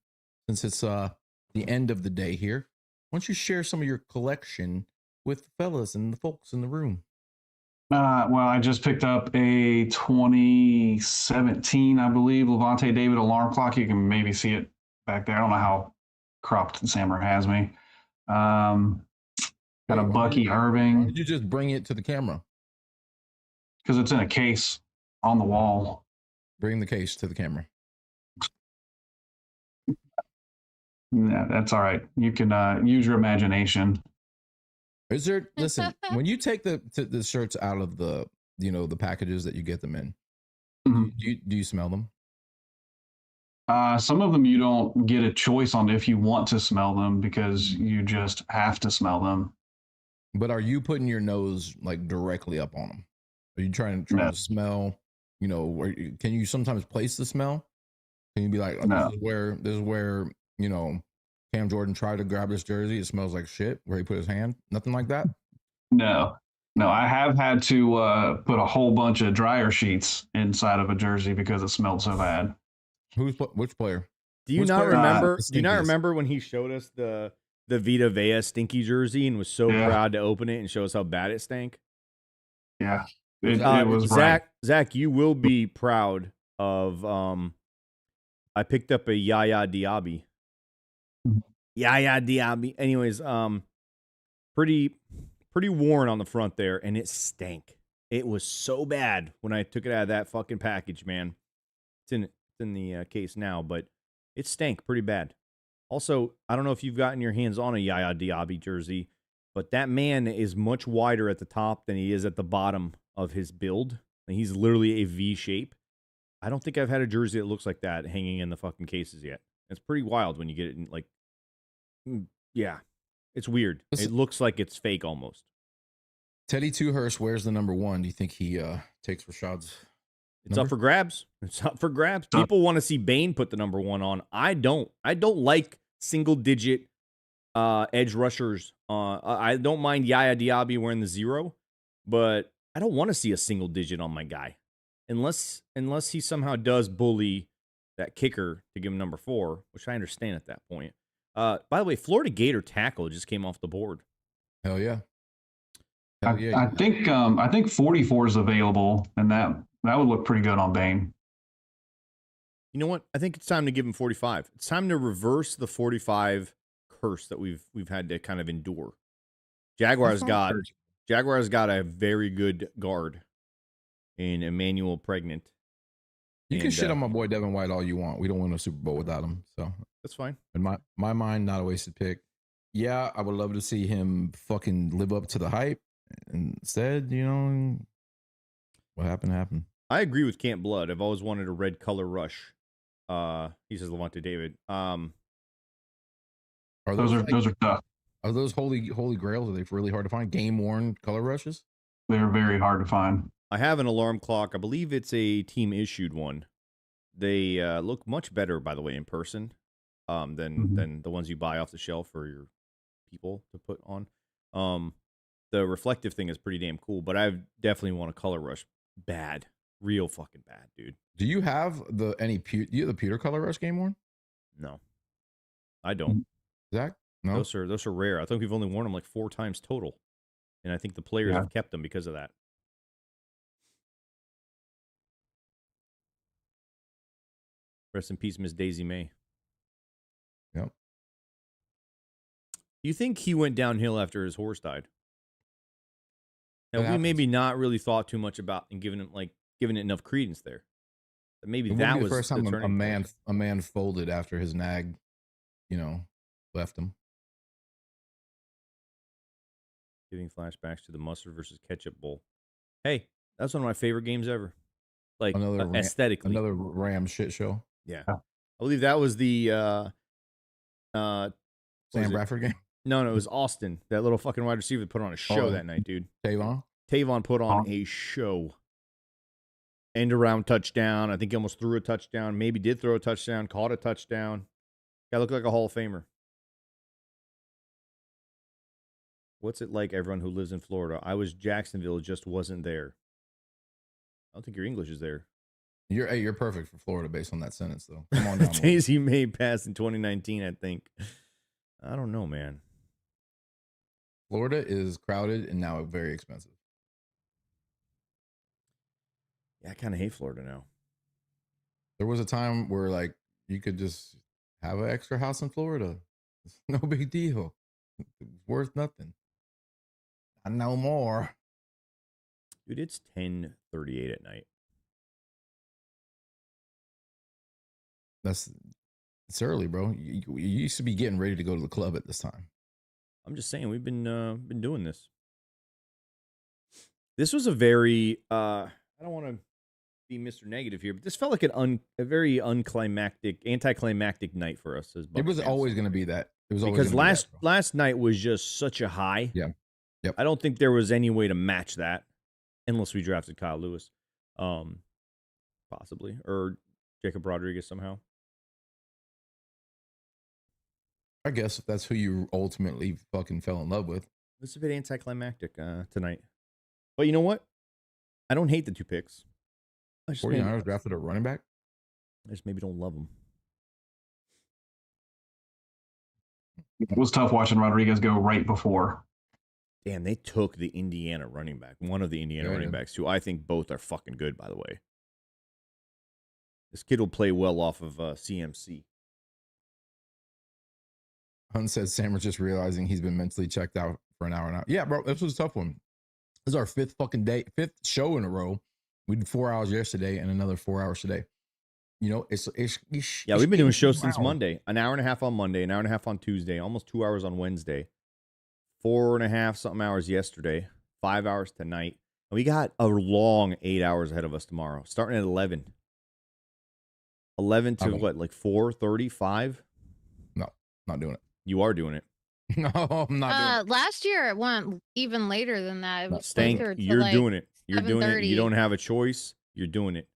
Since it's the end of the day here, why don't you share some of your collection with the fellas and the folks in the room? Well, I just picked up a 2017, I believe, Levante David alarm clock. You can maybe see it back there. I don't know how cropped Samurai has me. Got a Bucky Irving. Why did you just bring it to the camera? Because it's in a case on the wall. Bring the case to the camera. Yeah, that's all right. You can use your imagination. Is there? Listen, when you take the shirts out of the the packages that you get them in, do you smell them? Some of them you don't get a choice on if you want to smell them because you just have to smell them. But are you putting your nose like directly up on them? Are you trying to smell? Can you sometimes place the smell? Can you be like, this is where Cam Jordan tried to grab this jersey. It smells like shit. Where he put his hand. Nothing like that. No. I have had to put a whole bunch of dryer sheets inside of a jersey because it smelled so bad. Which player? Do you not remember? Do you not remember when he showed us the Vita Vea stinky jersey and was so proud to open it and show us how bad it stank? Yeah, it was Zach, you will be proud of. I picked up a Yaya Diaby. Yaya Diaby. Anyways, pretty worn on the front there, and it stank. It was so bad when I took it out of that fucking package, man. It's in the case now, but it stank pretty bad. Also, I don't know if you've gotten your hands on a Yaya Diaby jersey, but that man is much wider at the top than he is at the bottom of his build. And he's literally a V shape. I don't think I've had a jersey that looks like that hanging in the fucking cases yet. It's pretty wild when you get it in, like, yeah, it's weird. It looks like it's fake almost. Teddy Two Hurst wears the number 1. Do you think he takes Rashad's? It's up for grabs. It's up for grabs. People want to see Bane put the number 1 on. I don't like single digit edge rushers. I don't mind Yaya Diaby wearing the 0, but I don't want to see a single digit on my guy. Unless he somehow does bully that kicker to give him number 4, which I understand at that point. By the way, Florida Gator tackle just came off the board. Hell yeah. I think 44 is available, and that would look pretty good on Bane. You know what? I think it's time to give him 45. It's time to reverse the 45 curse that we've had to kind of endure. Jaguars got a very good guard in Emmanuel Pregnant. You can shit on my boy Devin White all you want. We don't win a Super Bowl without him, so that's fine. In my mind, not a wasted pick. Yeah, I would love to see him fucking live up to the hype. Instead, what happened. I agree with Camp Blood. I've always wanted a red color rush. He says Levante David. Those are tough. Are those holy grails? Are they really hard to find? Game worn color rushes? They're very hard to find. I have an alarm clock. I believe it's a team issued one. They look much better, by the way, in person than the ones you buy off the shelf for your people to put on. The reflective thing is pretty damn cool, but I definitely want a color rush bad. Real fucking bad, dude. Do you have the pewter color rush game worn? No, I don't. Zach? No. Those are rare. I think we've only worn them like 4 times total, and I think the players Yeah. have kept them because of that. Rest in peace, Miss Daisy May. Yep. You think he went downhill after his horse died? Now, That we maybe happens. not really thought too much about and giving it enough credence there. But maybe It that wouldn't be was the first time the a turning man point. a man folded after his nag, left him. Giving flashbacks to the mustard versus ketchup bowl. Hey, that's one of my favorite games ever. Like aesthetically, another Ram shit show. Yeah, I believe that was the Sam Bradford game. No, it was Austin. That little fucking wide receiver put on a show that night, dude. Tavon put on a show. End around touchdown. I think he almost threw a touchdown. Maybe did throw a touchdown. Caught a touchdown. Guy looked like a Hall of Famer. What's it like, everyone who lives in Florida? I was Jacksonville, just wasn't there. I don't think your English is there. You're perfect for Florida based on that sentence, though. Come on down. Daisy May passed in 2019, I think. I don't know, man. Florida is crowded and now very expensive. Yeah, I kind of hate Florida now. There was a time where like you could just have an extra house in Florida. It's no big deal. It's worth nothing. Not no more. Dude, it's 10:38 at night. It's early, bro. You used to be getting ready to go to the club at this time. I'm just saying, we've been doing this. This was a very I don't want to be Mr. Negative here, but this felt like a very anticlimactic night for us as Bucs It was fans. always going to be that. It was always Because gonna be that, last night was just such a high. Yeah. Yep. I don't think there was any way to match that unless we drafted Kyle Lewis, possibly, or Jacob Rodriguez somehow. I guess if that's who you ultimately fucking fell in love with. It's a bit anticlimactic tonight. But you know what? I don't hate the 2 picks. 49ers drafted a running back? I just maybe don't love them. It was tough watching Rodriguez go right before. Damn, they took the Indiana running back. One of the Indiana running backs, who I think both are fucking good, by the way. This kid will play well off of CMC. Hunt says Sam was just realizing he's been mentally checked out for an hour now. Yeah, bro, this was a tough one. This is our 5th show in a row. We did 4 hours yesterday and another 4 hours today. You know, we've been doing shows since Monday. An hour and a half on Monday, an hour and a half on Tuesday, almost 2 hours on Wednesday, 4.5 something hours yesterday, 5 hours tonight. And we got a long 8 hours ahead of us tomorrow, starting at 11. 11 to what, like 4:35? No, not doing it. You are doing it. No, I'm not doing it. Last year it went even later than that. It was Stank, closer to you're like doing it. You're doing it. 7:30. You don't have a choice. You're doing it.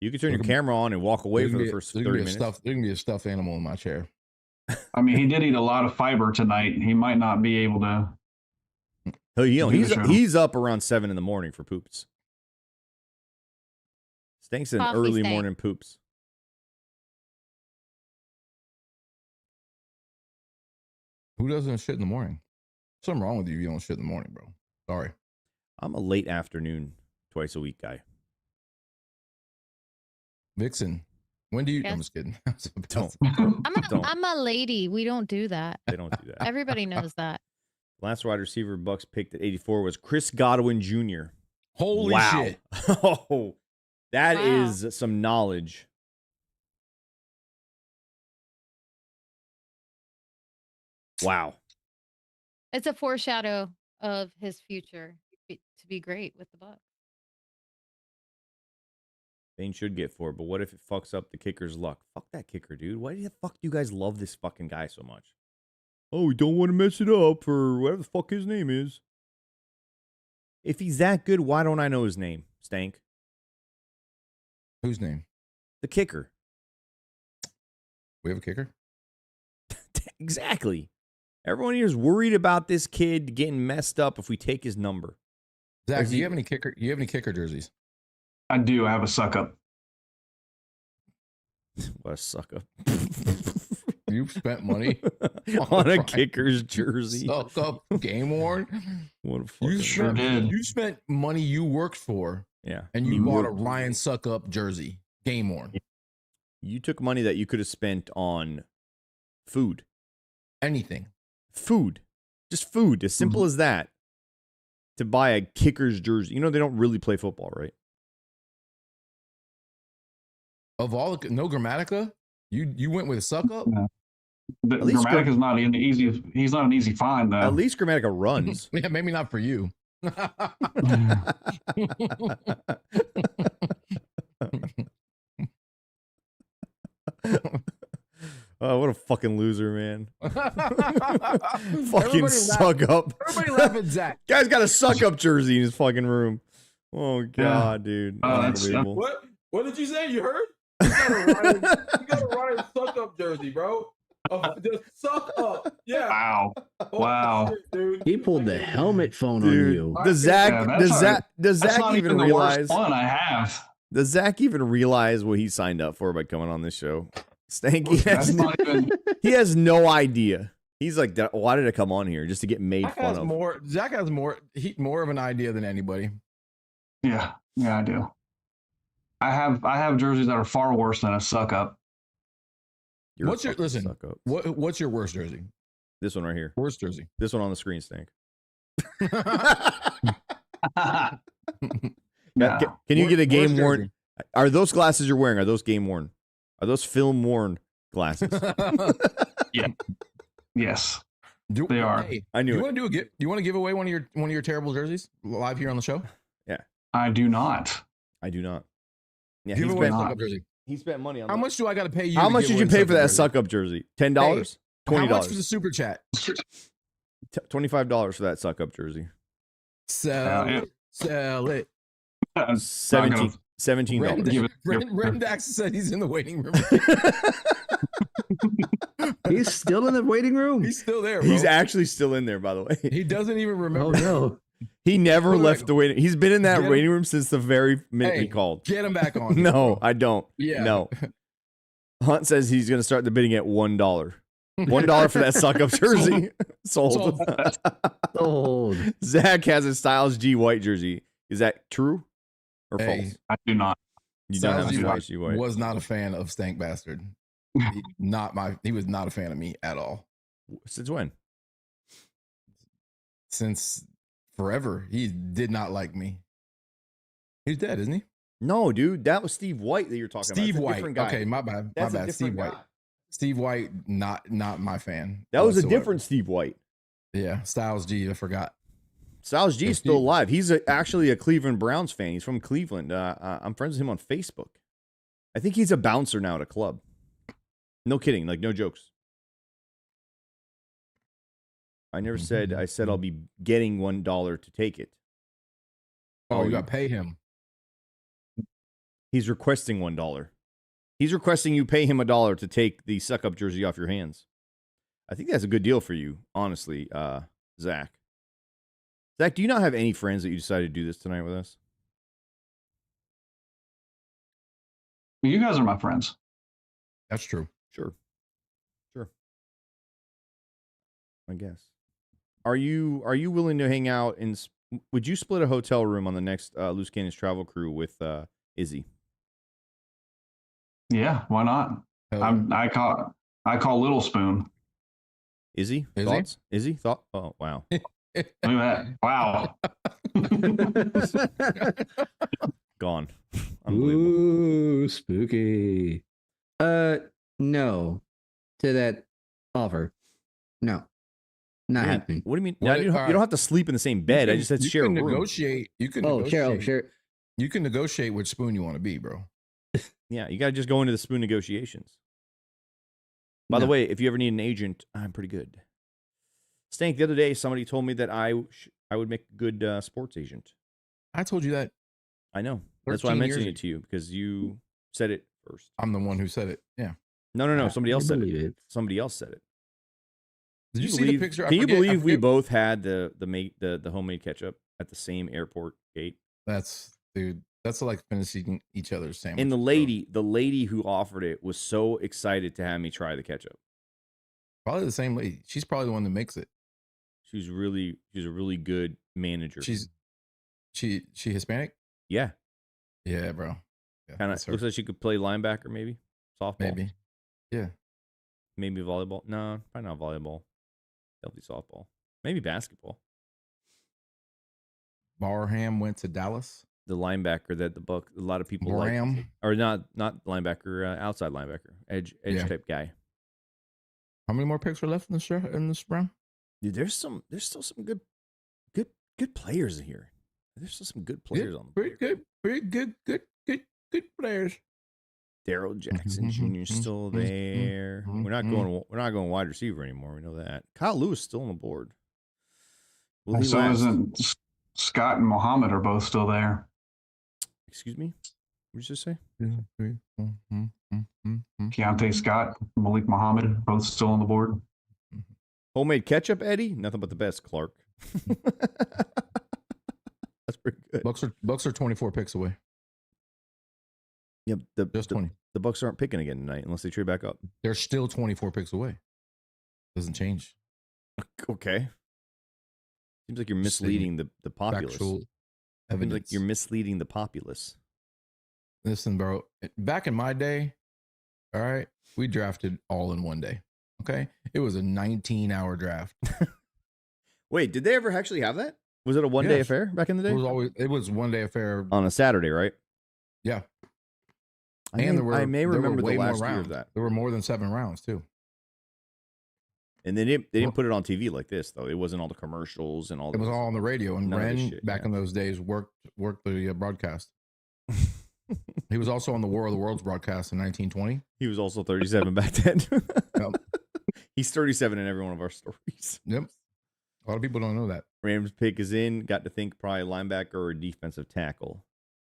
You can turn your camera on and walk away for the first 30 minutes. There can be a stuffed animal in my chair. I mean, he did eat a lot of fiber tonight. He might not be able to. Oh, you know, do the show. he's up around 7 in the morning for poops. Stank's an Coffee early stank. morning poops. Who doesn't shit in the morning? Something wrong with you if you don't shit in the morning, bro. Sorry. I'm a late afternoon, twice a week guy. Vixen, when do you? Yes. I'm just kidding. Don't. I'm a lady. We don't do that. They don't do that. Everybody knows that. Last wide receiver Bucs picked at 84 was Chris Godwin Jr. Holy wow. shit. Oh, that Wow. is some knowledge. Wow. It's a foreshadow of his future to be great with the Bucs. Bane should get 4, but what if it fucks up the kicker's luck? Fuck that kicker, dude. Why the fuck do you guys love this fucking guy so much? Oh, we don't want to mess it up for whatever the fuck his name is. If he's that good, why don't I know his name, Stank? Whose name? The kicker. We have a kicker? Exactly. Everyone here is worried about this kid getting messed up if we take his number. Zach, do you have any kicker? You have any kicker jerseys? I do. I have a suck up. What a suck up. You've spent money on a kicker's jersey. Suck up game worn. What a fucking Sure did. You spent money you worked for. Yeah. And you bought a Ryan Suck Up jersey, game worn. You took money that you could have spent on food. Anything. Food. Just food. As simple as that. To buy a kicker's jersey. You know, they don't really play football, right? Of all the no Grammatica, you went with Suck Up? Yeah. But Grammatica is not an easy. He's not an easy find though. At least Grammatica runs. Yeah, maybe not for you. Oh, what a fucking loser, man. Fucking Everybody suck up. Everybody laugh at Zach. Guy's got a suck up jersey in his fucking room. Oh, God, dude. Unbelievable. What did you say? You heard? You got a Ryan Suck Up jersey, bro. Just suck up. Yeah. Wow. Wow. Shit, dude. He pulled the helmet phone on you. Does Zach even realize? Fun I have. Does Zach even realize what he signed up for by coming on this show? Stanky he has no idea. He's like, why did I come on here? Just to get made fun of. Zach has more of an idea than anybody. Yeah, I do. I have jerseys that are far worse than a suck up. What's your what's your worst jersey? This one right here. Worst jersey. This one on the screen, Stank. Can you get a game worn? Are those glasses you're wearing? Are those game worn? Are those film worn glasses? Yeah. Yes. They are. Hey, I knew. You want to give away one of your terrible jerseys live here on the show? Yeah. I do not. Yeah, give away a suck up jersey. He spent money on. How much do I got to pay you? How much did you pay for that suck up jersey? $10? $20? How much for the super chat? $25 for that suck up jersey. Sell it. $17. Brendan Dax said he's in the waiting room. He's still in the waiting room. He's still there, bro. He's actually still in there, by the way. He doesn't even remember. Oh no. He never left the waiting. He's been in that waiting room since the very minute he called. Get him back on. No, I don't. Yeah. No. Hunt says he's going to start the bidding at $1. $1 for that suck up jersey. Sold. Sold. Zach has a Styles G white jersey. Is that true or false? I do not. You don't have a Styles G white. Was not a fan of Stank Bastard. He was not a fan of me at all. Since when? Since forever. He did not like me. He's dead, isn't he? No, dude. That was Steve White that you're talking about. Steve White. Different guy. Okay, my bad. That's my bad. Steve White. Steve White, not my fan. That was whatsoever. a different Steve White. Yeah, Styles G. I forgot. Styles G is still alive. He's actually a Cleveland Browns fan. He's from Cleveland. I'm friends with him on Facebook. I think he's a bouncer now at a club. No kidding. Like, no jokes. I never said. I said I'll be getting $1 to take it. Oh, you got to pay him. He's requesting $1. He's requesting you pay him $1 to take the suck up jersey off your hands. I think that's a good deal for you, honestly, Zach. Zach, do you not have any friends that you decided to do this tonight with us? You guys are my friends. That's true. Sure. I guess. Are you willing to hang out and would you split a hotel room on the next Loose Cannons travel crew with Izzy? Yeah, why not? I call Little Spoon. Izzy? Thoughts? Izzy? Thought? Oh, wow. Look at that. Wow. Gone. Ooh, spooky. No. To that offer. No. Not happening. What do you mean? You don't have to sleep in the same bed. I just said share a room. Negotiate. You can negotiate. Sure. You can negotiate which spoon you want to be, bro. Yeah, you got to just go into the spoon negotiations. By the way, if you ever need an agent, I'm pretty good. Stank, the other day, somebody told me that I would make a good sports agent. I told you that. I know. That's why I'm mentioning it to you, because you said it first. I'm the one who said it. Yeah. No. Somebody else said it. Somebody else said it. Did you see the picture? Can you believe we both had the homemade ketchup at the same airport gate? That's like finishing each other's sandwich. And the lady who offered it was so excited to have me try the ketchup. Probably the same lady. She's probably the one that makes it. She's a really good manager. She Hispanic? Yeah. Yeah, bro. Yeah, Kind of looks like she could play linebacker, maybe softball, maybe. Yeah. maybe volleyball. No, probably not volleyball. Healthy softball, maybe basketball. Barham went to Dallas. The linebacker that the Bucs, a lot of people Barham. like, or not linebacker, outside linebacker, edge type guy. How many more picks are left in this round? Dude, there's still some good players in here. There's still some good players on the board. Pretty good players. Daryl Jackson Jr. is still there. We're not going wide receiver anymore. We know that. Kyle Lewis still on the board. Will he So last? isn't Scott and Muhammad are both still there? Excuse me? What did you just say? Keontae Scott, Malik Muhammad, both still on the board. Homemade ketchup, Eddie? Nothing but the best, Clark. That's pretty good. Bucs are 24 picks away. Yep, just 20. The Bucs aren't picking again tonight unless they trade back up. They're still 24 picks away. Doesn't change. Okay. Seems like you're misleading the populace. Factual Seems evidence. like you're misleading the populace. Listen, bro. Back in my day, all right, we drafted all in one day. Okay, it was a 19-hour draft. Wait, did they ever actually have that? Was it a one-day affair back in the day? It was one-day affair on a Saturday, right? Yeah. I may remember the last year of that. There were more than 7 rounds too. And they didn't put it on TV like this though. It wasn't all the commercials and all. It was all on the radio. And Ren, back yeah. in those days, worked the broadcast. He was also on the War of the Worlds broadcast in 1920. He was also 37 back then. Yep. He's 37 in every one of our stories. Yep. A lot of people don't know that. Rams pick is in. Got to think probably linebacker or defensive tackle.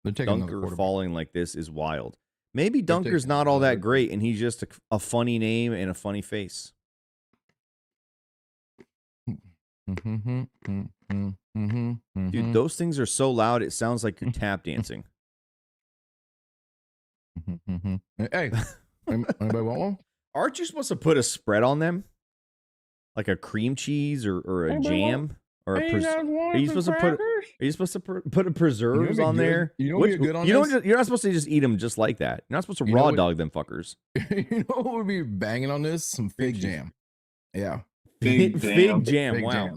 They're taking Dunker falling like this is wild. Maybe Dunker's not all that great, and he's just a funny name and a funny face. Dude, those things are so loud it sounds like you're tap dancing. Hey, anybody want one? Aren't you supposed to put a spread on them? Like a cream cheese or a jam? Or are you supposed to put a preserves on there? You know what would be good on this? You're not supposed to just eat them just like that. You're not supposed to raw dog them fuckers. You know what would be banging on this? Some fig jam. Yeah. Fig jam. Fig Wow.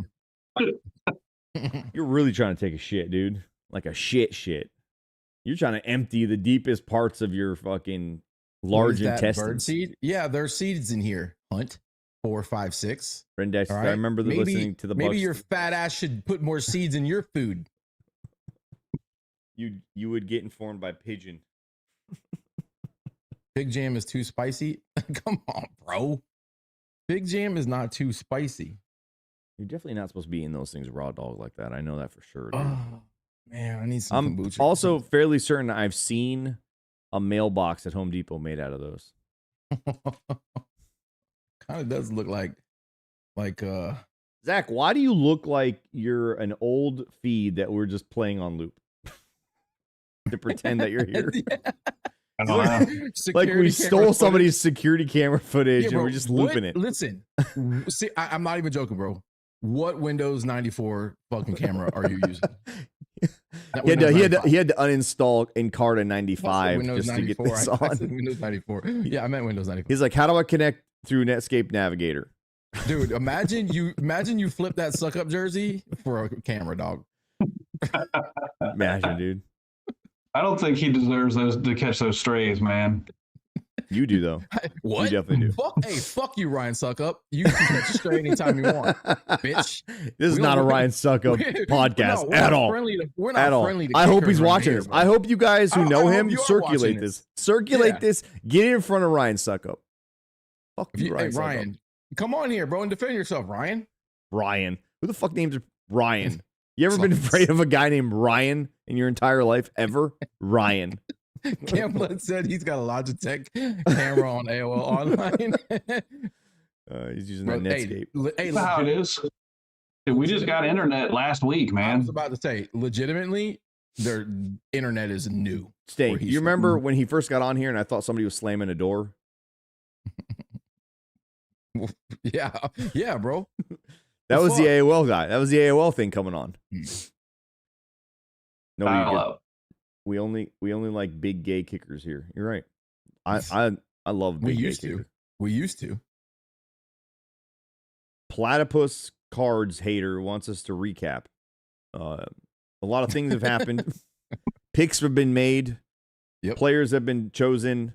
You're really trying to take a shit, dude. Like a shit. You're trying to empty the deepest parts of your fucking large intestines. Bird seed? Yeah, there's seeds in here. Hunt 4, 5, 6. Brendex, right? I remember listening to the Bucs. Maybe your fat ass should put more seeds in your food. You would get informed by pigeon. Fig jam is too spicy. Come on, bro. Fig jam is not too spicy. You're definitely not supposed to be eating those things raw dog like that. I know that for sure. Dude. Oh man, I need some kombucha. I'm also fairly certain I've seen a mailbox at Home Depot made out of those. Kind of does look like Zach, why do you look like you're an old feed that we're just playing on loop to pretend that you're here? I don't know. Like we stole somebody's security camera footage and we're just looping it. Listen, see, I'm not even joking, bro. What Windows 94 fucking camera are you using? He had to uninstall Encarta 95 just to get this on. I said Windows 94. Yeah, I meant Windows 94. He's like, how do I connect through Netscape Navigator? Dude, imagine you flip that suck up jersey for a camera, dog. Imagine, dude. I don't think he deserves those to catch those strays, man. You do though. What? You definitely do. Fuck you, Ryan Suckup. You can catch a stray anytime you want, bitch. This is not a Ryan Suckup podcast at all. We're not friendly to I hope he's watching here, this. I hope you guys who know him circulate this. Get in front of Ryan Suckup. Fuck you, Ryan. Hey, Ryan, come on here, bro, and defend yourself, Ryan. Ryan. Who the fuck names Ryan? You ever been afraid of a guy named Ryan in your entire life ever? Ryan. Camblin said he's got a Logitech camera on AOL Online. He's using that Netscape. Hey, that's how it is. Dude, we just got internet last week, man. I was about to say, legitimately, their internet is new. Stay. You remember when he first got on here and I thought somebody was slamming a door? Yeah, bro. That was the fuck? AOL guy. That was the AOL thing coming on. No, you get, we only like big gay kickers here. You're right. I love big gay kickers. We used to. Platypus Cards hater wants us to recap. A lot of things have happened. Picks have been made. Yep. Players have been chosen,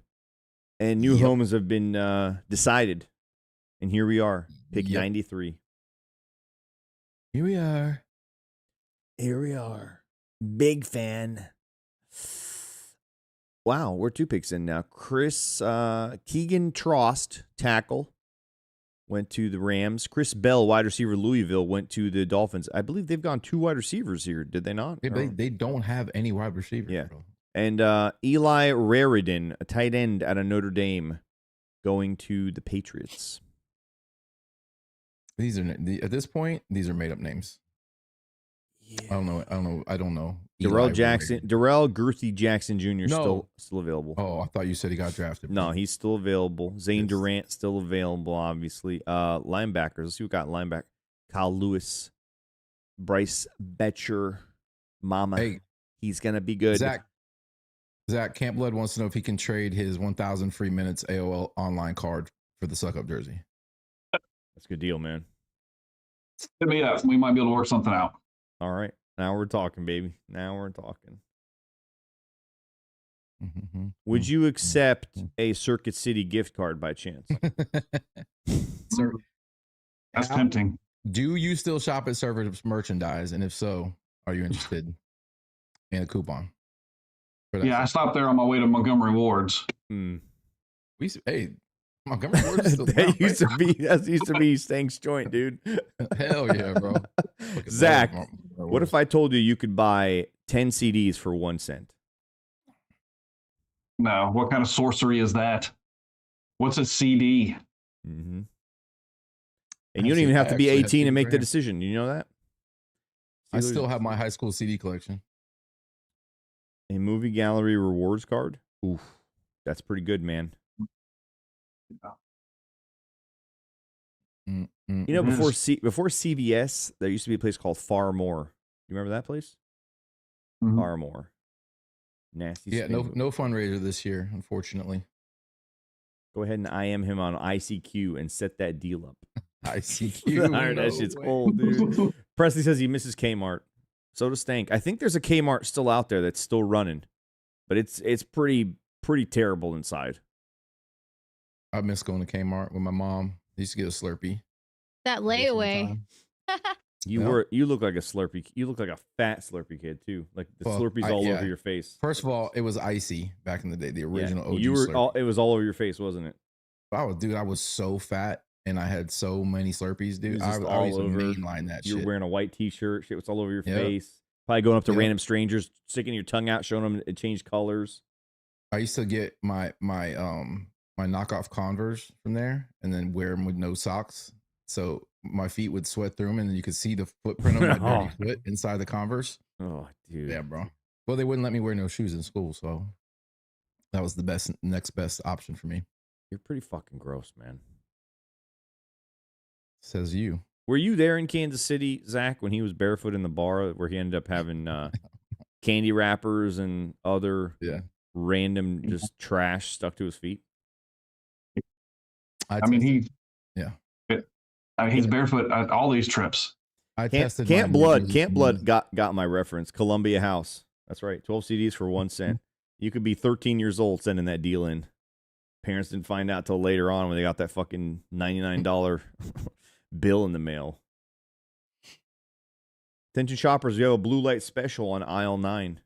and new homes have been decided. And here we are, pick 93. Here we are. Here we are. Big fan. Wow, we're 2 picks in now. Chris Keegan Trost, tackle, went to the Rams. Chris Bell, wide receiver, Louisville, went to the Dolphins. I believe they've gone 2 wide receivers here. Did they not? They don't have any wide receivers. Yeah. Bro. And Eli Raridan, a tight end out of Notre Dame, going to the Patriots. These are at this point, these are made up names. Yeah. I don't know. Darrell Girthy Jackson Jr. still available. Oh, I thought you said he got drafted. No, he's still available. Zane Durant still available, obviously. Linebackers. Let's see what got linebacker. Kyle Lewis, Bryce Betcher, Mama. Hey, he's gonna be good. Zach Camp Blood wants to know if he can trade his 1,000 free minutes AOL online card for the suck up jersey. That's a good deal, man. Hit me up. We might be able to work something out. All right. Now we're talking, baby. Now we're talking. Would you accept a Circuit City gift card by chance? Sir, that's tempting. Do you still shop at Service Merchandise? And if so, are you interested in a coupon? Yeah, I stopped there on my way to Montgomery Wards. Hey, Montgomery Wards is still that used to be Stank's joint, dude. Hell yeah, bro. Zach, what if I told you could buy 10 CDs for 1 cent? No, what kind of sorcery is that? What's a CD? Mm-hmm. And you don't even have to be 18 and make the decision. You know that? I still have my high school CD collection. A movie gallery rewards card? Oof, that's pretty good, man. You know, before CVS, there used to be a place called Far More. You remember that place? Mm-hmm. Far More. Nasty. Yeah, no fundraiser this year, unfortunately. Go ahead and IM him on ICQ and set that deal up. ICQ. That shit's old, dude. Presley says he misses Kmart. So does Stank. I think there's a Kmart still out there that's still running, but it's pretty terrible inside. I miss going to Kmart with my mom. I used to get a Slurpee. That layaway. You look like a Slurpee. You look like a fat Slurpee kid too. Like the Slurpees all over your face. First of all, it was icy back in the day. The original OG Slurpee. It was all over your face, wasn't it? Oh, dude, I was so fat and I had so many Slurpees, dude. I was over mainline that shit. You were wearing a white T-shirt. Shit was all over your face. Probably going up to random strangers, sticking your tongue out, showing them it changed colors. I used to get my knockoff Converse from there and then wear them with no socks. So my feet would sweat through them and then you could see the footprint of my dirty foot inside the Converse. Oh, dude. Yeah, bro. Well, they wouldn't let me wear no shoes in school. So that was the next best option for me. You're pretty fucking gross, man. Says you. Were you there in Kansas City, Zach, when he was barefoot in the bar where he ended up having candy wrappers and other random just trash stuck to his feet? He's barefoot at all these trips. Camp Blood got my reference. Columbia House. That's right. 12 CDs for 1 cent. You could be 13 years old sending that deal in. Parents didn't find out till later on when they got that fucking $99 bill in the mail. Attention shoppers, we have a blue light special on aisle 9.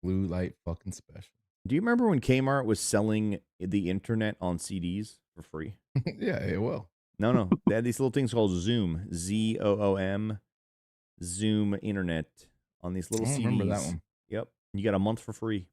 Blue light fucking special. Do you remember when Kmart was selling the internet on CDs for free? Yeah, it will. No. They had these little things called Zoom, ZOOM, Zoom internet on these little CDs. I remember that one. Yep. You got a month for free.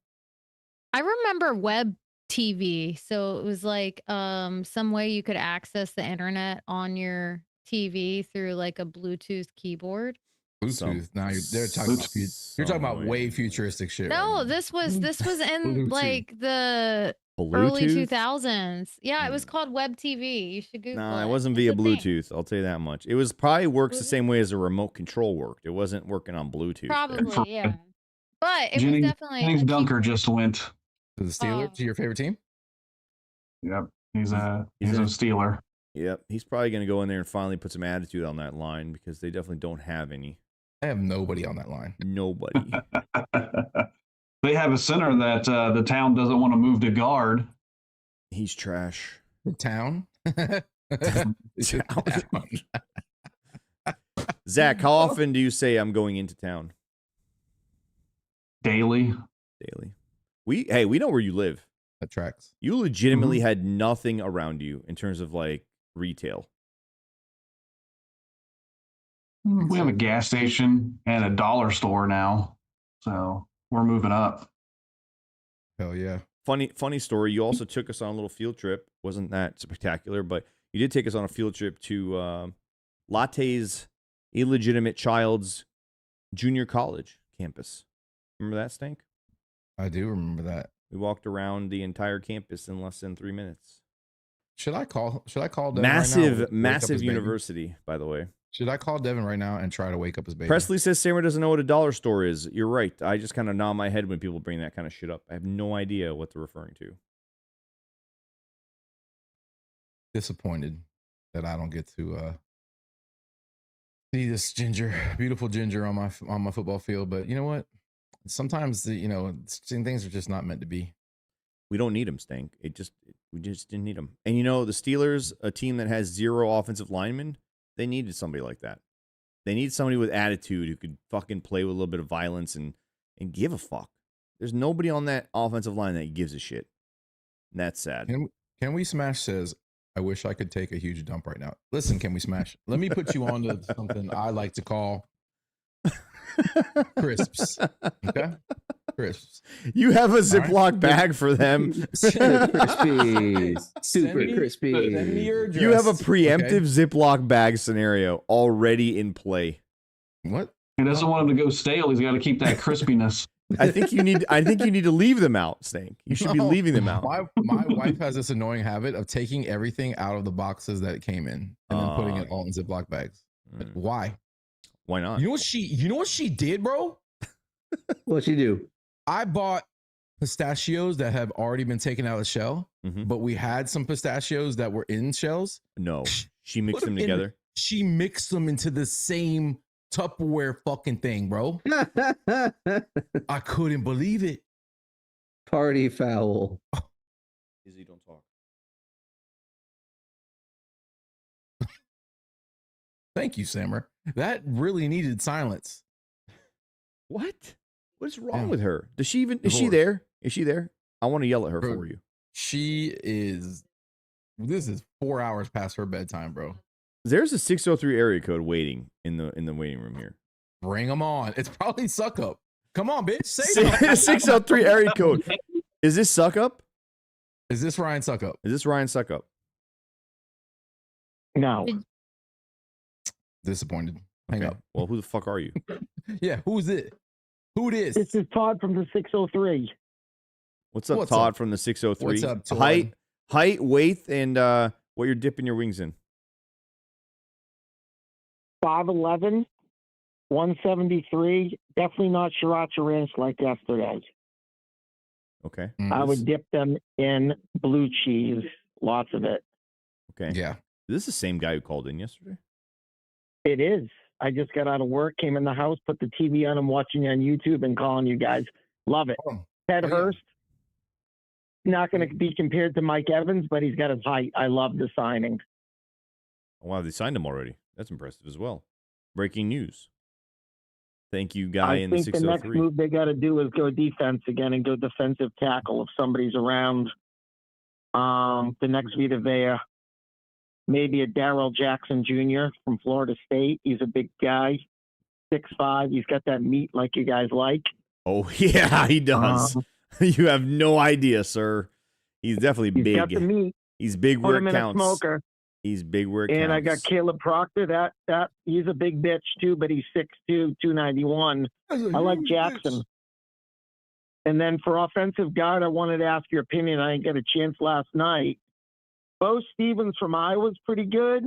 I remember web TV. So it was like some way you could access the internet on your TV through like a Bluetooth keyboard. Bluetooth. Now you're talking about way futuristic shit. No, right this was in like the Early Bluetooth? 2000s. Yeah, it was called Web TV. You should Google No, it. it wasn't It's via a thing. Bluetooth. I'll tell you that much. It was probably works the Was it? same way as a remote control worked. It wasn't working on Bluetooth. there. Probably, yeah. But it was Jennings, definitely Jennings a Dunker cheaper. just went. To the Steelers, your favorite team? Yep, he's a He's in- Steeler. Yep, he's probably going to go in there and finally put some attitude on that line because they definitely don't have any. I have nobody on that line. Nobody. They have a center that the town doesn't want to move to guard. He's trash. The town? Zach, how often do you say I'm going into town? Daily. We know where you live. That tracks. You legitimately had nothing around you in terms of like retail. We have a gas station and a dollar store now, so we're moving up. Hell yeah. Funny story. You also took us on a little field trip. Wasn't that spectacular, but you did take us on a field trip to Latte's illegitimate child's junior college campus. Remember that, Stank? I do remember that. We walked around the entire campus in less than 3 minutes. Should I call Devin Massive, right now? massive university, by the way. Should I call Devin right now and try to wake up his baby? Presley says Sammer doesn't know what a dollar store is. You're right. I just kind of nod my head when people bring that kind of shit up. I have no idea what they're referring to. Disappointed that I don't get to see this beautiful ginger on my football field. But you know what? Sometimes things are just not meant to be. We don't need them, Stank. We just didn't need them. And the Steelers, a team that has 0 offensive linemen, they needed somebody like that. They need somebody with attitude who could fucking play with a little bit of violence and give a fuck. There's nobody on that offensive line that gives a shit. And that's sad. Can we smash says, I wish I could take a huge dump right now. Listen, can we smash? Let me put you on to something I like to call crisps. Okay? Crisps. You have a Ziploc bag for them. Crispies. Super crispy. Send me your address. You have a preemptive Okay? Ziploc bag scenario already in play. What? He doesn't want him to go stale. He's got to keep that crispiness. I think you need to leave them out, Stank. You should be leaving them out. My wife has this annoying habit of taking everything out of the boxes that it came in and then putting it all in Ziploc bags. Like, why? Why not? You know what she did, bro? What'd she do? I bought pistachios that have already been taken out of the shell, but we had some pistachios that were in shells. No, she mixed Put them in- together. She mixed them into the same Tupperware fucking thing, bro. I couldn't believe it. Party foul. Izzy, don't talk. Thank you, Sammer. That really needed silence. What? What's wrong Yeah. with her? Is she Divorce. there? Is she there? I want to yell at her Bro. for you. This is 4 hours past her bedtime, bro. There's a 603 area code waiting in the waiting room here. Bring them on. It's probably suck up. Come on, bitch. Say something. 603 area code. Is this suck up? Is this Ryan suck up? Is this Ryan suck up? No. Disappointed. Hang Okay. up. Well, who the fuck are you? Yeah, who's it? Who this? This is Todd from the 603. What's up, What's Todd up? from the 603? What's up, Todd? Height, weight, and what you're dipping your wings in. 5'11", 173. Definitely not sriracha ranch like yesterday. Okay. I would dip them in blue cheese. Lots of it. Okay. Yeah. Is this the same guy who called in yesterday? It is. I just got out of work, came in the house, put the TV on, I'm watching you on YouTube and calling you guys. Love it. Ted yeah. Hurst, not going to be compared to Mike Evans, but he's got his height. I love the signing. Oh, wow, they signed him already. That's impressive as well. Breaking news. Thank you, guy I in the think the next 603. move they got to do is go defense again and go defensive tackle if somebody's around. The next Vita Vea, maybe a Darrell Jackson Jr. from Florida State. He's a big guy, 6'5". He's got that meat like you guys like. Oh, yeah, he does. You have no idea, sir. He's definitely He's big. got the meat. He's big Put where him it in a counts. smoker. He's big where it counts. And I got Caleb Proctor. That he's a big bitch too, but he's 6'2", 291. I like Jackson. And then for offensive guard, I wanted to ask your opinion. I didn't get a chance last night. Bo Stevens from Iowa's pretty good.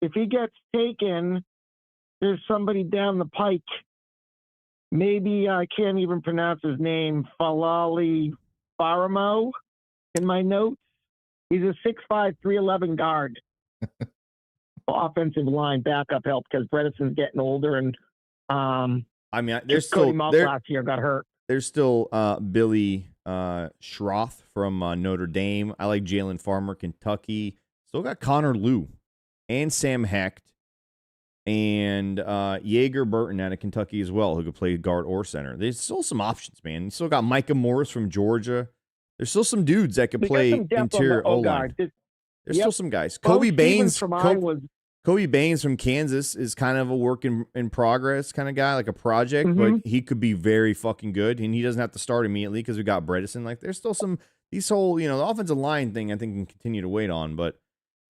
If he gets taken, there's somebody down the pike. Maybe I can't even pronounce his name. Falali Faramo in my notes. He's a 6'5", 311 guard. Offensive line backup help because Bredesen's getting older and I mean, there's just cut still him off there, last year, got hurt. there's still Billy Schroth from Notre Dame. I like Jalen Farmer, Kentucky. Still got Connor Liu and Sam Hecht and Jaeger Burton out of Kentucky as well, who could play guard or center. There's still some options, man. You still got Micah Morris from Georgia. There's still some dudes that could play interior O-line. There's still some guys. Kobe Baines from Kobe Baines from Kansas is kind of a work in progress kind of guy, like a project, but he could be very fucking good, and he doesn't have to start immediately because we got Bredesen. Like, there's still some these whole the offensive line thing I think can continue to wait on, but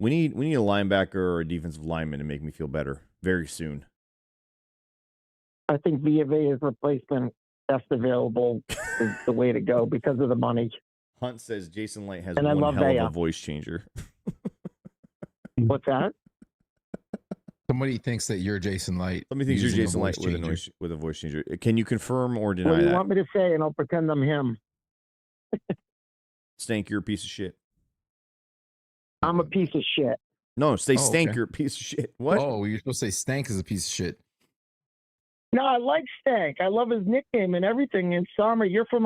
we need a linebacker or a defensive lineman to make me feel better very soon. I think VFA's replacement best available is the way to go because of the money. Hunt says Jason Light has And I one love hell of Vea. a voice changer. What's that? Somebody thinks that you're Jason Light. Somebody thinks you're using a Jason Light voice with changer. a voice changer. Can you confirm or deny What do you that? want me to say? And I'll pretend I'm him. Stank, you're a piece of shit. I'm a piece of shit. No, say Stank, okay. you're a piece of shit. What? Oh, you're supposed to say Stank is a piece of shit. No, I like Stank. I love his nickname and everything. And Summer, you're from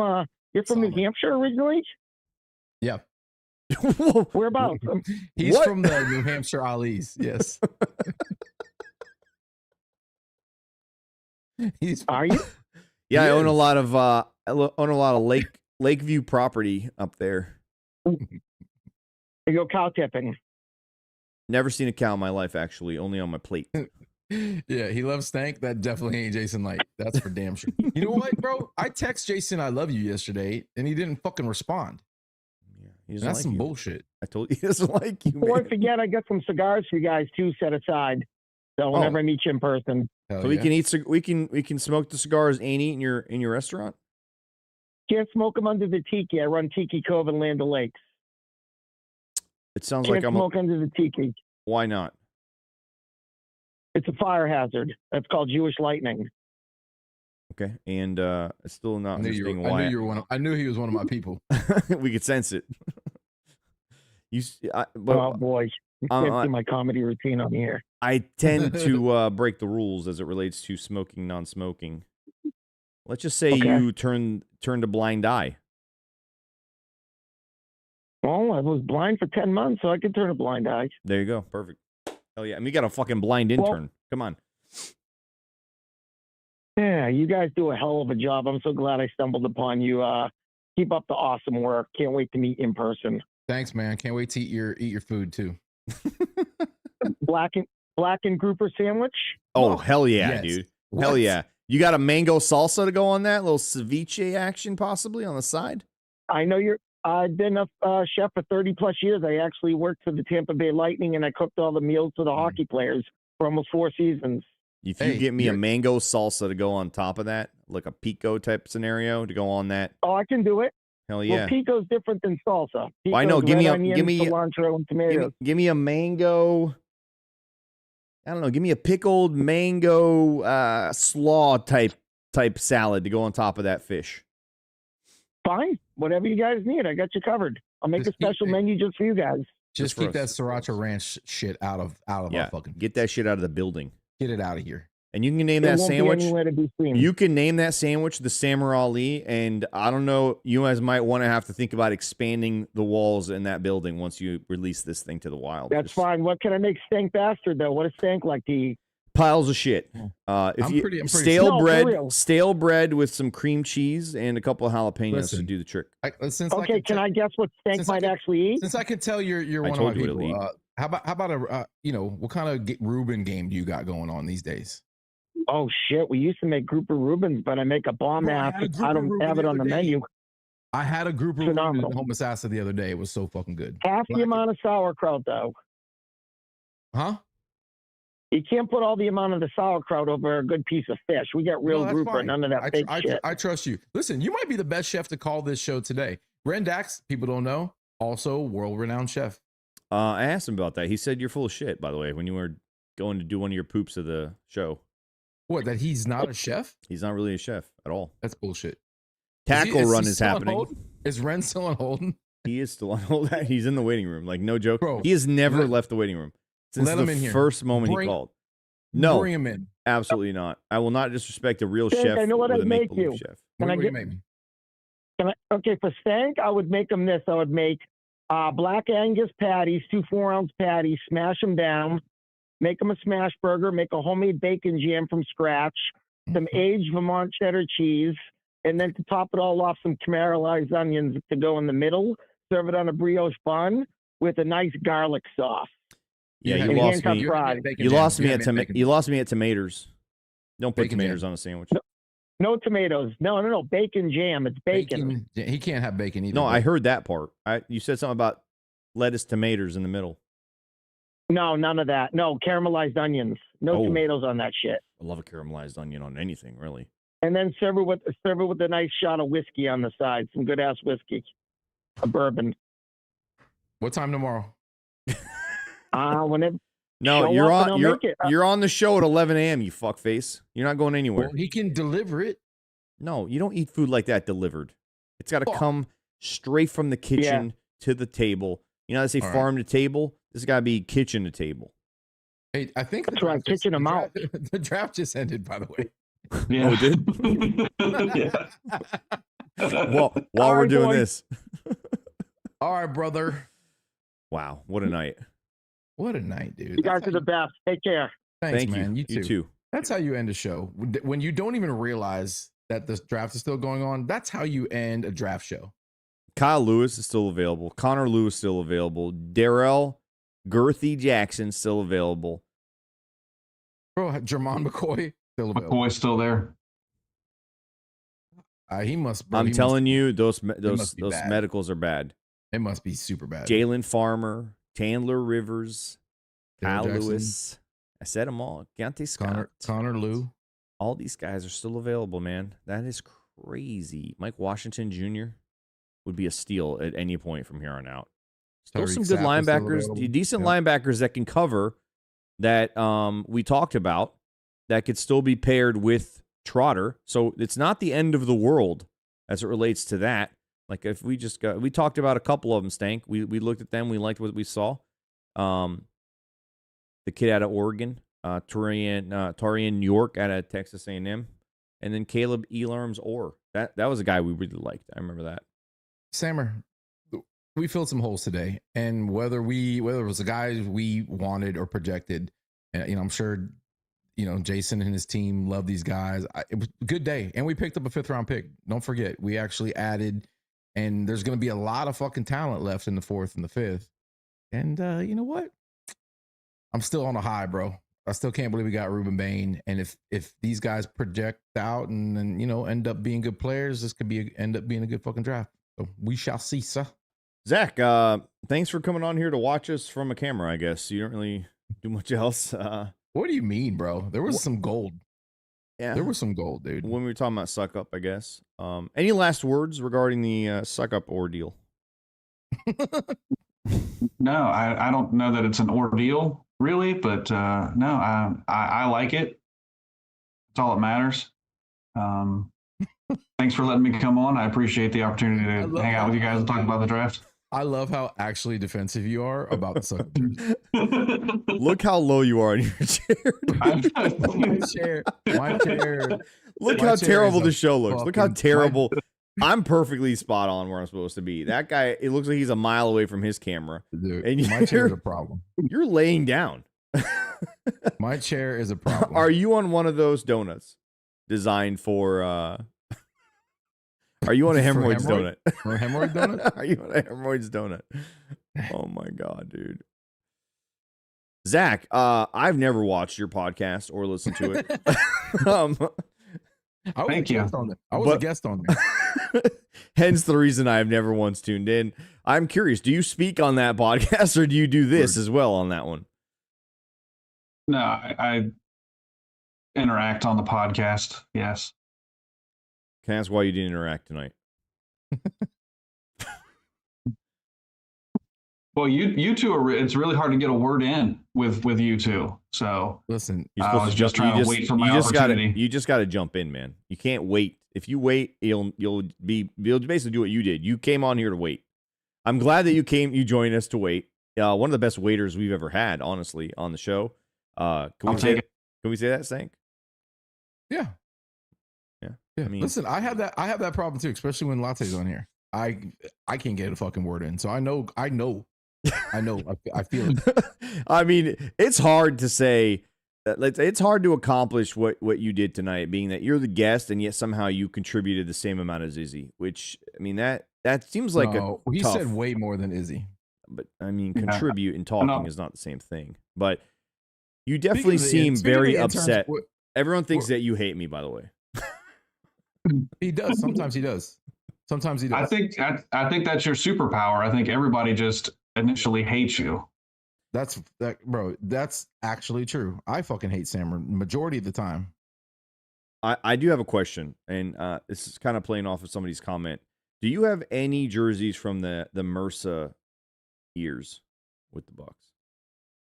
New Hampshire originally? Yeah. Whereabouts? He's from the New Hampshire Ollies. Yes. Are you? Yeah, I own a lot of Lakeview property up there. You go cow tipping. Never seen a cow in my life, actually. Only on my plate. Yeah, he loves Stank. That definitely ain't Jason Light. That's for damn sure. You know what, bro? I text Jason I love you yesterday, and he didn't fucking respond. He That's like some you. bullshit. I told you he doesn't like you, Before I man. forget, I got some cigars for you guys too set aside. So whenever I meet you in person. So we can eat. We can smoke the cigars and eat in your restaurant. Can't smoke them under the tiki. I run Tiki Cove and Land O'Lakes. It sounds Can't like I'm. smoke under the tiki. Why not? It's a fire hazard. That's called Jewish lightning. Okay, and it's still not I knew understanding you why. were I knew he was one of my people. We could sense it. Oh boy, you can't see my comedy routine on here. I tend to break the rules as it relates to smoking, non-smoking. Let's just say you turned a blind eye. Well, I was blind for 10 months, so I could turn a blind eye. There you go. Perfect. Hell yeah. And we got a fucking blind intern. Come on. Yeah, you guys do a hell of a job. I'm so glad I stumbled upon you. Keep up the awesome work. Can't wait to meet you in person. Thanks, man. Can't wait to eat your food too. Black and grouper sandwich? Oh, hell yeah, yes. dude. What? Hell yeah. You got a mango salsa to go on that? A little ceviche action possibly on the side? I know I've been a chef for 30 plus years. I actually worked for the Tampa Bay Lightning and I cooked all the meals for the hockey players for almost 4 seasons. If you get me a mango salsa to go on top of that, like a pico type scenario to go on that. Oh, I can do it. Hell yeah. Well, pico's different than salsa. Well, I know. Pico's red onion, cilantro, and tomatoes. Give me a mango. I don't know. Give me a pickled mango slaw type salad to go on top of that fish. Fine. Whatever you guys need, I got you covered. I'll make a special menu just for you guys. Just keep that sriracha ranch shit out of our fucking. Get that shit out of the building. Get it out of here. And you can name that sandwich. You can name that sandwich the Samurai Ali, and I don't know. You guys might want to have to think about expanding the walls in that building once you release this thing to the wild. That's fine. What can I make Stank Bastard though? What does Stank like to eat? Piles of shit. I'm stale bread with some cream cheese and a couple of jalapenos to do the trick. Can I guess what Stank might actually eat? Since I can tell you're one of my people. How about a what kind of Reuben game do you got going on these days? Oh shit, we used to make grouper Reubens, but I make a bomb ass. I don't have it on the menu. I had a grouper Reuben at Homeless Acid the other day. It was so fucking good. Half the amount of sauerkraut though. Huh? You can't put all the amount of the sauerkraut over a good piece of fish. We got real that's grouper, fine. none of that fake shit. I trust you. Listen, you might be the best chef to call this show today. Ren Dax, people don't know, also world-renowned chef. I asked him about that. He said you're full of shit, by the way, when you were going to do one of your poops of the show. What, that he's not a chef? He's not really a chef at all. That's bullshit. Tackle run is happening. Is Ren still on Holden? He is still on hold. He's in the waiting room. Like, no joke. Bro, he has never left the waiting room since let him the in here. first moment he called. No, bring him in. Absolutely not. I will not disrespect a real Stank, chef I know what with I'd a make make-believe you. chef. Can I get? Okay, for Stank, I would make him this. I would make black Angus patties, 2 4-ounce patties, smash them down, make them a smash burger, make a homemade bacon jam from scratch, some aged Vermont cheddar cheese, and then to top it all off, some caramelized onions to go in the middle. Serve it on a brioche bun with a nice garlic sauce. Yeah, you And lost hand-cut me. fries. You lost me at you lost me at tomatoes. Don't put tomatoes on a sandwich. No tomatoes. No. Bacon jam. It's bacon. He can't have bacon either. No, I heard that part. You said something about lettuce, tomatoes in the middle. No, none of that. No, caramelized onions. No tomatoes on that shit. I love a caramelized onion on anything, really. And then serve it with a nice shot of whiskey on the side. Some good ass whiskey. A bourbon. What time tomorrow? Whenever. No, you're on the show at 11 a.m., you fuckface. You're not going anywhere. Well, he can deliver it. No, you don't eat food like that delivered. It's got to come straight from the kitchen to the table. You know how they say farm to table? This has got to be kitchen to table. Hey, I think that's right. Kitchen them out. The draft just ended, by the way. Yeah. Oh, it did? Well, while we're doing this. All right, brother. Wow, what a night. What a night, dude. You guys are the best. Take care. Thanks, Thank man. you. You too. That's how you end a show. When you don't even realize that the draft is still going on, that's how you end a draft show. Kyle Lewis is still available. Connor Lewis still available. Darrell Girthy Jackson still available. Bro, Jermon McCoy still available. McCoy's still there. He must. I'm telling you, those medicals are bad. It must be super bad. Jalen Farmer, Chandler Rivers, Kyle Jackson. Lewis. I said them all. Deontay Scott. Connor Lou. All these guys are still available, man. That is crazy. Mike Washington Jr. would be a steal at any point from here on out. Still some good linebackers, decent linebackers that can cover that we talked about that could still be paired with Trotter. So it's not the end of the world as it relates to that. Like if we talked about a couple of them, Stank. We looked at them. We liked what we saw. The kid out of Oregon, Torian York out of Texas A&M, and then Caleb Elarms Orr. That was a guy we really liked. I remember that. Sammer, we filled some holes today, and whether it was the guys we wanted or projected, I'm sure, Jason and his team love these guys. It was a good day, and we picked up a 5th round pick. Don't forget, we actually added, and there's going to be a lot of fucking talent left in the 4th and the 5th. And you know what? I'm still on a high, bro. I still can't believe we got Ruben Bain. And if these guys project out and then end up being good players, this could end up being a good fucking draft. So we shall see, sir. Zach, thanks for coming on here to watch us from a camera. I guess you don't really do much else. What do you mean, bro? There was some gold. Yeah, there was some gold, dude. When we were talking about suck up, I guess. Any last words regarding the suck up ordeal? No, I don't know that it's an ordeal, really, but no, I like it. That's all that matters. Thanks for letting me come on. I appreciate the opportunity to hang out with you guys and talk about the draft. I love how actually defensive you are about the suck. Look how low you are in your chair. My chair. Look how terrible the show looks. Look how terrible. I'm perfectly spot on where I'm supposed to be. That guy, it looks like he's a mile away from his camera. Dude, and my chair is a problem. You're laying down. My chair is a problem. Are you on one of those donuts designed for are you on a hemorrhoids donut? Or a hemorrhoid donut? Are you on a hemorrhoids donut? Oh my god, dude. Zach, I've never watched your podcast or listened to it. I was a guest on it. I was a guest on it. Hence the reason I have never once tuned in. I'm curious, do you speak on that podcast or do you do this as well on that one? No, I interact on the podcast. Yes. Can I ask why you didn't interact tonight? Well, you two are. It's really hard to get a word in with you two. So listen, You're I was just trying to wait for my opportunity. You just gotta jump in, man. You can't wait. If you wait, you'll basically do what you did. You came on here to wait. I'm glad that you joined us to wait. One of the best waiters we've ever had, honestly, on the show. Can we say that, Stank? Yeah. Yeah. I mean, listen, I have that problem too, especially when Latte's on here. I can't get a fucking word in. So I know. I feel it. I mean, it's hard to say. It's hard to accomplish what you did tonight, being that you're the guest and yet somehow you contributed the same amount as Izzy. Which, I mean, that seems like he tough. said way more than Izzy. But I mean, contribute and talking is not the same thing. But you definitely seem very upset. Everyone thinks that you hate me, by the way. He does. Sometimes he does. Sometimes he does. I think that's your superpower. I think everybody just initially hates you. Bro. That's actually true. I fucking hate Sam majority of the time. I do have a question, and this is kind of playing off of somebody's comment. Do you have any jerseys from the MRSA years with the Bucs?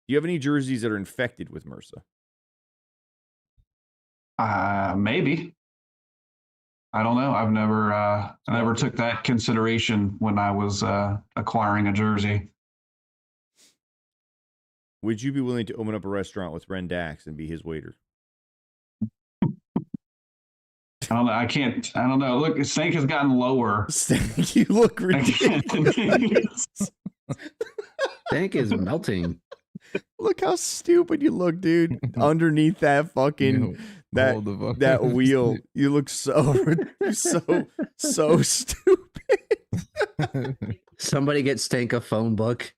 Do you have any jerseys that are infected with MRSA? Maybe. I don't know. I've never I never took that consideration when I was acquiring a jersey. Would you be willing to open up a restaurant with Ren Dax and be his waiter? I don't know. I don't know. Look, Stank has gotten lower. Stank, you look ridiculous. Stank is melting. Look how stupid you look, dude. Underneath that fucking that wheel, you look so stupid. Somebody get Stank a phone book.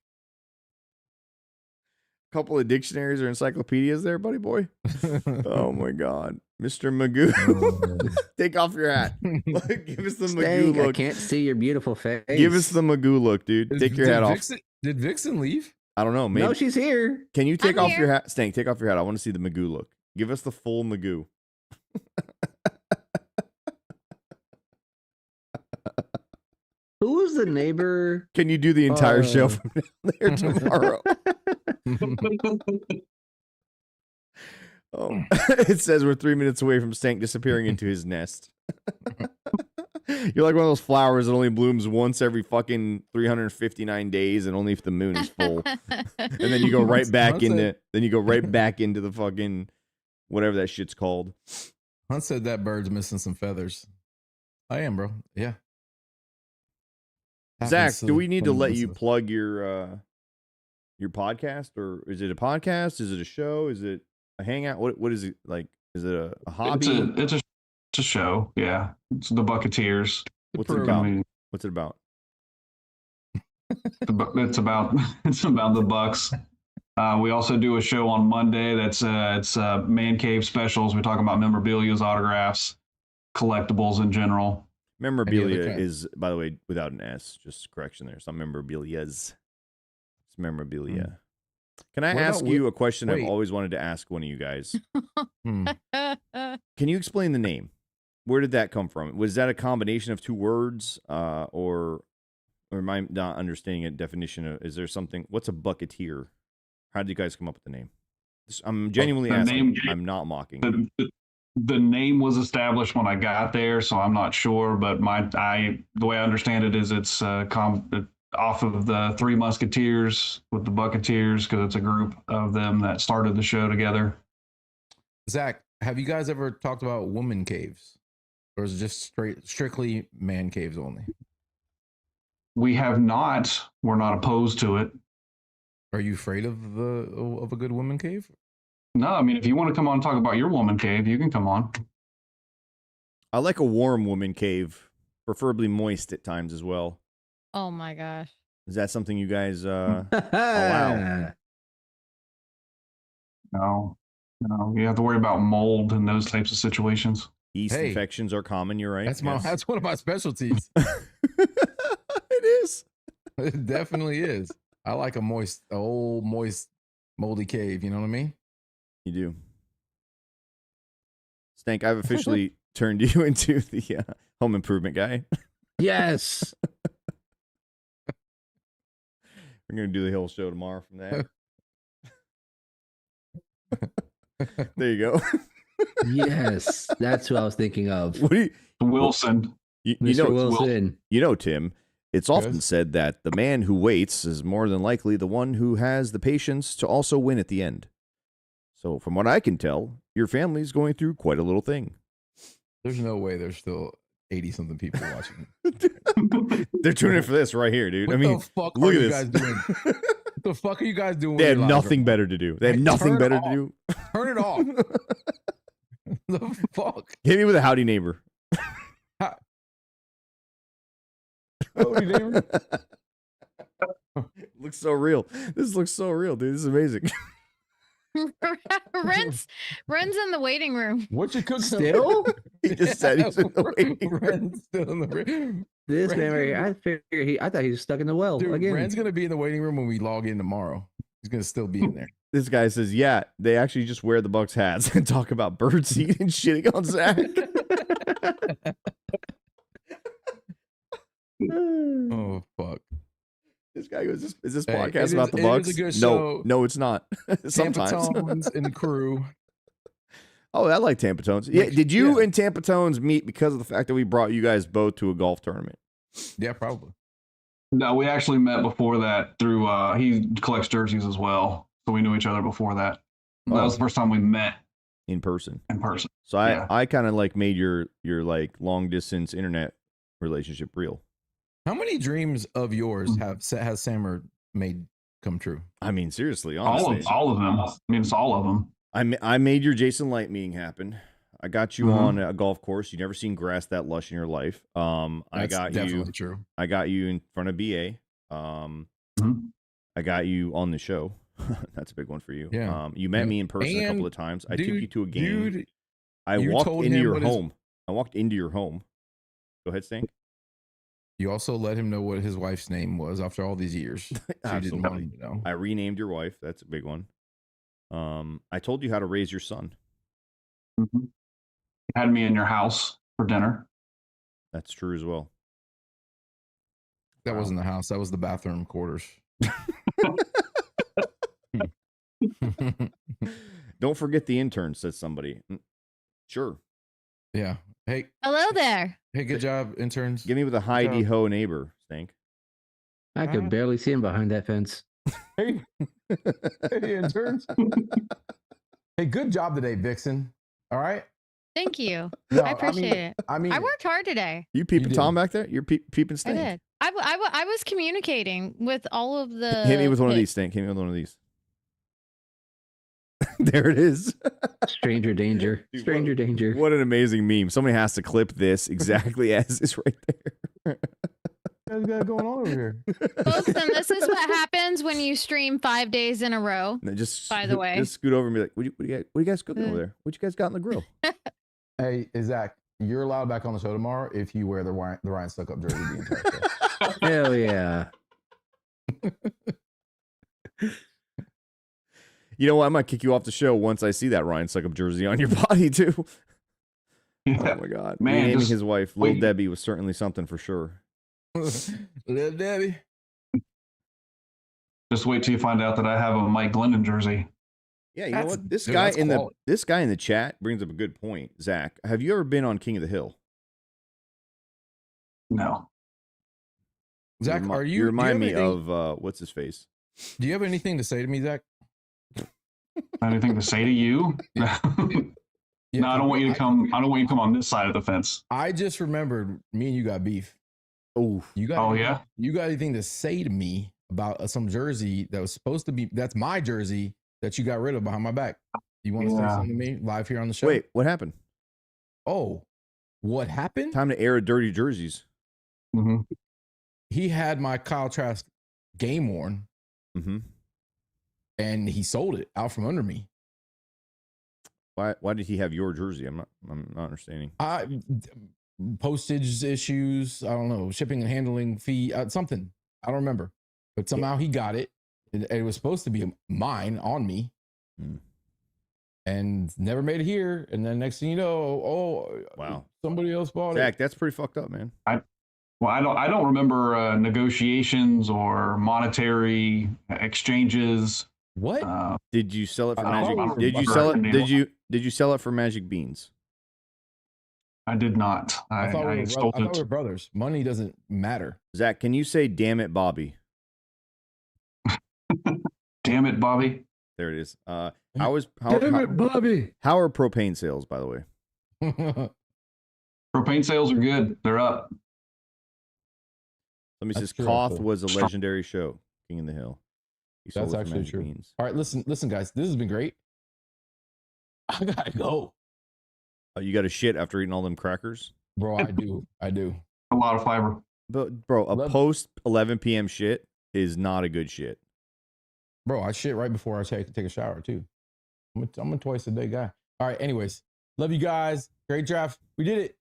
Couple of dictionaries or encyclopedias there, buddy boy. Oh my god, Mr. Magoo. Take off your hat. Give us the Magoo look. I can't see your beautiful face. Give us the Magoo look, dude. Take your hat off. Did Vixen leave? I don't know. Maybe. No, she's here. Can you take off your hat? Stank, take off your hat. I want to see the Magoo look. Give us the full Magoo. Who was the neighbor? Can you do the entire show from down there tomorrow? It says we're 3 minutes away from Stank disappearing into his nest. You're like one of those flowers that only blooms once every fucking 359 days and only if the moon is full. And then you go right back into the fucking whatever that shit's called. Hunt said that bird's missing some feathers. I am, bro. Yeah. Zach, do we need to let you plug your podcast, or is it a podcast? Is it a show? Is it a hangout? What is it like? Is it a hobby? It's a show. Yeah, it's the Buccaneers. What's it about? What's it about? It's about the Bucs. We also do a show on Monday. It's Man Cave Specials. We talk about memorabilia, autographs, collectibles in general. Memorabilia is, by the way, without an S. Just correction there. It's not memorabilias. It's memorabilia. Can I ask you a question I've always wanted to ask one of you guys? Can you explain the name? Where did that come from? Was that a combination of two words, or am I not understanding a definition of? Is there something? What's a bucketeer? How did you guys come up with the name? I'm genuinely asking. I'm not mocking. The name was established when I got there, so I'm not sure. But the way I understand it is it's off of the Three Musketeers with the Buccaneers, because it's a group of them that started the show together. Zach, have you guys ever talked about woman caves, or is it just strictly man caves only? We have not. We're not opposed to it. Are you afraid of a good woman cave? No, I mean, if you want to come on and talk about your woman cave, you can come on. I like a warm woman cave, preferably moist at times as well. Oh my gosh. Is that something you guys allow? No, you have to worry about mold and those types of situations. Yeast infections are common. You're right. That's one of my specialties. It is. It definitely is. I like a old moist, moldy cave. You know what I mean? You do. Stank, I've officially turned you into the home improvement guy. Yes. We're going to do the whole show tomorrow from that. There you go. Yes. That's who I was thinking of. What do you, Wilson. You Mr. know, Wilson. You know, Tim, it's often said that the man who waits is more than likely the one who has the patience to also win at the end. So from what I can tell, your family's going through quite a little thing. There's no way there's still 80-something people watching. They're tuning in for this right here, dude. What I mean, the fuck look are at you this. guys doing? What the fuck are you guys doing? They with have your lives nothing right better to do. They have Hey, nothing turn it better off. to do. Turn it off. The fuck? Hit me with a howdy neighbor. Howdy neighbor. Looks so real. This looks so real, dude. This is amazing. Ren's in the waiting room. What you cooking? Still? He just said he's in the waiting room. Ren's still in the room. This man right here, I thought he was stuck in the well Dude, again. Ren's gonna be in the waiting room when we log in tomorrow. He's gonna still be in there. This guy says, yeah, they actually just wear the Bucs hats and talk about birdseed and shitting on Zach. Oh fuck. This guy goes, is this Hey, podcast it about is- the it Bucs? is a good No, show. no, it's not. Tampa Sometimes. Tones and the crew. Oh, I like Tampa Tones. Yeah, Like, did you yeah. and Tampa Tones meet because of the fact that we brought you guys both to a golf tournament? Yeah, probably. No, we actually met before that through he collects jerseys as well. So we knew each other before that. That was the first time we met In person. in person. So Yeah. I kind of like made your like long distance internet relationship real. How many dreams of yours has Sammer made come true? I mean, seriously, honestly. All of them. I mean, it's all of them. I made your Jason Light meeting happen. I got you on a golf course. You never seen grass that lush in your life. I That's got definitely you. true. I got you in front of BA. I got you on the show. That's a big one for you. Yeah. You met Yeah. me in person a couple And, of times. I took dude- you to a game. dude, I you walked told into him your what his- home. I walked into your home. Go ahead, Stank. You also let him know what his wife's name was after all these years. So you didn't want him to know. I renamed your wife. That's a big one. I told you how to raise your son. You had me in your house for dinner. That's true as well. That wasn't the house. That was the bathroom quarters. Don't forget the intern, says somebody. Sure. Yeah. Hey. Hello there. Hey, good job, interns. Give me with a Heidi Ho neighbor, Stank. I could barely see him behind that fence. Hey, hey, interns. Hey, good job today, Vixen. All right. Thank you. No, I appreciate it. I mean, I worked hard today. You peeping Tom back there? You're peeping I Stank. did. I was communicating with all of the. Hit me with one of picks. these, Stank. Hit me with one of these. There it is. Stranger danger. Dude, Stranger danger. What an amazing meme. Somebody has to clip this exactly as is right there. What's got going on over here? Folks, and this is what happens when you stream 5 days in a row. No, just by the way, just scoot over and be like, what you guys cooking over there? What you guys got in the grill? Hey, Zach, you're allowed back on the show tomorrow if you wear the Ryan Stuck-Up jersey the entire show. Hell yeah. You know what? I might kick you off the show once I see that Ryan Suckup jersey on your body too. Yeah. Oh my god, Man, naming just his wife Lil wait. Debbie was certainly something for sure. Little Debbie. Just wait till you find out that I have a Mike Glennon jersey. Yeah, you know what? This dude, guy that's in quality. this guy in the chat brings up a good point. Zach, have you ever been on King of the Hill? No. Zach, You are you? You do you remind have me anything- of what's his face? Do you have anything to say to me, Zach? Anything to say to you? No, I don't want you to come. I don't want you to come on this side of the fence. I just remembered me and you got beef. Oh, you got? Oh, yeah? You got anything to say to me about some jersey that was supposed to be? That's my jersey that you got rid of behind my back. You want to say Yeah. something to me live here on the show? Wait, what happened? Oh, what happened? Time to air dirty jerseys. Mm-hmm. He had my Kyle Trask game worn, Mm-hmm. and he sold it out from under me. Why did he have your jersey? I'm not understanding. Postage issues. I don't know. Shipping and handling fee. Something. I don't remember. But somehow he got it. It was supposed to be mine on me. and never made it here. And then next thing you know, wow, somebody else bought it. Zach, that's pretty fucked up, man. I don't remember negotiations or monetary exchanges. What? Did you sell it for I Magic? don't Did you remember sell it? any- Did you sell it for Magic Beans? I did not. I thought we stole were brothers. Money doesn't matter. Zach, can you say "damn it, Bobby"? Damn it, Bobby. There it is. How Damn it, Bobby. How are propane sales, by the way? Propane sales are good. They're up. Let me That's say, true, Koth actually. was a legendary show. King in the Hill. You sold That's it for actually Magic true. Beans. All right, listen, guys. This has been great. I gotta go, Oh, you got a shit after eating all them crackers, bro. I do. A lot of fiber. but bro, a post 11 p.m. shit is not a good shit. Bro, I shit right before I take a shower too. I'm a twice a day guy. All right. Anyways, love you guys. Great draft. We did it.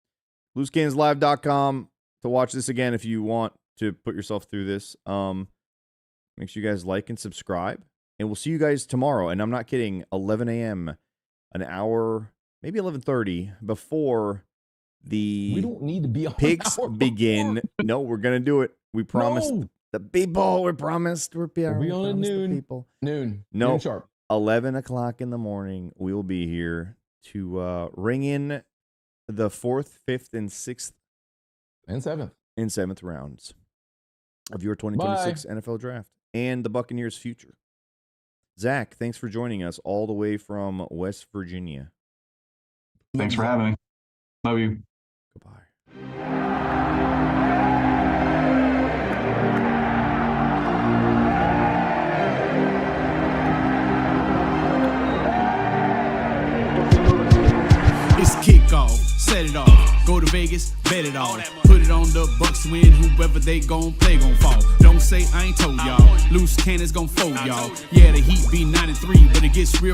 LooseCannonsLive.com to watch this again if you want to put yourself through this. Make sure you guys like and subscribe, and we'll see you guys tomorrow. And I'm not kidding. 11 a.m. an hour, maybe 11:30 before We the don't need to be on picks our begin. No, we're gonna do it. We promised No. the people. We promised. We'll be We'll be on at promised the noon. people. Noon. No. Noon sharp. 11 o'clock in the morning. We will be here to ring in the 4th, 5th, and 6th And 7th. and 7th rounds of your 2026 NFL draft and the Buccaneers' future. Zach, thanks for joining us all the way from West Virginia. Thanks for having me. Love you. Goodbye. It's kickoff, set it off. Go to Vegas, bet it all. Put it on the Bucs win, whoever they gon' play gon' fall. Don't say I ain't told y'all. Loose cannons gon' fold y'all. Yeah, the Heat be 9-3, but it gets real.